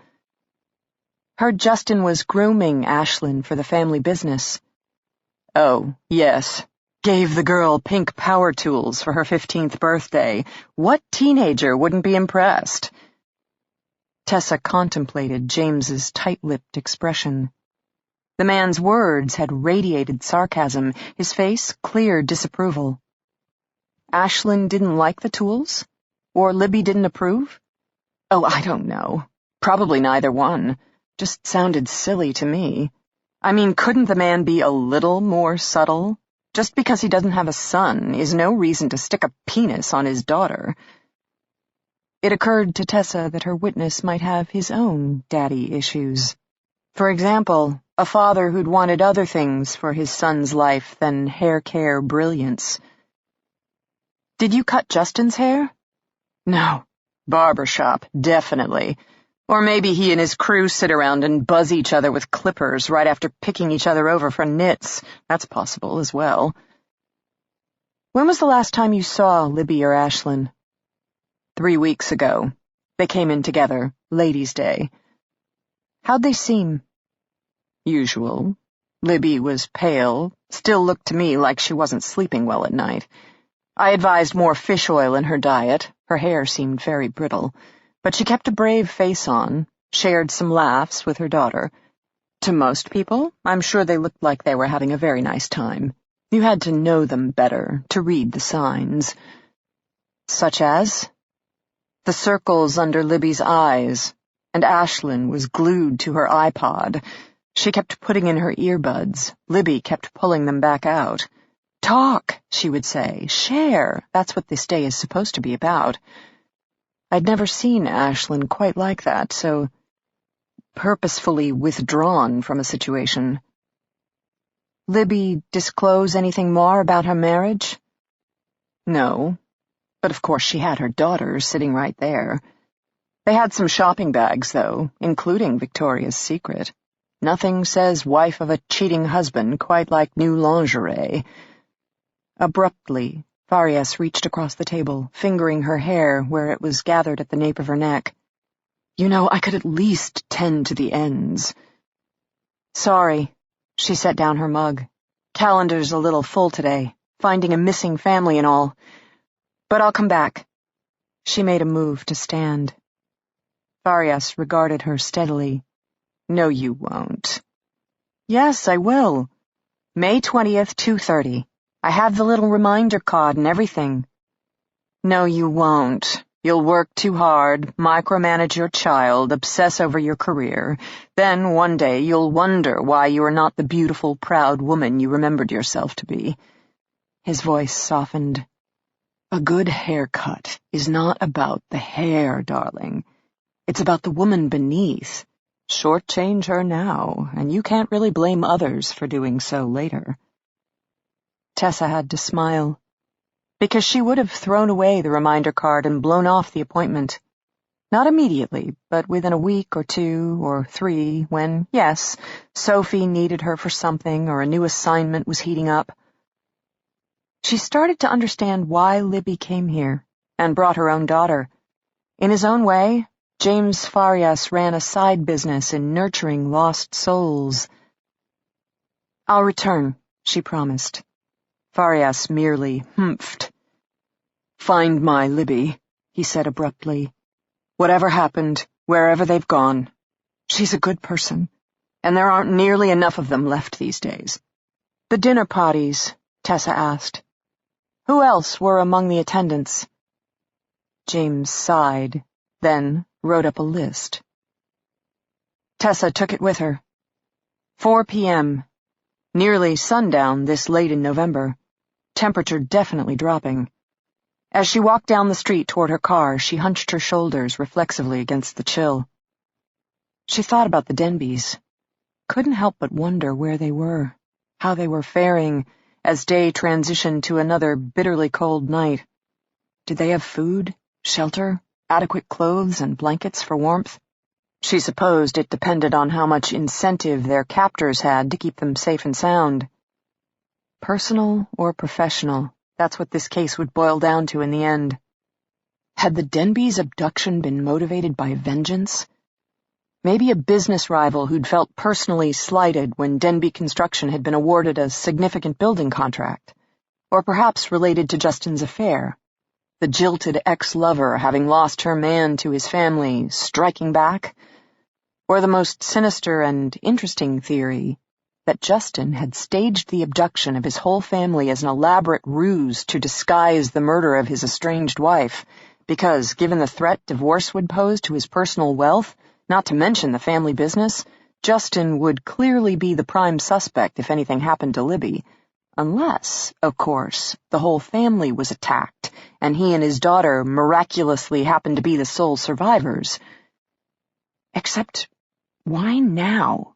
Heard Justin was grooming Ashlyn for the family business. Oh, yes. Gave the girl pink power tools for her 15th birthday. What teenager wouldn't be impressed? Tessa contemplated James's tight-lipped expression. The man's words had radiated sarcasm, his face clear disapproval. Ashlyn didn't like the tools? Or Libby didn't approve? Oh, I don't know. Probably neither one. Just sounded silly to me. I mean, couldn't the man be a little more subtle? Just because he doesn't have a son is no reason to stick a penis on his daughter. It occurred to Tessa that her witness might have his own daddy issues. For example, a father who'd wanted other things for his son's life than hair care brilliance. Did you cut Justin's hair? No. Barbershop, definitely. Or maybe he and his crew sit around and buzz each other with clippers right after picking each other over for nits. That's possible as well. When was the last time you saw Libby or Ashlyn? 3 weeks ago. They came in together, Ladies' Day. How'd they seem? Usual. Libby was pale, still looked to me like she wasn't sleeping well at night. I advised more fish oil in her diet. Her hair seemed very brittle, but she kept a brave face on, shared some laughs with her daughter. To most people, I'm sure they looked like they were having a very nice time. You had to know them better, to read the signs. Such as? The circles under Libby's eyes, and Ashlyn was glued to her iPod. She kept putting in her earbuds. Libby kept pulling them back out. "Talk," she would say. "Share. That's what this day is supposed to be about." I'd never seen Ashlyn quite like that, so purposefully withdrawn from a situation. Libby disclose anything more about her marriage? No, but of course she had her daughters sitting right there. They had some shopping bags, though, including Victoria's Secret. Nothing says wife of a cheating husband quite like new lingerie. Abruptly, Farias reached across the table, fingering her hair where it was gathered at the nape of her neck. "You know, I could at least tend to the ends." "Sorry." She set down her mug. "Calendar's a little full today, finding a missing family and all. But I'll come back." She made a move to stand. Farias regarded her steadily. "No, you won't." "Yes, I will. May 20th, 2:30. I have the little reminder card and everything." "No, you won't. You'll work too hard, micromanage your child, obsess over your career. Then one day you'll wonder why you are not the beautiful, proud woman you remembered yourself to be." His voice softened. "A good haircut is not about the hair, darling. It's about the woman beneath. Shortchange her now, and you can't really blame others for doing so later." Tessa had to smile, because she would have thrown away the reminder card and blown off the appointment. Not immediately, but within a week or 2 or 3, when, yes, Sophie needed her for something or a new assignment was heating up. She started to understand why Libby came here and brought her own daughter. In his own way, James Farias ran a side business in nurturing lost souls. "I'll return," she promised. Farias merely humphed. "Find my Libby," he said abruptly. "Whatever happened, wherever they've gone. She's a good person, and there aren't nearly enough of them left these days." "The dinner parties?" Tessa asked. "Who else were among the attendants?" James sighed, then wrote up a list. Tessa took it with her. 4 p.m. Nearly sundown this late in November. Temperature definitely dropping. As she walked down the street toward her car, she hunched her shoulders reflexively against the chill. She thought about the Denbys. Couldn't help but wonder where they were, how they were faring as day transitioned to another bitterly cold night. Did they have food, shelter, adequate clothes and blankets for warmth? She supposed it depended on how much incentive their captors had to keep them safe and sound. Personal or professional, that's what this case would boil down to in the end. Had the Denbys' abduction been motivated by vengeance? Maybe a business rival who'd felt personally slighted when Denby Construction had been awarded a significant building contract. Or perhaps related to Justin's affair. The jilted ex-lover, having lost her man to his family, striking back? Or the most sinister and interesting theory, that Justin had staged the abduction of his whole family as an elaborate ruse to disguise the murder of his estranged wife, because, given the threat divorce would pose to his personal wealth, not to mention the family business, Justin would clearly be the prime suspect if anything happened to Libby. Unless, of course, the whole family was attacked, and he and his daughter miraculously happened to be the sole survivors. Except, why now?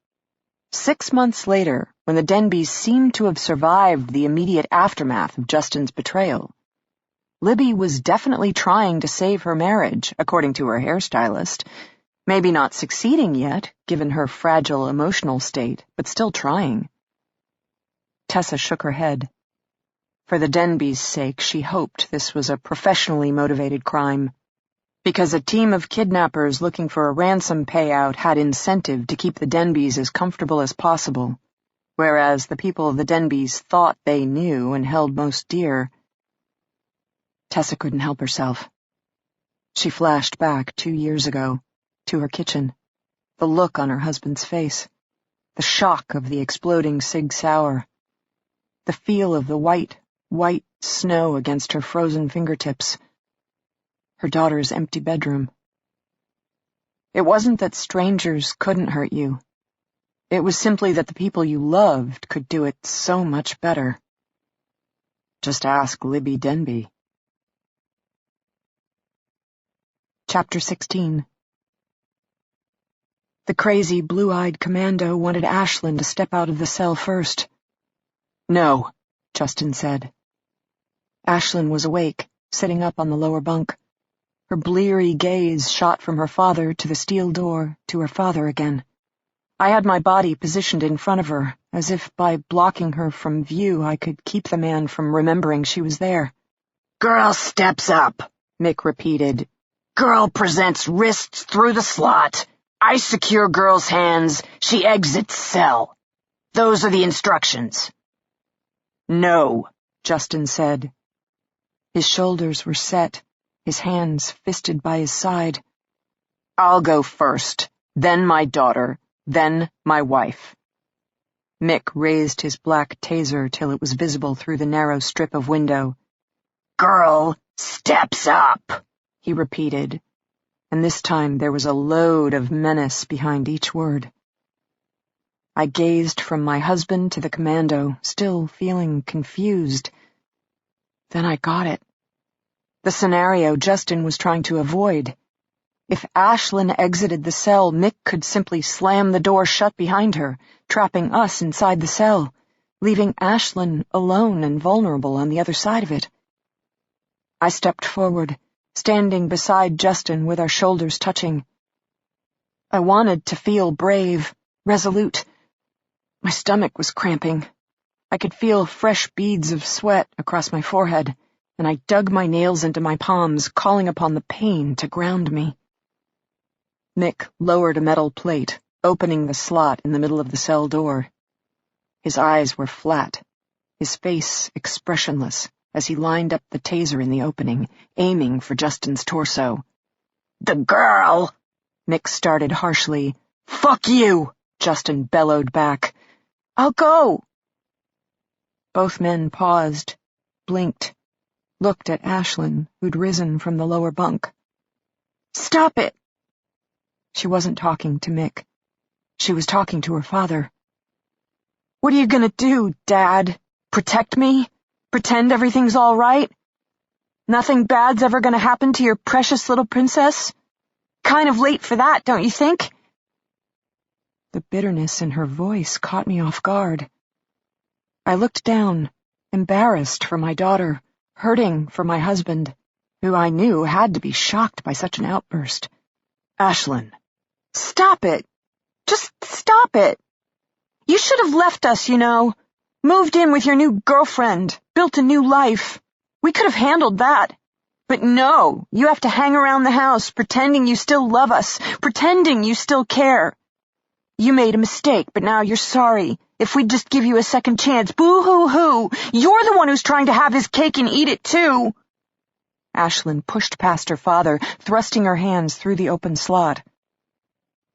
6 months later, when the Denbys seemed to have survived the immediate aftermath of Justin's betrayal. Libby was definitely trying to save her marriage, according to her hairstylist. Maybe not succeeding yet, given her fragile emotional state, but still trying. Tessa shook her head. For the Denbys' sake, she hoped this was a professionally motivated crime, because a team of kidnappers looking for a ransom payout had incentive to keep the Denbys as comfortable as possible, whereas the people the Denbys thought they knew and held most dear. Tessa couldn't help herself. She flashed back 2 years ago, to her kitchen, the look on her husband's face, the shock of the exploding Sig Sauer, the feel of the white snow against her frozen fingertips, her daughter's empty bedroom. It wasn't that strangers couldn't hurt you. It was simply that the people you loved could do it so much better. Just ask Libby Denby. Chapter 16. The crazy, blue-eyed commando wanted Ashlyn to step out of the cell first. "No," Justin said. Ashlyn was awake, sitting up on the lower bunk. Her bleary gaze shot from her father to the steel door, to her father again. I had my body positioned in front of her, as if by blocking her from view I could keep the man from remembering she was there. Girl steps up, Mick repeated. Girl presents wrists through the slot. I secure girl's hands. She exits cell. Those are the instructions. "No," Justin said. His shoulders were set, his hands fisted by his side. "I'll go first, then my daughter, then my wife." Mick raised his black taser till it was visible through the narrow strip of window. "Girl steps up," he repeated, and this time there was a load of menace behind each word. I gazed from my husband to the commando, still feeling confused. Then I got it. The scenario Justin was trying to avoid. If Ashlyn exited the cell, Mick could simply slam the door shut behind her, trapping us inside the cell, leaving Ashlyn alone and vulnerable on the other side of it. I stepped forward, standing beside Justin with our shoulders touching. I wanted to feel brave, resolute. My stomach was cramping. I could feel fresh beads of sweat across my forehead, and I dug my nails into my palms, calling upon the pain to ground me. Mick lowered a metal plate, opening the slot in the middle of the cell door. His eyes were flat, his face expressionless, as he lined up the taser in the opening, aiming for Justin's torso. "The girl," Mick started harshly. "Fuck you," Justin bellowed back. "I'll go." Both men paused, blinked, looked at Ashlyn, who'd risen from the lower bunk. "Stop it!" She wasn't talking to Mick. She was talking to her father. "What are you gonna do, Dad? Protect me? Pretend everything's all right? Nothing bad's ever gonna happen to your precious little princess? Kind of late for that, don't you think?" The bitterness in her voice caught me off guard. I looked down, embarrassed for my daughter, hurting for my husband, who I knew had to be shocked by such an outburst. "Ashlyn." "Stop it! Just stop it! You should have left us, you know. Moved in with your new girlfriend, built a new life. We could have handled that. But no, you have to hang around the house, pretending you still love us, pretending you still care. You made a mistake, but now you're sorry. If we'd just give you a second chance, boo-hoo-hoo! You're the one who's trying to have his cake and eat it, too!" Ashlyn pushed past her father, thrusting her hands through the open slot.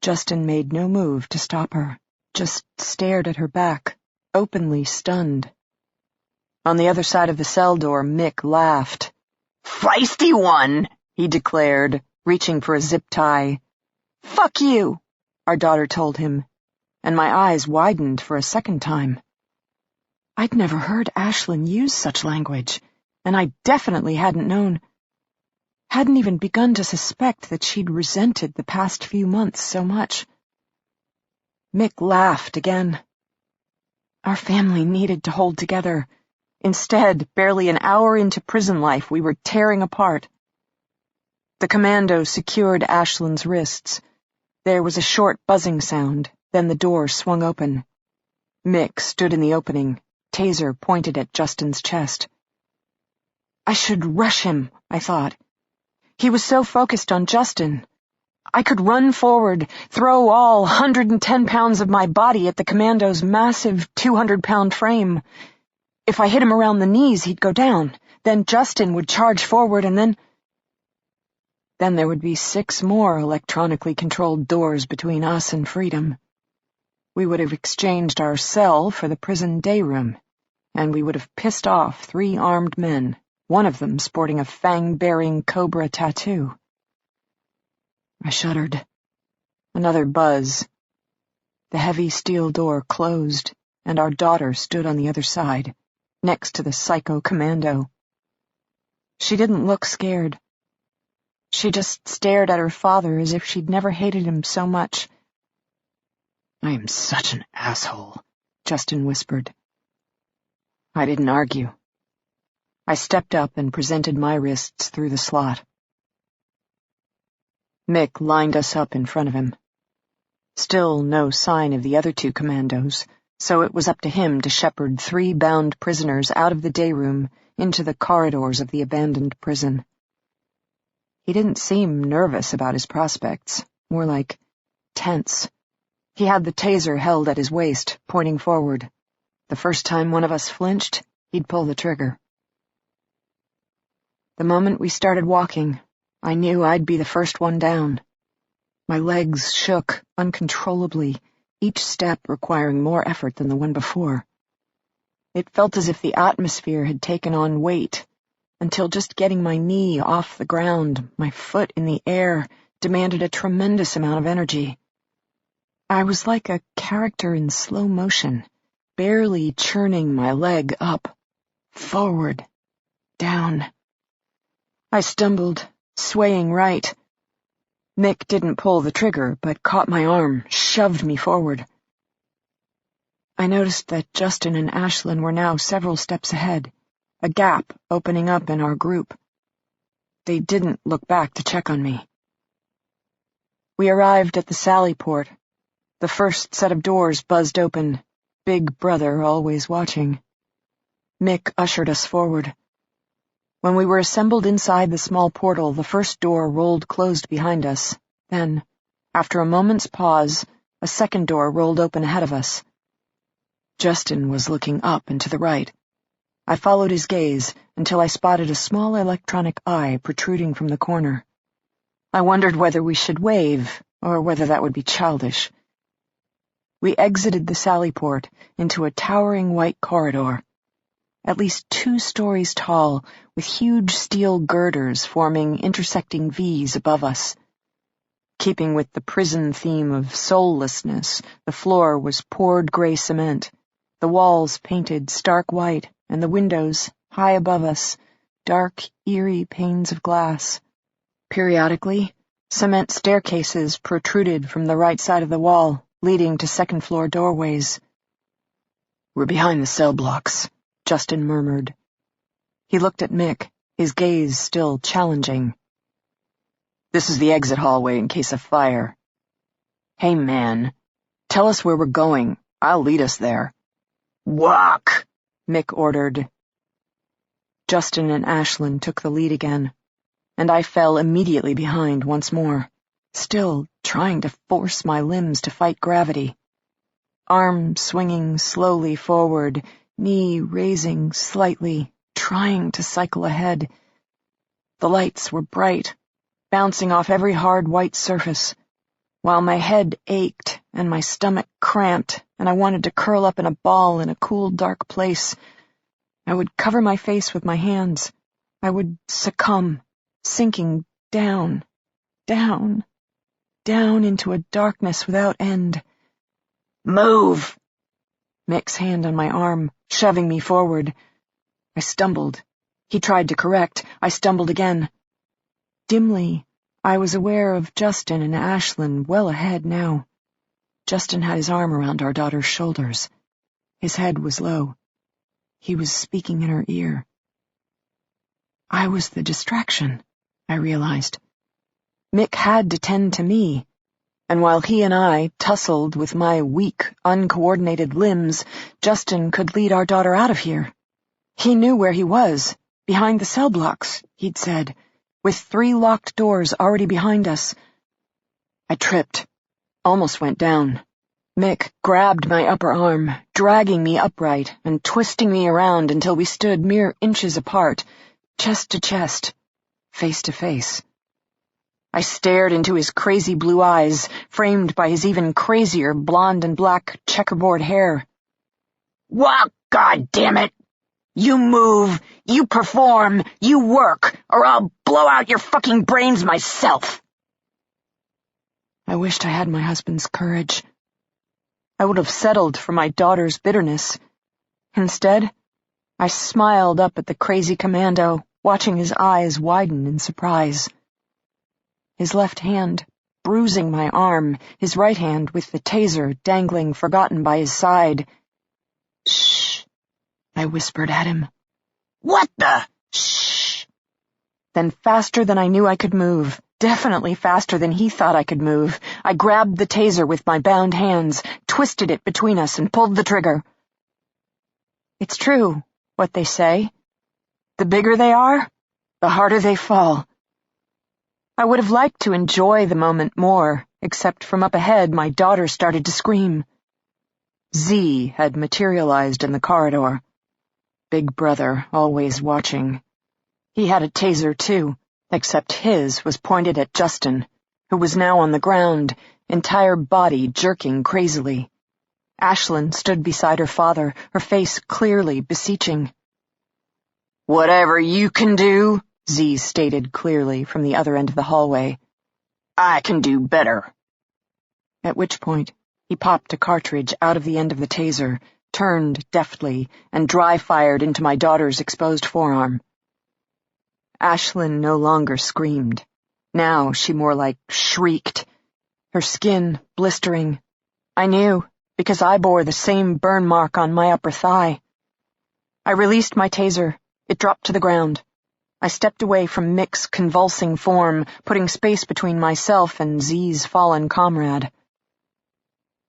Justin made no move to stop her, just stared at her back, openly stunned. On the other side of the cell door, Mick laughed. "Feisty one," he declared, reaching for a zip tie. "Fuck you," our daughter told him, and my eyes widened for a second time. I'd never heard Ashlyn use such language, and I definitely hadn't even begun to suspect that she'd resented the past few months so much. Mick laughed again. Our family needed to hold together. Instead, barely an hour into prison life, we were tearing apart. The commando secured Ashlyn's wrists. There was a short buzzing sound, then the door swung open. Mick stood in the opening, taser pointed at Justin's chest. I should rush him, I thought. He was so focused on Justin. I could run forward, throw all 110 pounds of my body at the commando's massive 200-pound frame. If I hit him around the knees, he'd go down. Then Justin would charge forward, and then there would be 6 more electronically controlled doors between us and freedom. We would have exchanged our cell for the prison day room, and we would have pissed off 3 armed men, one of them sporting a fang-bearing cobra tattoo. I shuddered. Another buzz. The heavy steel door closed, and our daughter stood on the other side, next to the psycho commando. She didn't look scared. She just stared at her father as if she'd never hated him so much. "I am such an asshole," Justin whispered. I didn't argue. I stepped up and presented my wrists through the slot. Mick lined us up in front of him. Still no sign of the other 2 commandos, so it was up to him to shepherd 3 bound prisoners out of the day room into the corridors of the abandoned prison. He didn't seem nervous about his prospects, more like tense. He had the taser held at his waist, pointing forward. The first time one of us flinched, he'd pull the trigger. The moment we started walking, I knew I'd be the first one down. My legs shook uncontrollably, each step requiring more effort than the one before. It felt as if the atmosphere had taken on weight, until just getting my knee off the ground, my foot in the air, demanded a tremendous amount of energy. I was like a character in slow motion, barely churning my leg up, forward, down. I stumbled, swaying right. Mick didn't pull the trigger, but caught my arm, shoved me forward. I noticed that Justin and Ashlyn were now several steps ahead, a gap opening up in our group. They didn't look back to check on me. We arrived at the sally port. The first set of doors buzzed open, Big Brother always watching. Mick ushered us forward. When we were assembled inside the small portal, the first door rolled closed behind us. Then, after a moment's pause, a second door rolled open ahead of us. Justin was looking up and to the right. I followed his gaze until I spotted a small electronic eye protruding from the corner. I wondered whether we should wave, or whether that would be childish. We exited the sally port into a towering white corridor, at least 2 stories tall, with huge steel girders forming intersecting V's above us. Keeping with the prison theme of soullessness, the floor was poured gray cement, the walls painted stark white, and the windows, high above us, dark, eerie panes of glass. Periodically, cement staircases protruded from the right side of the wall, leading to second-floor doorways. "We're behind the cell blocks," Justin murmured. He looked at Mick, his gaze still challenging. "This is the exit hallway in case of fire." "Hey, man, tell us where we're going. I'll lead us there." "Walk," Mick ordered. Justin and Ashlyn took the lead again, and I fell immediately behind once more, still trying to force my limbs to fight gravity. Arm swinging slowly forward, knee raising slightly, trying to cycle ahead. The lights were bright, bouncing off every hard white surface, while my head ached and my stomach cramped and I wanted to curl up in a ball in a cool, dark place. I would cover my face with my hands. I would succumb, sinking down, down, down into a darkness without end. "Move!" Mick's hand on my arm, shoving me forward. I stumbled. He tried to correct. I stumbled again. Dimly, I was aware of Justin and Ashlyn well ahead now. Justin had his arm around our daughter's shoulders. His head was low. He was speaking in her ear. I was the distraction, I realized. Mick had to tend to me, and while he and I tussled with my weak, uncoordinated limbs, Justin could lead our daughter out of here. He knew where he was, Behind the cell blocks, he'd said, with 3 locked doors already behind us. I tripped, almost went down. Mick grabbed my upper arm, dragging me upright and twisting me around until we stood mere inches apart, chest to chest, face to face. I stared into his crazy blue eyes, framed by his even crazier blonde and black checkerboard hair. Well, goddammit! You move, you perform, you work, or I'll blow out your fucking brains myself! I wished I had my husband's courage. I would have settled for my daughter's bitterness. Instead, I smiled up at the crazy commando, watching his eyes widen in surprise. His left hand bruising my arm, his right hand with the taser dangling forgotten by his side. "Shh," I whispered at him. What the? Shh! Then faster than I knew I could move, definitely faster than he thought I could move, I grabbed the taser with my bound hands, twisted it between us, and pulled the trigger. It's true, what they say. The bigger they are, the harder they fall. I would have liked to enjoy the moment more, except from up ahead my daughter started to scream. Z had materialized in the corridor. Big brother, always watching. He had a taser too, except his was pointed at Justin, who was now on the ground, entire body jerking crazily. Ashlyn stood beside her father, her face clearly beseeching. Whatever you can do, Z stated clearly from the other end of the hallway, I can do better. At which point, he popped a cartridge out of the end of the taser, turned deftly, and dry-fired into my daughter's exposed forearm. Ashlyn no longer screamed. Now she more like shrieked, her skin blistering. I knew, because I bore the same burn mark on my upper thigh. I released my taser. It dropped to the ground. I stepped away from Mick's convulsing form, putting space between myself and Z's fallen comrade.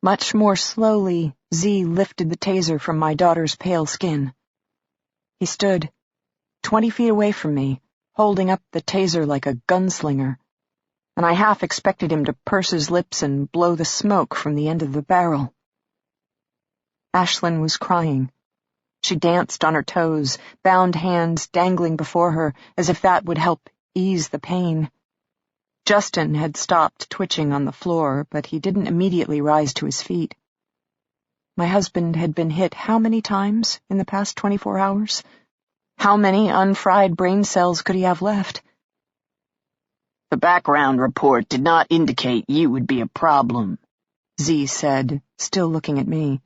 Much more slowly, Z lifted the taser from my daughter's pale skin. He stood, 20 feet away from me, holding up the taser like a gunslinger, and I half expected him to purse his lips and blow the smoke from the end of the barrel. Ashlyn was crying. She danced on her toes, bound hands dangling before her, as if that would help ease the pain. Justin had stopped twitching on the floor, but he didn't immediately rise to his feet. My husband had been hit how many times in the past 24 hours? How many unfried brain cells could he have left? The background report did not indicate you would be a problem, Z said, still looking at me.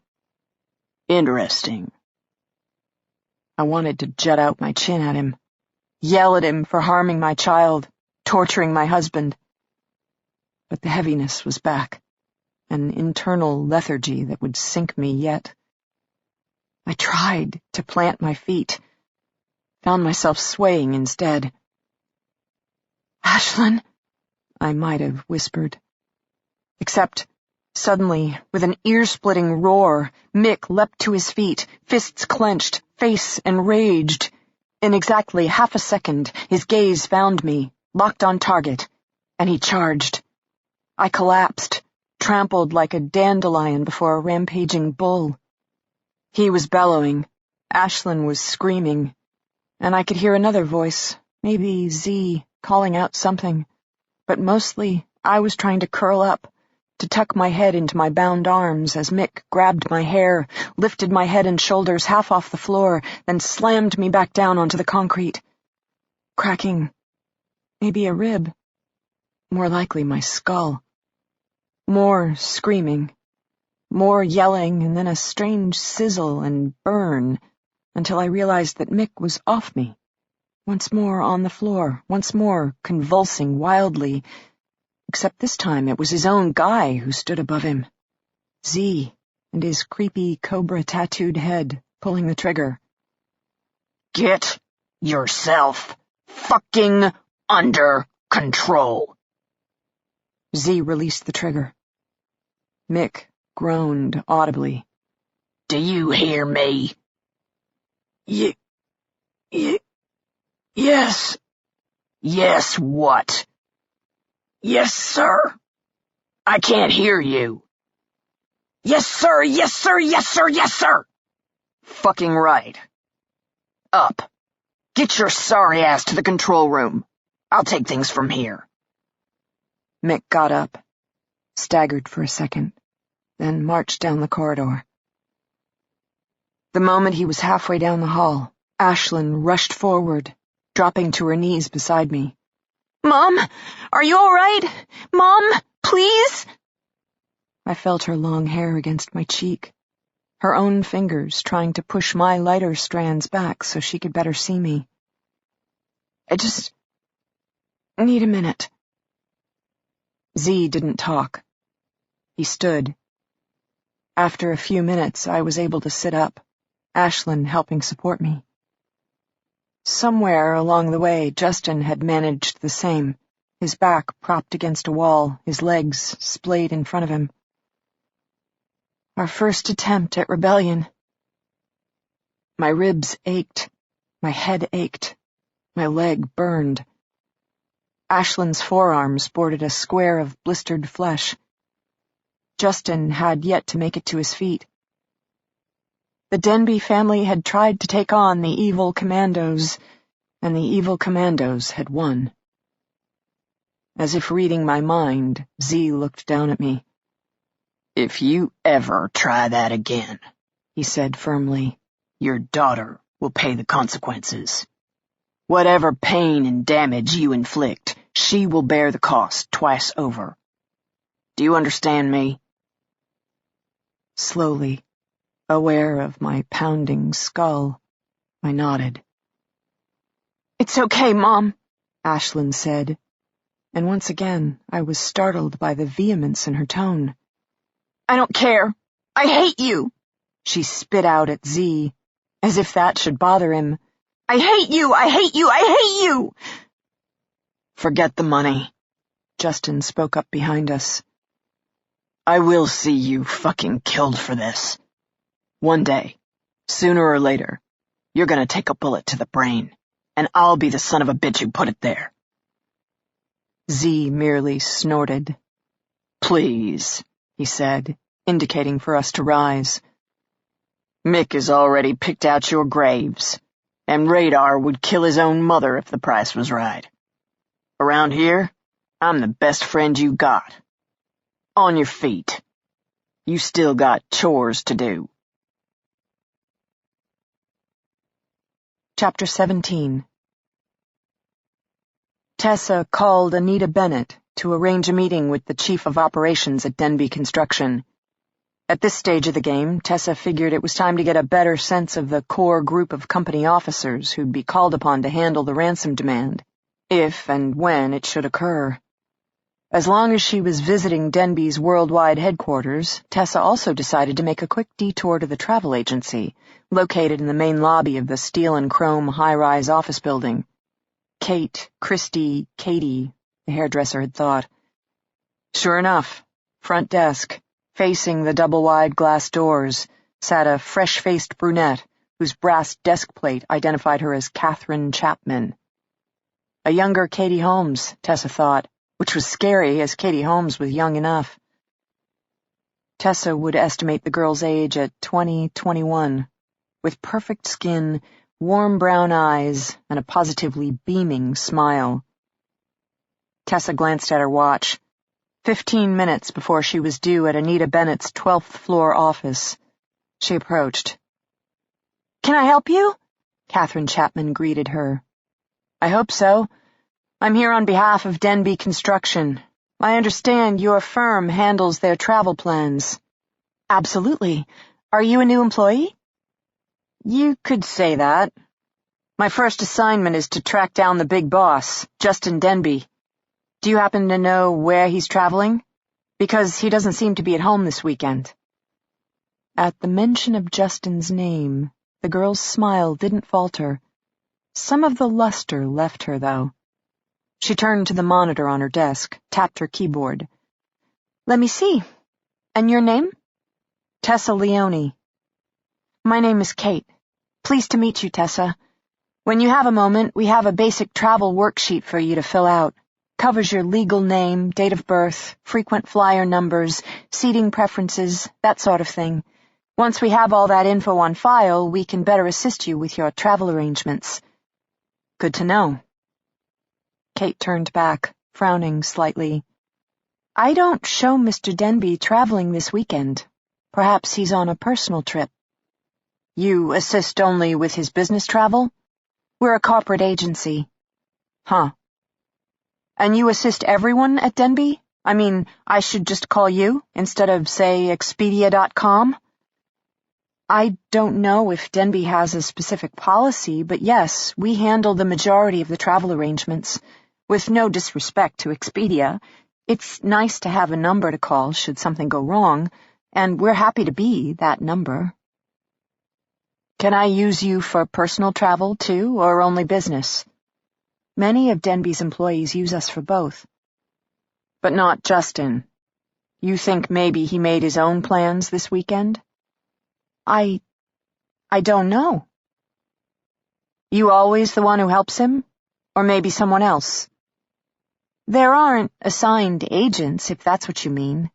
Interesting. I wanted to jut out my chin at him, yell at him for harming my child, torturing my husband. But the heaviness was back, an internal lethargy that would sink me yet. I tried to plant my feet, found myself swaying instead. "Ashlyn," I might have whispered. Except, suddenly, with an ear-splitting roar, Mick leapt to his feet, fists clenched, face enraged. In exactly half a second, his gaze found me, locked on target, and he charged. I collapsed, trampled like a dandelion before a rampaging bull. He was bellowing, Ashlyn was screaming, and I could hear another voice, maybe Z, calling out something, but mostly I was trying to curl up, to tuck my head into my bound arms as Mick grabbed my hair, lifted my head and shoulders half off the floor, then slammed me back down onto the concrete. Cracking, maybe a rib, more likely my skull. More screaming, more yelling, and then a strange sizzle and burn, until I realized that Mick was off me, once more on the floor, once more convulsing wildly, except this time it was his own guy who stood above him. Z, and his creepy cobra-tattooed head, pulling the trigger. Get yourself fucking under control. Z released the trigger. Mick groaned audibly. Do you hear me? You Yes. Yes, what? Yes, sir. I can't hear you. Yes, sir, yes, sir, yes, sir, yes, sir. Fucking right. Up. Get your sorry ass to the control room. I'll take things from here. Mick got up, staggered for a second, then marched down the corridor. The moment he was halfway down the hall, Ashlyn rushed forward, dropping to her knees beside me. Mom, are you all right? Mom, please? I felt her long hair against my cheek, her own fingers trying to push my lighter strands back so she could better see me. I just need a minute. Z didn't talk. He stood. After a few minutes, I was able to sit up, Ashlyn helping support me. Somewhere along the way, Justin had managed the same, his back propped against a wall, his legs splayed in front of him. Our first attempt at rebellion. My ribs ached, my head ached, my leg burned. Ashlyn's forearm sported a square of blistered flesh. Justin had yet to make it to his feet. The Denby family had tried to take on the evil commandos, and the evil commandos had won. As if reading my mind, Z looked down at me. If you ever try that again, he said firmly, your daughter will pay the consequences. Whatever pain and damage you inflict, she will bear the cost twice over. Do you understand me? Slowly, aware of my pounding skull, I nodded. It's okay, Mom, Ashlyn said, and once again I was startled by the vehemence in her tone. I don't care. I hate you, she spit out at Z, as if that should bother him. I hate you, I hate you, I hate you! Forget the money, Justin spoke up behind us. I will see you fucking killed for this. One day, sooner or later, you're gonna take a bullet to the brain, and I'll be the son of a bitch who put it there. Z merely snorted. Please, he said, indicating for us to rise. Mick has already picked out your graves, and Radar would kill his own mother if the price was right. Around here, I'm the best friend you got. On your feet. You still got chores to do. Chapter 17. Tessa called Anita Bennett to arrange a meeting with the chief of operations at Denby Construction. At this stage of the game, Tessa figured it was time to get a better sense of the core group of company officers who'd be called upon to handle the ransom demand, if and when it should occur. As long as she was visiting Denby's worldwide headquarters, Tessa also decided to make a quick detour to the travel agency, located in the main lobby of the steel and chrome high-rise office building. Katie, the hairdresser had thought. Sure enough, front desk, facing the double-wide glass doors, sat a fresh-faced brunette whose brass desk plate identified her as Catherine Chapman. A younger Katie Holmes, Tessa thought, which was scary as Katie Holmes was young enough. Tessa would estimate the girl's age at 21, with perfect skin, warm brown eyes, and a positively beaming smile. Tessa glanced at her watch. 15 minutes before she was due at Anita Bennett's 12th floor office. She approached. "Can I help you?" Catherine Chapman greeted her. "I hope so. I'm here on behalf of Denby Construction. I understand your firm handles their travel plans." "Absolutely. Are you a new employee?" "You could say that. My first assignment is to track down the big boss, Justin Denby. Do you happen to know where he's traveling? Because he doesn't seem to be at home this weekend." At the mention of Justin's name, the girl's smile didn't falter. Some of the luster left her, though. She turned to the monitor on her desk, tapped her keyboard. "Let me see. And your name?" "Tessa Leone." "My name is Kate. Pleased to meet you, Tessa. When you have a moment, we have a basic travel worksheet for you to fill out. Covers your legal name, date of birth, frequent flyer numbers, seating preferences, that sort of thing. Once we have all that info on file, we can better assist you with your travel arrangements. Good to know. Kate turned back, frowning slightly. I don't show Mr. Denby traveling this weekend. Perhaps he's on a personal trip. You assist only with his business travel? We're a corporate agency. Huh. And you assist everyone at Denby? I mean, I should just call you instead of, say, Expedia.com? I don't know if Denby has a specific policy, but yes, we handle the majority of the travel arrangements. With no disrespect to Expedia, it's nice to have a number to call should something go wrong, and we're happy to be that number. Can I use you for personal travel, too, or only business? Many of Denby's employees use us for both. But not Justin. You think maybe he made his own plans this weekend? I don't know. You always the one who helps him? Or maybe someone else? There aren't assigned agents, if that's what you mean.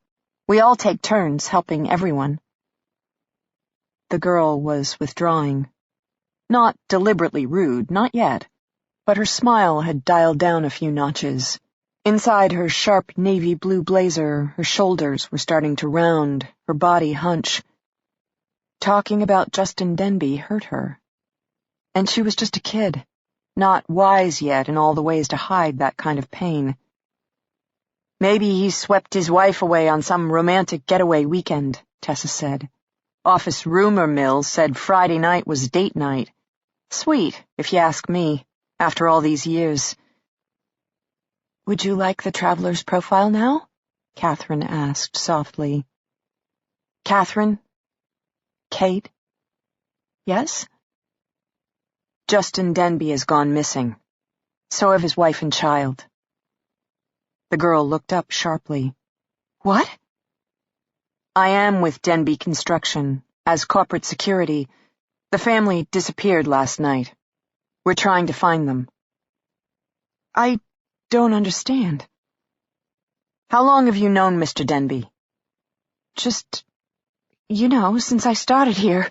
We all take turns helping everyone. The girl was withdrawing. Not deliberately rude, not yet, but her smile had dialed down a few notches. Inside her sharp navy blue blazer, her shoulders were starting to round, her body hunch. Talking about Justin Denby hurt her. And she was just a kid, not wise yet in all the ways to hide that kind of pain. Maybe he swept his wife away on some romantic getaway weekend, Tessa said. Office rumor mill said Friday night was date night. Sweet, if you ask me, after all these years. Would you like the traveler's profile now? Catherine asked softly. Catherine? Kate? Yes? Justin Denby has gone missing. So have his wife and child. The girl looked up sharply. What? I am with Denby Construction, as corporate security. The family disappeared last night. We're trying to find them. I don't understand. How long have you known Mr. Denby? Just, since I started here.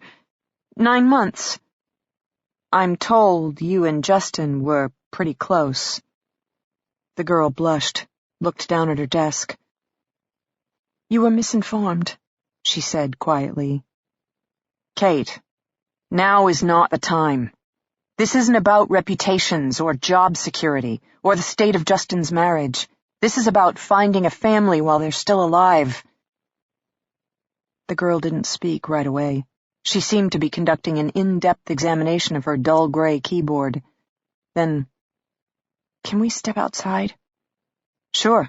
9 months. I'm told you and Justin were pretty close. The girl blushed, looked down at her desk. You were misinformed, she said quietly. Kate, now is not the time. This isn't about reputations or job security or the state of Justin's marriage. This is about finding a family while they're still alive. The girl didn't speak right away. She seemed to be conducting an in-depth examination of her dull gray keyboard. Then, can we step outside? Sure.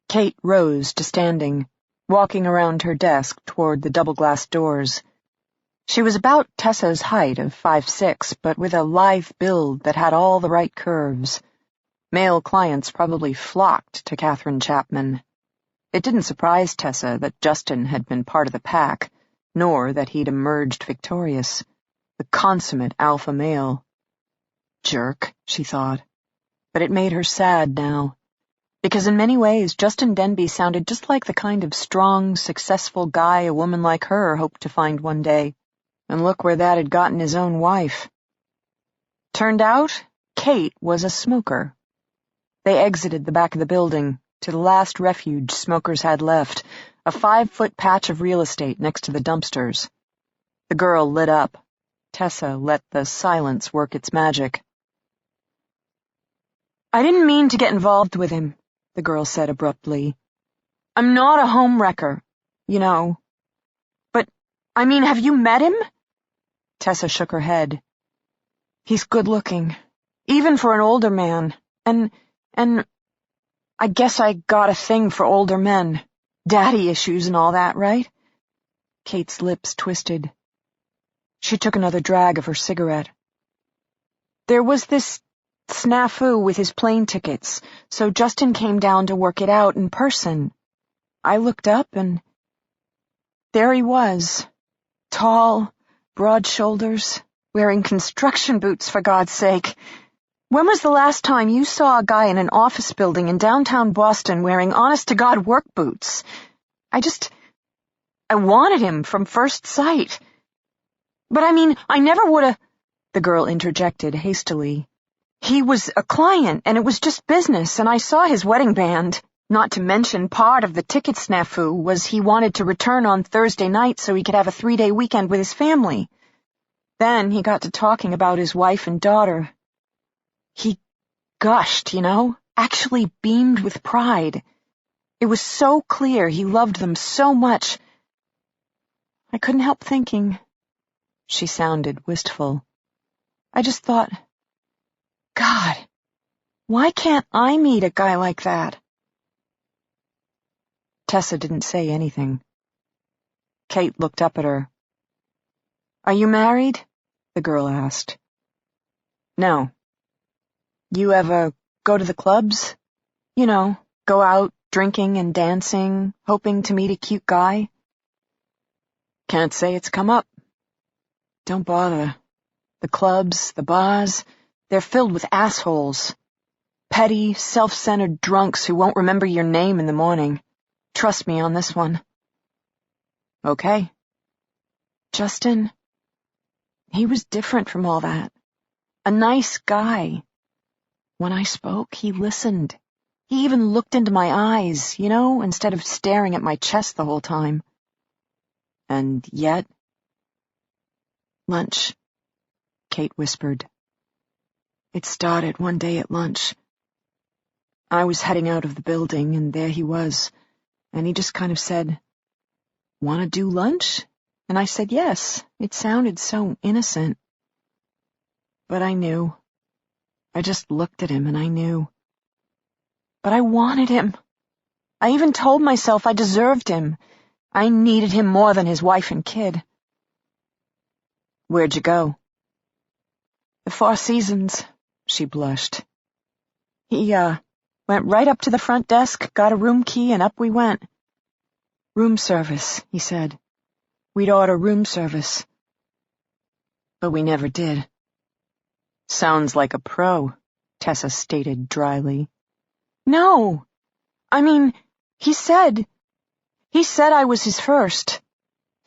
Kate rose to standing, walking around her desk toward the double-glass doors. She was about Tessa's height of 5'6", but with a lithe build that had all the right curves. Male clients probably flocked to Catherine Chapman. It didn't surprise Tessa that Justin had been part of the pack, nor that he'd emerged victorious. The consummate alpha male. Jerk, she thought. But it made her sad now. Because in many ways, Justin Denby sounded just like the kind of strong, successful guy a woman like her hoped to find one day. And look where that had gotten his own wife. Turned out, Kate was a smoker. They exited the back of the building, to the last refuge smokers had left, a 5-foot patch of real estate next to the dumpsters. The girl lit up. Tessa let the silence work its magic. I didn't mean to get involved with him, the girl said abruptly. I'm not a homewrecker, But, have you met him? Tessa shook her head. He's good-looking, even for an older man, and I guess I got a thing for older men. Daddy issues and all that, right? Kate's lips twisted. She took another drag of her cigarette. There was this snafu with his plane tickets, so Justin came down to work it out in person. I looked up and there he was. Tall, broad shoulders, Wearing construction boots, for God's sake. When was the last time you saw a guy in an office building in downtown Boston wearing honest-to-God work boots? I wanted him from first sight. But I never would've, the girl interjected hastily. He was a client, and it was just business, and I saw his wedding band. Not to mention part of the ticket snafu was he wanted to return on Thursday night so he could have a 3-day weekend with his family. Then he got to talking about his wife and daughter. He gushed, actually beamed with pride. It was so clear he loved them so much. I couldn't help thinking. She sounded wistful. I just thought, God, why can't I meet a guy like that? Tessa didn't say anything. Kate looked up at her. Are you married? The girl asked. No. You ever go to the clubs? Go out drinking and dancing, hoping to meet a cute guy? Can't say it's come up. Don't bother. The clubs, the bars, they're filled with assholes. Petty, self-centered drunks who won't remember your name in the morning. Trust me on this one. Okay. Justin, he was different from all that. A nice guy. When I spoke, he listened. He even looked into my eyes, instead of staring at my chest the whole time. And yet... Lunch, Kate whispered. It started one day at lunch. I was heading out of the building, and there he was, and he just kind of said, "Want to do lunch?" And I said yes. It sounded so innocent. But I knew. I just looked at him, and I knew. But I wanted him. I even told myself I deserved him. I needed him more than his wife and kid. Where'd you go? The Four Seasons, she blushed. He, went right up to the front desk, got a room key, and up we went. Room service, he said. We'd order room service. But we never did. Sounds like a pro, Tessa stated dryly. No. He said I was his first.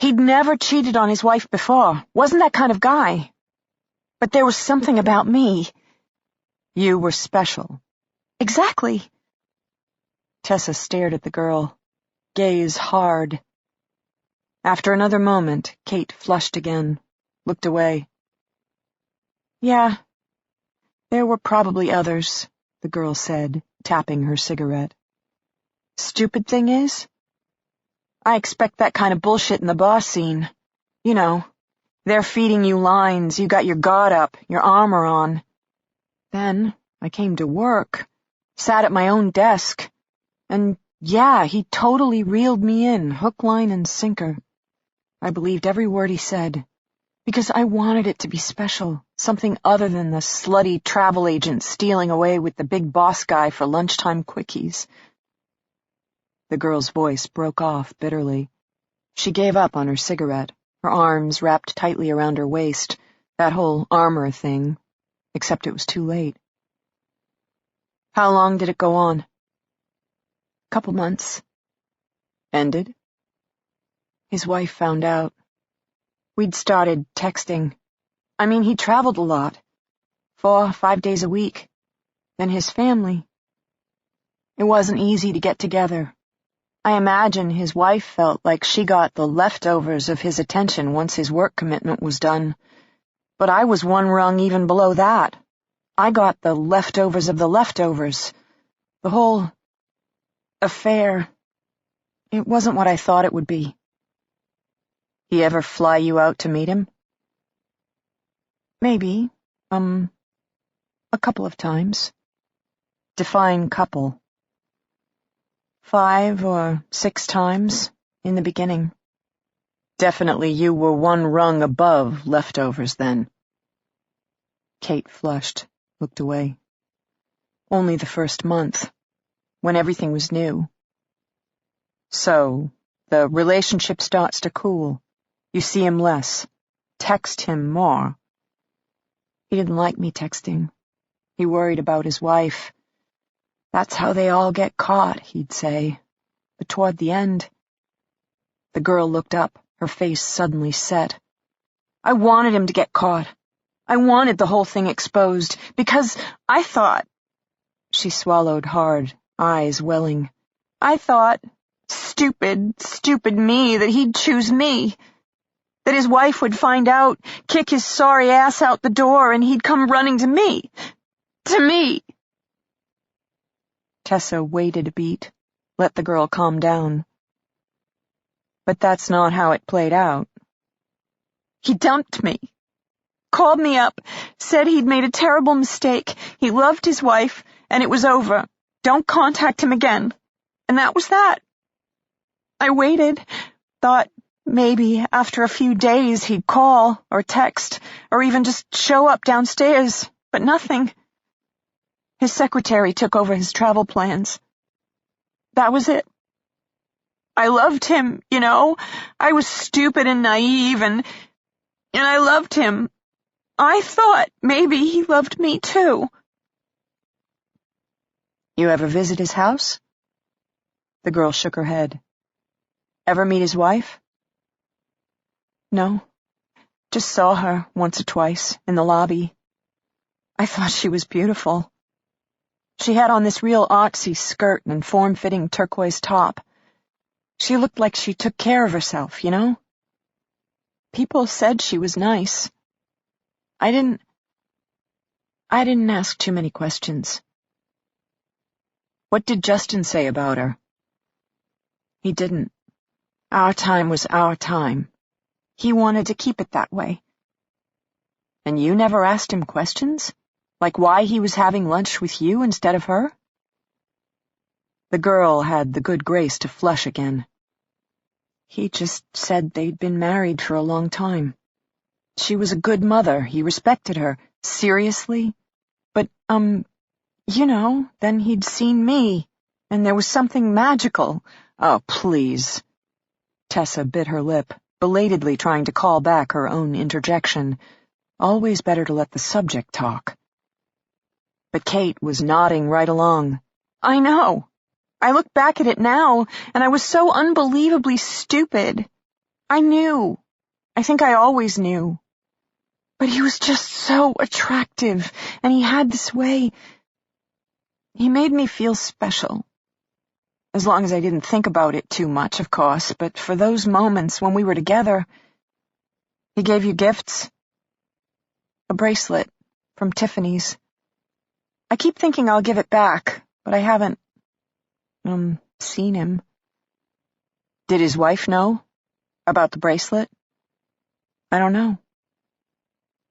He'd never cheated on his wife before. Wasn't that kind of guy. But there was something about me. You were special. Exactly. Tessa stared at the girl, gaze hard. After another moment, Kate flushed again, looked away. Yeah, there were probably others, the girl said, tapping her cigarette. Stupid thing is, I expect that kind of bullshit in the boss scene. They're feeding you lines, you got your guard up, your armor on. Then I came to work, sat at my own desk, and yeah, he totally reeled me in, hook, line, and sinker. I believed every word he said, because I wanted it to be special, something other than the slutty travel agent stealing away with the big boss guy for lunchtime quickies. The girl's voice broke off bitterly. She gave up on her cigarette, her arms wrapped tightly around her waist, that whole armor thing, except it was too late. How long did it go on? Couple months. Ended? His wife found out. We'd started texting. He traveled a lot. 4 or 5 days a week. Then his family. It wasn't easy to get together. I imagine his wife felt like she got the leftovers of his attention once his work commitment was done. But I was one rung even below that. I got the leftovers of the leftovers. The whole affair. It wasn't what I thought it would be. He ever fly you out to meet him? Maybe. A couple of times. Define couple. 5 or 6 times in the beginning. Definitely you were one rung above leftovers then. Kate flushed, looked away. Only the first month, when everything was new. So, the relationship starts to cool. You see him less, text him more, He didn't like me texting. He worried about his wife. That's how they all get caught, he'd say. But toward the end... The girl looked up, her face suddenly set. I wanted him to get caught. I wanted the whole thing exposed, because I thought... She swallowed hard, eyes welling. I thought, stupid me, that he'd choose me. That his wife would find out, kick his sorry ass out the door, and he'd come running to me. To me. Tessa waited a beat, let the girl calm down. But that's not how it played out. He dumped me. Called me up, said he'd made a terrible mistake. He loved his wife, and it was over. Don't contact him again. And that was that. I waited, thought maybe after a few days he'd call, or text, or even just show up downstairs, but nothing. His secretary took over his travel plans. That was it. I loved him, you know. I was stupid and naive, and I loved him. I thought maybe he loved me too. You ever visit his house? The girl shook her head. Ever meet his wife? No. Just saw her once or twice in the lobby. I thought she was beautiful. She had on this real artsy skirt and form-fitting turquoise top. She looked like she took care of herself, you know? People said she was nice. I didn't ask too many questions. What did Justin say about her? He didn't. Our time was our time. He wanted to keep it that way. And you never asked him questions? Like why he was having lunch with you instead of her? The girl had the good grace to flush again. He just said they'd been married for a long time. She was a good mother. He respected her. Seriously? But, you know, then he'd seen me, and there was something magical. Oh, please. Tessa bit her lip, belatedly trying to call back her own interjection. Always better to let the subject talk. But Kate was nodding right along. I know. I look back at it now, and I was so unbelievably stupid. I knew. I think I always knew. But he was just so attractive, and he had this way. He made me feel special. As long as I didn't think about it too much, of course, but for those moments when we were together. He gave you gifts? A bracelet from Tiffany's. I keep thinking I'll give it back, but I haven't, seen him. Did his wife know about the bracelet? I don't know.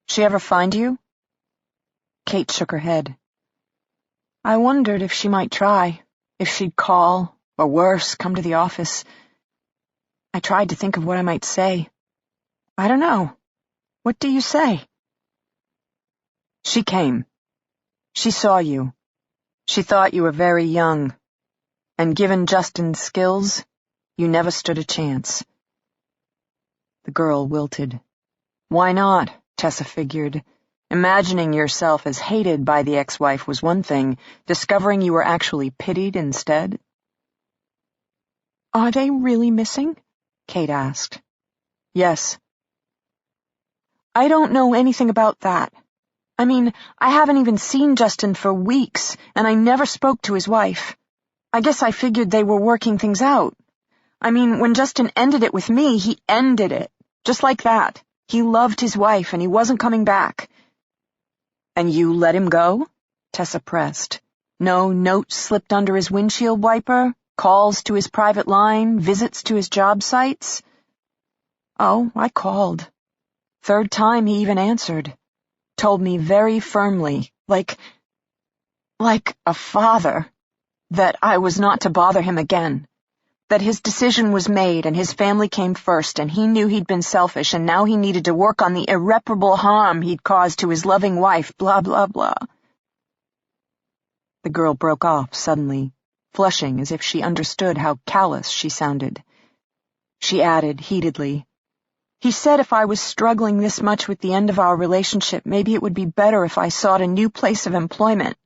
She ever find you? Kate shook her head. I wondered if she might try, if she'd call, or worse, come to the office. I tried to think of what I might say. I don't know. What do you say? She came. She saw you. She thought you were very young. And given Justin's skills, you never stood a chance. The girl wilted. Why not? Tessa figured. Imagining yourself as hated by the ex-wife was one thing. Discovering you were actually pitied instead. Are they really missing? Kate asked. Yes. I don't know anything about that. I mean, I haven't even seen Justin for weeks, and I never spoke to his wife. I guess I figured they were working things out. I mean, when Justin ended it with me, he ended it. Just like that. He loved his wife, and he wasn't coming back. And you let him go? Tessa pressed. No notes slipped under his windshield wiper? Calls to his private line? Visits to his job sites? Oh, I called. Third time he even answered. Told me very firmly, like a father, that I was not to bother him again. That his decision was made and his family came first, and he knew he'd been selfish, and now he needed to work on the irreparable harm he'd caused to his loving wife, blah, blah, blah. The girl broke off suddenly, flushing as if she understood how callous she sounded. She added heatedly, He said if I was struggling this much with the end of our relationship, maybe it would be better if I sought a new place of employment.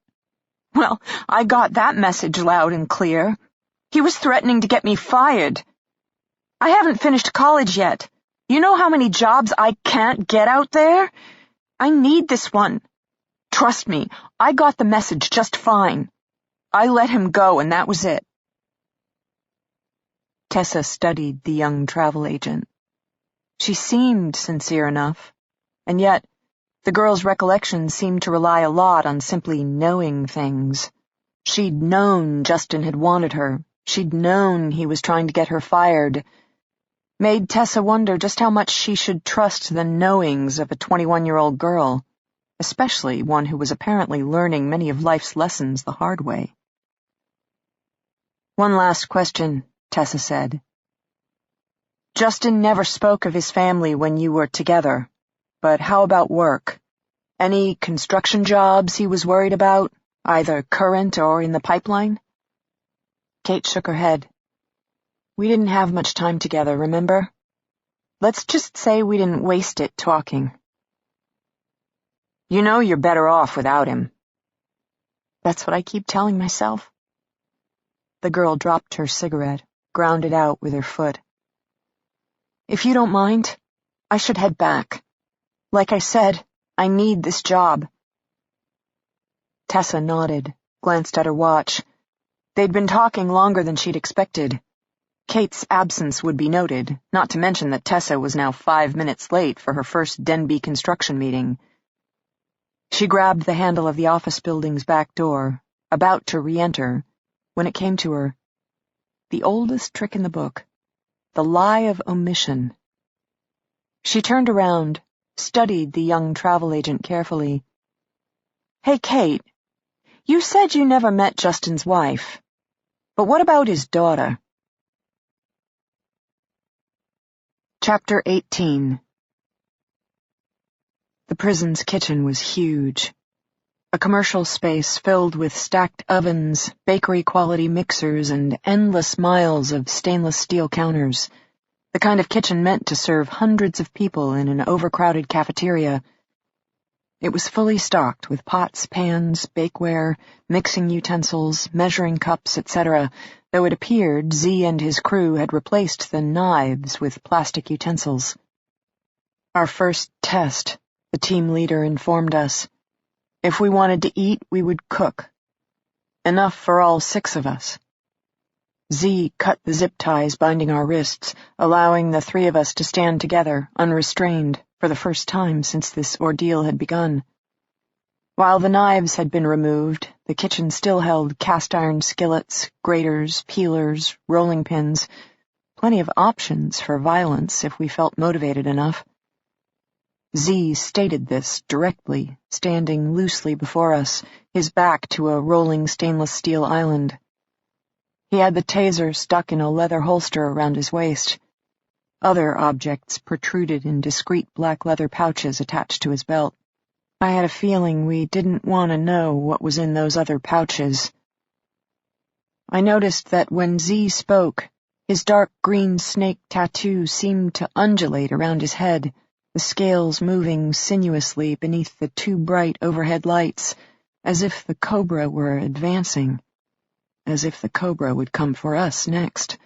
Well, I got that message loud and clear. He was threatening to get me fired. I haven't finished college yet. You know how many jobs I can't get out there? I need this one. Trust me, I got the message just fine. I let him go, and that was it. Tessa studied the young travel agent. She seemed sincere enough, and yet the girl's recollections seemed to rely a lot on simply knowing things. She'd known Justin had wanted her. She'd known he was trying to get her fired. Made Tessa wonder just how much she should trust the knowings of a 21-year-old girl, especially one who was apparently learning many of life's lessons the hard way. "One last question," Tessa said. "Justin never spoke of his family when you were together, but how about work? Any construction jobs he was worried about, either current or in the pipeline?" Kate shook her head. "We didn't have much time together, remember? Let's just say we didn't waste it talking." "You know you're better off without him." "That's what I keep telling myself." The girl dropped her cigarette, ground it out with her foot. "If you don't mind, I should head back. Like I said, I need this job." Tessa nodded, glanced at her watch. They'd been talking longer than she'd expected. Kate's absence would be noted, not to mention that Tessa was now 5 minutes late for her first Denby construction meeting. She grabbed the handle of the office building's back door, about to re-enter, when it came to her. The oldest trick in the book. The lie of omission. She turned around, studied the young travel agent carefully. "Hey, Kate, you said you never met Justin's wife. But what about his daughter?" Chapter 18. The prison's kitchen was huge. A commercial space filled with stacked ovens, bakery-quality mixers, and endless miles of stainless steel counters. The kind of kitchen meant to serve hundreds of people in an overcrowded cafeteria. It was fully stocked with pots, pans, bakeware, mixing utensils, measuring cups, etc., though it appeared Z and his crew had replaced the knives with plastic utensils. "Our first test," the team leader informed us. "If we wanted to eat, we would cook. Enough for all 6 of us." Z cut the zip ties binding our wrists, allowing the 3 of us to stand together, unrestrained, for the first time since this ordeal had begun. While the knives had been removed, the kitchen still held cast-iron skillets, graters, peelers, rolling pins, plenty of options for violence if we felt motivated enough. Z stated this directly, standing loosely before us, his back to a rolling stainless steel island. He had the taser stuck in a leather holster around his waist. Other objects protruded in discreet black leather pouches attached to his belt. I had a feeling we didn't want to know what was in those other pouches. I noticed that when Z spoke, his dark green snake tattoo seemed to undulate around his head, the scales moving sinuously beneath the too bright overhead lights, as if the cobra were advancing, as if the cobra would come for us next.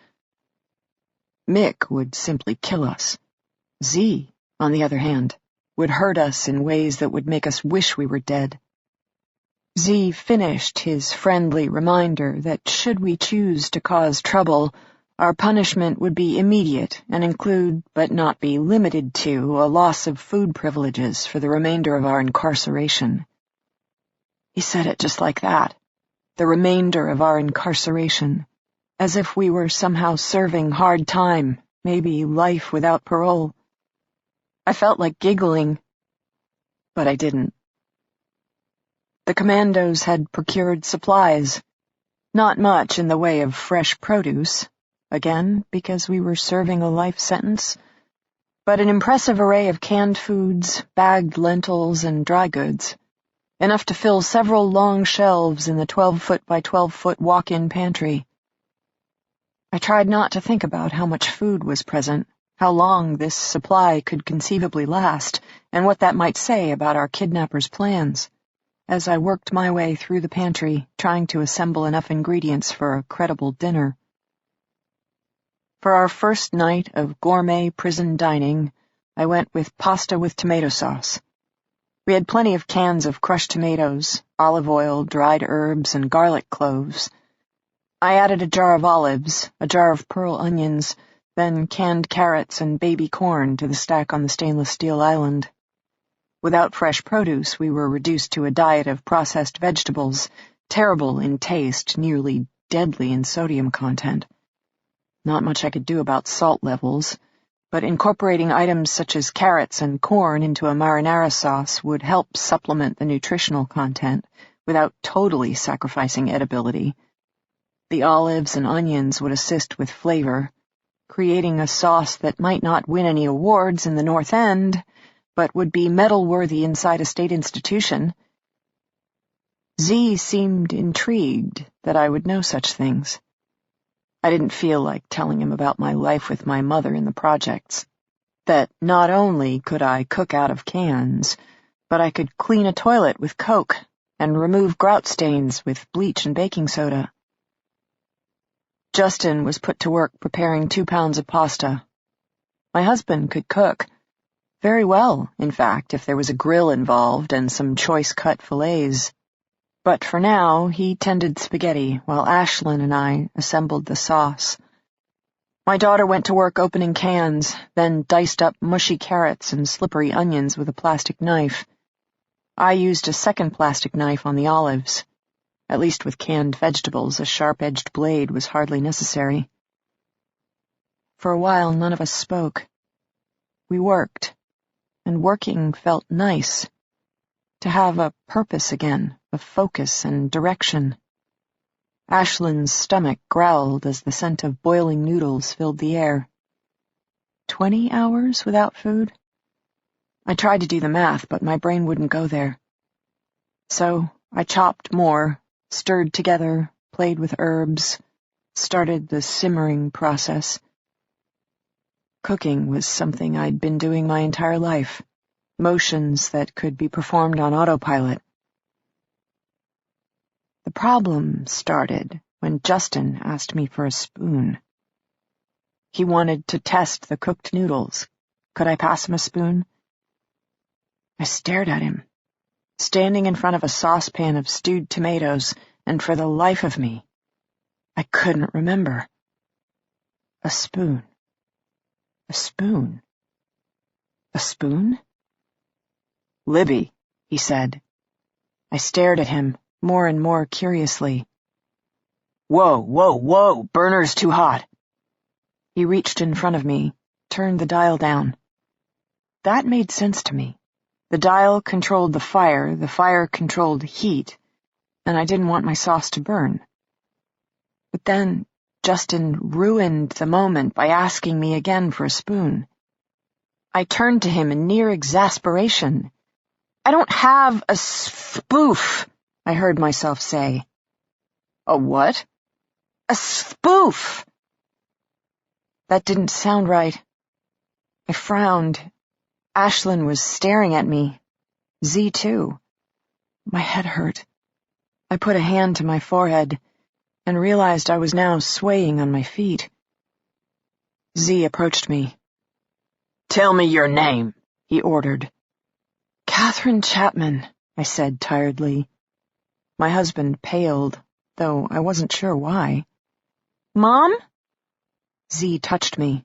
Mick would simply kill us. Z, on the other hand, would hurt us in ways that would make us wish we were dead. Z finished his friendly reminder that should we choose to cause trouble, our punishment would be immediate and include, but not be limited to, a loss of food privileges for the remainder of our incarceration. He said it just like that, the remainder of our incarceration, as if we were somehow serving hard time, maybe life without parole. I felt like giggling, but I didn't. The commandos had procured supplies, not much in the way of fresh produce, again because we were serving a life sentence, but an impressive array of canned foods, bagged lentils, and dry goods, enough to fill several long shelves in the 12-foot by 12-foot walk-in pantry. I tried not to think about how much food was present, how long this supply could conceivably last, and what that might say about our kidnappers' plans, as I worked my way through the pantry, trying to assemble enough ingredients for a credible dinner. For our first night of gourmet prison dining, I went with pasta with tomato sauce. We had plenty of cans of crushed tomatoes, olive oil, dried herbs, and garlic cloves. I added a jar of olives, a jar of pearl onions, then canned carrots and baby corn to the stack on the stainless steel island. Without fresh produce, we were reduced to a diet of processed vegetables, terrible in taste, nearly deadly in sodium content. Not much I could do about salt levels, but incorporating items such as carrots and corn into a marinara sauce would help supplement the nutritional content without totally sacrificing edibility. The olives and onions would assist with flavor, creating a sauce that might not win any awards in the North End, but would be medal-worthy inside a state institution. Z seemed intrigued that I would know such things. I didn't feel like telling him about my life with my mother in the projects. That not only could I cook out of cans, but I could clean a toilet with Coke and remove grout stains with bleach and baking soda. Justin was put to work preparing 2 pounds of pasta. My husband could cook. Very well, in fact, if there was a grill involved and some choice-cut fillets. But for now, he tended spaghetti, while Ashlyn and I assembled the sauce. My daughter went to work opening cans, then diced up mushy carrots and slippery onions with a plastic knife. I used a second plastic knife on the olives. At least with canned vegetables, a sharp-edged blade was hardly necessary. For a while, none of us spoke. We worked, and working felt nice. To have a purpose again, a focus and direction. Ashlyn's stomach growled as the scent of boiling noodles filled the air. 20 hours without food? I tried to do the math, but my brain wouldn't go there. So I chopped more, stirred together, played with herbs, started the simmering process. Cooking was something I'd been doing my entire life. Motions that could be performed on autopilot. The problem started when Justin asked me for a spoon. He wanted to test the cooked noodles. Could I pass him a spoon? I stared at him, standing in front of a saucepan of stewed tomatoes, and for the life of me, I couldn't remember. A spoon. A spoon. A spoon? Libby, he said. I stared at him, more and more curiously. Whoa, burner's too hot. He reached in front of me, turned the dial down. That made sense to me. The dial controlled the fire controlled heat, and I didn't want my sauce to burn. But then Justin ruined the moment by asking me again for a spoon. I turned to him in near exasperation. I don't have a spoof, I heard myself say. A what? A spoof! That didn't sound right. I frowned. Ashlyn was staring at me. Z too. My head hurt. I put a hand to my forehead and realized I was now swaying on my feet. Z approached me. Tell me your name, he ordered. Catherine Chapman, I said tiredly. My husband paled, though I wasn't sure why. Mom? Z touched me.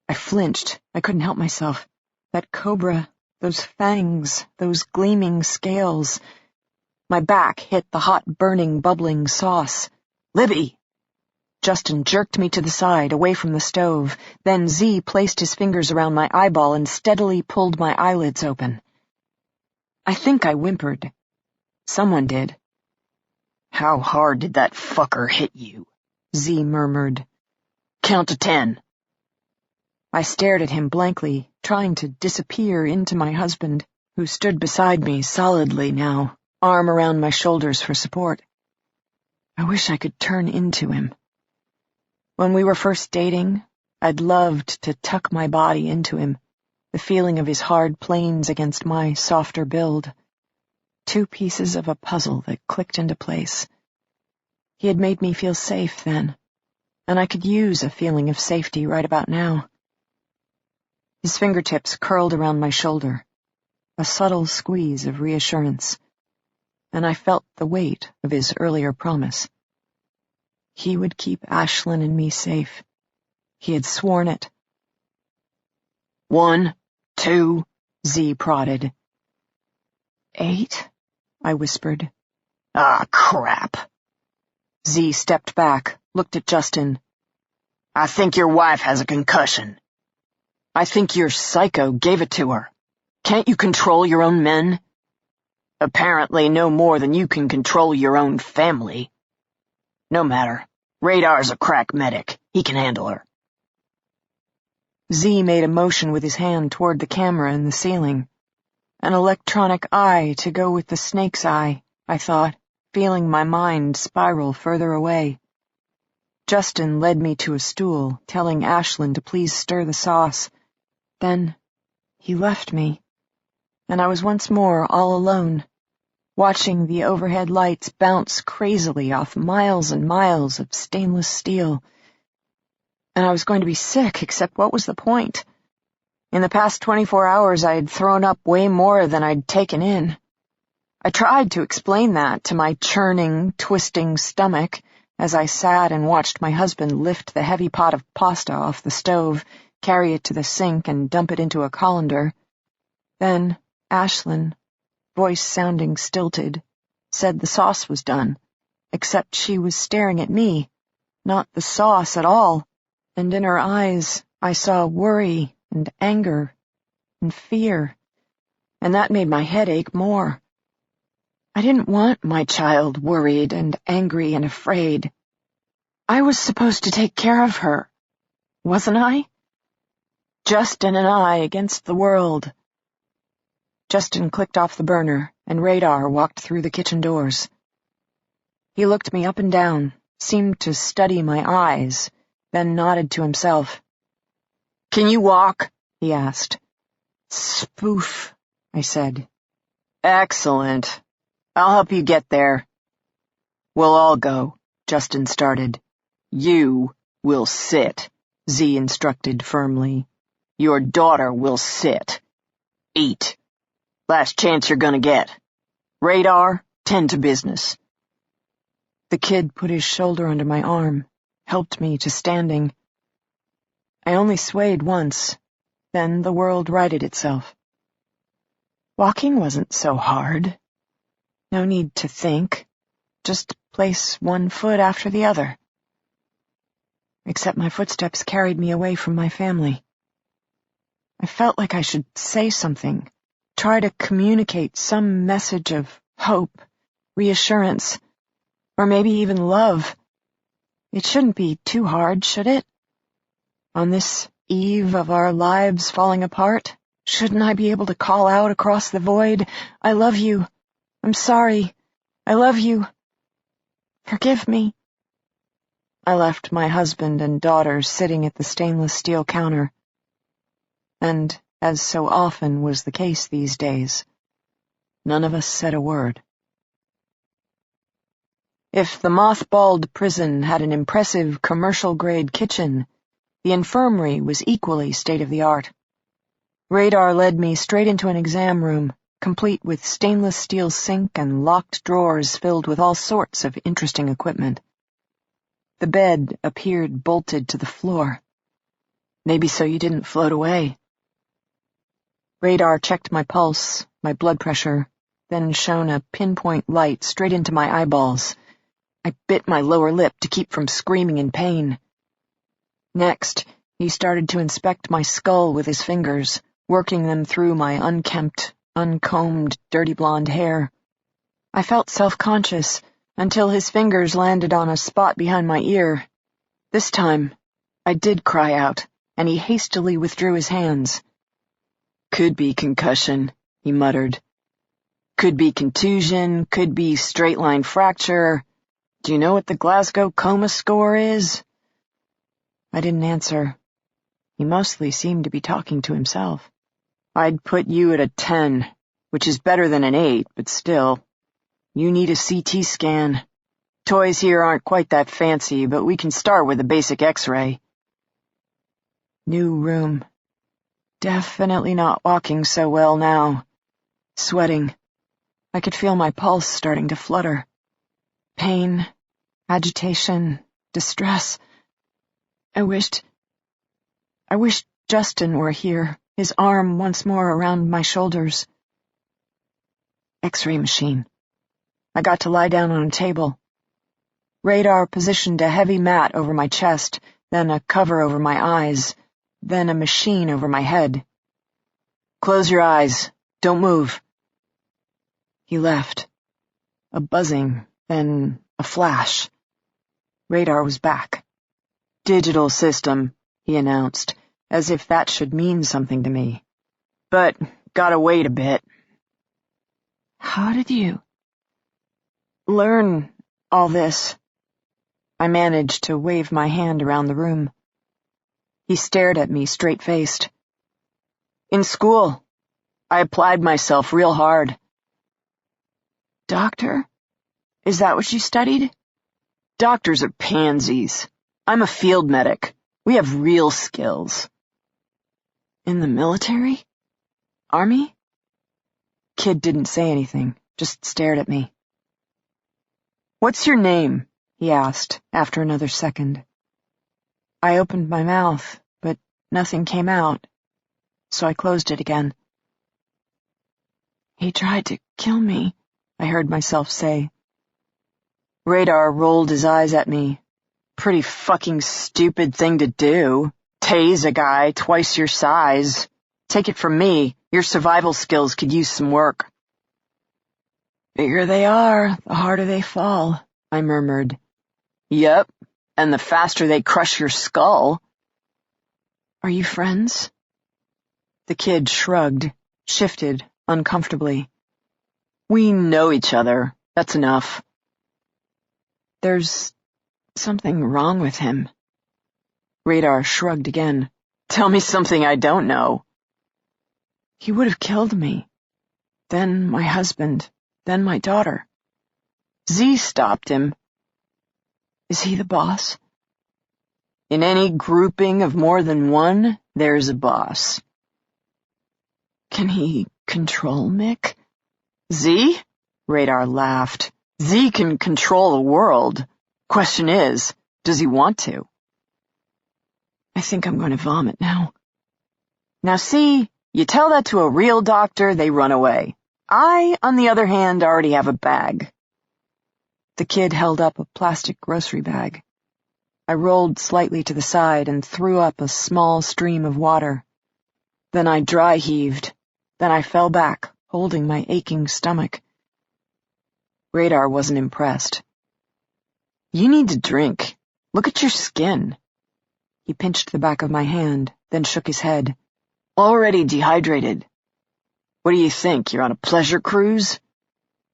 I flinched. I couldn't help myself. That cobra, those fangs, those gleaming scales. My back hit the hot, burning, bubbling sauce. Libby! Justin jerked me to the side, away from the stove. Then Z placed his fingers around my eyeball and steadily pulled my eyelids open. I think I whimpered. Someone did. How hard did that fucker hit you? Z murmured. Count to 10. I stared at him blankly, trying to disappear into my husband, who stood beside me solidly now, arm around my shoulders for support. I wish I could turn into him. When we were first dating, I'd loved to tuck my body into him, the feeling of his hard planes against my softer build. 2 pieces of a puzzle that clicked into place. He had made me feel safe then, and I could use a feeling of safety right about now. His fingertips curled around my shoulder, a subtle squeeze of reassurance, and I felt the weight of his earlier promise. He would keep Ashlyn and me safe. He had sworn it. 1, 2, Z prodded. 8, I whispered. Ah, crap. Z stepped back, looked at Justin. I think your wife has a concussion. I think your psycho gave it to her. Can't you control your own men? Apparently no more than you can control your own family. No matter. Radar's a crack medic. He can handle her. Z made a motion with his hand toward the camera in the ceiling. An electronic eye to go with the snake's eye, I thought, feeling my mind spiral further away. Justin led me to a stool, telling Ashlyn to please stir the sauce. Then he left me, and I was once more all alone, watching the overhead lights bounce crazily off miles and miles of stainless steel. And I was going to be sick, except what was the point? In the past 24 hours, I had thrown up way more than I'd taken in. I tried to explain that to my churning, twisting stomach as I sat and watched my husband lift the heavy pot of pasta off the stove, carry it to the sink, and dump it into a colander. Then Ashlyn, voice sounding stilted, said the sauce was done, except she was staring at me, not the sauce at all, and in her eyes I saw worry and anger and fear, and that made my head ache more. I didn't want my child worried and angry and afraid. I was supposed to take care of her, wasn't I? Justin and I against the world. Justin clicked off the burner, and Radar walked through the kitchen doors. He looked me up and down, seemed to study my eyes, then nodded to himself. Can you walk? He asked. Spoof, I said. Excellent. I'll help you get there. We'll all go, Justin started. You will sit, Z instructed firmly. Your daughter will sit. Eat. Last chance you're gonna get. Radar, tend to business. The kid put his shoulder under my arm, helped me to standing. I only swayed once, then the world righted itself. Walking wasn't so hard. No need to think, just place one foot after the other. Except my footsteps carried me away from my family. I felt like I should say something, try to communicate some message of hope, reassurance, or maybe even love. It shouldn't be too hard, should it? On this eve of our lives falling apart, shouldn't I be able to call out across the void, I love you, I'm sorry, I love you, forgive me? I left my husband and daughter sitting at the stainless steel counter. And, as so often was the case these days, none of us said a word. If the mothballed prison had an impressive commercial-grade kitchen, the infirmary was equally state-of-the-art. Radar led me straight into an exam room, complete with stainless steel sink and locked drawers filled with all sorts of interesting equipment. The bed appeared bolted to the floor. Maybe so you didn't float away. Radar checked my pulse, my blood pressure, then shone a pinpoint light straight into my eyeballs. I bit my lower lip to keep from screaming in pain. Next, he started to inspect my skull with his fingers, working them through my unkempt, uncombed, dirty blonde hair. I felt self-conscious until his fingers landed on a spot behind my ear. This time, I did cry out, and he hastily withdrew his hands. Could be concussion, he muttered. Could be contusion, could be straight-line fracture. Do you know what the Glasgow coma score is? I didn't answer. He mostly seemed to be talking to himself. I'd put you at a 10, which is better than an 8, but still. You need a CT scan. Toys here aren't quite that fancy, but we can start with a basic X-ray. New room. Definitely not walking so well now. Sweating. I could feel my pulse starting to flutter. Pain, agitation, distress. I wished Justin were here, his arm once more around my shoulders. X-ray machine. I got to lie down on a table. Radar positioned a heavy mat over my chest, then a cover over my eyes, then a machine over my head. Close your eyes. Don't move. He left. A buzzing, then a flash. Radar was back. Digital system, he announced, as if that should mean something to me. But gotta wait a bit. How did you learn all this? I managed to wave my hand around the room. He stared at me straight-faced. In school. I applied myself real hard. Doctor? Is that what you studied? Doctors are pansies. I'm a field medic. We have real skills. In the military? Army? Kid didn't say anything, just stared at me. What's your name? He asked after another second. I opened my mouth, but nothing came out, so I closed it again. He tried to kill me, I heard myself say. Radar rolled his eyes at me. Pretty fucking stupid thing to do. Tase a guy twice your size. Take it from me, your survival skills could use some work. Bigger they are, the harder they fall, I murmured. Yep, and the faster they crush your skull. Are you friends? The kid shrugged, shifted uncomfortably. We know each other. That's enough. There's something wrong with him. Radar shrugged again. Tell me something I don't know. He would have killed me. Then my husband. Then my daughter. Z stopped him. Is he the boss? In any grouping of more than one, there's a boss. Can he control Mick? Z? Radar laughed. Z can control the world. Question is, does he want to? I think I'm going to vomit now. Now see, you tell that to a real doctor, they run away. I, on the other hand, already have a bag. The kid held up a plastic grocery bag. I rolled slightly to the side and threw up a small stream of water. Then I dry heaved. Then I fell back, holding my aching stomach. Radar wasn't impressed. You need to drink. Look at your skin. He pinched the back of my hand, then shook his head. Already dehydrated. What do you think, you're on a pleasure cruise?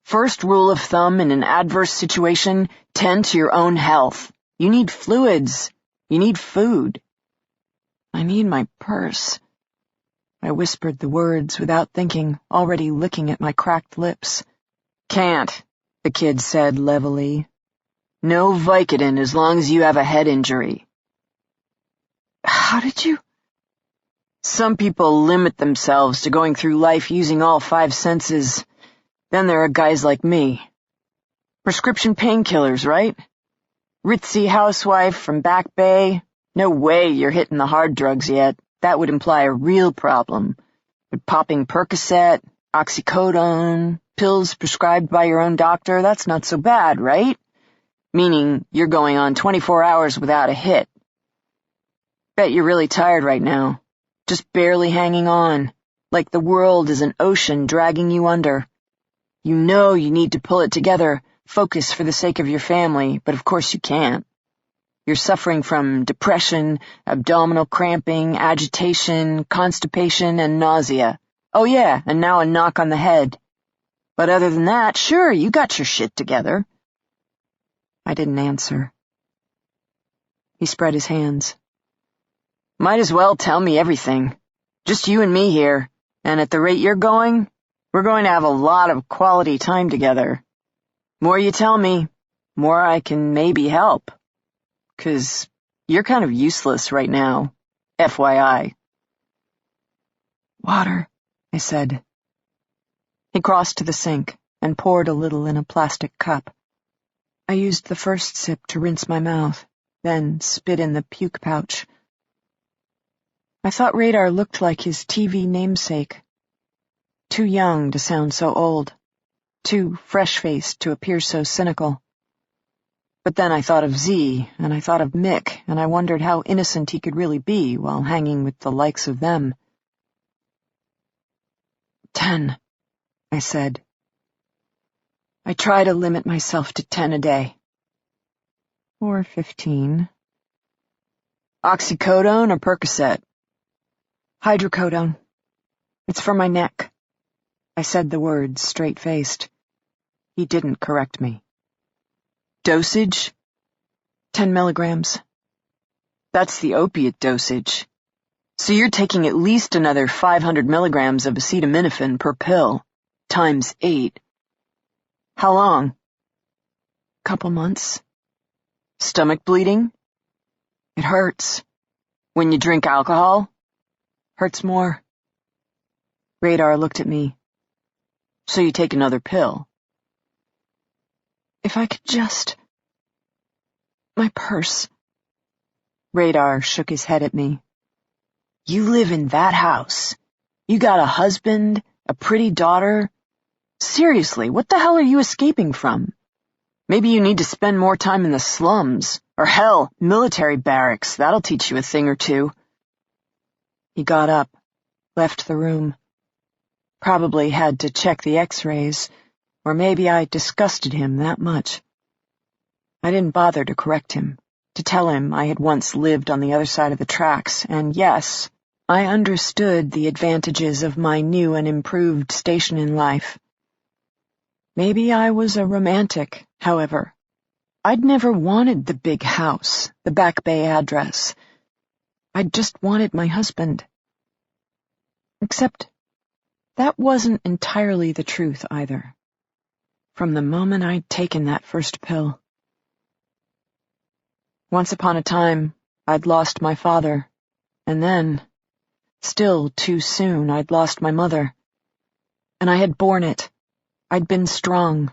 First rule of thumb in an adverse situation, tend to your own health. You need fluids. You need food. I need my purse. I whispered the words without thinking, already licking at my cracked lips. Can't, the kid said levelly. No Vicodin as long as you have a head injury. How did you? Some people limit themselves to going through life using all 5 senses. Then there are guys like me. Prescription painkillers, right? Ritzy housewife from Back Bay. No way you're hitting the hard drugs yet. That would imply a real problem. But popping Percocet, oxycodone, pills prescribed by your own doctor, that's not so bad, right? Meaning you're going on 24 hours without a hit. Bet you're really tired right now. Just barely hanging on, like the world is an ocean dragging you under. You know you need to pull it together, focus for the sake of your family, but of course you can't. You're suffering from depression, abdominal cramping, agitation, constipation, and nausea. Oh yeah, and now a knock on the head. But other than that, sure, you got your shit together. I didn't answer. He spread his hands. Might as well tell me everything. Just you and me here, and at the rate you're going, we're going to have a lot of quality time together. More you tell me, more I can maybe help. 'Cause you're kind of useless right now, FYI. Water, I said. He crossed to the sink and poured a little in a plastic cup. I used the first sip to rinse my mouth, then spit in the puke pouch. I thought Radar looked like his TV namesake. Too young to sound so old, too fresh-faced to appear so cynical. But then I thought of Z, and I thought of Mick, and I wondered how innocent he could really be while hanging with the likes of them. 10, I said. I try to limit myself to 10 a day. Or 15. Oxycodone or Percocet? Hydrocodone. It's for my neck. I said the words straight-faced. He didn't correct me. Dosage? 10 milligrams. That's the opiate dosage. So you're taking at least another 500 milligrams of acetaminophen per pill, times 8. How long? Couple months. Stomach bleeding? It hurts. When you drink alcohol? Hurts more. Radar looked at me. So you take another pill? If I could just... My purse. Radar shook his head at me. You live in that house. You got a husband, a pretty daughter. Seriously, what the hell are you escaping from? Maybe you need to spend more time in the slums, or hell, military barracks. That'll teach you a thing or two. He got up, left the room. Probably had to check the x-rays, or maybe I disgusted him that much. I didn't bother to correct him, to tell him I had once lived on the other side of the tracks, and yes, I understood the advantages of my new and improved station in life. Maybe I was a romantic, however. I'd never wanted the big house, the Back Bay address. I'd just wanted my husband. Except that wasn't entirely the truth either. From the moment I'd taken that first pill. Once upon a time, I'd lost my father, and then, still too soon, I'd lost my mother. And I had borne it. I'd been strong.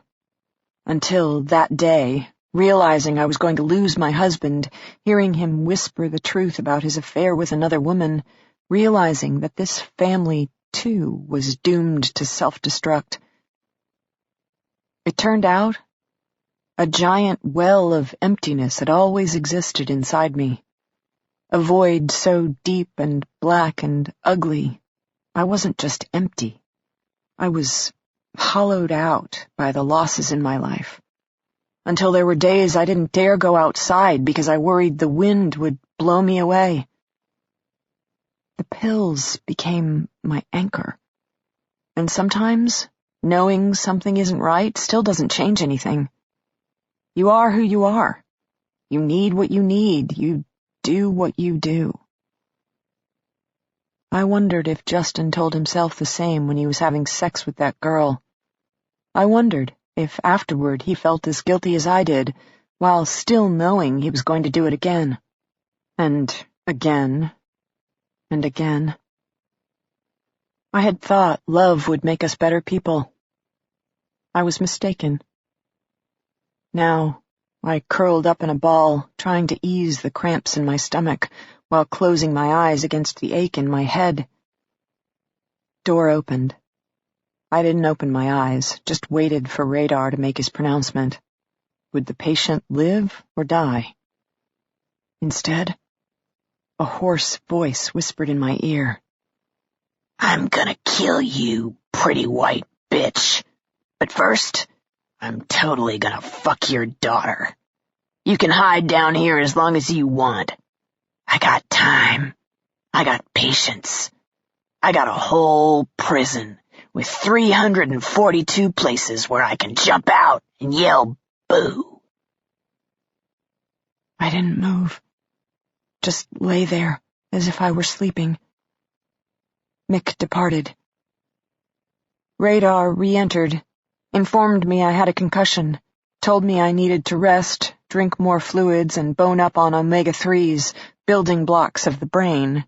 Until that day, realizing I was going to lose my husband, hearing him whisper the truth about his affair with another woman, realizing that this family, too, was doomed to self-destruct. It turned out, a giant well of emptiness had always existed inside me. A void so deep and black and ugly, I wasn't just empty. I was hollowed out by the losses in my life. Until there were days I didn't dare go outside because I worried the wind would blow me away. The pills became my anchor. And sometimes, knowing something isn't right still doesn't change anything. You are who you are. You need what you need. You do what you do. I wondered if Justin told himself the same when he was having sex with that girl. I wondered if afterward he felt as guilty as I did, while still knowing he was going to do it again. And again. And again. I had thought love would make us better people. I was mistaken. Now, I curled up in a ball, trying to ease the cramps in my stomach, while closing my eyes against the ache in my head. Door opened. I didn't open my eyes, just waited for Radar to make his pronouncement. Would the patient live or die? Instead, a hoarse voice whispered in my ear. I'm gonna kill you, pretty white bitch. But first, I'm totally gonna fuck your daughter. You can hide down here as long as you want. I got time. I got patience. I got a whole prison with 342 places where I can jump out and yell boo. I didn't move. Just lay there, as if I were sleeping. Mick departed. Radar re-entered, informed me I had a concussion, told me I needed to rest, drink more fluids, and bone up on omega-3s, building blocks of the brain.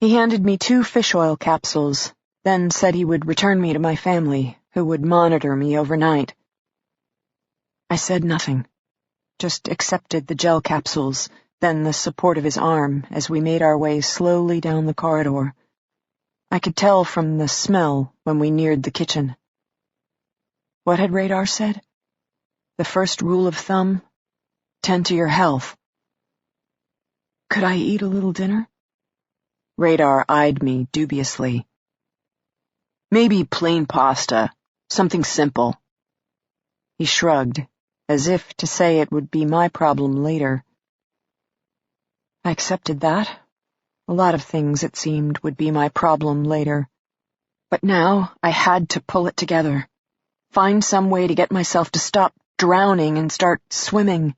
He handed me 2 fish oil capsules, then said he would return me to my family, who would monitor me overnight. I said nothing, just accepted the gel capsules, then the support of his arm as we made our way slowly down the corridor. I could tell from the smell when we neared the kitchen. What had Radar said? The first rule of thumb? Tend to your health. Could I eat a little dinner? Radar eyed me dubiously. Maybe plain pasta, something simple. He shrugged, as if to say it would be my problem later. I accepted that. A lot of things, it seemed, would be my problem later. But now I had to pull it together. Find some way to get myself to stop drowning and start swimming.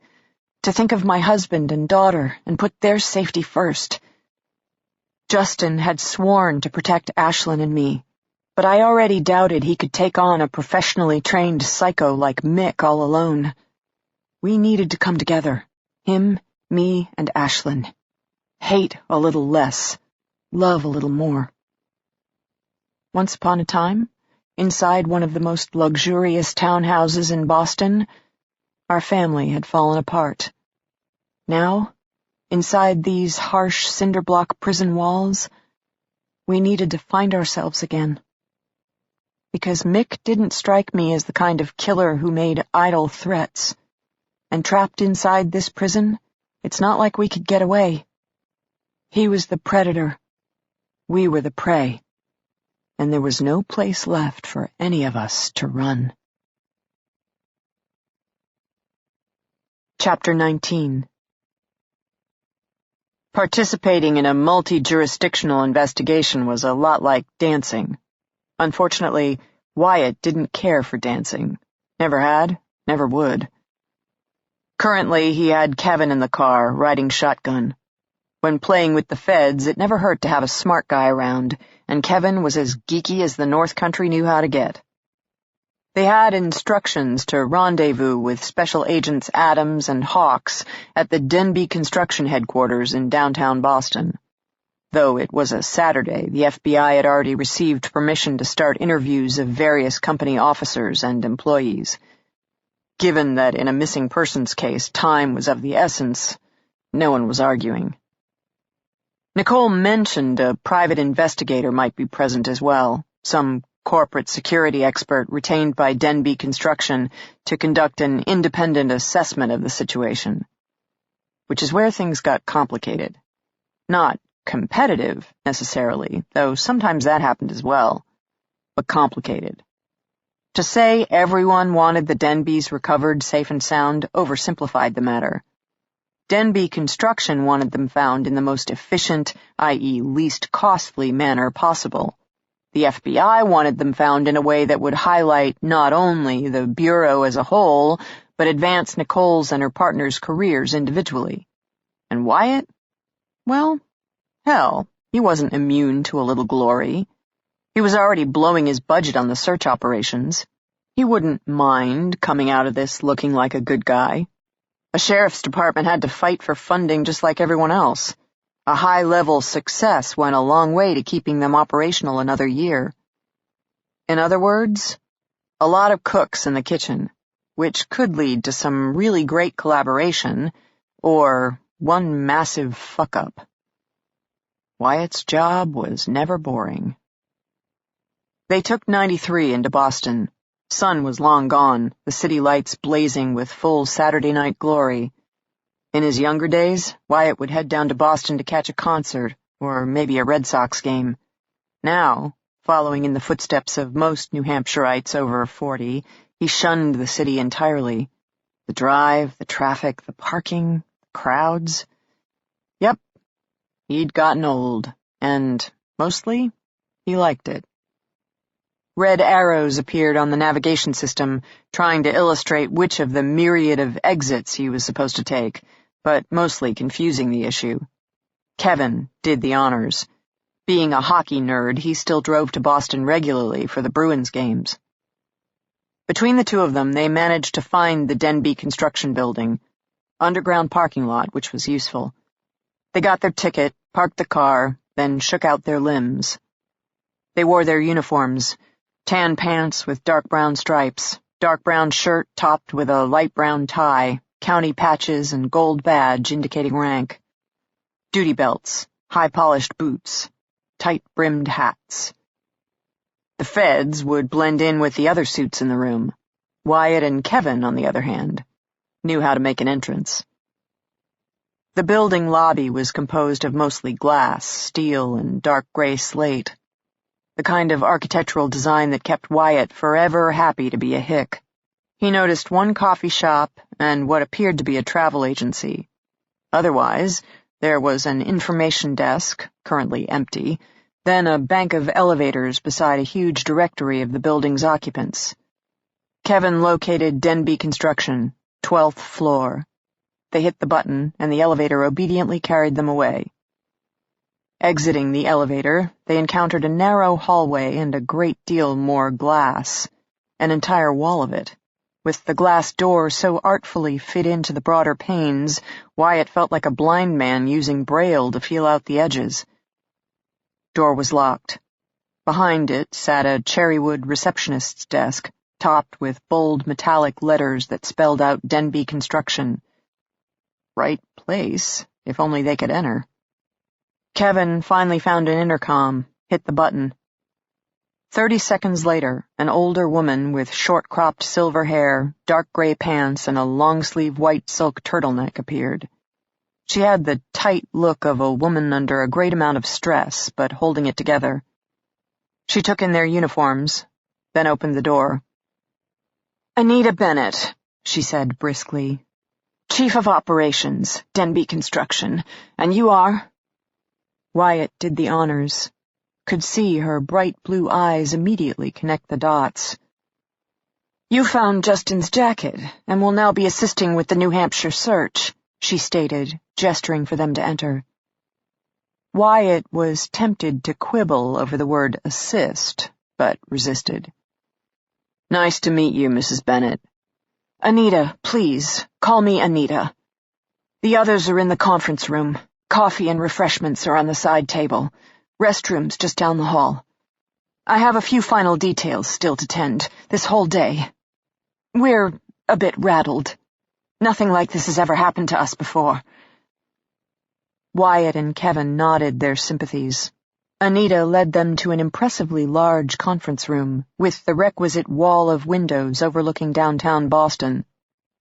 To think of my husband and daughter and put their safety first. Justin had sworn to protect Ashlyn and me, but I already doubted he could take on a professionally trained psycho like Mick all alone. We needed to come together. Him, me, and Ashlyn. Hate a little less, love a little more. Once upon a time, inside one of the most luxurious townhouses in Boston, our family had fallen apart. Now, inside these harsh cinder-block prison walls, we needed to find ourselves again. Because Mick didn't strike me as the kind of killer who made idle threats. And trapped inside this prison, it's not like we could get away. He was the predator. We were the prey. And there was no place left for any of us to run. Chapter 19. Participating in a multi-jurisdictional investigation was a lot like dancing. Unfortunately, Wyatt didn't care for dancing. Never had, never would. Currently, he had Kevin in the car, riding shotgun. When playing with the feds, it never hurt to have a smart guy around, and Kevin was as geeky as the North Country knew how to get. They had instructions to rendezvous with Special Agents Adams and Hawks at the Denby Construction Headquarters in downtown Boston. Though it was a Saturday, the FBI had already received permission to start interviews of various company officers and employees. Given that in a missing persons case time was of the essence, no one was arguing. Nicole mentioned a private investigator might be present as well, some corporate security expert retained by Denby Construction to conduct an independent assessment of the situation. Which is where things got complicated. Not competitive, necessarily, though sometimes that happened as well, but complicated. To say everyone wanted the Denbys recovered safe and sound oversimplified the matter. Denby Construction wanted them found in the most efficient, i.e. least costly manner possible. The FBI wanted them found in a way that would highlight not only the Bureau as a whole, but advance Nicole's and her partner's careers individually. And Wyatt? Well, hell, he wasn't immune to a little glory. He was already blowing his budget on the search operations. He wouldn't mind coming out of this looking like a good guy. A sheriff's department had to fight for funding just like everyone else. A high-level success went a long way to keeping them operational another year. In other words, a lot of cooks in the kitchen, which could lead to some really great collaboration, or one massive fuck-up. Wyatt's job was never boring. They took 93 into Boston. Sun was long gone, the city lights blazing with full Saturday night glory. In his younger days, Wyatt would head down to Boston to catch a concert, or maybe a Red Sox game. Now, following in the footsteps of most New Hampshireites over 40, he shunned the city entirely. The drive, the traffic, the parking, the crowds. Yep, he'd gotten old, and, mostly, he liked it. Red arrows appeared on the navigation system, trying to illustrate which of the myriad of exits he was supposed to take, but mostly confusing the issue. Kevin did the honors. Being a hockey nerd, he still drove to Boston regularly for the Bruins games. Between the two of them, they managed to find the Denby construction building, underground parking lot, which was useful. They got their ticket, parked the car, then shook out their limbs. They wore their uniforms, tan pants with dark brown stripes, dark brown shirt topped with a light brown tie, county patches and gold badge indicating rank, duty belts, high-polished boots, tight-brimmed hats. The feds would blend in with the other suits in the room. Wyatt and Kevin, on the other hand, knew how to make an entrance. The building lobby was composed of mostly glass, steel, and dark gray slate, the kind of architectural design that kept Wyatt forever happy to be a hick. He noticed one coffee shop and what appeared to be a travel agency. Otherwise, there was an information desk, currently empty, then a bank of elevators beside a huge directory of the building's occupants. Kevin located Denby Construction, 12th floor. They hit the button, and the elevator obediently carried them away. Exiting the elevator, they encountered a narrow hallway and a great deal more glass, an entire wall of it. With the glass door so artfully fit into the broader panes, Wyatt felt like a blind man using Braille to feel out the edges. Door was locked. Behind it sat a cherrywood receptionist's desk, topped with bold metallic letters that spelled out Denby Construction. Right place, if only they could enter. Kevin finally found an intercom, hit the button. 30 seconds later, an older woman with short-cropped silver hair, dark gray pants, and a long-sleeve white silk turtleneck appeared. She had the tight look of a woman under a great amount of stress, but holding it together. She took in their uniforms, then opened the door. "Anita Bennett," she said briskly. "Chief of Operations, Denby Construction. And you are?" Wyatt did the honors. Could see her bright blue eyes immediately connect the dots. "You found Justin's jacket, and will now be assisting with the New Hampshire search," she stated, gesturing for them to enter. Wyatt was tempted to quibble over the word assist, but resisted. "Nice to meet you, Mrs. Bennett." "Anita, please. Call me Anita. The others are in the conference room. Coffee and refreshments are on the side table. Restrooms just down the hall. I have a few final details still to tend, this whole day. We're a bit rattled. Nothing like this has ever happened to us before." Wyatt and Kevin nodded their sympathies. Anita led them to an impressively large conference room, with the requisite wall of windows overlooking downtown Boston.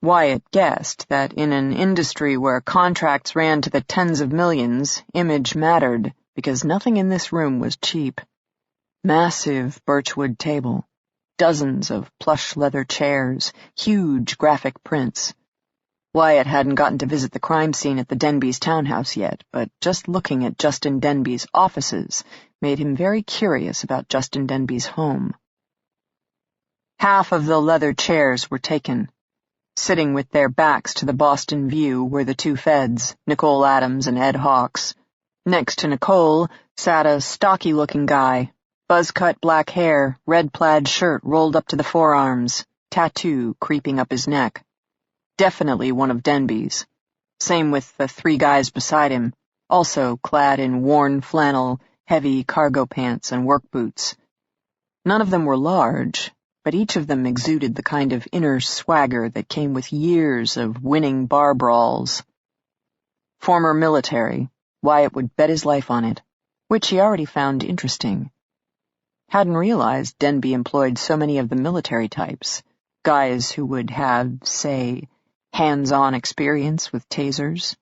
Wyatt guessed that in an industry where contracts ran to the tens of millions, image mattered, because nothing in this room was cheap. Massive birchwood table, dozens of plush leather chairs, huge graphic prints. Wyatt hadn't gotten to visit the crime scene at the Denby's townhouse yet, but just looking at Justin Denby's offices made him very curious about Justin Denby's home. Half of the leather chairs were taken. Sitting with their backs to the Boston view were the two feds, Nicole Adams and Ed Hawks. Next to Nicole sat a stocky-looking guy, buzz-cut black hair, red plaid shirt rolled up to the forearms, tattoo creeping up his neck. Definitely one of Denby's. Same with the three guys beside him, also clad in worn flannel, heavy cargo pants and work boots. None of them were large, but each of them exuded the kind of inner swagger that came with years of winning bar brawls. Former military, Wyatt would bet his life on it, which he already found interesting. Hadn't realized Denby employed so many of the military types, guys who would have, say, hands-on experience with tasers.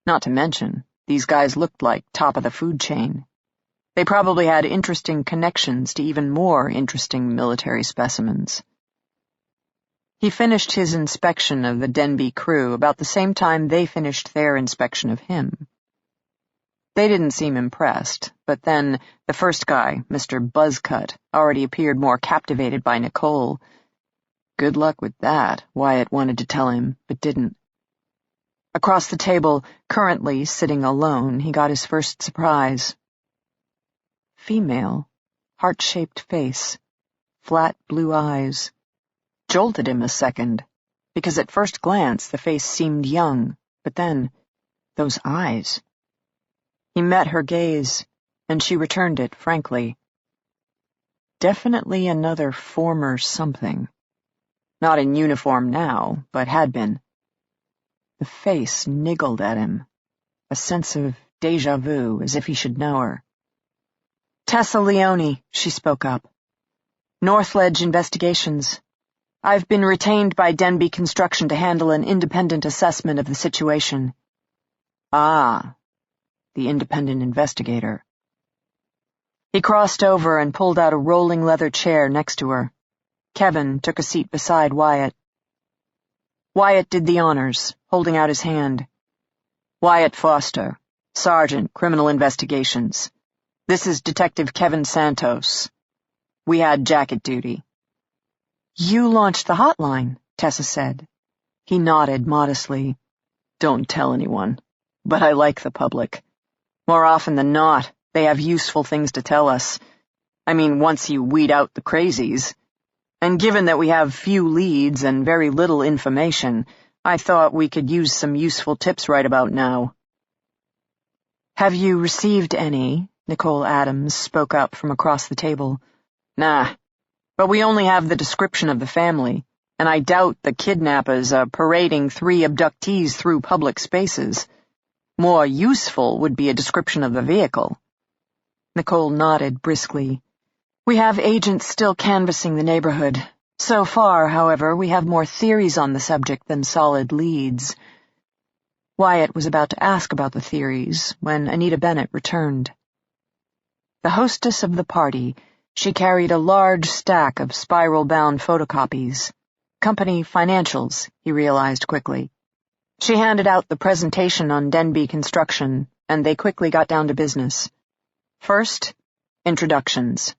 Not to mention, these guys looked like top of the food chain. They probably had interesting connections to even more interesting military specimens. He finished his inspection of the Denby crew about the same time they finished their inspection of him. They didn't seem impressed, but then the first guy, Mr. Buzzcut, already appeared more captivated by Nicole. Good luck with that, Wyatt wanted to tell him, but didn't. Across the table, currently sitting alone, he got his first surprise. Female, heart-shaped face, flat blue eyes. Jolted him a second, because at first glance the face seemed young, but then, those eyes. He met her gaze, and she returned it frankly. Definitely another former something. Not in uniform now, but had been. The face niggled at him, a sense of déjà vu, as if he should know her. Tessa Leone, she spoke up. Northledge Investigations. I've been retained by Denby Construction to handle an independent assessment of the situation. Ah, the independent investigator. He crossed over and pulled out a rolling leather chair next to her. Kevin took a seat beside Wyatt. Wyatt did the honors, holding out his hand. Wyatt Foster, Sergeant, Criminal Investigations. This is Detective Kevin Santos. We had jacket duty. You launched the hotline, Tessa said. He nodded modestly. Don't tell anyone, but I like the public. More often than not, they have useful things to tell us. I mean, once you weed out the crazies. And given that we have few leads and very little information, I thought we could use some useful tips right about now. Have you received any? Nicole Adams spoke up from across the table. Nah, but we only have the description of the family, and I doubt the kidnappers are parading 3 abductees through public spaces. More useful would be a description of the vehicle. Nicole nodded briskly. We have agents still canvassing the neighborhood. So far, however, we have more theories on the subject than solid leads. Wyatt was about to ask about the theories when Anita Bennett returned. The hostess of the party, she carried a large stack of spiral-bound photocopies. Company financials, he realized quickly. She handed out the presentation on Denby Construction, and they quickly got down to business. First, introductions.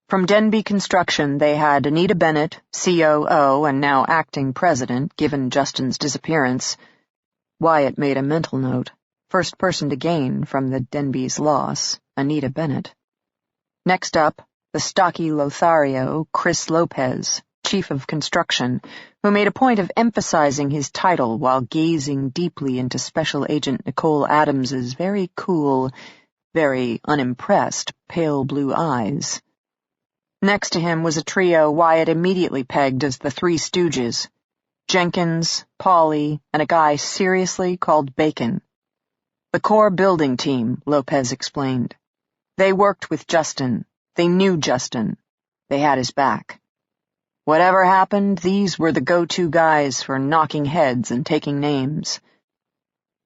From Denby Construction, they had Anita Bennett, COO and now acting president, given Justin's disappearance. Wyatt made a mental note. First person to gain from the Denby's loss, Anita Bennett. Next up, the stocky Lothario, Chris Lopez, chief of construction, who made a point of emphasizing his title while gazing deeply into Special Agent Nicole Adams's very cool, very unimpressed, pale blue eyes. Next to him was a trio Wyatt immediately pegged as the Three Stooges, Jenkins, Pauly, and a guy seriously called Bacon. The core building team, Lopez explained. They worked with Justin. They knew Justin. They had his back. Whatever happened, these were the go-to guys for knocking heads and taking names.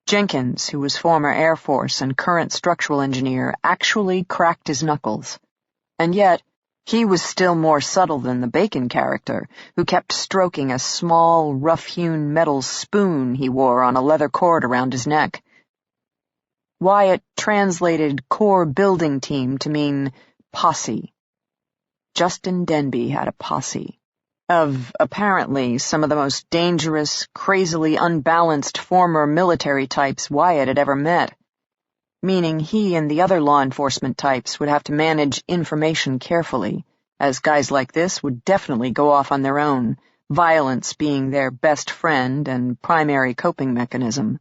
Jenkins, who was former Air Force and current structural engineer, actually cracked his knuckles. And yet, he was still more subtle than the Bacon character, who kept stroking a small, rough-hewn metal spoon he wore on a leather cord around his neck. Wyatt translated core building team to mean posse. Justin Denby had a posse of, apparently, some of the most dangerous, crazily unbalanced former military types Wyatt had ever met. Meaning he and the other law enforcement types would have to manage information carefully, as guys like this would definitely go off on their own, violence being their best friend and primary coping mechanism.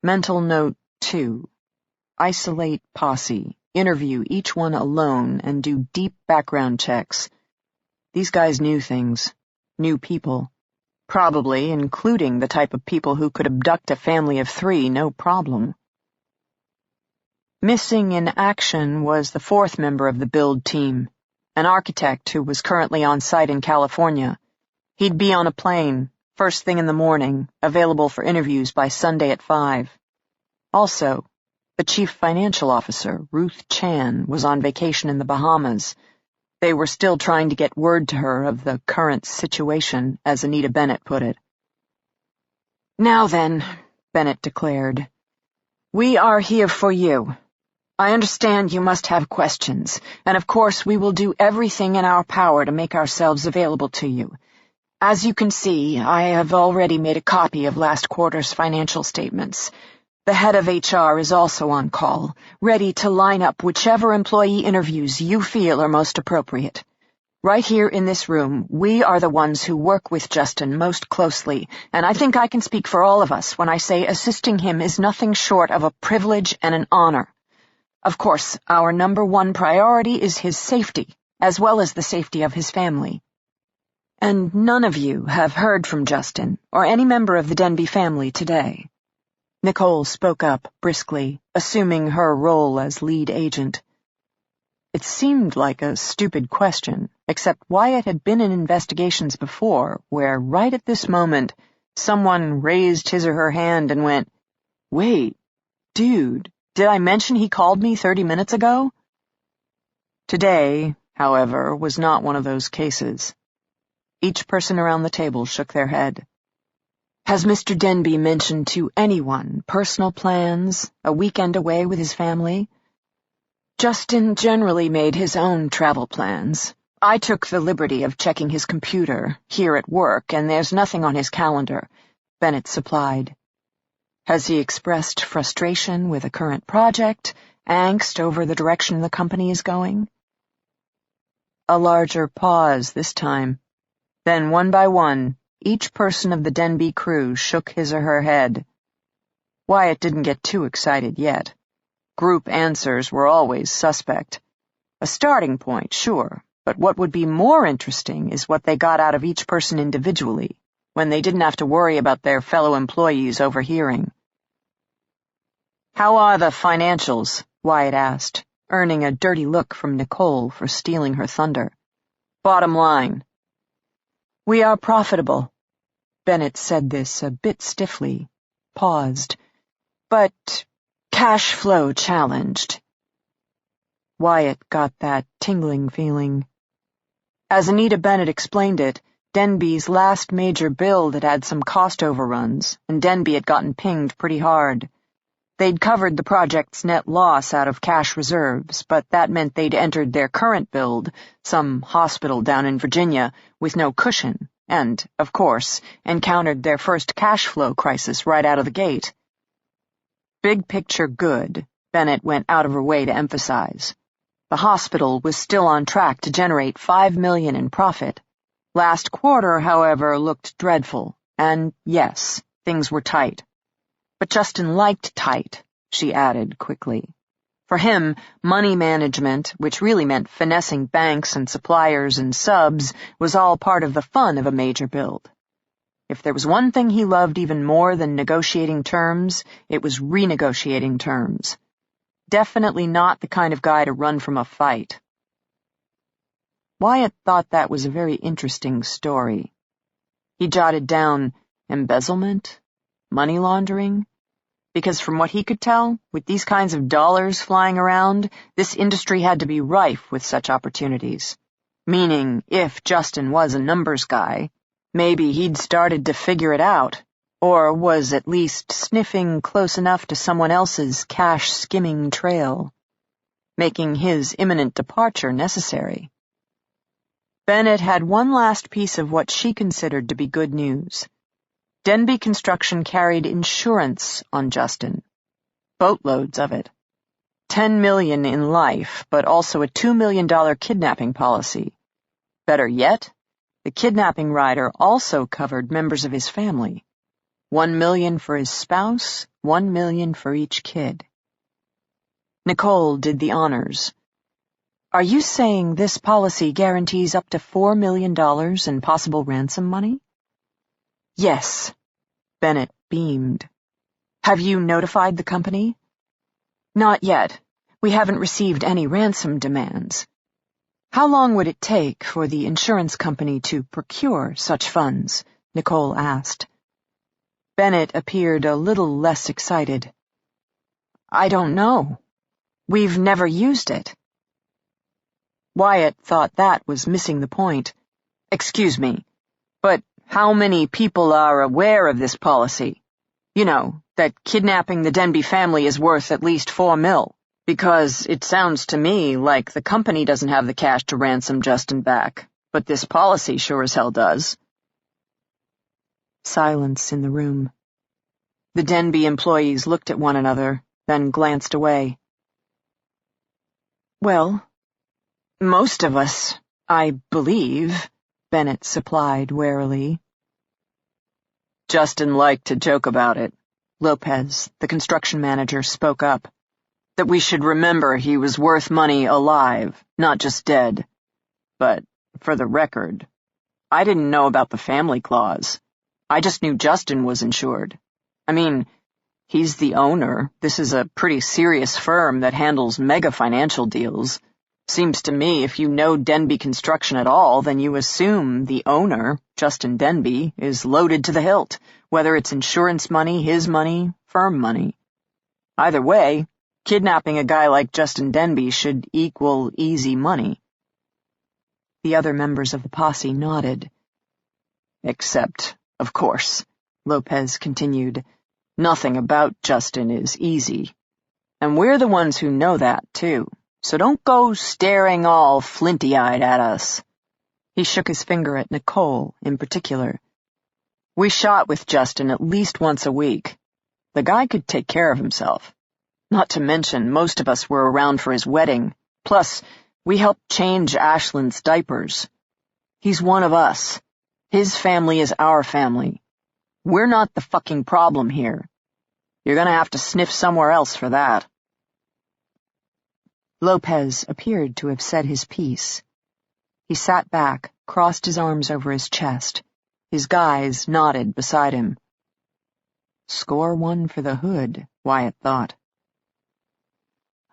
Mental note 2. Isolate posse, interview each one alone, and do deep background checks. These guys knew things, knew people, probably including the type of people who could abduct a family of 3, no problem. Missing in action was the 4th member of the build team, an architect who was currently on site in California. He'd be on a plane, first thing in the morning, available for interviews by Sunday at 5. Also, the chief financial officer, Ruth Chan, was on vacation in the Bahamas. They were still trying to get word to her of the current situation, as Anita Bennett put it. Now then, Bennett declared, we are here for you. I understand you must have questions, and of course we will do everything in our power to make ourselves available to you. As you can see, I have already made a copy of last quarter's financial statements. The head of HR is also on call, ready to line up whichever employee interviews you feel are most appropriate. Right here in this room, we are the ones who work with Justin most closely, and I think I can speak for all of us when I say assisting him is nothing short of a privilege and an honor. Of course, our number one priority is his safety, as well as the safety of his family. And none of you have heard from Justin or any member of the Denby family today. Nicole spoke up briskly, assuming her role as lead agent. It seemed like a stupid question, except Wyatt had been in investigations before, where right at this moment, someone raised his or her hand and went, "Wait, dude, did I mention he called me 30 minutes ago?" Today, however, was not one of those cases. Each person around the table shook their head. Has Mr. Denby mentioned to anyone personal plans, a weekend away with his family? Justin generally made his own travel plans. I took the liberty of checking his computer here at work, and there's nothing on his calendar, Bennett supplied. Has he expressed frustration with a current project, angst over the direction the company is going? A larger pause this time. Then, one by one, each person of the Denby crew shook his or her head. Wyatt didn't get too excited yet. Group answers were always suspect. A starting point, sure, but what would be more interesting is what they got out of each person individually, when they didn't have to worry about their fellow employees overhearing. How are the financials? Wyatt asked, earning a dirty look from Nicole for stealing her thunder. Bottom line. We are profitable. Bennett said this a bit stiffly, paused, but cash flow challenged. Wyatt got that tingling feeling. As Anita Bennett explained it, Denby's last major build had had some cost overruns, and Denby had gotten pinged pretty hard. They'd covered the project's net loss out of cash reserves, but that meant they'd entered their current build, some hospital down in Virginia, with no cushion, and, of course, encountered their first cash flow crisis right out of the gate. Big picture good, Bennett went out of her way to emphasize. The hospital was still on track to generate $5 million in profit. Last quarter, however, looked dreadful, and yes, things were tight. But Justin liked tight, she added quickly. For him, money management, which really meant finessing banks and suppliers and subs, was all part of the fun of a major build. If there was one thing he loved even more than negotiating terms, it was renegotiating terms. Definitely not the kind of guy to run from a fight. Wyatt thought that was a very interesting story. He jotted down embezzlement, money laundering, because from what he could tell, with these kinds of dollars flying around, this industry had to be rife with such opportunities. Meaning, if Justin was a numbers guy, maybe he'd started to figure it out, or was at least sniffing close enough to someone else's cash-skimming trail, making his imminent departure necessary. Bennett had one last piece of what she considered to be good news. Denby Construction carried insurance on Justin. Boatloads of it. $10 million in life, but also a $2 million kidnapping policy. Better yet, the kidnapping rider also covered members of his family. $1 million for his spouse, $1 million for each kid. Nicole did the honors. Are you saying this policy guarantees up to $4 million in possible ransom money? Yes. Bennett beamed. Have you notified the company? Not yet. We haven't received any ransom demands. How long would it take for the insurance company to procure such funds? Nicole asked. Bennett appeared a little less excited. I don't know. We've never used it. Wyatt thought that was missing the point. Excuse me, but how many people are aware of this policy? You know, that kidnapping the Denby family is worth at least $4 million, because it sounds to me like the company doesn't have the cash to ransom Justin back, but this policy sure as hell does. Silence in the room. The Denby employees looked at one another, then glanced away. Well, most of us, I believe, Bennett supplied warily. Justin liked to joke about it. Lopez, the construction manager, spoke up. That we should remember he was worth money alive, not just dead. But, for the record, I didn't know about the family clause. I just knew Justin was insured. I mean, he's the owner. This is a pretty serious firm that handles mega financial deals. Seems to me if you know Denby Construction at all, then you assume the owner, Justin Denby, is loaded to the hilt, whether it's insurance money, his money, firm money. Either way, kidnapping a guy like Justin Denby should equal easy money. The other members of the posse nodded. Except, of course, Lopez continued, nothing about Justin is easy. And we're the ones who know that, too. So don't go staring all flinty-eyed at us. He shook his finger at Nicole, in particular. We shot with Justin at least once a week. The guy could take care of himself. Not to mention, most of us were around for his wedding. Plus, we helped change Ashland's diapers. He's one of us. His family is our family. We're not the fucking problem here. You're gonna have to sniff somewhere else for that. Lopez appeared to have said his piece. He sat back, crossed his arms over his chest. His guys nodded beside him. Score one for the hood, Wyatt thought.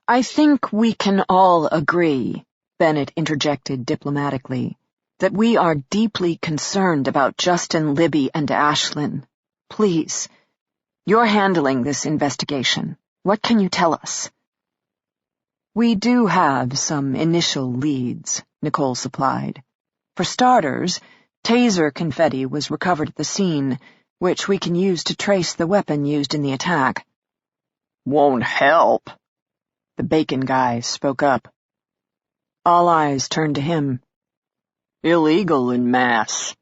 I think we can all agree, Bennett interjected diplomatically, that we are deeply concerned about Justin, Libby, and Ashlyn. Please, you're handling this investigation. What can you tell us? We do have some initial leads, Nicole supplied. For starters, taser confetti was recovered at the scene, which we can use to trace the weapon used in the attack. Won't help. The bacon guy spoke up. All eyes turned to him. Illegal in mass.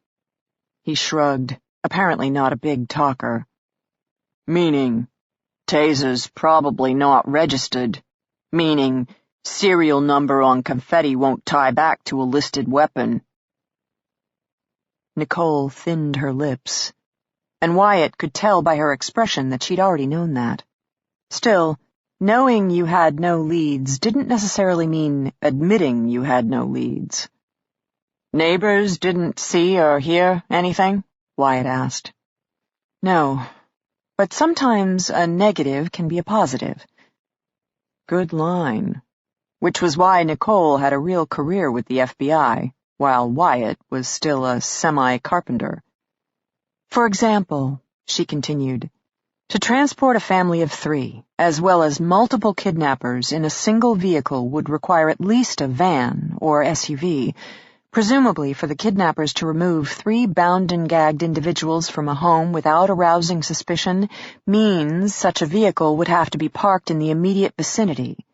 He shrugged, apparently not a big talker. Meaning, taser's probably not registered. Meaning, serial number on confetti won't tie back to a listed weapon. Nicole thinned her lips, and Wyatt could tell by her expression that she'd already known that. Still, knowing you had no leads didn't necessarily mean admitting you had no leads. Neighbors didn't see or hear anything? Wyatt asked. No, but sometimes a negative can be a positive. Good line. Which was why Nicole had a real career with the FBI, while Wyatt was still a semi-carpenter. For example, she continued, to transport a family of 3, as well as multiple kidnappers in a single vehicle would require at least a van or SUV, presumably for the kidnappers to remove 3 bound and gagged individuals from a home without arousing suspicion means such a vehicle would have to be parked in the immediate vicinity.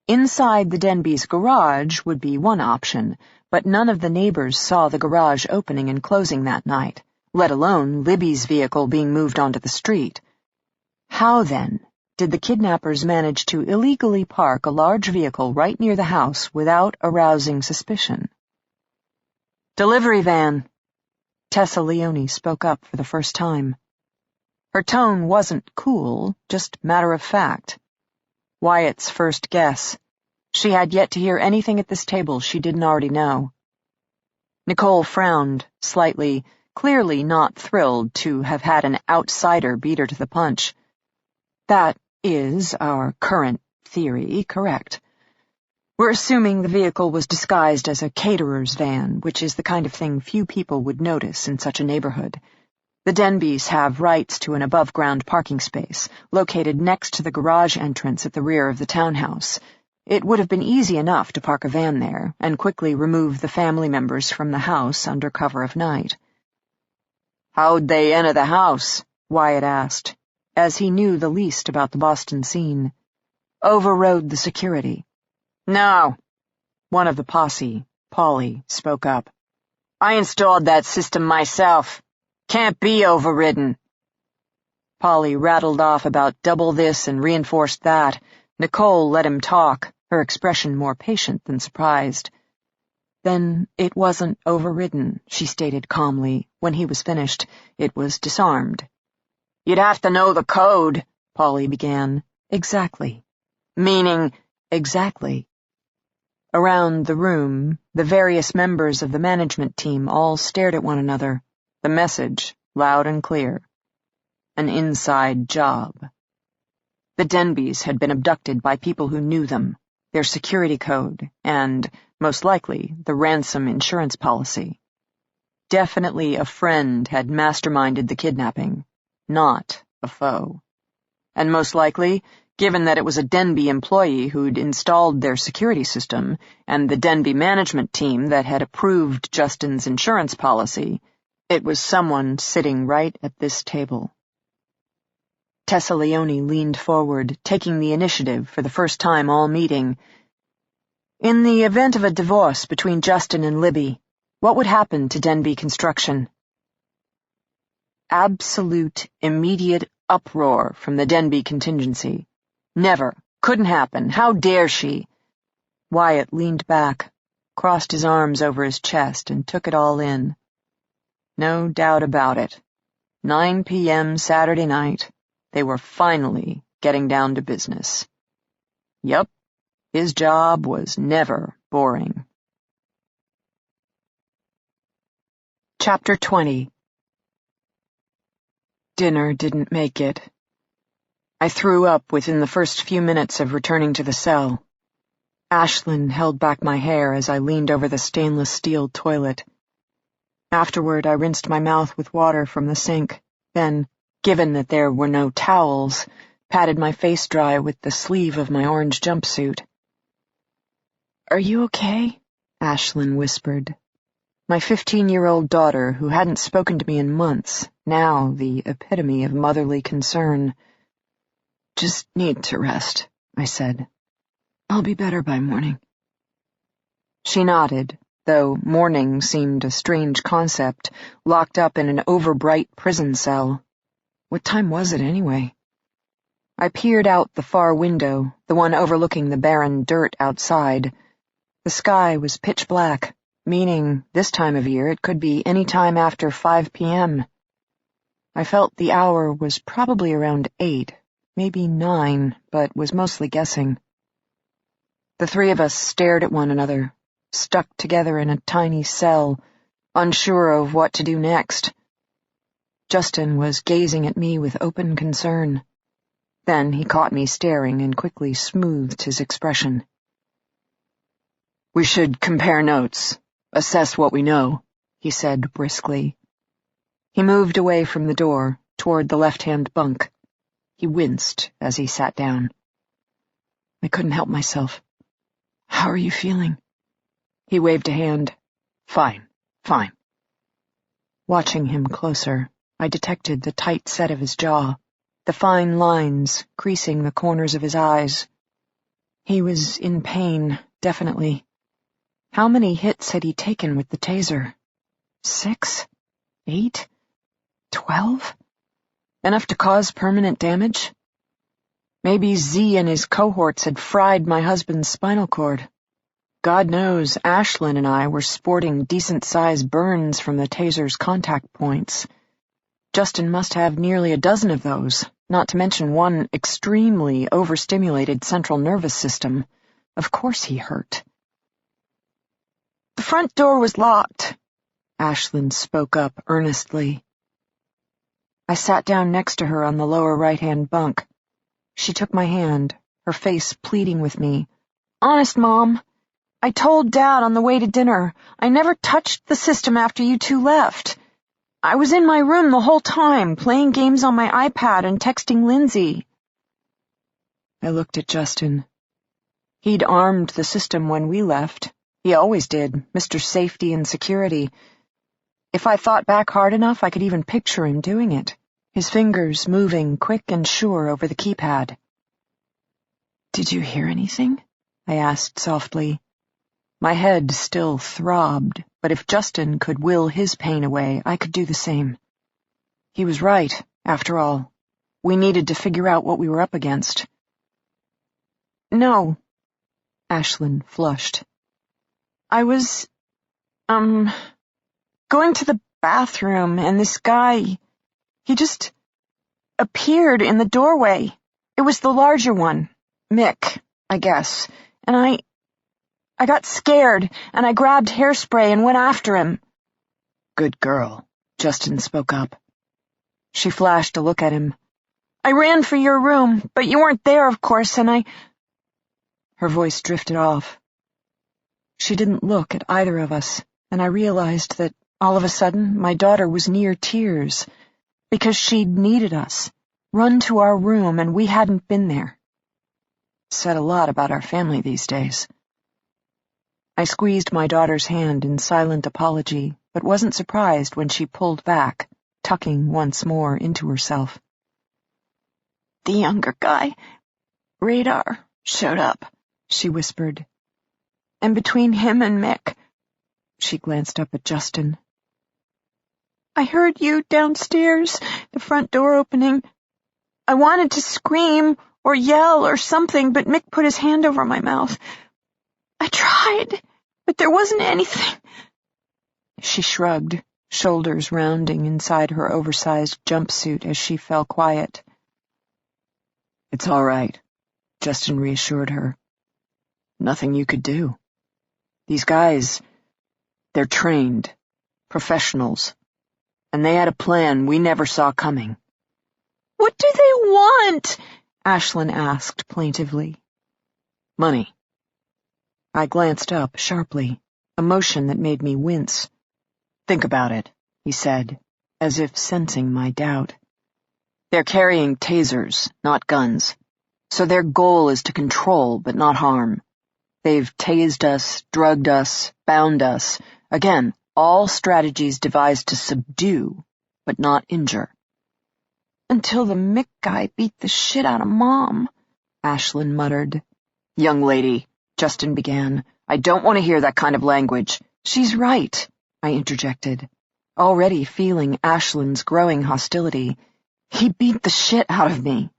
Inside the Denby's garage would be one option, but none of the neighbors saw the garage opening and closing that night, let alone Libby's vehicle being moved onto the street. How, then, did the kidnappers manage to illegally park a large vehicle right near the house without arousing suspicion? Delivery van. Tessa Leone spoke up for the first time. Her tone wasn't cool, just matter-of-fact. Wyatt's first guess. She had yet to hear anything at this table she didn't already know. Nicole frowned, slightly, clearly not thrilled to have had an outsider beat her to the punch. That is our current theory, correct? We're assuming the vehicle was disguised as a caterer's van, which is the kind of thing few people would notice in such a neighborhood. The Denbys have rights to an above-ground parking space, located next to the garage entrance at the rear of the townhouse. It would have been easy enough to park a van there and quickly remove the family members from the house under cover of night. How'd they enter the house? Wyatt asked, as he knew the least about the Boston scene. Overrode the security. No. One of the posse, Polly, spoke up. I installed that system myself. Can't be overridden. Polly rattled off about double this and reinforced that. Nicole let him talk, her expression more patient than surprised. Then it wasn't overridden, she stated calmly. When he was finished, it was disarmed. You'd have to know the code, Polly began. Exactly. Meaning, exactly. Around the room, the various members of the management team all stared at one another. The message, loud and clear. An inside job. The Denbys had been abducted by people who knew them, their security code, and, most likely, the ransom insurance policy. Definitely a friend had masterminded the kidnapping, not a foe. And most likely, given that it was a Denby employee who'd installed their security system, and the Denby management team that had approved Justin's insurance policy, it was someone sitting right at this table. Tessa Leone leaned forward, taking the initiative for the first time all meeting. In the event of a divorce between Justin and Libby, what would happen to Denby Construction? Absolute, immediate uproar from the Denby contingency. Never. Couldn't happen. How dare she? Wyatt leaned back, crossed his arms over his chest, and took it all in. No doubt about it. 9 p.m. Saturday night. They were finally getting down to business. Yup, his job was never boring. Chapter 20. Dinner didn't make it. I threw up within the first few minutes of returning to the cell. Ashlyn held back my hair as I leaned over the stainless steel toilet. Afterward, I rinsed my mouth with water from the sink, then, given that there were no towels, patted my face dry with the sleeve of my orange jumpsuit. "Are you okay?" Ashlyn whispered. My 15-year-old daughter, who hadn't spoken to me in months, now the epitome of motherly concern. "Just need to rest," I said. "I'll be better by morning." She nodded, though morning seemed a strange concept, locked up in an overbright prison cell. What time was it, anyway? I peered out the far window, the one overlooking the barren dirt outside. The sky was pitch black, meaning this time of year it could be any time after 5 p.m. I felt the hour was probably around 8, maybe 9, but was mostly guessing. The three of us stared at one another, stuck together in a tiny cell, unsure of what to do next. Justin was gazing at me with open concern. Then he caught me staring and quickly smoothed his expression. "We should compare notes, assess what we know," he said briskly. He moved away from the door, toward the left-hand bunk. He winced as he sat down. I couldn't help myself. "How are you feeling?" He waved a hand. Fine. Watching him closer, I detected the tight set of his jaw, the fine lines creasing the corners of his eyes. He was in pain, definitely. How many hits had he taken with the taser? 6? 8? 12? Enough to cause permanent damage? Maybe Z and his cohorts had fried my husband's spinal cord. God knows Ashlyn and I were sporting decent-sized burns from the taser's contact points. Justin must have nearly a dozen of those, not to mention one extremely overstimulated central nervous system. Of course he hurt. "The front door was locked," Ashlyn spoke up earnestly. I sat down next to her on the lower right-hand bunk. She took my hand, her face pleading with me. "Honest, Mom, I told Dad on the way to dinner. I never touched the system after you two left. I was in my room the whole time, playing games on my iPad and texting Lindsay." I looked at Justin. He'd armed the system when we left. He always did, Mr. Safety and Security. If I thought back hard enough, I could even picture him doing it, his fingers moving quick and sure over the keypad. "Did you hear anything?" I asked softly. My head still throbbed, but if Justin could will his pain away, I could do the same. He was right, after all. We needed to figure out what we were up against. No, Ashlyn flushed. I was, going to the bathroom, and this guy, he just appeared in the doorway. It was the larger one, Mick, I guess, and I got scared, and I grabbed hairspray and went after him. Good girl, Justin spoke up. She flashed a look at him. I ran for your room, but you weren't there, of course, and Her voice drifted off. She didn't look at either of us, and I realized that all of a sudden my daughter was near tears, because she'd needed us, run to our room, and we hadn't been there. Said a lot about our family these days. I squeezed my daughter's hand in silent apology, but wasn't surprised when she pulled back, tucking once more into herself. The younger guy, Radar, showed up, she whispered. And between him and Mick, she glanced up at Justin. I heard you downstairs, the front door opening. I wanted to scream or yell or something, but Mick put his hand over my mouth. I tried, but there wasn't anything. She shrugged, shoulders rounding inside her oversized jumpsuit as she fell quiet. It's all right, Justin reassured her. Nothing you could do. These guys, they're trained, professionals, and they had a plan we never saw coming. What do they want? Ashlyn asked plaintively. Money. I glanced up sharply, a motion that made me wince. Think about it, he said, as if sensing my doubt. They're carrying tasers, not guns, so their goal is to control but not harm. They've tased us, drugged us, bound us. Again, all strategies devised to subdue, but not injure. Until the Mick guy beat the shit out of Mom, Ashlyn muttered. Young lady, Justin began, I don't want to hear that kind of language. She's right, I interjected, already feeling Ashlyn's growing hostility. He beat the shit out of me.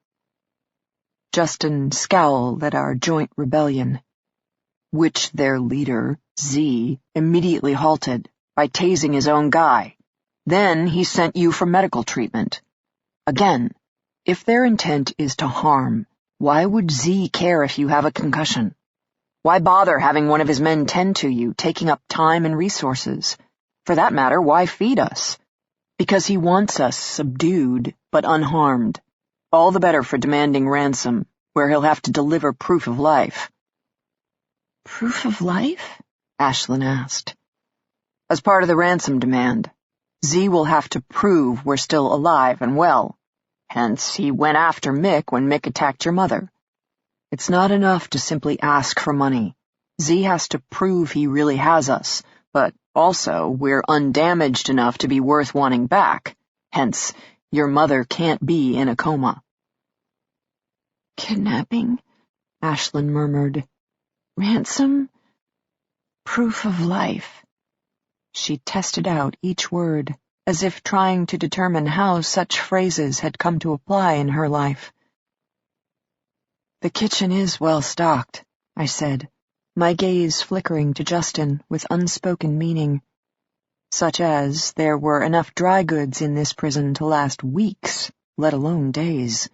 Justin scowled at our joint rebellion, which their leader, Z, immediately halted by tasing his own guy. Then he sent you for medical treatment. Again, if their intent is to harm, why would Z care if you have a concussion? Why bother having one of his men tend to you, taking up time and resources? For that matter, why feed us? Because he wants us subdued but unharmed. All the better for demanding ransom, where he'll have to deliver proof of life. Proof of life? Ashlyn asked. As part of the ransom demand, Z will have to prove we're still alive and well. Hence, he went after Mick when Mick attacked your mother. It's not enough to simply ask for money. Z has to prove he really has us, but also we're undamaged enough to be worth wanting back. Hence, your mother can't be in a coma. Kidnapping, Ashlyn murmured. Ransom? Proof of life. She tested out each word, as if trying to determine how such phrases had come to apply in her life. The kitchen is well stocked, I said, my gaze flickering to Justin with unspoken meaning, such as there were enough dry goods in this prison to last weeks, let alone days.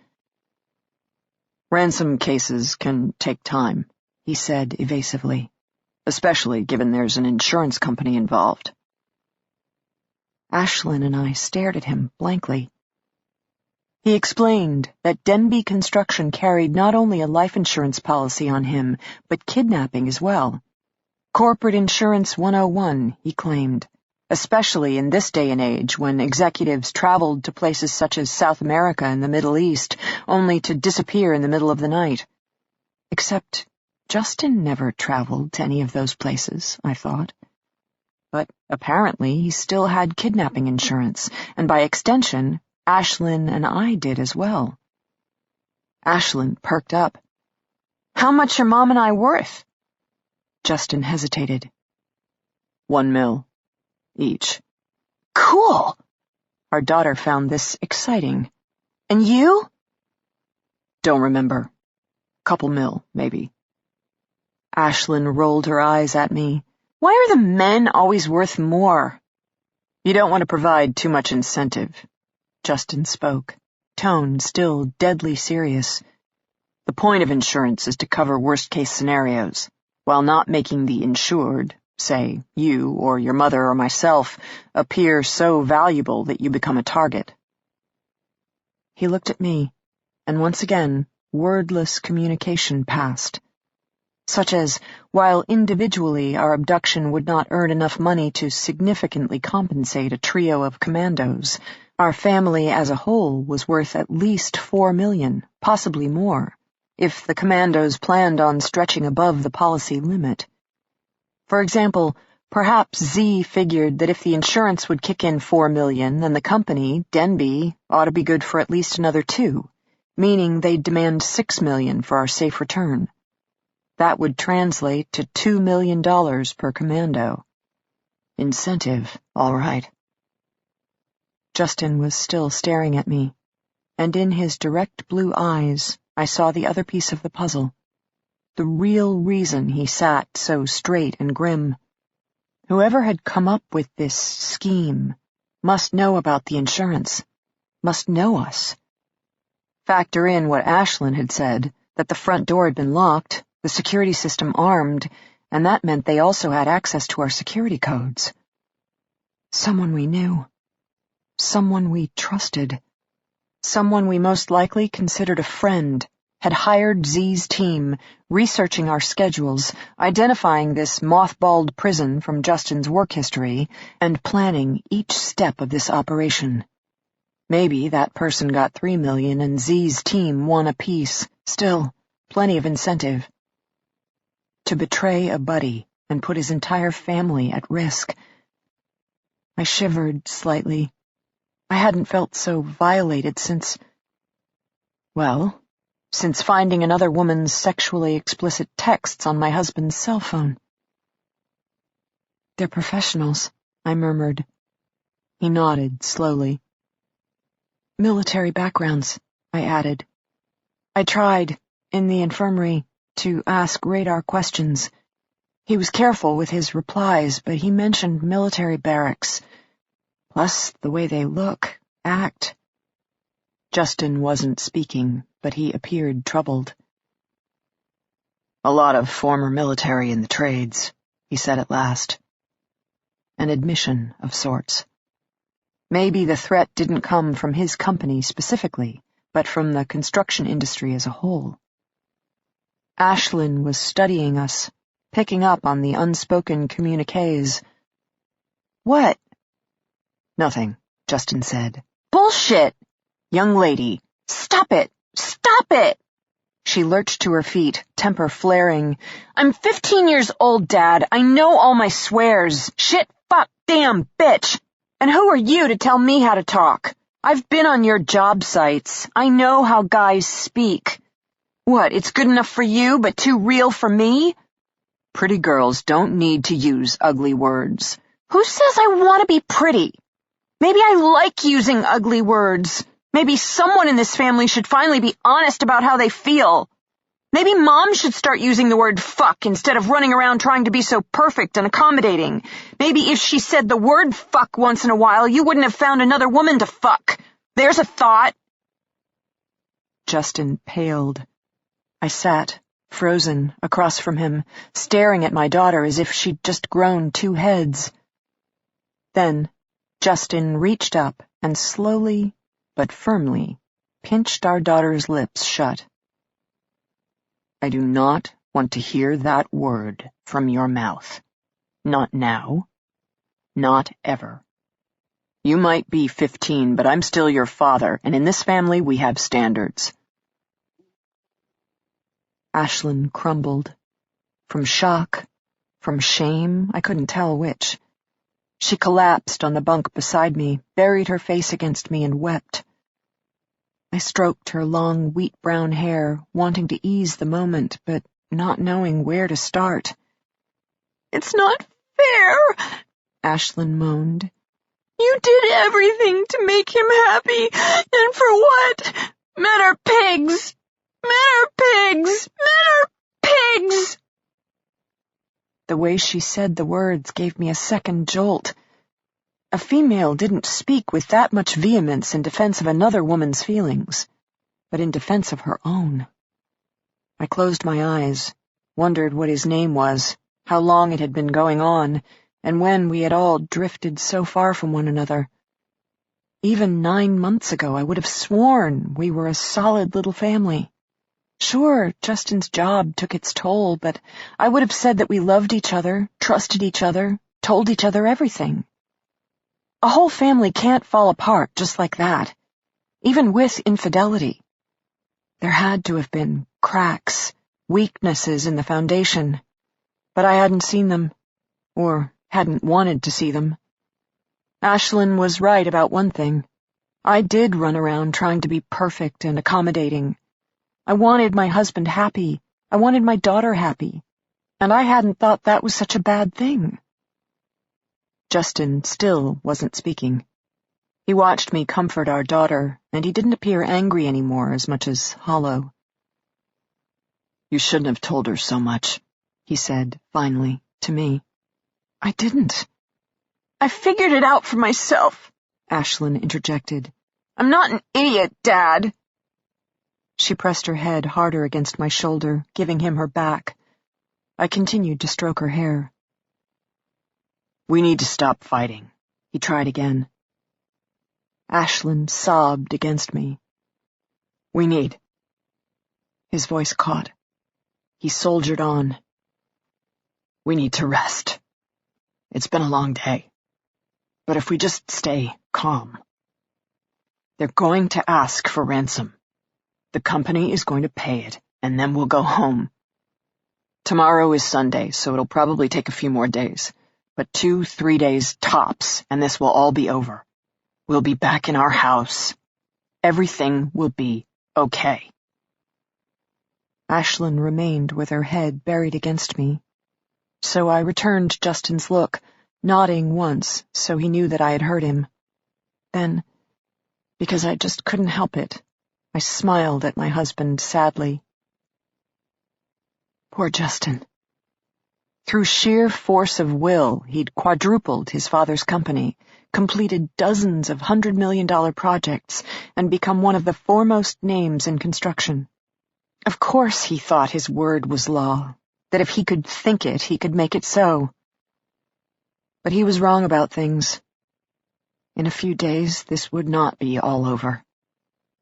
Ransom cases can take time, he said evasively, especially given there's an insurance company involved. Ashlyn and I stared at him blankly. He explained that Denby Construction carried not only a life insurance policy on him, but kidnapping as well. Corporate Insurance 101, he claimed, especially in this day and age when executives traveled to places such as South America and the Middle East, only to disappear in the middle of the night. Except Justin never traveled to any of those places, I thought. But apparently he still had kidnapping insurance, and by extension, Ashlyn and I did as well. Ashlyn perked up. How much are Mom and I worth? Justin hesitated. $1 million each. Cool! Our daughter found this exciting. And you? Don't remember. Couple mil, maybe. Ashlyn rolled her eyes at me. Why are the men always worth more? You don't want to provide too much incentive. Justin spoke, tone still deadly serious. The point of insurance is to cover worst-case scenarios, while not making the insured, say you or your mother or myself, appear so valuable that you become a target. He looked at me, and once again, wordless communication passed. Such as, while individually our abduction would not earn enough money to significantly compensate a trio of commandos, our family as a whole was worth at least $4 million, possibly more, if the commandos planned on stretching above the policy limit. For example, perhaps Z figured that if the insurance would kick in $4 million, then the company, Denby, ought to be good for at least another 2, meaning they'd demand $6 million for our safe return. That would translate to $2 million per commando. Incentive, all right. Justin was still staring at me, and in his direct blue eyes I saw the other piece of the puzzle. The real reason he sat so straight and grim. Whoever had come up with this scheme must know about the insurance, must know us. Factor in what Ashlyn had said, that the front door had been locked, the security system armed, and that meant they also had access to our security codes. Someone we knew. Someone we trusted. Someone we most likely considered a friend had hired Z's team, researching our schedules, identifying this mothballed prison from Justin's work history, and planning each step of this operation. Maybe that person got $3 million and Z's team won a piece. Still, plenty of incentive. To betray a buddy and put his entire family at risk. I shivered slightly. I hadn't felt so violated since finding another woman's sexually explicit texts on my husband's cell phone. They're professionals, I murmured. He nodded slowly. Military backgrounds, I added. I tried, in the infirmary, to ask radar questions. He was careful with his replies, but he mentioned military barracks. Plus, the way they look, act. Justin wasn't speaking, but he appeared troubled. A lot of former military in the trades, he said at last. An admission of sorts. Maybe the threat didn't come from his company specifically, but from the construction industry as a whole. Ashlyn was studying us, picking up on the unspoken communiques. What? Nothing, Justin said. Bullshit! Young lady, stop it! Stop it! She lurched to her feet, temper flaring. I'm 15 years old, Dad. I know all my swears. Shit, fuck, damn, bitch. And who are you to tell me how to talk? I've been on your job sites. I know how guys speak. What, it's good enough for you, but too real for me? Pretty girls don't need to use ugly words. Who says I want to be pretty? Maybe I like using ugly words. Maybe someone in this family should finally be honest about how they feel. Maybe Mom should start using the word fuck instead of running around trying to be so perfect and accommodating. Maybe if she said the word fuck once in a while, you wouldn't have found another woman to fuck. There's a thought. Justin paled. I sat, frozen, across from him, staring at my daughter as if she'd just grown 2 heads. Then, Justin reached up and slowly, but firmly, pinched our daughter's lips shut. I do not want to hear that word from your mouth. Not now. Not ever. You might be 15, but I'm still your father, and in this family we have standards. Ashlyn crumbled. From shock, from shame, I couldn't tell which. She collapsed on the bunk beside me, buried her face against me, and wept. I stroked her long, wheat-brown hair, wanting to ease the moment, but not knowing where to start. It's not fair, Ashlyn moaned. You did everything to make him happy, and for what? Men are pigs! Men are pigs! Men are pigs! The way she said the words gave me a second jolt. A female didn't speak with that much vehemence in defense of another woman's feelings, but in defense of her own. I closed my eyes, wondered what his name was, how long it had been going on, and when we had all drifted so far from one another. Even 9 months ago, I would have sworn we were a solid little family. Sure, Justin's job took its toll, but I would have said that we loved each other, trusted each other, told each other everything. A whole family can't fall apart just like that, even with infidelity. There had to have been cracks, weaknesses in the foundation, but I hadn't seen them, or hadn't wanted to see them. Ashlyn was right about one thing. I did run around trying to be perfect and accommodating. I wanted my husband happy. I wanted my daughter happy. And I hadn't thought that was such a bad thing. Justin still wasn't speaking. He watched me comfort our daughter, and he didn't appear angry anymore as much as hollow. You shouldn't have told her so much, he said, finally, to me. I didn't. I figured it out for myself, Ashlyn interjected. I'm not an idiot, Dad. She pressed her head harder against my shoulder, giving him her back. I continued to stroke her hair. We need to stop fighting, he tried again. Ashlyn sobbed against me. We need. His voice caught. He soldiered on. We need to rest. It's been a long day. But if we just stay calm. They're going to ask for ransom. The company is going to pay it, and then we'll go home. Tomorrow is Sunday, so it'll probably take a few more days. But 2-3 days tops, and this will all be over. We'll be back in our house. Everything will be okay. Ashlyn remained with her head buried against me. So I returned Justin's look, nodding once so he knew that I had heard him. Then, because I just couldn't help it, I smiled at my husband sadly. Poor Justin. Through sheer force of will, he'd quadrupled his father's company, completed dozens of $100 million projects, and become one of the foremost names in construction. Of course he thought his word was law, that if he could think it, he could make it so. But he was wrong about things. In a few days, this would not be all over.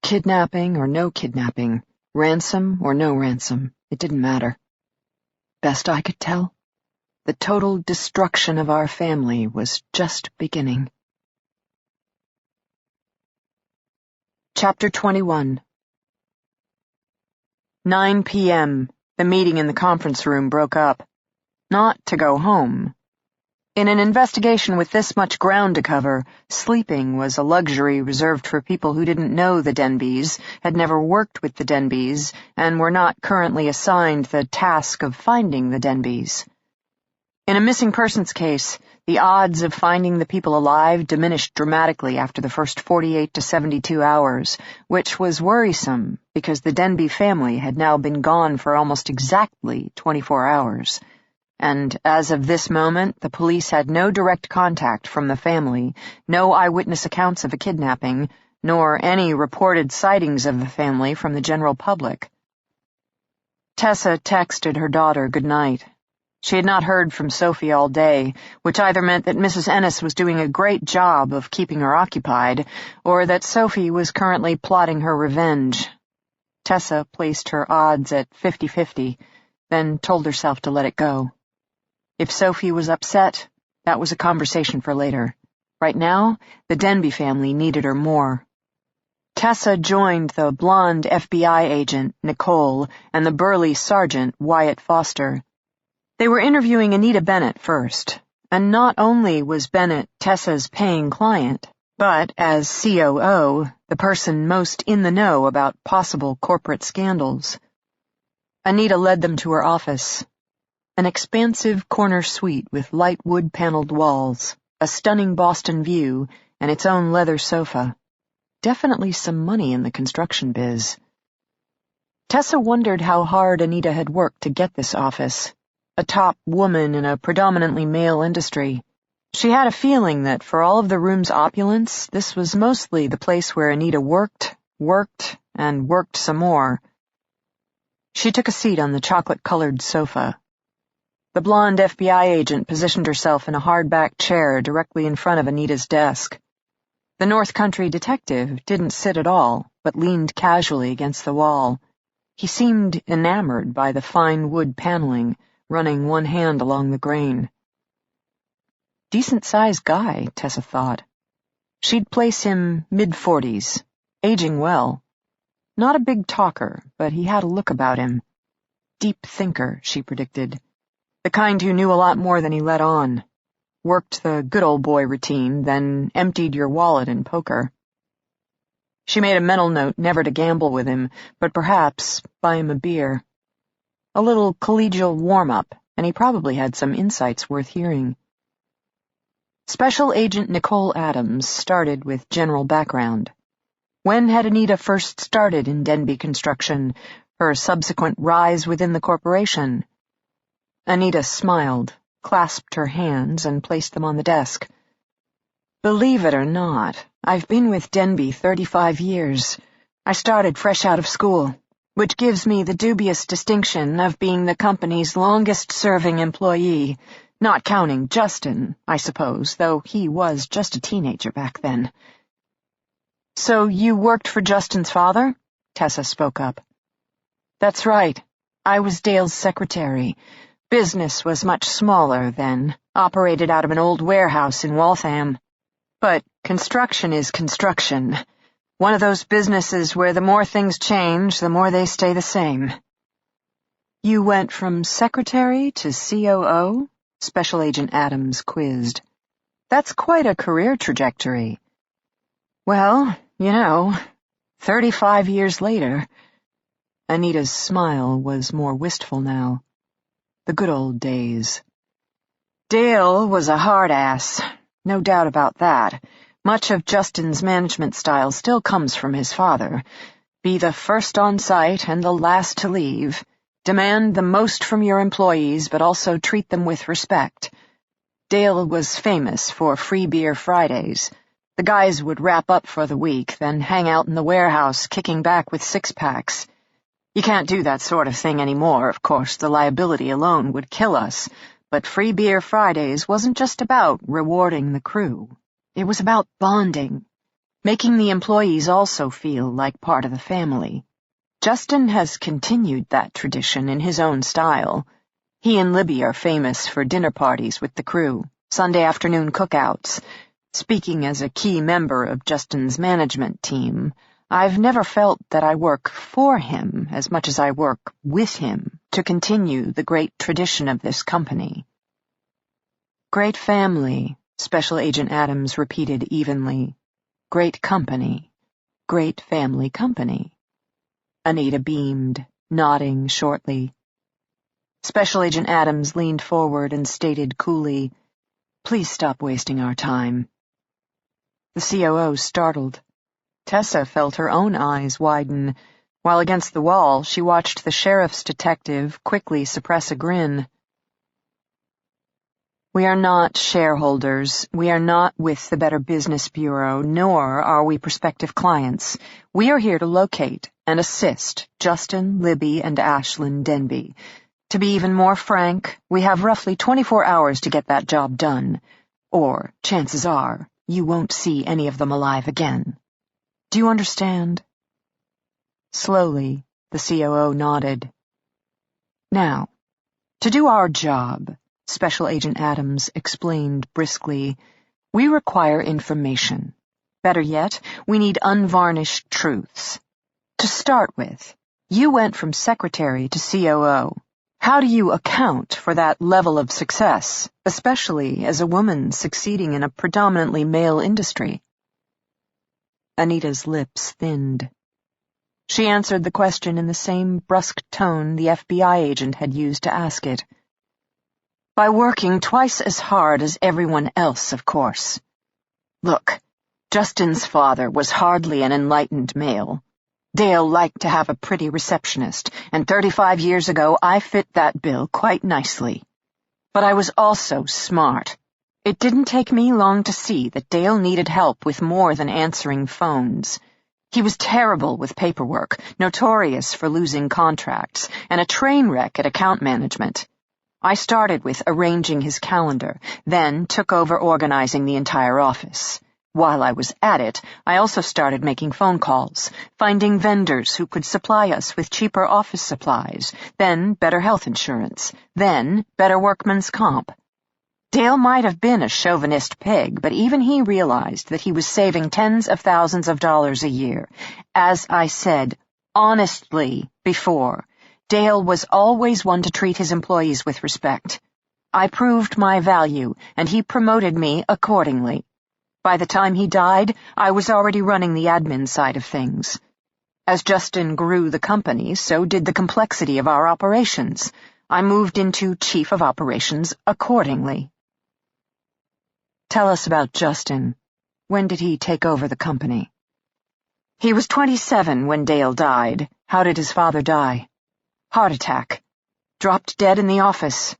Kidnapping or no kidnapping, ransom or no ransom, it didn't matter. Best I could tell, the total destruction of our family was just beginning. Chapter 21. 9 p.m. The meeting in the conference room broke up. Not to go home. In an investigation with this much ground to cover, sleeping was a luxury reserved for people who didn't know the Denbys, had never worked with the Denbys, and were not currently assigned the task of finding the Denbys. In a missing persons case, the odds of finding the people alive diminished dramatically after the first 48 to 72 hours, which was worrisome because the Denby family had now been gone for almost exactly 24 hours. And as of this moment, the police had no direct contact from the family, no eyewitness accounts of a kidnapping, nor any reported sightings of the family from the general public. Tessa texted her daughter good night. She had not heard from Sophie all day, which either meant that Mrs. Ennis was doing a great job of keeping her occupied, or that Sophie was currently plotting her revenge. Tessa placed her odds at 50-50, then told herself to let it go. If Sophie was upset, that was a conversation for later. Right now, the Denby family needed her more. Tessa joined the blonde FBI agent, Nicole, and the burly sergeant, Wyatt Foster. They were interviewing Anita Bennett first, and not only was Bennett Tessa's paying client, but as COO, the person most in the know about possible corporate scandals. Anita led them to her office. An expansive corner suite with light wood-paneled walls, a stunning Boston view, and its own leather sofa. Definitely some money in the construction biz. Tessa wondered how hard Anita had worked to get this office, a top woman in a predominantly male industry. She had a feeling that for all of the room's opulence, this was mostly the place where Anita worked, and worked some more. She took a seat on the chocolate-colored sofa. The blonde FBI agent positioned herself in a hardback chair directly in front of Anita's desk. The North Country detective didn't sit at all, but leaned casually against the wall. He seemed enamored by the fine wood paneling, running one hand along the grain. Decent-sized guy, Tessa thought. She'd place him mid-40s, aging well. Not a big talker, but he had a look about him. Deep thinker, she predicted. The kind who knew a lot more than he let on. Worked the good old boy routine, then emptied your wallet in poker. She made a mental note never to gamble with him, but perhaps buy him a beer. A little collegial warm-up, and he probably had some insights worth hearing. Special Agent Nicole Adams started with general background. When had Anita first started in Denby Construction, her subsequent rise within the corporation? Anita smiled, clasped her hands, and placed them on the desk. Believe it or not, I've been with Denby 35 years. I started fresh out of school, which gives me the dubious distinction of being the company's longest-serving employee, not counting Justin, I suppose, though he was just a teenager back then. So you worked for Justin's father? Tessa spoke up. That's right. I was Dale's secretary. Business was much smaller then, operated out of an old warehouse in Waltham. But construction is construction. One of those businesses where the more things change, the more they stay the same. You went from secretary to COO? Special Agent Adams quizzed. That's quite a career trajectory. Well, 35 years later. Anita's smile was more wistful now. The good old days. Dale was a hard ass, no doubt about that. Much of Justin's management style still comes from his father. Be the first on site and the last to leave. Demand the most from your employees, but also treat them with respect. Dale was famous for free beer Fridays. The guys would wrap up for the week, then hang out in the warehouse, kicking back with six-packs. You can't do that sort of thing anymore, of course. The liability alone would kill us. But Free Beer Fridays wasn't just about rewarding the crew. It was about bonding, making the employees also feel like part of the family. Justin has continued that tradition in his own style. He and Libby are famous for dinner parties with the crew, Sunday afternoon cookouts. Speaking as a key member of Justin's management team, I've never felt that I work for him as much as I work with him to continue the great tradition of this company. Great family, Special Agent Adams repeated evenly. Great company. Great family company. Anita beamed, nodding shortly. Special Agent Adams leaned forward and stated coolly, "Please stop wasting our time." The COO startled. Tessa felt her own eyes widen, while against the wall she watched the sheriff's detective quickly suppress a grin. We are not shareholders. We are not with the Better Business Bureau, nor are we prospective clients. We are here to locate and assist Justin, Libby, and Ashlyn Denby. To be even more frank, we have roughly 24 hours to get that job done. Or, chances are, you won't see any of them alive again. Do you understand? Slowly, the COO nodded. Now, to do our job, Special Agent Adams explained briskly, we require information. Better yet, we need unvarnished truths. To start with, you went from secretary to COO. How do you account for that level of success, especially as a woman succeeding in a predominantly male industry? Anita's lips thinned. She answered the question in the same brusque tone the FBI agent had used to ask it. By working twice as hard as everyone else, of course. Look, Justin's father was hardly an enlightened male. Dale liked to have a pretty receptionist, and 35 years ago I fit that bill quite nicely. But I was also smart. It didn't take me long to see that Dale needed help with more than answering phones. He was terrible with paperwork, notorious for losing contracts, and a train wreck at account management. I started with arranging his calendar, then took over organizing the entire office. While I was at it, I also started making phone calls, finding vendors who could supply us with cheaper office supplies, then better health insurance, then better workman's comp. Dale might have been a chauvinist pig, but even he realized that he was saving tens of thousands of dollars a year. As I said, honestly, before, Dale was always one to treat his employees with respect. I proved my value, and he promoted me accordingly. By the time he died, I was already running the admin side of things. As Justin grew the company, so did the complexity of our operations. I moved into chief of operations accordingly. Tell us about Justin. When did he take over the company? He was 27 when Dale died. How did his father die? Heart attack. Dropped dead in the office.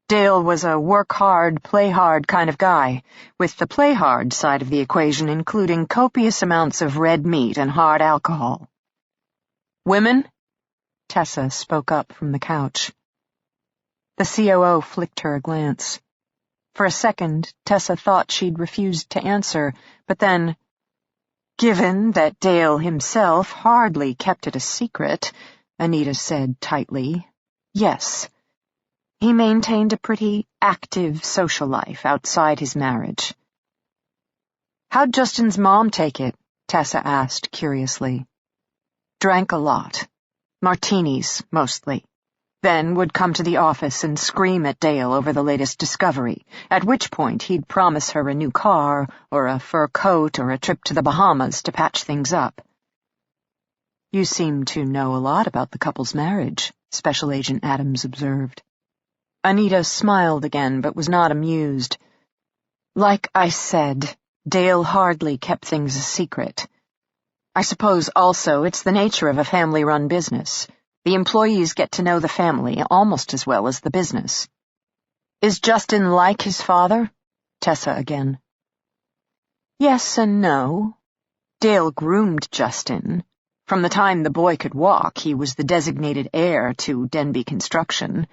Dale was a work hard, play hard kind of guy, with the play hard side of the equation including copious amounts of red meat and hard alcohol. Women? Tessa spoke up from the couch. The COO flicked her a glance. For a second, Tessa thought she'd refused to answer, but then, given that Dale himself hardly kept it a secret, Anita said tightly, yes. He maintained a pretty active social life outside his marriage. How'd Justin's mom take it? Tessa asked curiously. Drank a lot. Martinis, mostly. Then would come to the office and scream at Dale over the latest discovery, at which point he'd promise her a new car, or a fur coat, or a trip to the Bahamas to patch things up. You seem to know a lot about the couple's marriage, Special Agent Adams observed. Anita smiled again, but was not amused. Like I said, Dale hardly kept things a secret. I suppose also it's the nature of a family-run business. The employees get to know the family almost as well as the business. Is Justin like his father? Tessa again. Yes and no. Dale groomed Justin. From the time the boy could walk, he was the designated heir to Denby Construction.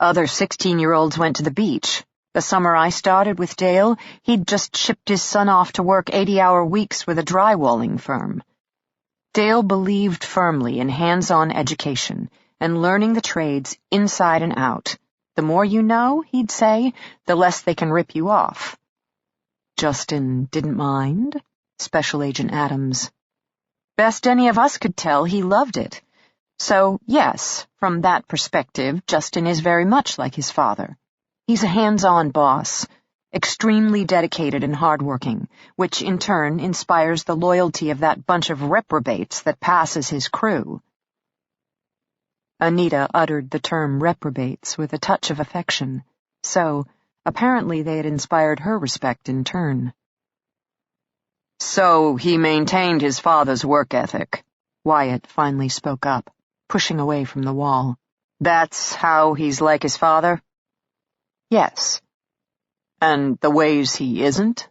Other 16-year-olds went to the beach. The summer I started with Dale, he'd just shipped his son off to work 80-hour weeks with a drywalling firm. Dale believed firmly in hands-on education and learning the trades inside and out. The more you know, he'd say, the less they can rip you off. Justin didn't mind? Special Agent Adams. Best any of us could tell, he loved it. So, yes, from that perspective, Justin is very much like his father. He's a hands-on boss, extremely dedicated and hardworking, which in turn inspires the loyalty of that bunch of reprobates that passes his crew. Anita uttered the term reprobates with a touch of affection, so apparently they had inspired her respect in turn. So he maintained his father's work ethic, Wyatt finally spoke up, pushing away from the wall. That's how he's like his father? Yes. And the ways he isn't?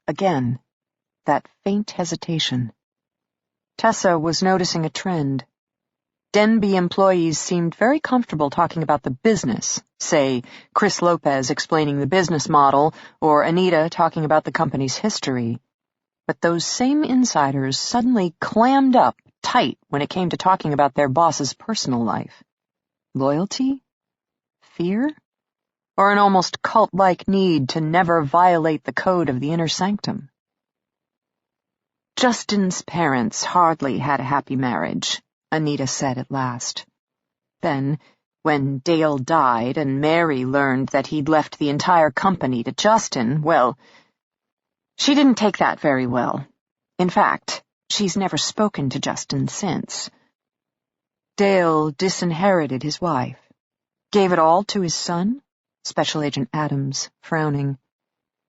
Again, that faint hesitation. Tessa was noticing a trend. Denby employees seemed very comfortable talking about the business, say, Chris Lopez explaining the business model, or Anita talking about the company's history. But those same insiders suddenly clammed up tight when it came to talking about their boss's personal life. Loyalty? Fear? Or an almost cult-like need to never violate the code of the inner sanctum? Justin's parents hardly had a happy marriage, Anita said at last. Then, when Dale died and Mary learned that he'd left the entire company to Justin, well, she didn't take that very well. In fact, she's never spoken to Justin since. Dale disinherited his wife. Gave it all to his son? Special Agent Adams, frowning.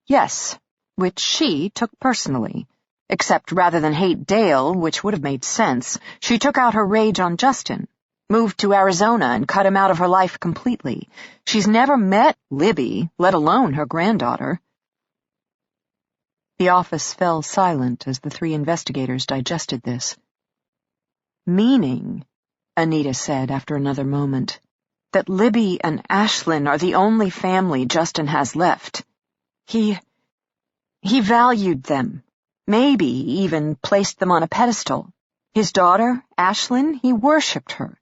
Yes, which she took personally. Except rather than hate Dale, which would have made sense, she took out her rage on Justin, moved to Arizona and cut him out of her life completely. She's never met Libby, let alone her granddaughter. The office fell silent as the three investigators digested this. Meaning, Anita said after another moment, that Libby and Ashlyn are the only family Justin has left. He valued them, maybe even placed them on a pedestal. His daughter, Ashlyn, he worshipped her,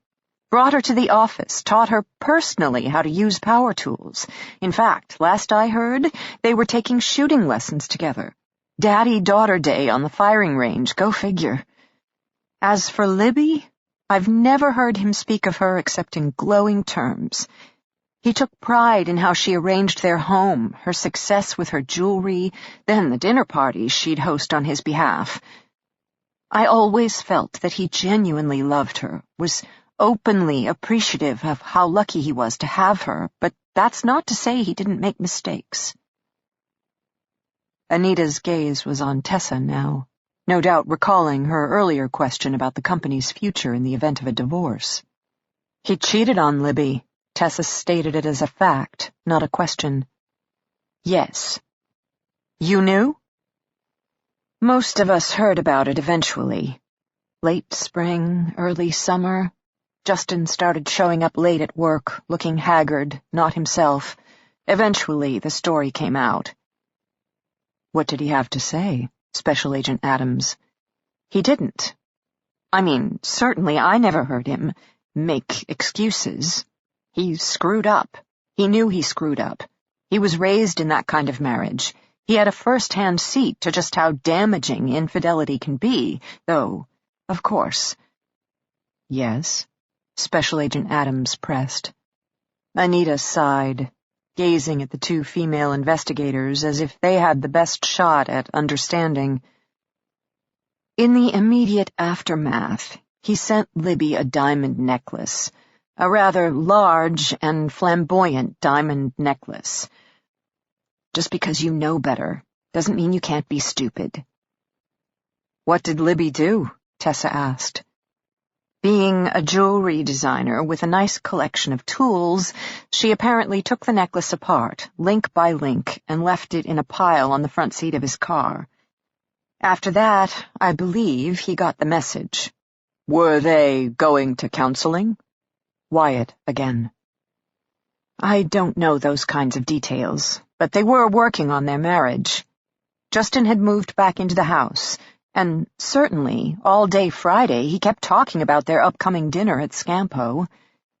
brought her to the office, taught her personally how to use power tools. In fact, last I heard, they were taking shooting lessons together. Daddy-daughter day on the firing range, go figure. As for Libby, I've never heard him speak of her except in glowing terms. He took pride in how she arranged their home, her success with her jewelry, then the dinner parties she'd host on his behalf. I always felt that he genuinely loved her, was openly appreciative of how lucky he was to have her, but that's not to say he didn't make mistakes. Anita's gaze was on Tessa now, no doubt recalling her earlier question about the company's future in the event of a divorce. He cheated on Libby. Tessa stated it as a fact, not a question. Yes. You knew? Most of us heard about it eventually. Late spring, early summer. Justin started showing up late at work, looking haggard, not himself. Eventually, the story came out. What did he have to say, Special Agent Adams? He didn't. I mean, certainly I never heard him make excuses. He screwed up. He knew he screwed up. He was raised in that kind of marriage. He had a first-hand seat to just how damaging infidelity can be, though, of course. Yes, Special Agent Adams pressed. Anita sighed, gazing at the two female investigators as if they had the best shot at understanding. In the immediate aftermath, he sent Libby a diamond necklace, a rather large and flamboyant diamond necklace. Just because you know better doesn't mean you can't be stupid. What did Libby do? Tessa asked. Being a jewelry designer with a nice collection of tools, she apparently took the necklace apart, link by link, and left it in a pile on the front seat of his car. After that, I believe he got the message. Were they going to counseling? Wyatt again. I don't know those kinds of details, but they were working on their marriage. Justin had moved back into the house, and certainly, all day Friday, he kept talking about their upcoming dinner at Scampo.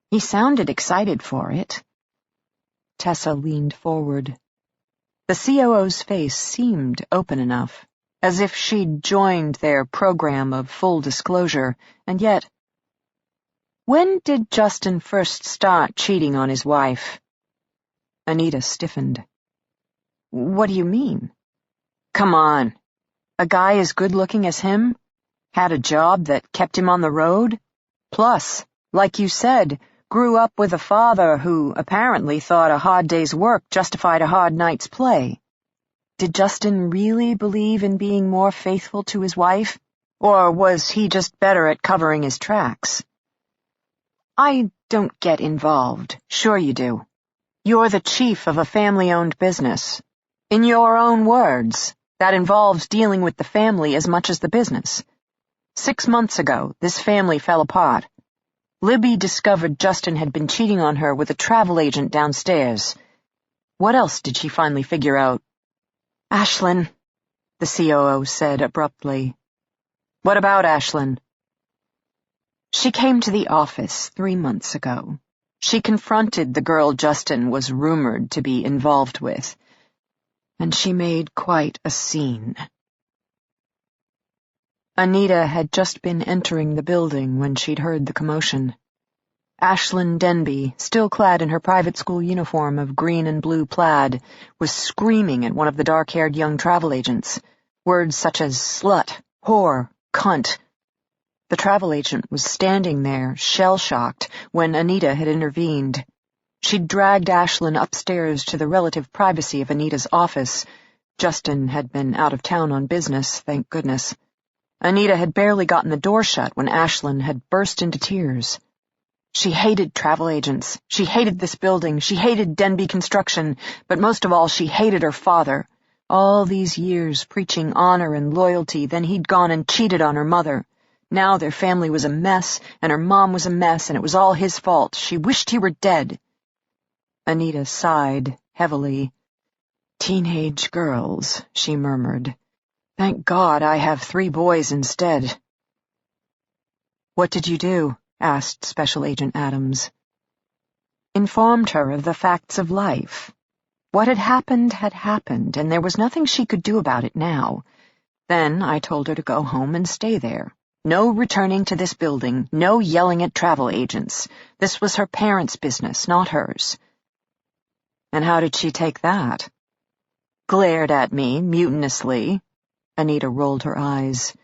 He sounded excited for it. Tessa leaned forward. The COO's face seemed open enough, as if she'd joined their program of full disclosure, and yet... When did Justin first start cheating on his wife? Anita stiffened. What do you mean? Come on. A guy as good-looking as him? Had a job that kept him on the road? Plus, like you said, grew up with a father who apparently thought a hard day's work justified a hard night's play. Did Justin really believe in being more faithful to his wife? Or was he just better at covering his tracks? I don't get involved. Sure you do. You're the chief of a family-owned business. In your own words, that involves dealing with the family as much as the business. 6 months ago, this family fell apart. Libby discovered Justin had been cheating on her with a travel agent downstairs. What else did she finally figure out? Ashlyn, the COO said abruptly. What about Ashlyn? She came to the office 3 months ago. She confronted the girl Justin was rumored to be involved with, and she made quite a scene. Anita had just been entering the building when she'd heard the commotion. Ashlyn Denby, still clad in her private school uniform of green and blue plaid, was screaming at one of the dark-haired young travel agents, words such as slut, whore, cunt. The travel agent was standing there, shell-shocked, when Anita had intervened. She'd dragged Ashlyn upstairs to the relative privacy of Anita's office, Justin had been out of town on business, thank goodness. Anita had barely gotten the door shut when Ashlyn had burst into tears. She hated travel agents. She hated this building. She hated Denby Construction. But most of all, she hated her father. All these years preaching honor and loyalty, then he'd gone and cheated on her mother. Now their family was a mess, and her mom was a mess, and it was all his fault. She wished he were dead. Anita sighed heavily. "Teenage girls," she murmured. "Thank God I have 3 boys instead." "What did you do?" asked Special Agent Adams. "Informed her of the facts of life. What had happened, and there was nothing she could do about it now. Then I told her to go home and stay there. No returning to this building, no yelling at travel agents. This was her parents' business, not hers." "And how did she take that?" "Glared at me mutinously." Anita rolled her eyes.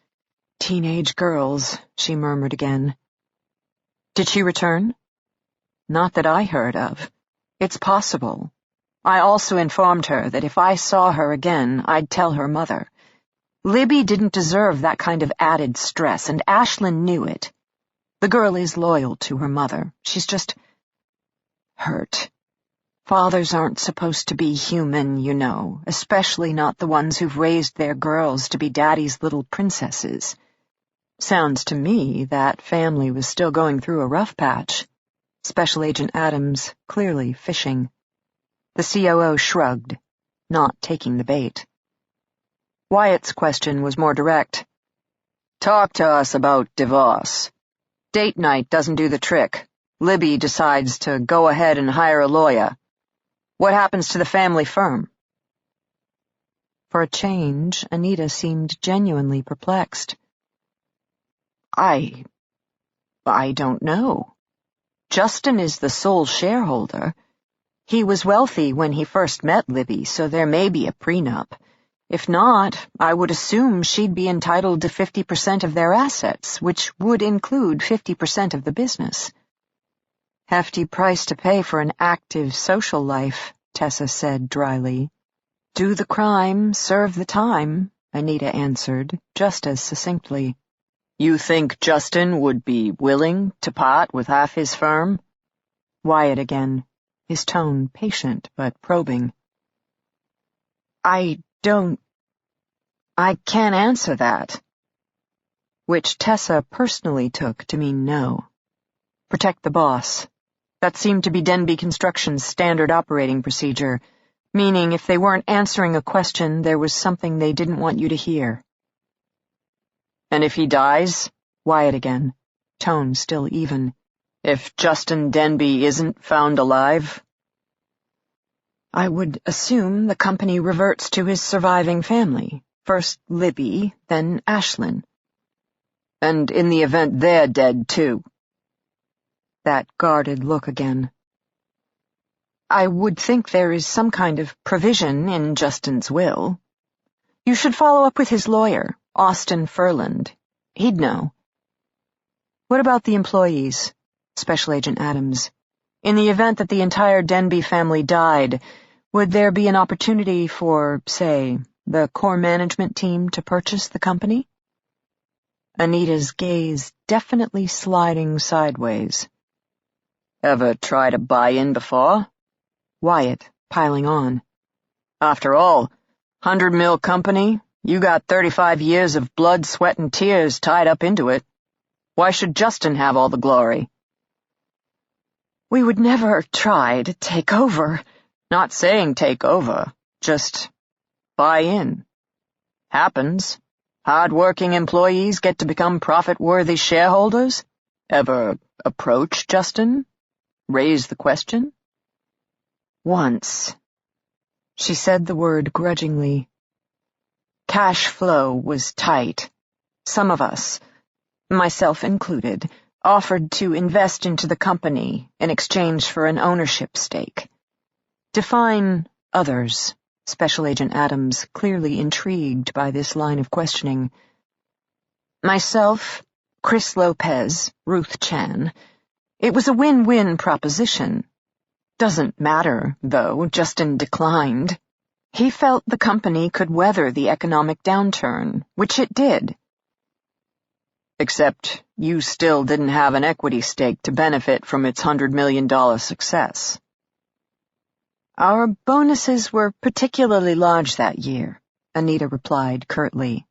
"Teenage girls," she murmured again. "Did she return?" "Not that I heard of. It's possible. I also informed her that if I saw her again, I'd tell her mother. Libby didn't deserve that kind of added stress, and Ashlyn knew it. The girl is loyal to her mother. She's just hurt. Fathers aren't supposed to be human, you know, especially not the ones who've raised their girls to be daddy's little princesses. Sounds to me that family was still going through a rough patch." Special Agent Adams clearly fishing. The COO shrugged, not taking the bait. Wyatt's question was more direct. "Talk to us about divorce. Date night doesn't do the trick. Libby decides to go ahead and hire a lawyer. What happens to the family firm?" For a change, Anita seemed genuinely perplexed. I don't know. Justin is the sole shareholder. He was wealthy when he first met Libby, so there may be a prenup. If not, I would assume she'd be entitled to 50% of their assets, which would include 50% of the business. "Hefty price to pay for an active social life," Tessa said dryly. "Do the crime, serve the time," Anita answered, just as succinctly. "You think Justin would be willing to part with half his firm?" Wyatt again, his tone patient but probing. I can't answer that." Which Tessa personally took to mean no. Protect the boss. That seemed to be Denby Construction's standard operating procedure, meaning if they weren't answering a question, there was something they didn't want you to hear. "And if he dies?" Wyatt again, tone still even. "If Justin Denby isn't found alive?" "I would assume the company reverts to his surviving family. First Libby, then Ashlyn." "And in the event they're dead, too?" That guarded look again. "I would think there is some kind of provision in Justin's will. You should follow up with his lawyer, Austin Furland. He'd know." "What about the employees?" Special Agent Adams. "In the event that the entire Denby family died, would there be an opportunity for, say, the core management team to purchase the company?" Anita's gaze definitely sliding sideways. "Ever try to buy in before?" Wyatt, piling on. "After all, 100 mil company, you got 35 years of blood, sweat, and tears tied up into it. Why should Justin have all the glory?" "We would never try to take over." "Not saying take over, just buy in. Happens. Hard-working employees get to become profit-worthy shareholders. Ever approach Justin? Raise the question?" "Once." She said the word grudgingly. "Cash flow was tight. Some of us, myself included, offered to invest into the company in exchange for an ownership stake." Define others. Special Agent Adams, clearly intrigued by this line of questioning. "Myself, Chris Lopez, Ruth Chan. It was a win-win proposition. Doesn't matter, though, Justin declined. He felt the company could weather the economic downturn, which it did. Except you still didn't have an equity stake to benefit from its $100 million success. Our bonuses were particularly large that year, Anita replied curtly.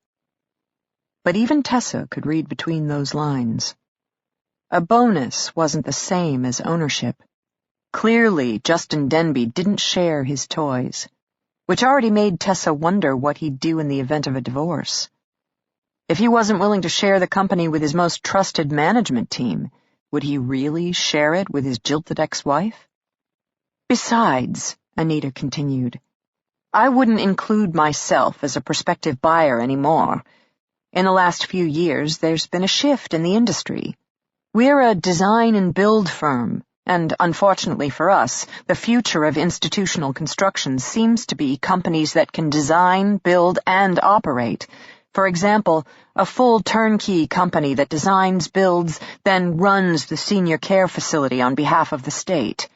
But even Tessa could read between those lines. A bonus wasn't the same as ownership. Clearly, Justin Denby didn't share his toys, which already made Tessa wonder what he'd do in the event of a divorce. If he wasn't willing to share the company with his most trusted management team, would he really share it with his jilted ex-wife? Besides, Anita continued, I wouldn't include myself as a prospective buyer anymore. In the last few years, there's been a shift in the industry. We're a design and build firm, and unfortunately for us, the future of institutional construction seems to be companies that can design, build, and operate. For example, a full turnkey company that designs, builds, then runs the senior care facility on behalf of the state.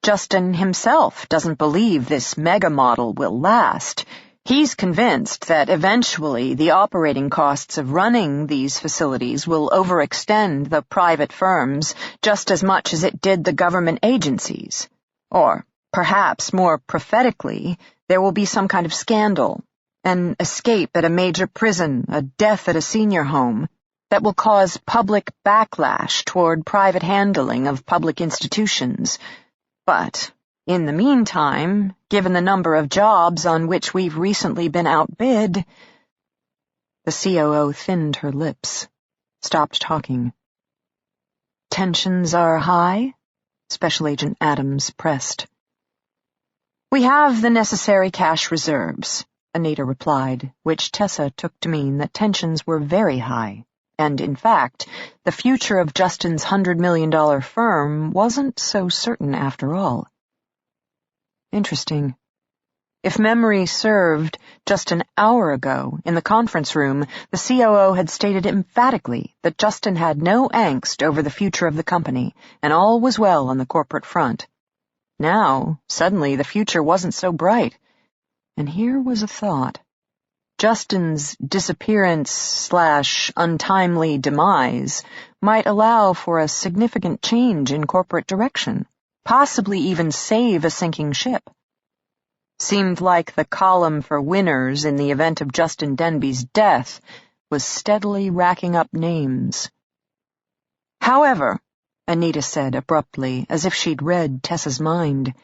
Justin himself doesn't believe this mega model will last. He's convinced that eventually the operating costs of running these facilities will overextend the private firms just as much as it did the government agencies. Or, perhaps more prophetically, there will be some kind of scandal, an escape at a major prison, a death at a senior home, that will cause public backlash toward private handling of public institutions. But, in the meantime, given the number of jobs on which we've recently been outbid— The COO thinned her lips, stopped talking. Tensions are high? Special Agent Adams pressed. We have the necessary cash reserves, Anita replied, which Tessa took to mean that tensions were very high. And, in fact, the future of Justin's $100 million firm wasn't so certain after all. Interesting. If memory served, just an hour ago, in the conference room, the COO had stated emphatically that Justin had no angst over the future of the company, and all was well on the corporate front. Now, suddenly, the future wasn't so bright. And here was a thought. Justin's disappearance/untimely demise might allow for a significant change in corporate direction, possibly even save a sinking ship. Seemed like the column for winners in the event of Justin Denby's death was steadily racking up names. However, Anita said abruptly, as if she'd read Tessa's mind,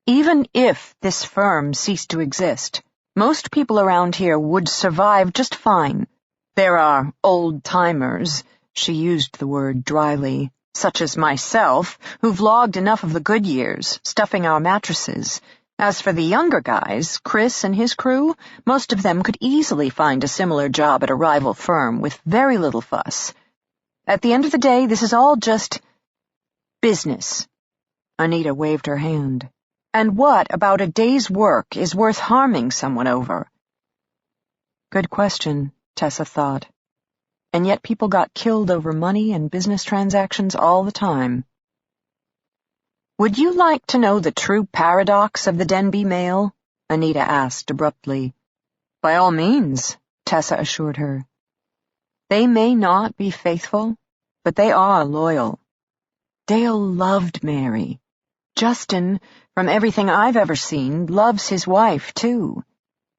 even if this firm ceased to exist, most people around here would survive just fine. There are old-timers, she used the word dryly, such as myself, who've logged enough of the good years, stuffing our mattresses. As for the younger guys, Chris and his crew, most of them could easily find a similar job at a rival firm with very little fuss. At the end of the day, this is all just business. Anita waved her hand. And what about a day's work is worth harming someone over? Good question, Tessa thought. And yet people got killed over money and business transactions all the time. Would you like to know the true paradox of the Denby mail? Anita asked abruptly. By all means, Tessa assured her. They may not be faithful, but they are loyal. Dale loved Mary. Justin, from everything I've ever seen, loves his wife, too.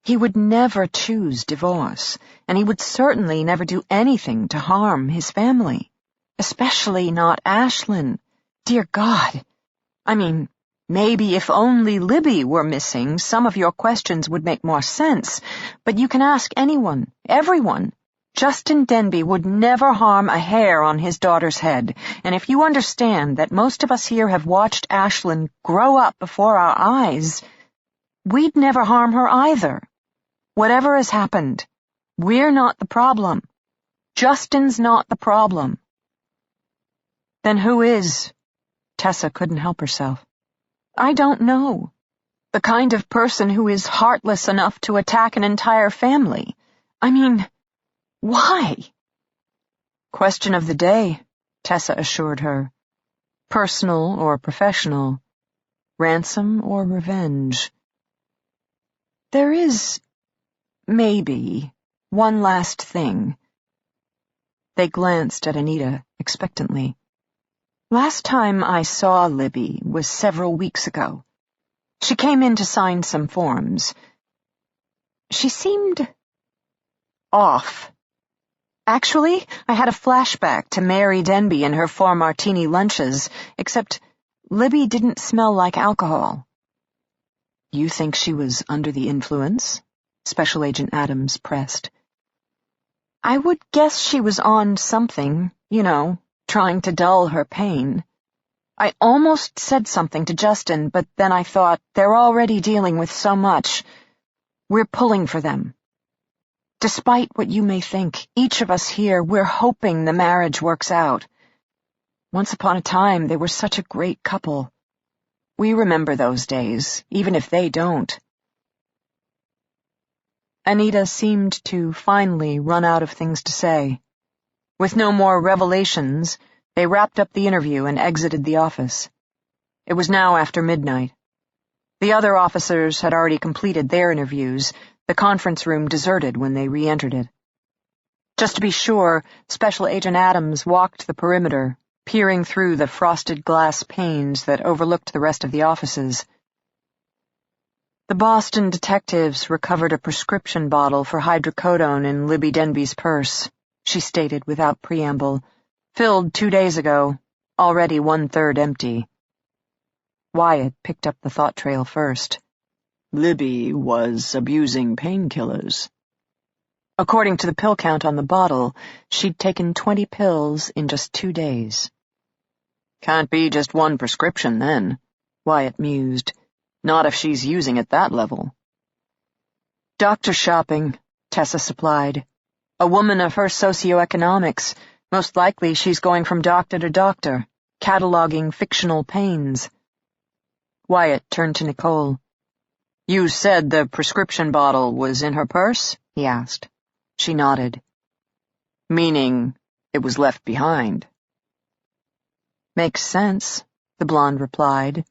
He would never choose divorce, and he would certainly never do anything to harm his family. Especially not Ashlyn. Dear God. I mean, maybe if only Libby were missing, some of your questions would make more sense, but you can ask anyone, everyone. Justin Denby would never harm a hair on his daughter's head, and if you understand that most of us here have watched Ashlyn grow up before our eyes, we'd never harm her either. Whatever has happened, we're not the problem. Justin's not the problem. Then who is? Tessa couldn't help herself. I don't know. The kind of person who is heartless enough to attack an entire family. I mean, why? Question of the day, Tessa assured her. Personal or professional. Ransom or revenge. There is, maybe, one last thing. They glanced at Anita expectantly. Last time I saw Libby was several weeks ago. She came in to sign some forms. She seemed off. Actually, I had a flashback to Mary Denby and her 4 martini lunches, except Libby didn't smell like alcohol. You think she was under the influence? Special Agent Adams pressed. I would guess she was on something, trying to dull her pain. I almost said something to Justin, but then I thought, they're already dealing with so much. We're pulling for them. Despite what you may think, each of us here, we're hoping the marriage works out. Once upon a time, they were such a great couple. We remember those days, even if they don't. Anita seemed to finally run out of things to say. With no more revelations, they wrapped up the interview and exited the office. It was now after midnight. The other officers had already completed their interviews, the conference room deserted when they re-entered it. Just to be sure, Special Agent Adams walked the perimeter, peering through the frosted glass panes that overlooked the rest of the offices. The Boston detectives recovered a prescription bottle for hydrocodone in Libby Denby's purse, she stated without preamble, filled 2 days ago, already 1/3 empty. Wyatt picked up the thought trail first. Libby was abusing painkillers. According to the pill count on the bottle, she'd taken 20 pills in just 2 days. Can't be just one prescription, then, Wyatt mused. Not if she's using at that level. Doctor shopping, Tessa supplied. A woman of her socioeconomics. Most likely she's going from doctor to doctor, cataloging fictional pains. Wyatt turned to Nicole. You said the prescription bottle was in her purse? He asked. She nodded. Meaning it was left behind. Makes sense, the blonde replied.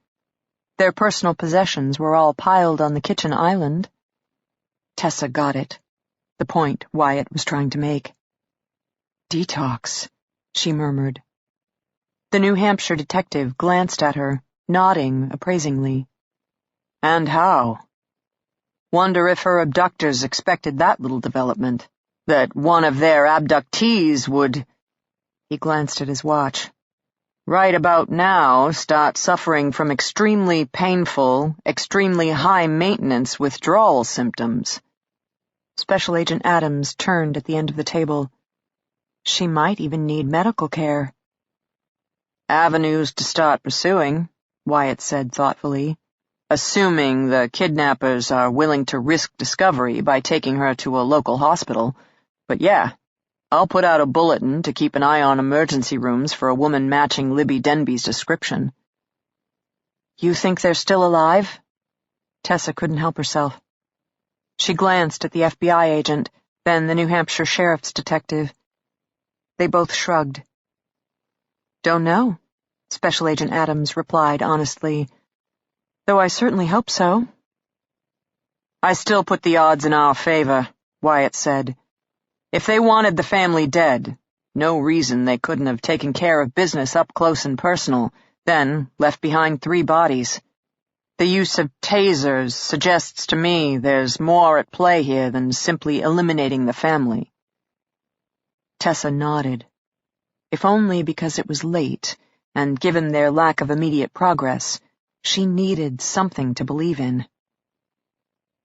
Their personal possessions were all piled on the kitchen island. Tessa got it, the point Wyatt was trying to make. Detox, she murmured. The New Hampshire detective glanced at her, nodding appraisingly. And how? Wonder if her abductors expected that little development, that one of their abductees would— He glanced at his watch. Right about now start suffering from extremely painful, extremely high-maintenance withdrawal symptoms. Special Agent Adams turned at the end of the table. She might even need medical care. Avenues to start pursuing, Wyatt said thoughtfully, assuming the kidnappers are willing to risk discovery by taking her to a local hospital. But yeah, I'll put out a bulletin to keep an eye on emergency rooms for a woman matching Libby Denby's description. You think they're still alive? Tessa couldn't help herself. She glanced at the FBI agent, then the New Hampshire sheriff's detective. They both shrugged. Don't know, Special Agent Adams replied honestly, though I certainly hope so. I still put the odds in our favor, Wyatt said. If they wanted the family dead, no reason they couldn't have taken care of business up close and personal, then left behind 3 bodies. The use of tasers suggests to me there's more at play here than simply eliminating the family. Tessa nodded. If only because it was late, and given their lack of immediate progress, she needed something to believe in.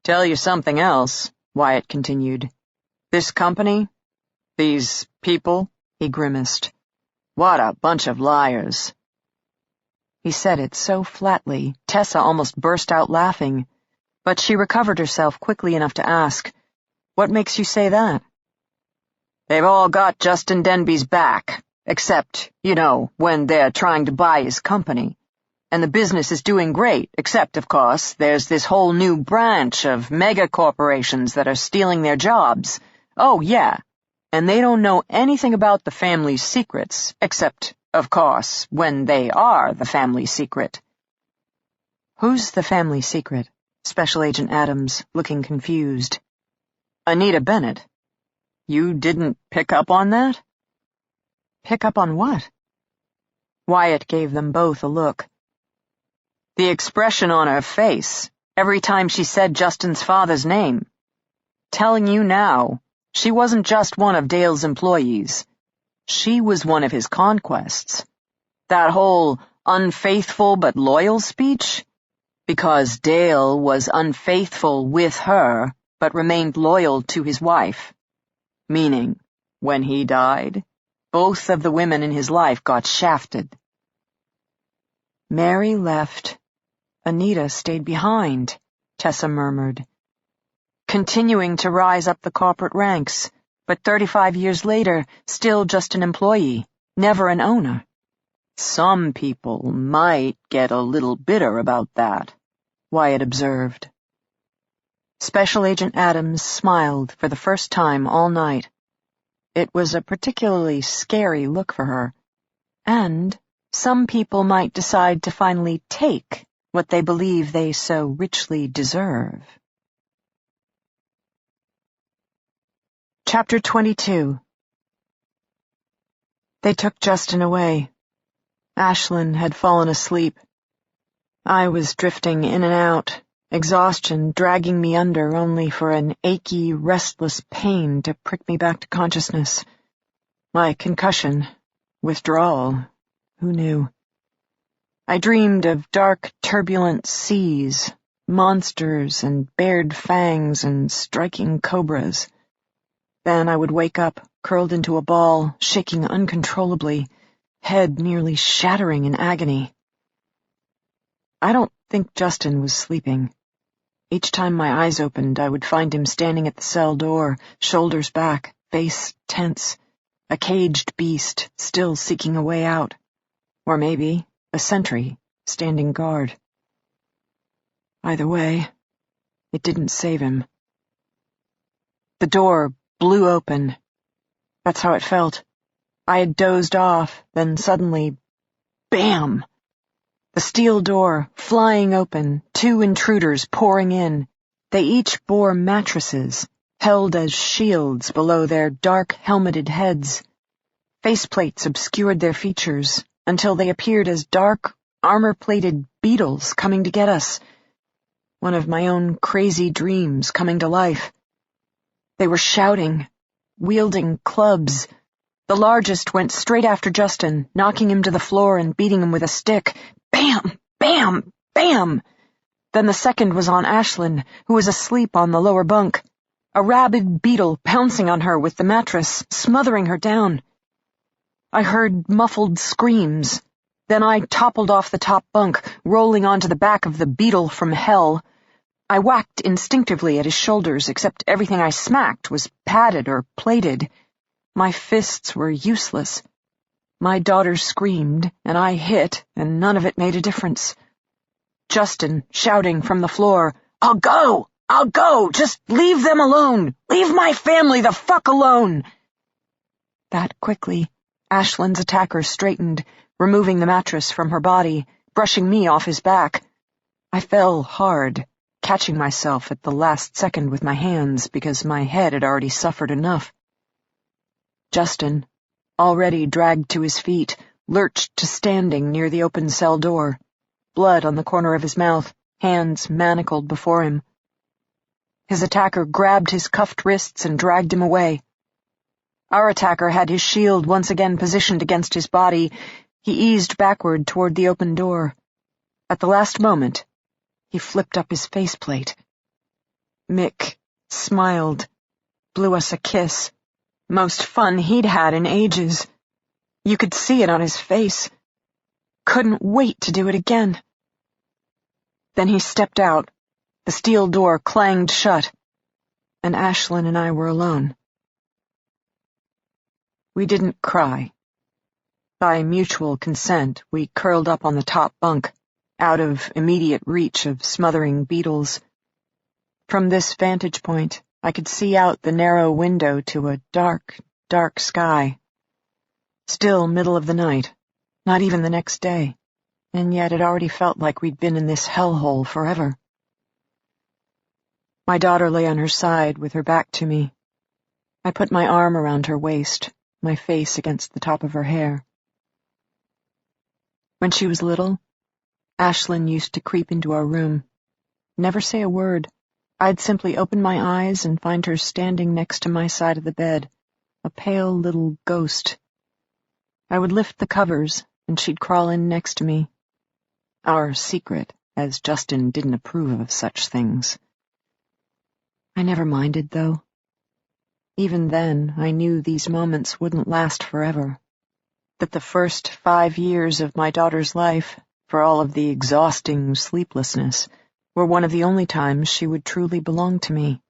Tell you something else, Wyatt continued. This company, these people, he grimaced. What a bunch of liars. He said it so flatly, Tessa almost burst out laughing, but she recovered herself quickly enough to ask, What makes you say that? They've all got Justin Denby's back, except, when they're trying to buy his company. And the business is doing great, except, of course, there's this whole new branch of mega corporations that are stealing their jobs. Oh, yeah, and they don't know anything about the family's secrets, except, of course, when they are the family secret. Who's the family secret? Special Agent Adams, looking confused. Anita Bennett, you didn't pick up on that? Pick up on what? Wyatt gave them both a look. The expression on her face, every time she said Justin's father's name. Telling you now, she wasn't just one of Dale's employees. She was one of his conquests. That whole unfaithful but loyal speech? Because Dale was unfaithful with her, but remained loyal to his wife. Meaning, when he died, both of the women in his life got shafted. Mary left. Anita stayed behind, Tessa murmured. Continuing to rise up the corporate ranks, but 35 years later, still just an employee, never an owner. Some people might get a little bitter about that, Wyatt observed. Special Agent Adams smiled for the first time all night. It was a particularly scary look for her. And some people might decide to finally take what they believe they so richly deserve. Chapter 22. They took Justin away. Ashlyn had fallen asleep. I was drifting in and out, exhaustion dragging me under only for an achy, restless pain to prick me back to consciousness. My concussion, withdrawal, who knew? I dreamed of dark, turbulent seas, monsters and bared fangs and striking cobras. Then I would wake up, curled into a ball, shaking uncontrollably, head nearly shattering in agony. I don't think Justin was sleeping. Each time my eyes opened, I would find him standing at the cell door, shoulders back, face tense, a caged beast still seeking a way out. Or maybe a sentry standing guard. Either way, it didn't save him. The door blew open. That's how it felt. I had dozed off, then suddenly, bam! The steel door, flying open, two intruders pouring in. They each bore mattresses, held as shields below their dark, helmeted heads. Faceplates obscured their features, until they appeared as dark, armor-plated beetles coming to get us. One of my own crazy dreams coming to life. They were shouting, wielding clubs. The largest went straight after Justin, knocking him to the floor and beating him with a stick. Bam! Bam! Bam! Then the second was on Ashlyn, who was asleep on the lower bunk. A rabid beetle pouncing on her with the mattress, smothering her down. I heard muffled screams. Then I toppled off the top bunk, rolling onto the back of the beetle from hell. I whacked instinctively at his shoulders, except everything I smacked was padded or plated. My fists were useless. My daughter screamed, and I hit, and none of it made a difference. Justin, shouting from the floor, "I'll go! I'll go! Just leave them alone! Leave my family the fuck alone!" That quickly, Ashlyn's attacker straightened, removing the mattress from her body, brushing me off his back. I fell hard, catching myself at the last second with my hands because my head had already suffered enough. Justin, already dragged to his feet, lurched to standing near the open cell door, blood on the corner of his mouth, hands manacled before him. His attacker grabbed his cuffed wrists and dragged him away. Our attacker had his shield once again positioned against his body. He eased backward toward the open door. At the last moment, he flipped up his faceplate. Mick smiled, blew us a kiss. Most fun he'd had in ages. You could see it on his face. Couldn't wait to do it again. Then he stepped out. The steel door clanged shut, and Ashlyn and I were alone. We didn't cry. By mutual consent, we curled up on the top bunk, out of immediate reach of smothering beetles. From this vantage point, I could see out the narrow window to a dark, dark sky. Still middle of the night, not even the next day, and yet it already felt like we'd been in this hellhole forever. My daughter lay on her side with her back to me. I put my arm around her waist, my face against the top of her hair. When she was little, Ashlyn used to creep into our room. Never say a word. I'd simply open my eyes and find her standing next to my side of the bed, a pale little ghost. I would lift the covers, and she'd crawl in next to me. Our secret, as Justin didn't approve of such things. I never minded, though. Even then, I knew these moments wouldn't last forever. That the first 5 years of my daughter's life, for all of the exhausting sleeplessness, were one of the only times she would truly belong to me.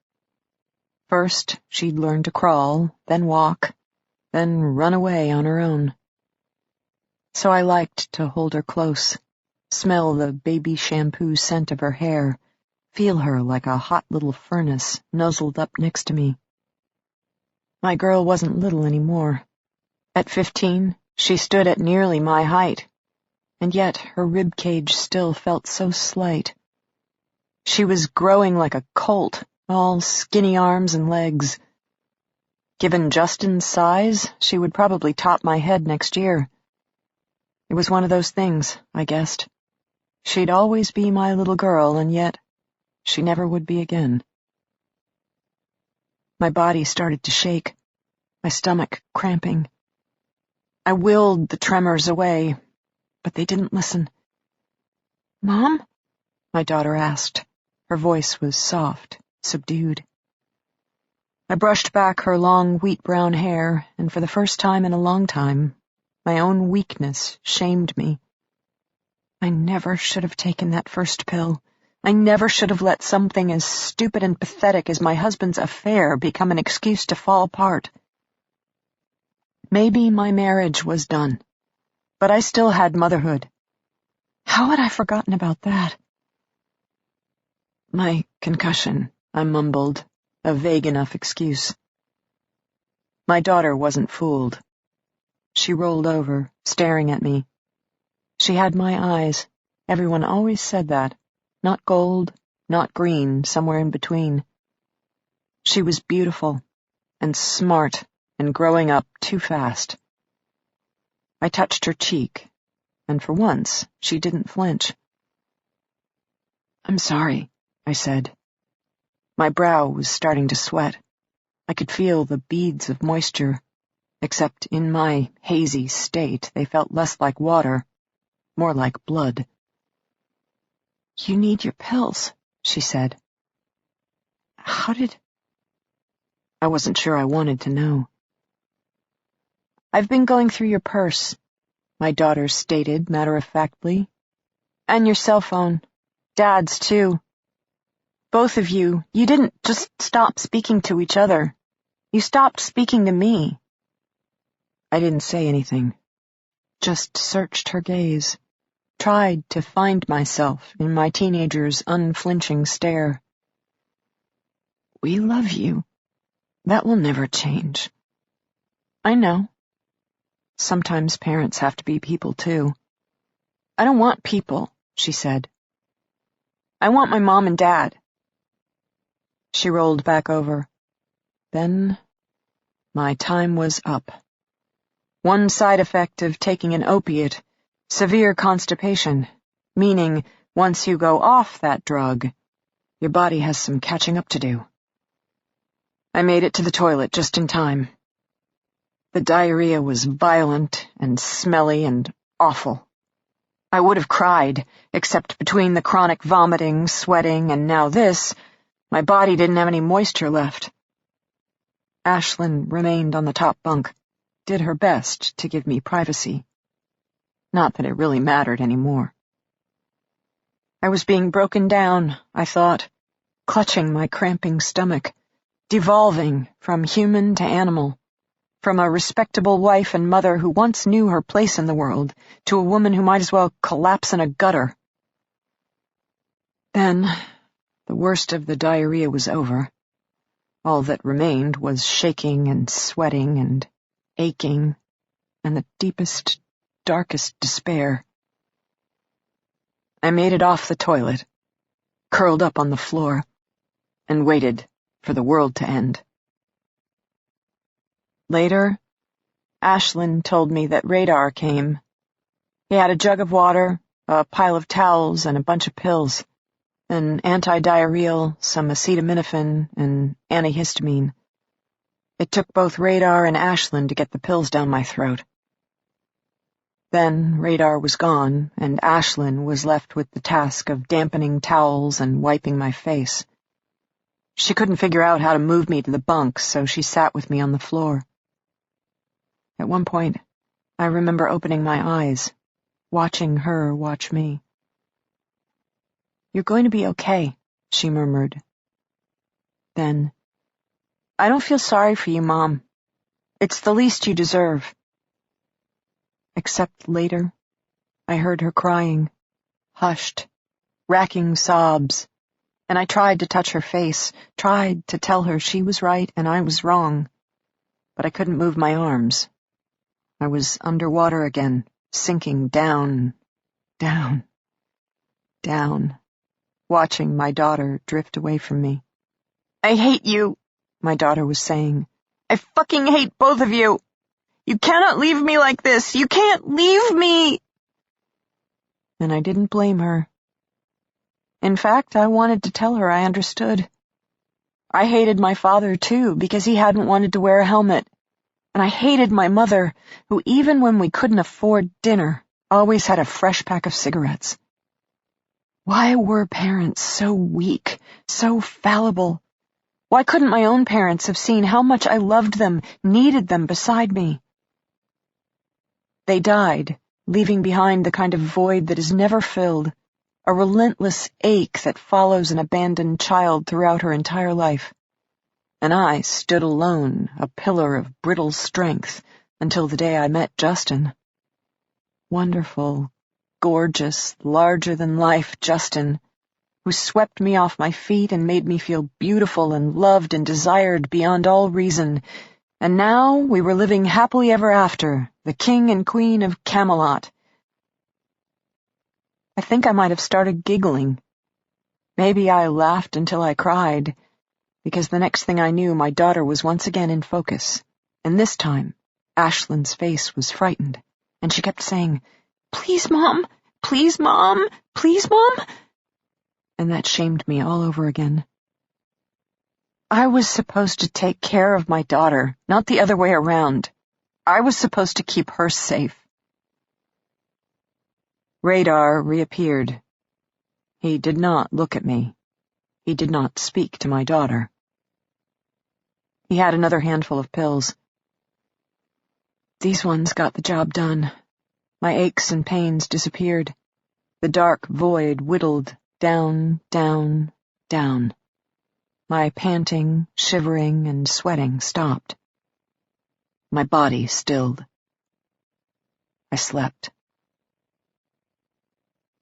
First, she'd learn to crawl, then walk, then run away on her own. So I liked to hold her close, smell the baby shampoo scent of her hair, feel her like a hot little furnace nuzzled up next to me. My girl wasn't little anymore. At 15, she stood at nearly my height, and yet her rib cage still felt so slight. She was growing like a colt, all skinny arms and legs. Given Justin's size, she would probably top my head next year. It was one of those things, I guessed. She'd always be my little girl, and yet she never would be again. My body started to shake, my stomach cramping. I willed the tremors away, but they didn't listen. "Mom?" my daughter asked. Her voice was soft, subdued. I brushed back her long wheat-brown hair, and for the first time in a long time, my own weakness shamed me. I never should have taken that first pill. I never should have let something as stupid and pathetic as my husband's affair become an excuse to fall apart. Maybe my marriage was done, but I still had motherhood. How had I forgotten about that? My concussion, I mumbled, a vague enough excuse. My daughter wasn't fooled. She rolled over, staring at me. She had my eyes. Everyone always said that. Not gold, not green, somewhere in between. She was beautiful, and smart, and growing up too fast. I touched her cheek, and for once, she didn't flinch. "I'm sorry," I said. My brow was starting to sweat. I could feel the beads of moisture, except in my hazy state they felt less like water, more like blood. "You need your pills," she said. "How did—" I wasn't sure I wanted to know. "I've been going through your purse," my daughter stated matter-of-factly. "And your cell phone. Dad's, too. Both of you didn't just stop speaking to each other. You stopped speaking to me." I didn't say anything, just searched her gaze, tried to find myself in my teenager's unflinching stare. "We love you. That will never change." "I know. Sometimes parents have to be people, too." "I don't want people," she said. "I want my mom and dad." She rolled back over. Then my time was up. One side effect of taking an opiate, severe constipation, meaning once you go off that drug, your body has some catching up to do. I made it to the toilet just in time. The diarrhea was violent and smelly and awful. I would have cried, except between the chronic vomiting, sweating, and now this, my body didn't have any moisture left. Ashlyn remained on the top bunk, did her best to give me privacy. Not that it really mattered anymore. I was being broken down, I thought, clutching my cramping stomach, devolving from human to animal, from a respectable wife and mother who once knew her place in the world to a woman who might as well collapse in a gutter. Then, the worst of the diarrhea was over. All that remained was shaking and sweating and aching and the deepest, darkest despair. I made it off the toilet, curled up on the floor, and waited for the world to end. Later, Ashlyn told me that Radar came. He had a jug of water, a pile of towels, and a bunch of pills. An anti-diarrheal, some acetaminophen, and antihistamine. It took both Radar and Ashlyn to get the pills down my throat. Then Radar was gone, and Ashlyn was left with the task of dampening towels and wiping my face. She couldn't figure out how to move me to the bunk, so she sat with me on the floor. At one point, I remember opening my eyes, watching her watch me. "You're going to be okay," she murmured. Then, "I don't feel sorry for you, Mom. It's the least you deserve." Except later, I heard her crying, hushed, racking sobs, and I tried to touch her face, tried to tell her she was right and I was wrong, but I couldn't move my arms. I was underwater again, sinking down, down, down, watching my daughter drift away from me. "I hate you," my daughter was saying. "I fucking hate both of you. You cannot leave me like this. You can't leave me." And I didn't blame her. In fact, I wanted to tell her I understood. I hated my father, too, because he hadn't wanted to wear a helmet. And I hated my mother, who, even when we couldn't afford dinner, always had a fresh pack of cigarettes. Why were parents so weak, so fallible? Why couldn't my own parents have seen how much I loved them, needed them beside me? They died, leaving behind the kind of void that is never filled, a relentless ache that follows an abandoned child throughout her entire life. And I stood alone, a pillar of brittle strength, until the day I met Justin. Wonderful, gorgeous, larger-than-life Justin, who swept me off my feet and made me feel beautiful and loved and desired beyond all reason. And now we were living happily ever after, the king and queen of Camelot. I think I might have started giggling. Maybe I laughed until I cried, because the next thing I knew, my daughter was once again in focus, and this time, Ashlyn's face was frightened, and she kept saying, "Please, Mom! Please, Mom! Please, Mom!" And that shamed me all over again. I was supposed to take care of my daughter, not the other way around. I was supposed to keep her safe. Radar reappeared. He did not look at me. He did not speak to my daughter. He had another handful of pills. These ones got the job done. My aches and pains disappeared. The dark void whittled down, down, down. My panting, shivering, and sweating stopped. My body stilled. I slept.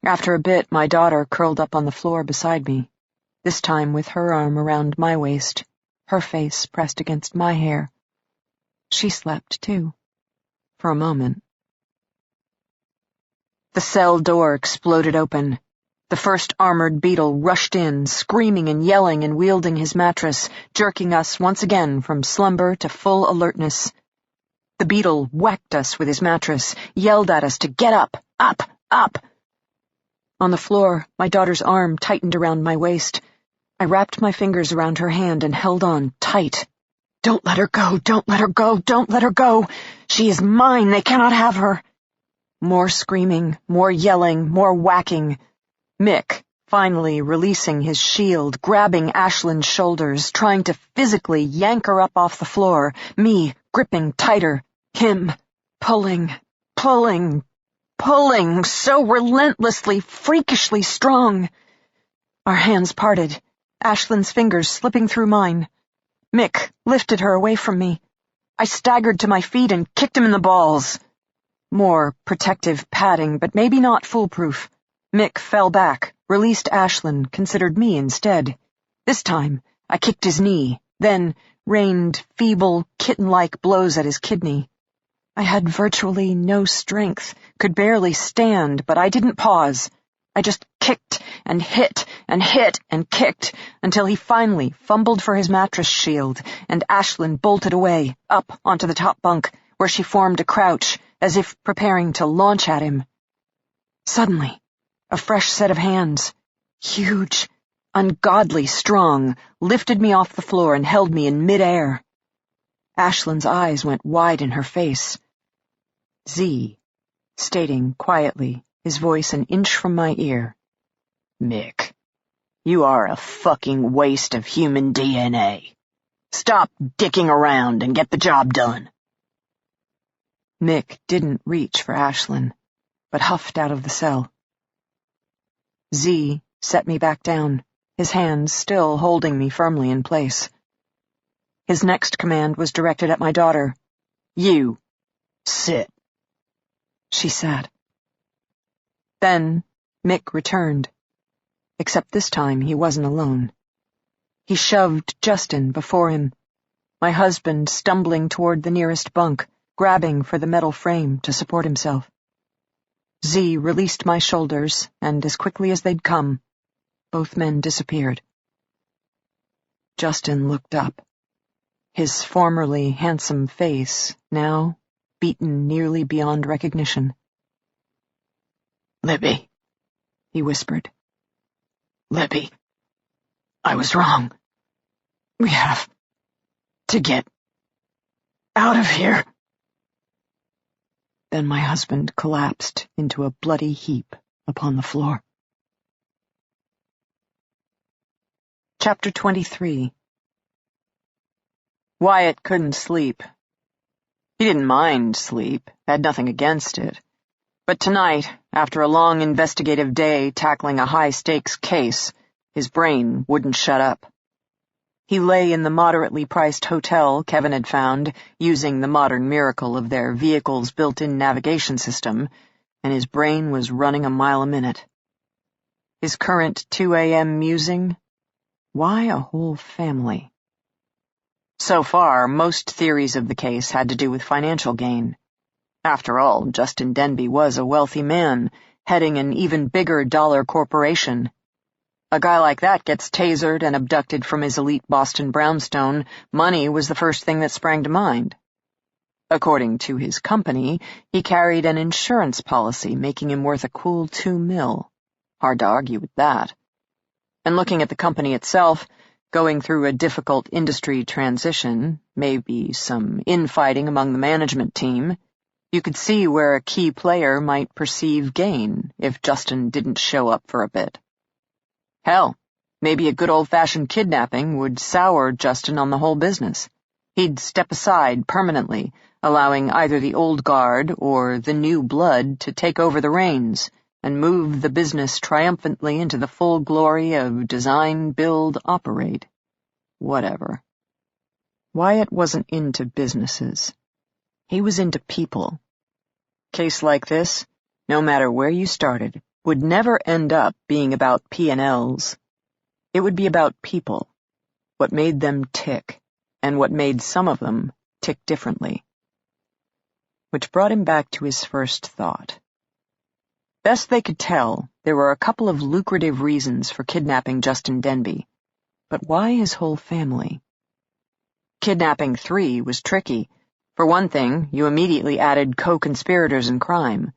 After a bit, my daughter curled up on the floor beside me, this time with her arm around my waist, her face pressed against my hair. She slept, too, for a moment. The cell door exploded open. The first armored beetle rushed in, screaming and yelling and wielding his mattress, jerking us once again from slumber to full alertness. The beetle whacked us with his mattress, yelled at us to get up, up, up. On the floor, my daughter's arm tightened around my waist. I wrapped my fingers around her hand and held on tight. "Don't let her go, don't let her go, don't let her go. She is mine, they cannot have her." More screaming, more yelling, more whacking. Mick, finally releasing his shield, grabbing Ashlyn's shoulders, trying to physically yank her up off the floor, me gripping tighter, him pulling, pulling, pulling, so relentlessly, freakishly strong. Our hands parted, Ashlyn's fingers slipping through mine. Mick lifted her away from me. I staggered to my feet and kicked him in the balls. More protective padding, but maybe not foolproof. Mick fell back, released Ashlyn, considered me instead. This time, I kicked his knee, then rained feeble, kitten-like blows at his kidney. I had virtually no strength, could barely stand, but I didn't pause. I just kicked and hit and hit and kicked until he finally fumbled for his mattress shield and Ashlyn bolted away, up onto the top bunk, where she formed a crouch, as if preparing to launch at him. Suddenly, a fresh set of hands, huge, ungodly strong, lifted me off the floor and held me in midair. Ashlyn's eyes went wide in her face. Z, stating quietly, his voice an inch from my ear. Mick, you are a fucking waste of human DNA. Stop dicking around and get the job done. Mick didn't reach for Ashlyn, but huffed out of the cell. Z set me back down, his hands still holding me firmly in place. His next command was directed at my daughter. You, sit. She sat. Then Mick returned, except this time he wasn't alone. He shoved Justin before him, my husband stumbling toward the nearest bunk, grabbing for the metal frame to support himself. Z released my shoulders, and as quickly as they'd come, both men disappeared. Justin looked up, his formerly handsome face now beaten nearly beyond recognition. Libby, he whispered. Libby, I was wrong. We have to get out of here. Then my husband collapsed into a bloody heap upon the floor. Chapter 23. Wyatt couldn't sleep. He didn't mind sleep, had nothing against it. But tonight, after a long investigative day tackling a high-stakes case, his brain wouldn't shut up. He lay in the moderately priced hotel Kevin had found, using the modern miracle of their vehicle's built-in navigation system, and his brain was running a mile a minute. His current 2 a.m. musing? Why a whole family? So far, most theories of the case had to do with financial gain. After all, Justin Denby was a wealthy man, heading an even bigger dollar corporation. A guy like that gets tasered and abducted from his elite Boston brownstone, money was the first thing that sprang to mind. According to his company, he carried an insurance policy making him worth a cool $2 million. Hard to argue with that. And looking at the company itself, going through a difficult industry transition, maybe some infighting among the management team, you could see where a key player might perceive gain if Justin didn't show up for a bit. Hell, maybe a good old-fashioned kidnapping would sour Justin on the whole business. He'd step aside permanently, allowing either the old guard or the new blood to take over the reins and move the business triumphantly into the full glory of design, build, operate. Whatever. Wyatt wasn't into businesses. He was into people. Case like this, no matter where you started, would never end up being about P&Ls. It would be about people, what made them tick, and what made some of them tick differently. Which brought him back to his first thought. Best they could tell, there were a couple of lucrative reasons for kidnapping Justin Denby. But why his whole family? Kidnapping 3 was tricky. For one thing, you immediately added co-conspirators in crime.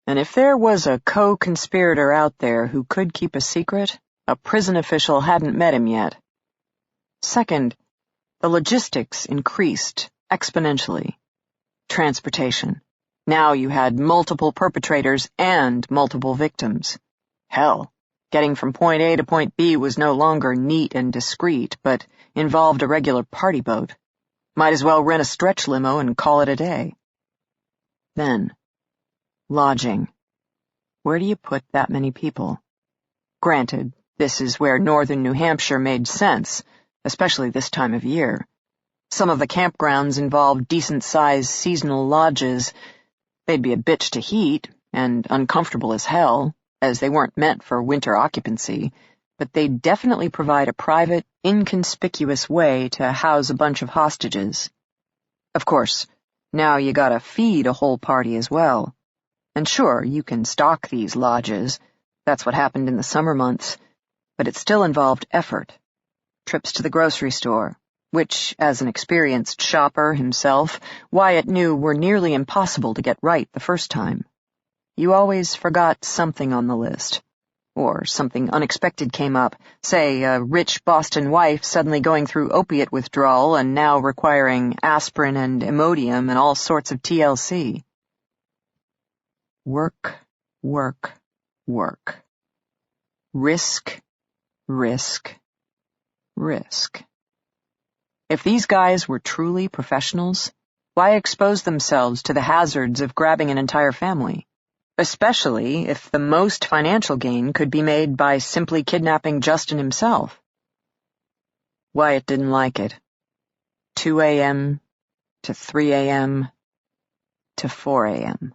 And if there was a co-conspirator out there who could keep a secret, a prison official hadn't met him yet. Second, the logistics increased exponentially. Transportation. Now you had multiple perpetrators and multiple victims. Hell, getting from point A to point B was no longer neat and discreet, but involved a regular party boat. Might as well rent a stretch limo and call it a day. Then, lodging. Where do you put that many people? Granted, this is where northern New Hampshire made sense, especially this time of year. Some of the campgrounds involved decent-sized seasonal lodges. They'd be a bitch to heat, and uncomfortable as hell, as they weren't meant for winter occupancy, but they'd definitely provide a private, inconspicuous way to house a bunch of hostages. Of course, now you gotta feed a whole party as well. And sure, you can stock these lodges, That's what happened in the summer months, but it still involved effort. Trips to the grocery store, which, as an experienced shopper himself, Wyatt knew were nearly impossible to get right the first time. You always forgot something on the list. Or something unexpected came up, say a rich Boston wife suddenly going through opiate withdrawal and now requiring aspirin and Imodium and all sorts of TLC. Work, work, work. Risk, risk, risk. If these guys were truly professionals, why expose themselves to the hazards of grabbing an entire family? Especially if the most financial gain could be made by simply kidnapping Justin himself. Wyatt didn't like it. 2 a.m. to 3 a.m. to 4 a.m.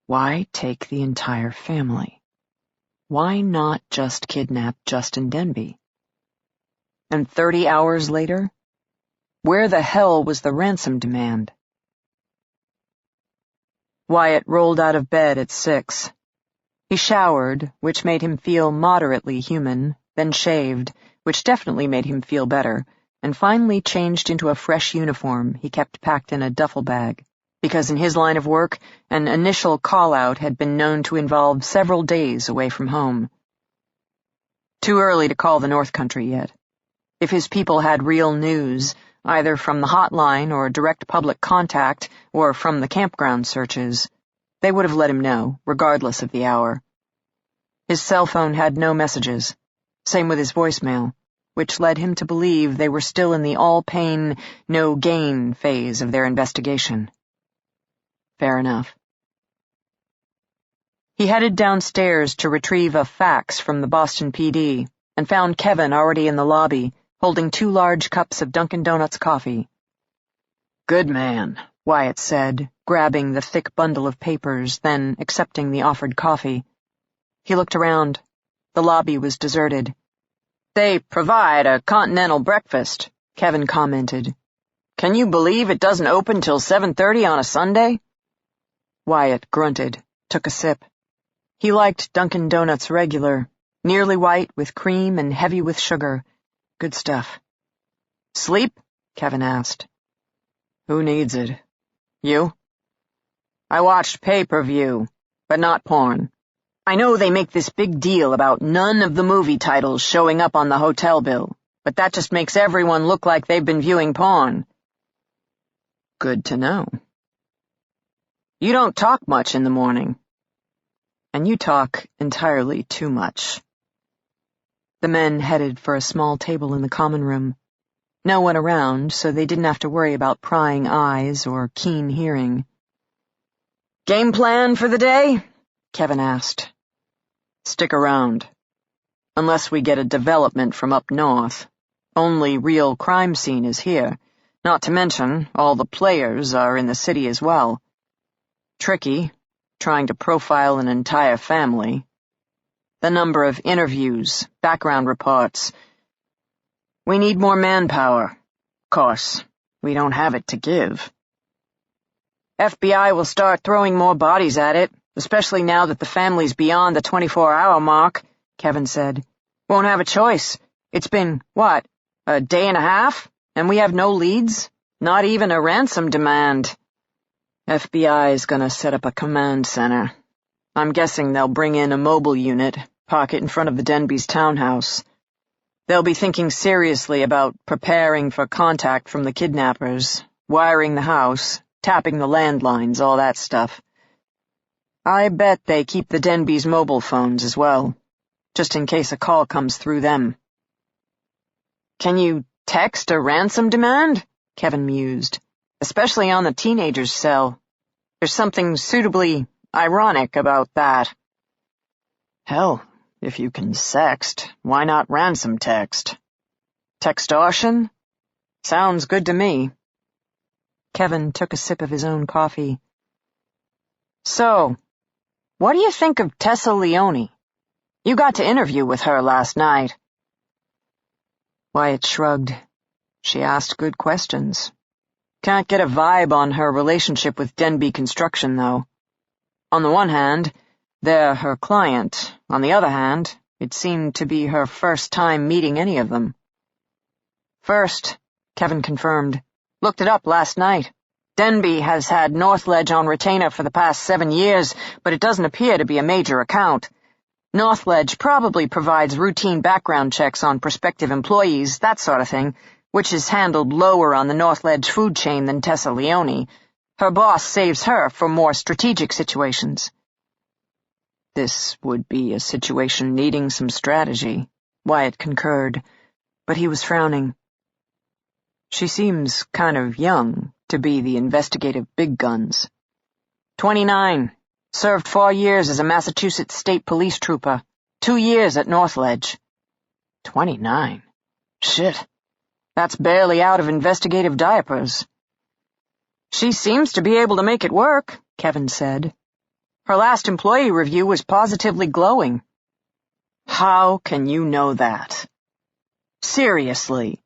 Why take the entire family? Why not just kidnap Justin Denby? And 30 hours later, where the hell was the ransom demand? Wyatt rolled out of bed at 6. He showered, which made him feel moderately human, then shaved, which definitely made him feel better, and finally changed into a fresh uniform he kept packed in a duffel bag, because in his line of work, an initial call-out had been known to involve several days away from home. Too early to call the North Country yet. If his people had real news, either from the hotline or direct public contact or from the campground searches, they would have let him know, regardless of the hour. His cell phone had no messages, same with his voicemail, which led him to believe they were still in the all-pain, no-gain phase of their investigation. Fair enough. He headed downstairs to retrieve a fax from the Boston PD and found Kevin already in the lobby, holding 2 large cups of Dunkin' Donuts coffee. "Good man," Wyatt said, grabbing the thick bundle of papers, then accepting the offered coffee. He looked around. The lobby was deserted. "They provide a continental breakfast," Kevin commented. "Can you believe it doesn't open till 7:30 on a Sunday?" Wyatt grunted, took a sip. He liked Dunkin' Donuts regular, nearly white with cream and heavy with sugar. Good stuff. "Sleep?" Kevin asked. "Who needs it? You?" "I watched pay-per-view, but not porn. I know they make this big deal about none of the movie titles showing up on the hotel bill, but that just makes everyone look like they've been viewing porn." "Good to know." "You don't talk much in the morning." "And you talk entirely too much." The men headed for a small table in the common room. No one around, so they didn't have to worry about prying eyes or keen hearing. "Game plan for the day?" Kevin asked. "Stick around. Unless we get a development from up north. Only real crime scene is here, not to mention all the players are in the city as well. Tricky, trying to profile an entire family. The number of interviews, background reports. We need more manpower. Of course, we don't have it to give. FBI will start throwing more bodies at it, especially now that the family's beyond the 24-hour mark," Kevin said. "Won't have a choice. It's been, what, a day and a half, and we have no leads? Not even a ransom demand. FBI's gonna set up a command center. I'm guessing they'll bring in a mobile unit, park it in front of the Denby's townhouse. They'll be thinking seriously about preparing for contact from the kidnappers, wiring the house, tapping the landlines, all that stuff. I bet they keep the Denby's mobile phones as well, just in case a call comes through them." "Can you text a ransom demand?" Kevin mused. "Especially on the teenager's cell. There's something suitably ironic about that." "Hell, if you can sext, why not ransom text?" "Textortion? Sounds good to me." Kevin took a sip of his own coffee. "So, what do you think of Tessa Leone? You got to interview with her last night." Wyatt shrugged. She asked good questions. Can't get a vibe on her relationship with Denby Construction, though. On the one hand, They're her client. On the other hand, it seemed to be her first time meeting any of them. First, Kevin confirmed. Looked it up last night. Denby has had Northledge on retainer for the past 7 years, but it doesn't appear to be a major account. Northledge probably provides routine background checks on prospective employees, that sort of thing, which is handled lower on the Northledge food chain than Tessa Leone. Her boss saves her for more strategic situations. This would be a situation needing some strategy, Wyatt concurred, but he was frowning. She seems kind of young to be the investigative big guns. 29. Served 4 years as a Massachusetts State Police trooper. 2 years at Northledge. 29. Shit. That's barely out of investigative diapers. She seems to be able to make it work, Kevin said. Her last employee review was positively glowing. How can you know that? Seriously.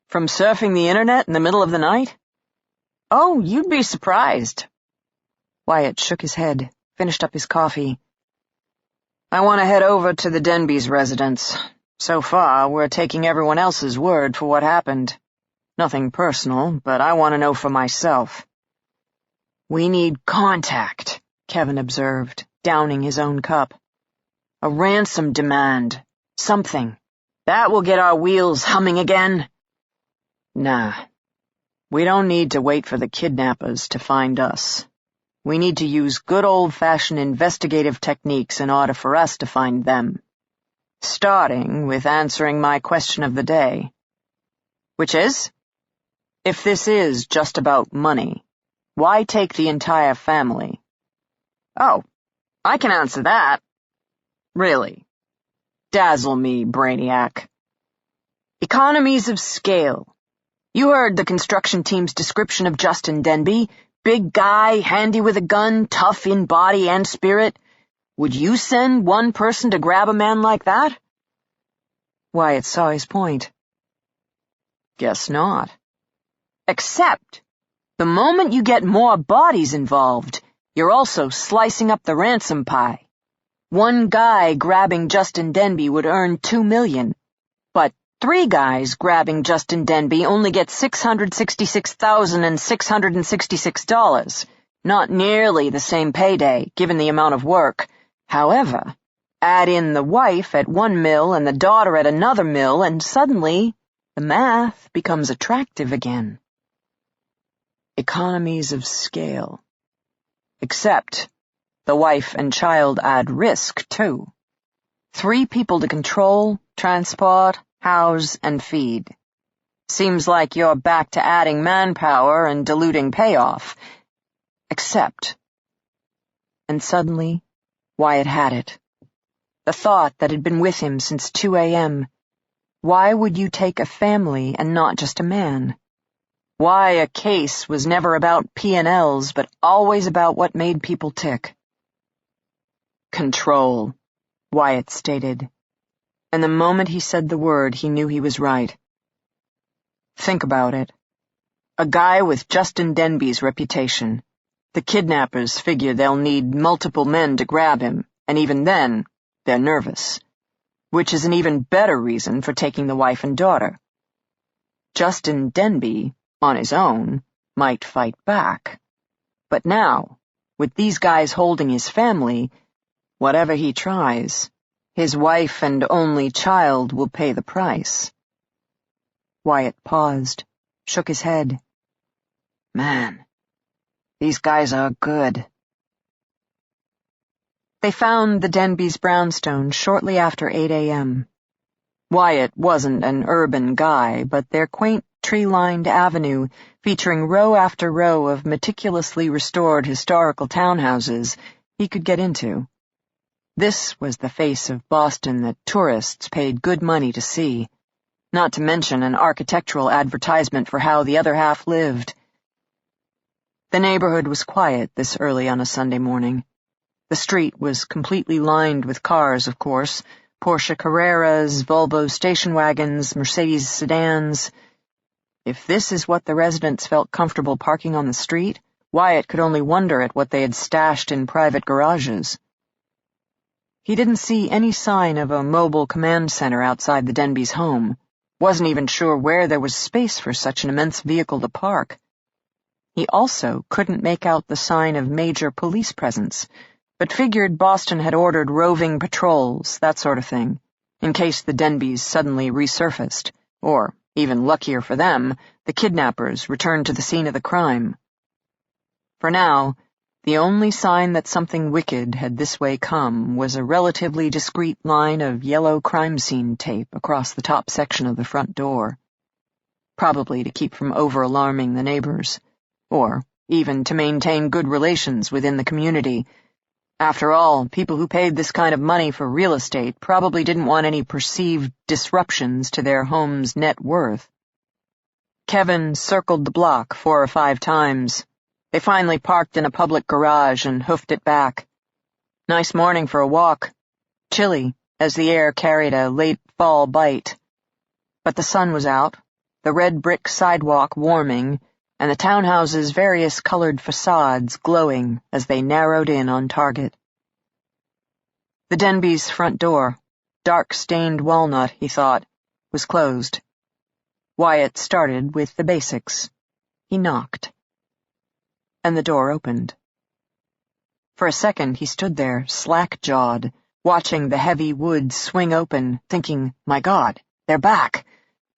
From surfing the internet in the middle of the night? Oh, you'd be surprised. Wyatt shook his head, finished up his coffee. I want to head over to the Denby's residence. So far, we're taking everyone else's word for what happened. Nothing personal, but I want to know for myself. We need contact, Kevin observed, downing his own cup. A ransom demand. Something. That will get our wheels humming again. Nah. We don't need to wait for the kidnappers to find us. We need to use good old-fashioned investigative techniques in order for us to find them. Starting with answering my question of the day. Which is? If this is just about money, why take the entire family? Oh, I can answer that. Really. Dazzle me, Brainiac. Economies of scale. You heard the construction team's description of Justin Denby. Big guy, handy with a gun, tough in body and spirit. Would you send one person to grab a man like that? Wyatt saw his point. Guess not. Except, the moment you get more bodies involved, you're also slicing up the ransom pie. One guy grabbing Justin Denby would earn $2 million, but 3 guys grabbing Justin Denby only get $666,666, not nearly the same payday, given the amount of work. However, add in the wife at one mill and the daughter at another mill, and suddenly the math becomes attractive again. Economies of scale. Except the wife and child add risk, too. 3 people to control, transport, house, and feed. Seems like you're back to adding manpower and diluting payoff. Except. And suddenly, Wyatt had it. The thought that had been with him since 2 a.m. Why would you take a family and not just a man? Why a case was never about P&Ls, but always about what made people tick. Control, Wyatt stated. And the moment he said the word, he knew he was right. Think about it. A guy with Justin Denby's reputation. The kidnappers figure they'll need multiple men to grab him, and even then, they're nervous. Which is an even better reason for taking the wife and daughter. Justin Denby, on his own, might fight back. But now, with these guys holding his family, whatever he tries, his wife and only child will pay the price. Wyatt paused, shook his head. Man, these guys are good. They found the Denby's brownstone shortly after 8 a.m. Wyatt wasn't an urban guy, but their quaint tree-lined avenue, featuring row after row of meticulously restored historical townhouses, he could get into. This was the face of Boston that tourists paid good money to see, not to mention an architectural advertisement for how the other half lived. The neighborhood was quiet this early on a Sunday morning. The street was completely lined with cars, of course, Porsche Carreras, Volvo station wagons, Mercedes sedans. If this is what the residents felt comfortable parking on the street, Wyatt could only wonder at what they had stashed in private garages. He didn't see any sign of a mobile command center outside the Denbys' home. Wasn't even sure where there was space for such an immense vehicle to park. He also couldn't make out the sign of major police presence, but figured Boston had ordered roving patrols, that sort of thing, in case the Denbys suddenly resurfaced, or, even luckier for them, the kidnappers returned to the scene of the crime. For now, the only sign that something wicked had this way come was a relatively discreet line of yellow crime scene tape across the top section of the front door. Probably to keep from over-alarming the neighbors, or even to maintain good relations within the community. After all, people who paid this kind of money for real estate probably didn't want any perceived disruptions to their home's net worth. Kevin circled the block 4 or 5 times. They finally parked in a public garage and hoofed it back. Nice morning for a walk. Chilly, as the air carried a late fall bite. But the sun was out, the red brick sidewalk warming, and the townhouse's various colored facades glowing as they narrowed in on target. The Denbys' front door, dark-stained walnut, he thought, was closed. Wyatt started with the basics. He knocked. And the door opened. For a second he stood there, slack-jawed, watching the heavy wood swing open, thinking, my God, they're back.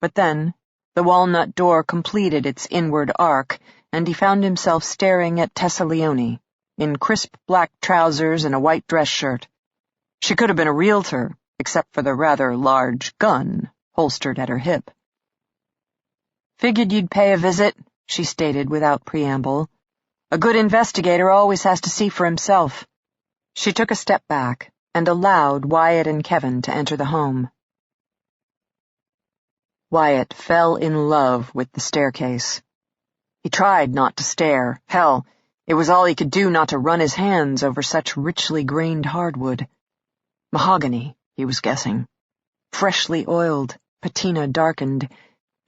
But then the walnut door completed its inward arc, and he found himself staring at Tessa Leone, in crisp black trousers and a white dress shirt. She could have been a realtor, except for the rather large gun holstered at her hip. Figured you'd pay a visit, she stated without preamble. A good investigator always has to see for himself. She took a step back and allowed Wyatt and Kevin to enter the home. Wyatt fell in love with the staircase. He tried not to stare. Hell, it was all he could do not to run his hands over such richly grained hardwood. Mahogany, he was guessing. Freshly oiled, patina darkened,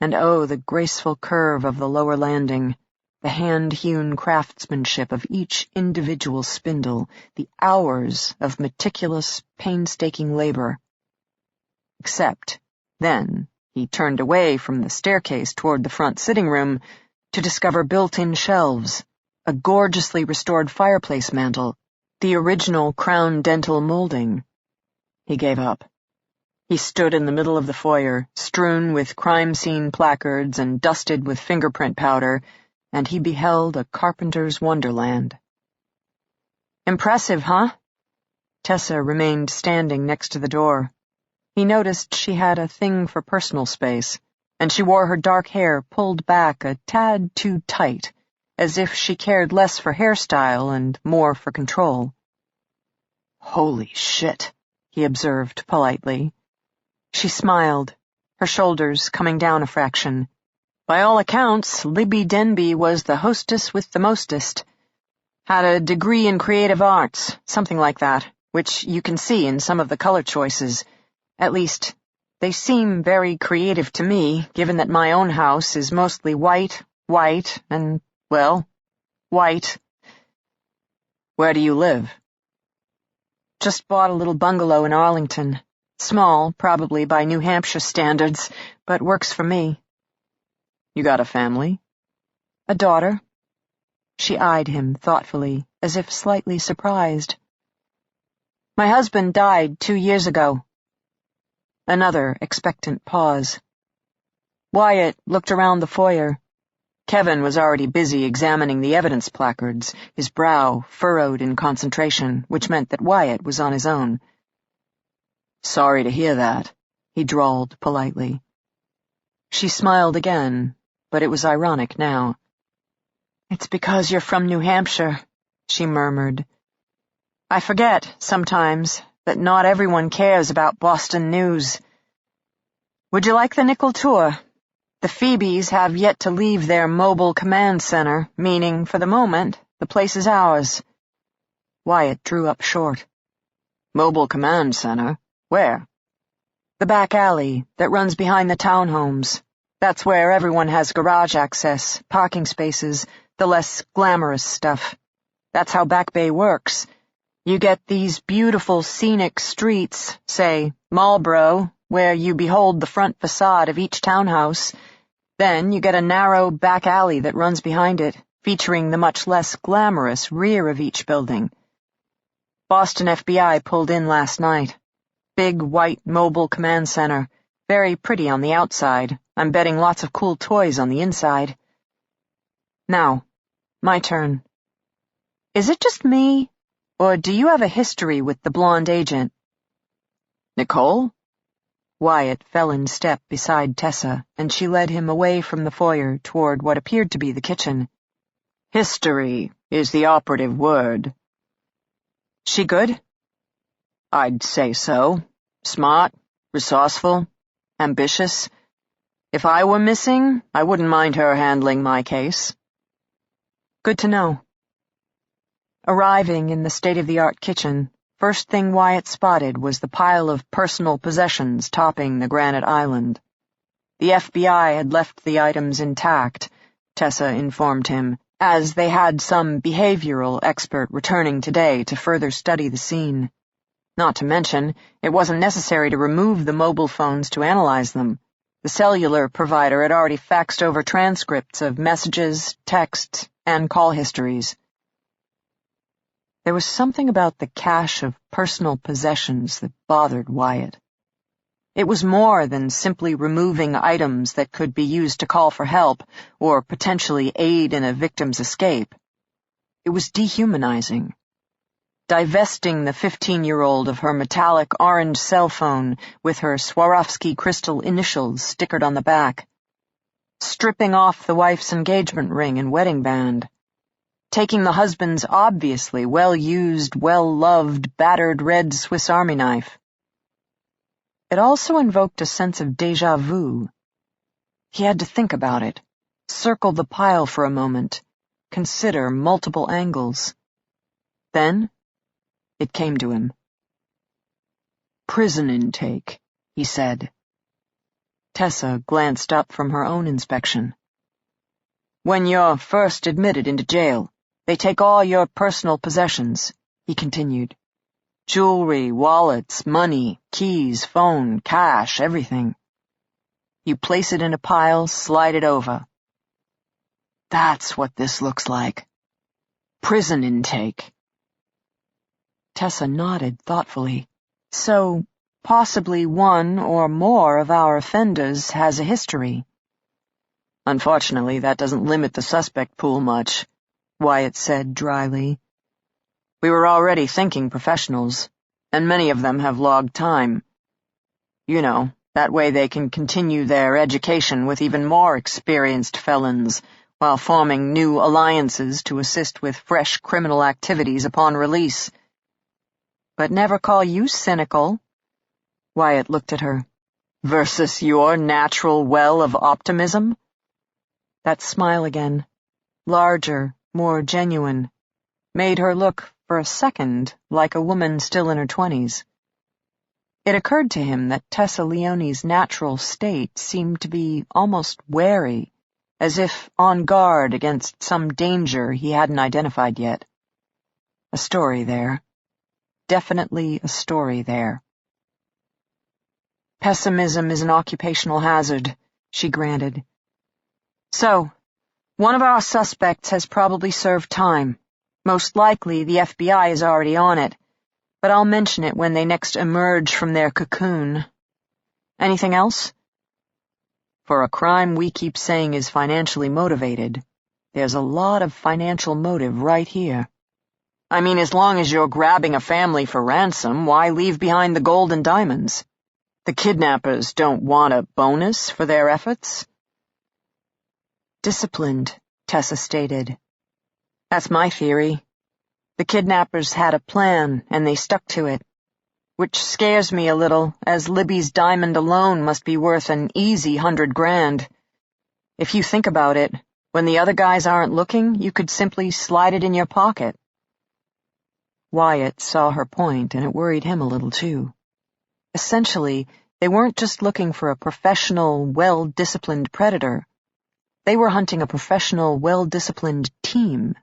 and oh, the graceful curve of the lower landing. The hand-hewn craftsmanship of each individual spindle, the hours of meticulous, painstaking labor. Except, then, he turned away from the staircase toward the front sitting room to discover built-in shelves, a gorgeously restored fireplace mantel, the original Crown Dental molding. He gave up. He stood in the middle of the foyer, strewn with crime scene placards and dusted with fingerprint powder, and he beheld a carpenter's wonderland. Impressive, huh? Tessa remained standing next to the door. He noticed she had a thing for personal space, and she wore her dark hair pulled back a tad too tight, as if she cared less for hairstyle and more for control. Holy shit, he observed politely. She smiled, her shoulders coming down a fraction. By all accounts, Libby Denby was the hostess with the mostest. Had a degree in creative arts, something like that, which you can see in some of the color choices. At least, they seem very creative to me, given that my own house is mostly white, and, well, white. Where do you live? Just bought a little bungalow in Arlington. Small, probably by New Hampshire standards, but works for me. You got a family? A daughter. She eyed him thoughtfully, as if slightly surprised. My husband died 2 years ago. Another expectant pause. Wyatt looked around the foyer. Kevin was already busy examining the evidence placards, his brow furrowed in concentration, which meant that Wyatt was on his own. Sorry to hear that, he drawled politely. She smiled again, but it was ironic now. It's because you're from New Hampshire, she murmured. I forget, sometimes, that not everyone cares about Boston news. Would you like the nickel tour? The Phoebes have yet to leave their mobile command center, meaning, for the moment, the place is ours. Wyatt drew up short. Mobile command center? Where? The back alley that runs behind the townhomes. That's where everyone has garage access, parking spaces, the less glamorous stuff. That's how Back Bay works. You get these beautiful scenic streets, say Marlborough, where you behold the front facade of each townhouse. Then you get a narrow back alley that runs behind it, featuring the much less glamorous rear of each building. Boston FBI pulled in last night. Big white mobile command center, very pretty on the outside. I'm betting lots of cool toys on the inside. Now, my turn. Is it just me, or do you have a history with the blonde agent? Nicole? Wyatt fell in step beside Tessa, and she led him away from the foyer toward what appeared to be the kitchen. History is the operative word. She good? I'd say so. Smart, resourceful, ambitious. If I were missing, I wouldn't mind her handling my case. Good to know. Arriving in the state-of-the-art kitchen, first thing Wyatt spotted was the pile of personal possessions topping the granite island. The FBI had left the items intact, Tessa informed him, as they had some behavioral expert returning today to further study the scene. Not to mention, it wasn't necessary to remove the mobile phones to analyze them. The cellular provider had already faxed over transcripts of messages, texts, and call histories. There was something about the cache of personal possessions that bothered Wyatt. It was more than simply removing items that could be used to call for help or potentially aid in a victim's escape. It was dehumanizing. Divesting the 15-year-old of her metallic orange cell phone with her Swarovski crystal initials stickered on the back. Stripping off the wife's engagement ring and wedding band. Taking the husband's obviously well-used, well-loved, battered red Swiss Army knife. It also invoked a sense of déjà vu. He had to think about it, circle the pile for a moment, consider multiple angles. Then, it came to him. Prison intake, he said. Tessa glanced up from her own inspection. When you're first admitted into jail, they take all your personal possessions, he continued. Jewelry, wallets, money, keys, phone, cash, everything. You place it in a pile, slide it over. That's what this looks like. Prison intake. Tessa nodded thoughtfully. So, possibly one or more of our offenders has a history. Unfortunately, that doesn't limit the suspect pool much, Wyatt said dryly. We were already thinking professionals, and many of them have logged time. You know, that way they can continue their education with even more experienced felons, while forming new alliances to assist with fresh criminal activities upon release. But never call you cynical. Wyatt looked at her. Versus your natural well of optimism? That smile again, larger, more genuine, made her look for a second like a woman still in her 20s. It occurred to him that Tessa Leone's natural state seemed to be almost wary, as if on guard against some danger he hadn't identified yet. A story there. Definitely a story there. Pessimism is an occupational hazard, she granted. So, one of our suspects has probably served time. Most likely the FBI is already on it, but I'll mention it when they next emerge from their cocoon. Anything else? For a crime we keep saying is financially motivated, there's a lot of financial motive right here. I mean, as long as you're grabbing a family for ransom, why leave behind the gold and diamonds? The kidnappers don't want a bonus for their efforts? Disciplined, Tessa stated. That's my theory. The kidnappers had a plan, and they stuck to it. Which scares me a little, as Libby's diamond alone must be worth an easy $100,000. If you think about it, when the other guys aren't looking, you could simply slide it in your pocket. Wyatt saw her point, and it worried him a little too. Essentially, they weren't just looking for a professional, well-disciplined predator. They were hunting a professional, well-disciplined team.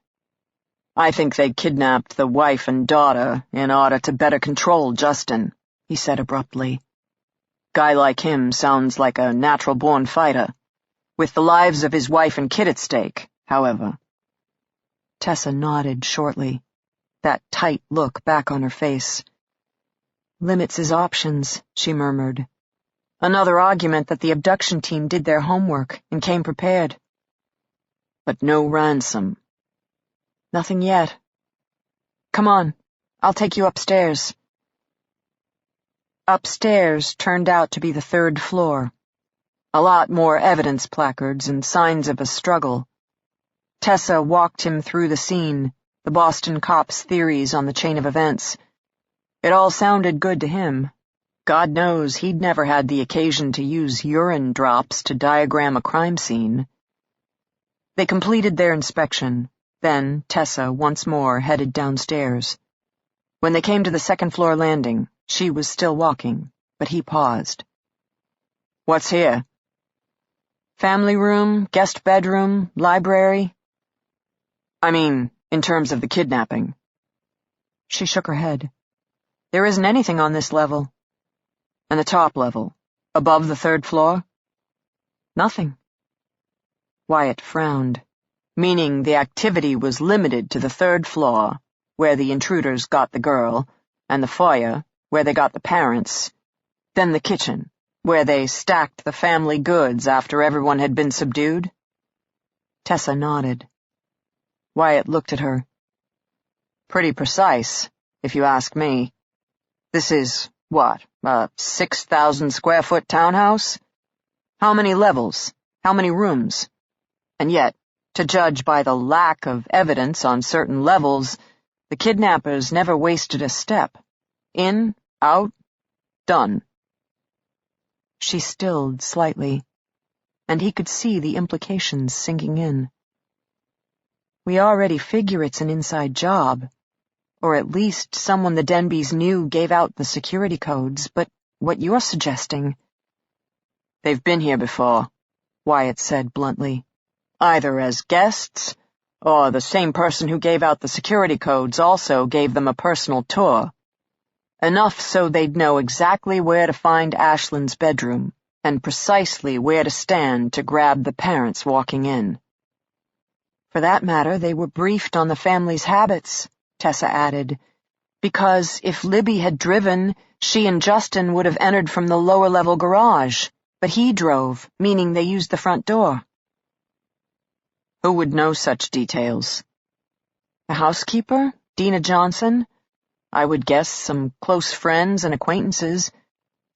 I think they kidnapped the wife and daughter in order to better control Justin, he said abruptly. Guy like him sounds like a natural-born fighter, with the lives of his wife and kid at stake, however. Tessa nodded shortly, that tight look back on her face. Limits his options, she murmured. Another argument that the abduction team did their homework and came prepared. But no ransom. Nothing yet. Come on, I'll take you upstairs. Upstairs turned out to be the 3rd floor. A lot more evidence placards and signs of a struggle. Tessa walked him through the scene, the Boston cops' theories on the chain of events. It all sounded good to him. God knows he'd never had the occasion to use urine drops to diagram a crime scene. They completed their inspection. Then Tessa once more headed downstairs. When they came to the 2nd floor landing, she was still walking, but he paused. What's here? Family room, guest bedroom, library. I mean, in terms of the kidnapping. She shook her head. There isn't anything on this level. And the top level, above the 3rd floor? Nothing. Wyatt frowned, meaning the activity was limited to the 3rd floor, where the intruders got the girl, and the foyer, where they got the parents, then the kitchen, where they stacked the family goods after everyone had been subdued. Tessa nodded. Wyatt looked at her. Pretty precise, if you ask me. This is, what, a 6,000-square-foot townhouse? How many levels? How many rooms? And yet, to judge by the lack of evidence on certain levels, the kidnappers never wasted a step. In, out, done. She stilled slightly, and he could see the implications sinking in. We already figure it's an inside job, or at least someone the Denbys knew gave out the security codes, but what you're suggesting— They've been here before, Wyatt said bluntly. Either as guests, or the same person who gave out the security codes also gave them a personal tour. Enough so they'd know exactly where to find Ashlyn's bedroom, and precisely where to stand to grab the parents walking in. For that matter, they were briefed on the family's habits, Tessa added, because if Libby had driven, she and Justin would have entered from the lower-level garage, but he drove, meaning they used the front door. Who would know such details? The housekeeper, Dina Johnson. I would guess some close friends and acquaintances.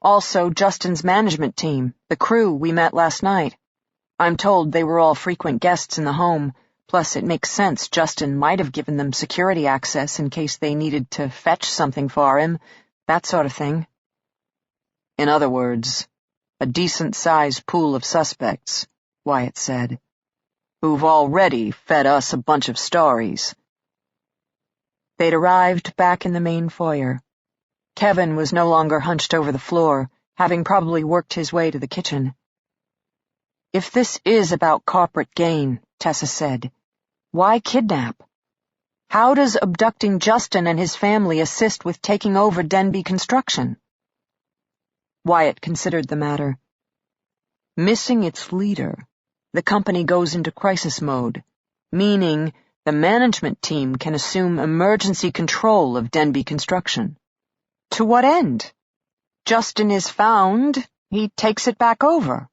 Also Justin's management team, the crew we met last night. I'm told they were all frequent guests in the home, plus it makes sense Justin might have given them security access in case they needed to fetch something for him, that sort of thing. In other words, a decent-sized pool of suspects, Wyatt said, who've already fed us a bunch of stories. They'd arrived back in the main foyer. Kevin was no longer hunched over the floor, having probably worked his way to the kitchen. If this is about corporate gain, Tessa said, why kidnap? How does abducting Justin and his family assist with taking over Denby Construction? Wyatt considered the matter. Missing its leader, the company goes into crisis mode, meaning the management team can assume emergency control of Denby Construction. To what end? Justin is found, he takes it back over.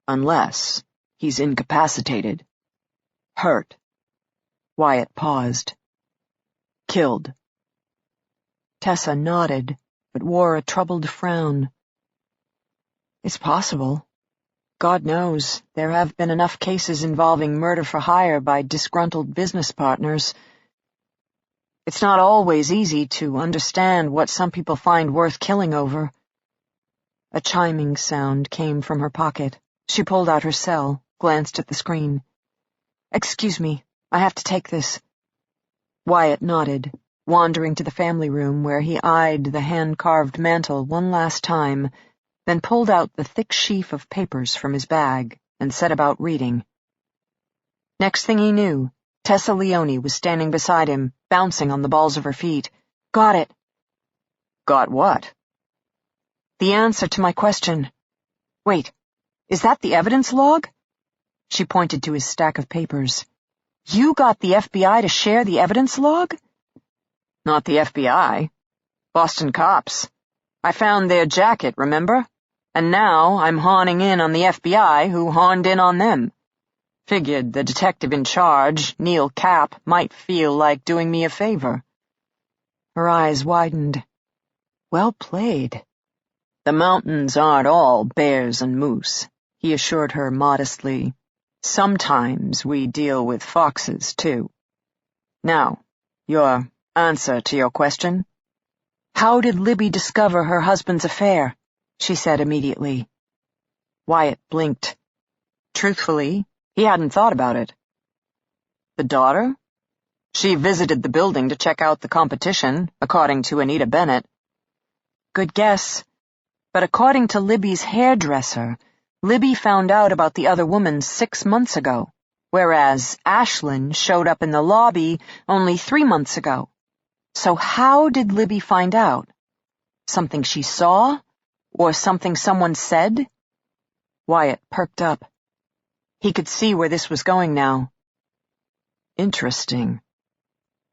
Unless he's incapacitated. Hurt. Wyatt paused. Killed. Tessa nodded, but wore a troubled frown. It's possible. God knows, there have been enough cases involving murder for hire by disgruntled business partners. It's not always easy to understand what some people find worth killing over. A chiming sound came from her pocket. She pulled out her cell, glanced at the screen. Excuse me, I have to take this. Wyatt nodded, wandering to the family room where he eyed the hand-carved mantel one last time, then pulled out the thick sheaf of papers from his bag and set about reading. Next thing he knew, Tessa Leone was standing beside him, bouncing on the balls of her feet. Got it. Got what? The answer to my question. Wait, is that the evidence log? She pointed to his stack of papers. You got the FBI to share the evidence log? Not the FBI. Boston cops. I found their jacket, remember? And now I'm honing in on the FBI who honed in on them. Figured the detective in charge, Neil Capp, might feel like doing me a favor. Her eyes widened. Well played. The mountains aren't all bears and moose, he assured her modestly. Sometimes we deal with foxes, too. Now, your answer to your question? How did Libby discover her husband's affair? She said immediately. Wyatt blinked. Truthfully, he hadn't thought about it. The daughter? She visited the building to check out the competition, according to Anita Bennett. Good guess. But according to Libby's hairdresser, Libby found out about the other woman 6 months ago, whereas Ashlyn showed up in the lobby only 3 months ago. So how did Libby find out? Something she saw? Or something someone said? Wyatt perked up. He could see where this was going now. Interesting.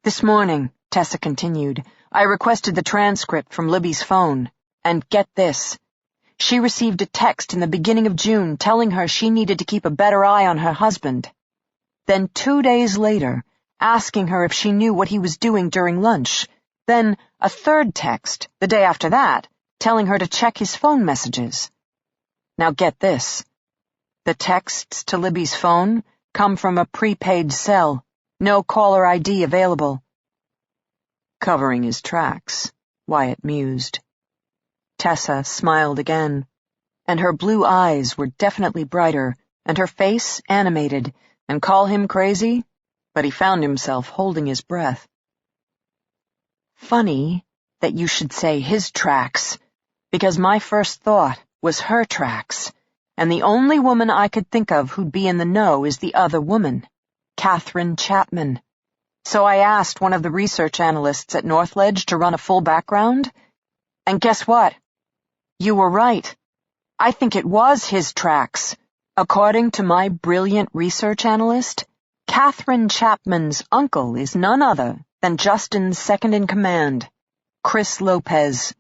This morning, Tessa continued, I requested the transcript from Libby's phone. And get this. She received a text in the beginning of June telling her she needed to keep a better eye on her husband. Then 2 days later, asking her if she knew what he was doing during lunch. Then a third text, the day after that, telling her to check his phone messages. Now get this. The texts to Libby's phone come from a prepaid cell. No caller ID available. Covering his tracks, Wyatt mused. Tessa smiled again, and her blue eyes were definitely brighter, and her face animated, and call him crazy, but he found himself holding his breath. Funny that you should say his tracks, because my first thought was her tracks, and the only woman I could think of who'd be in the know is the other woman, Catherine Chapman. So I asked one of the research analysts at Northledge to run a full background, and guess what? You were right. I think it was his tracks. According to my brilliant research analyst, Catherine Chapman's uncle is none other than Justin's second-in-command, Chris Lopez.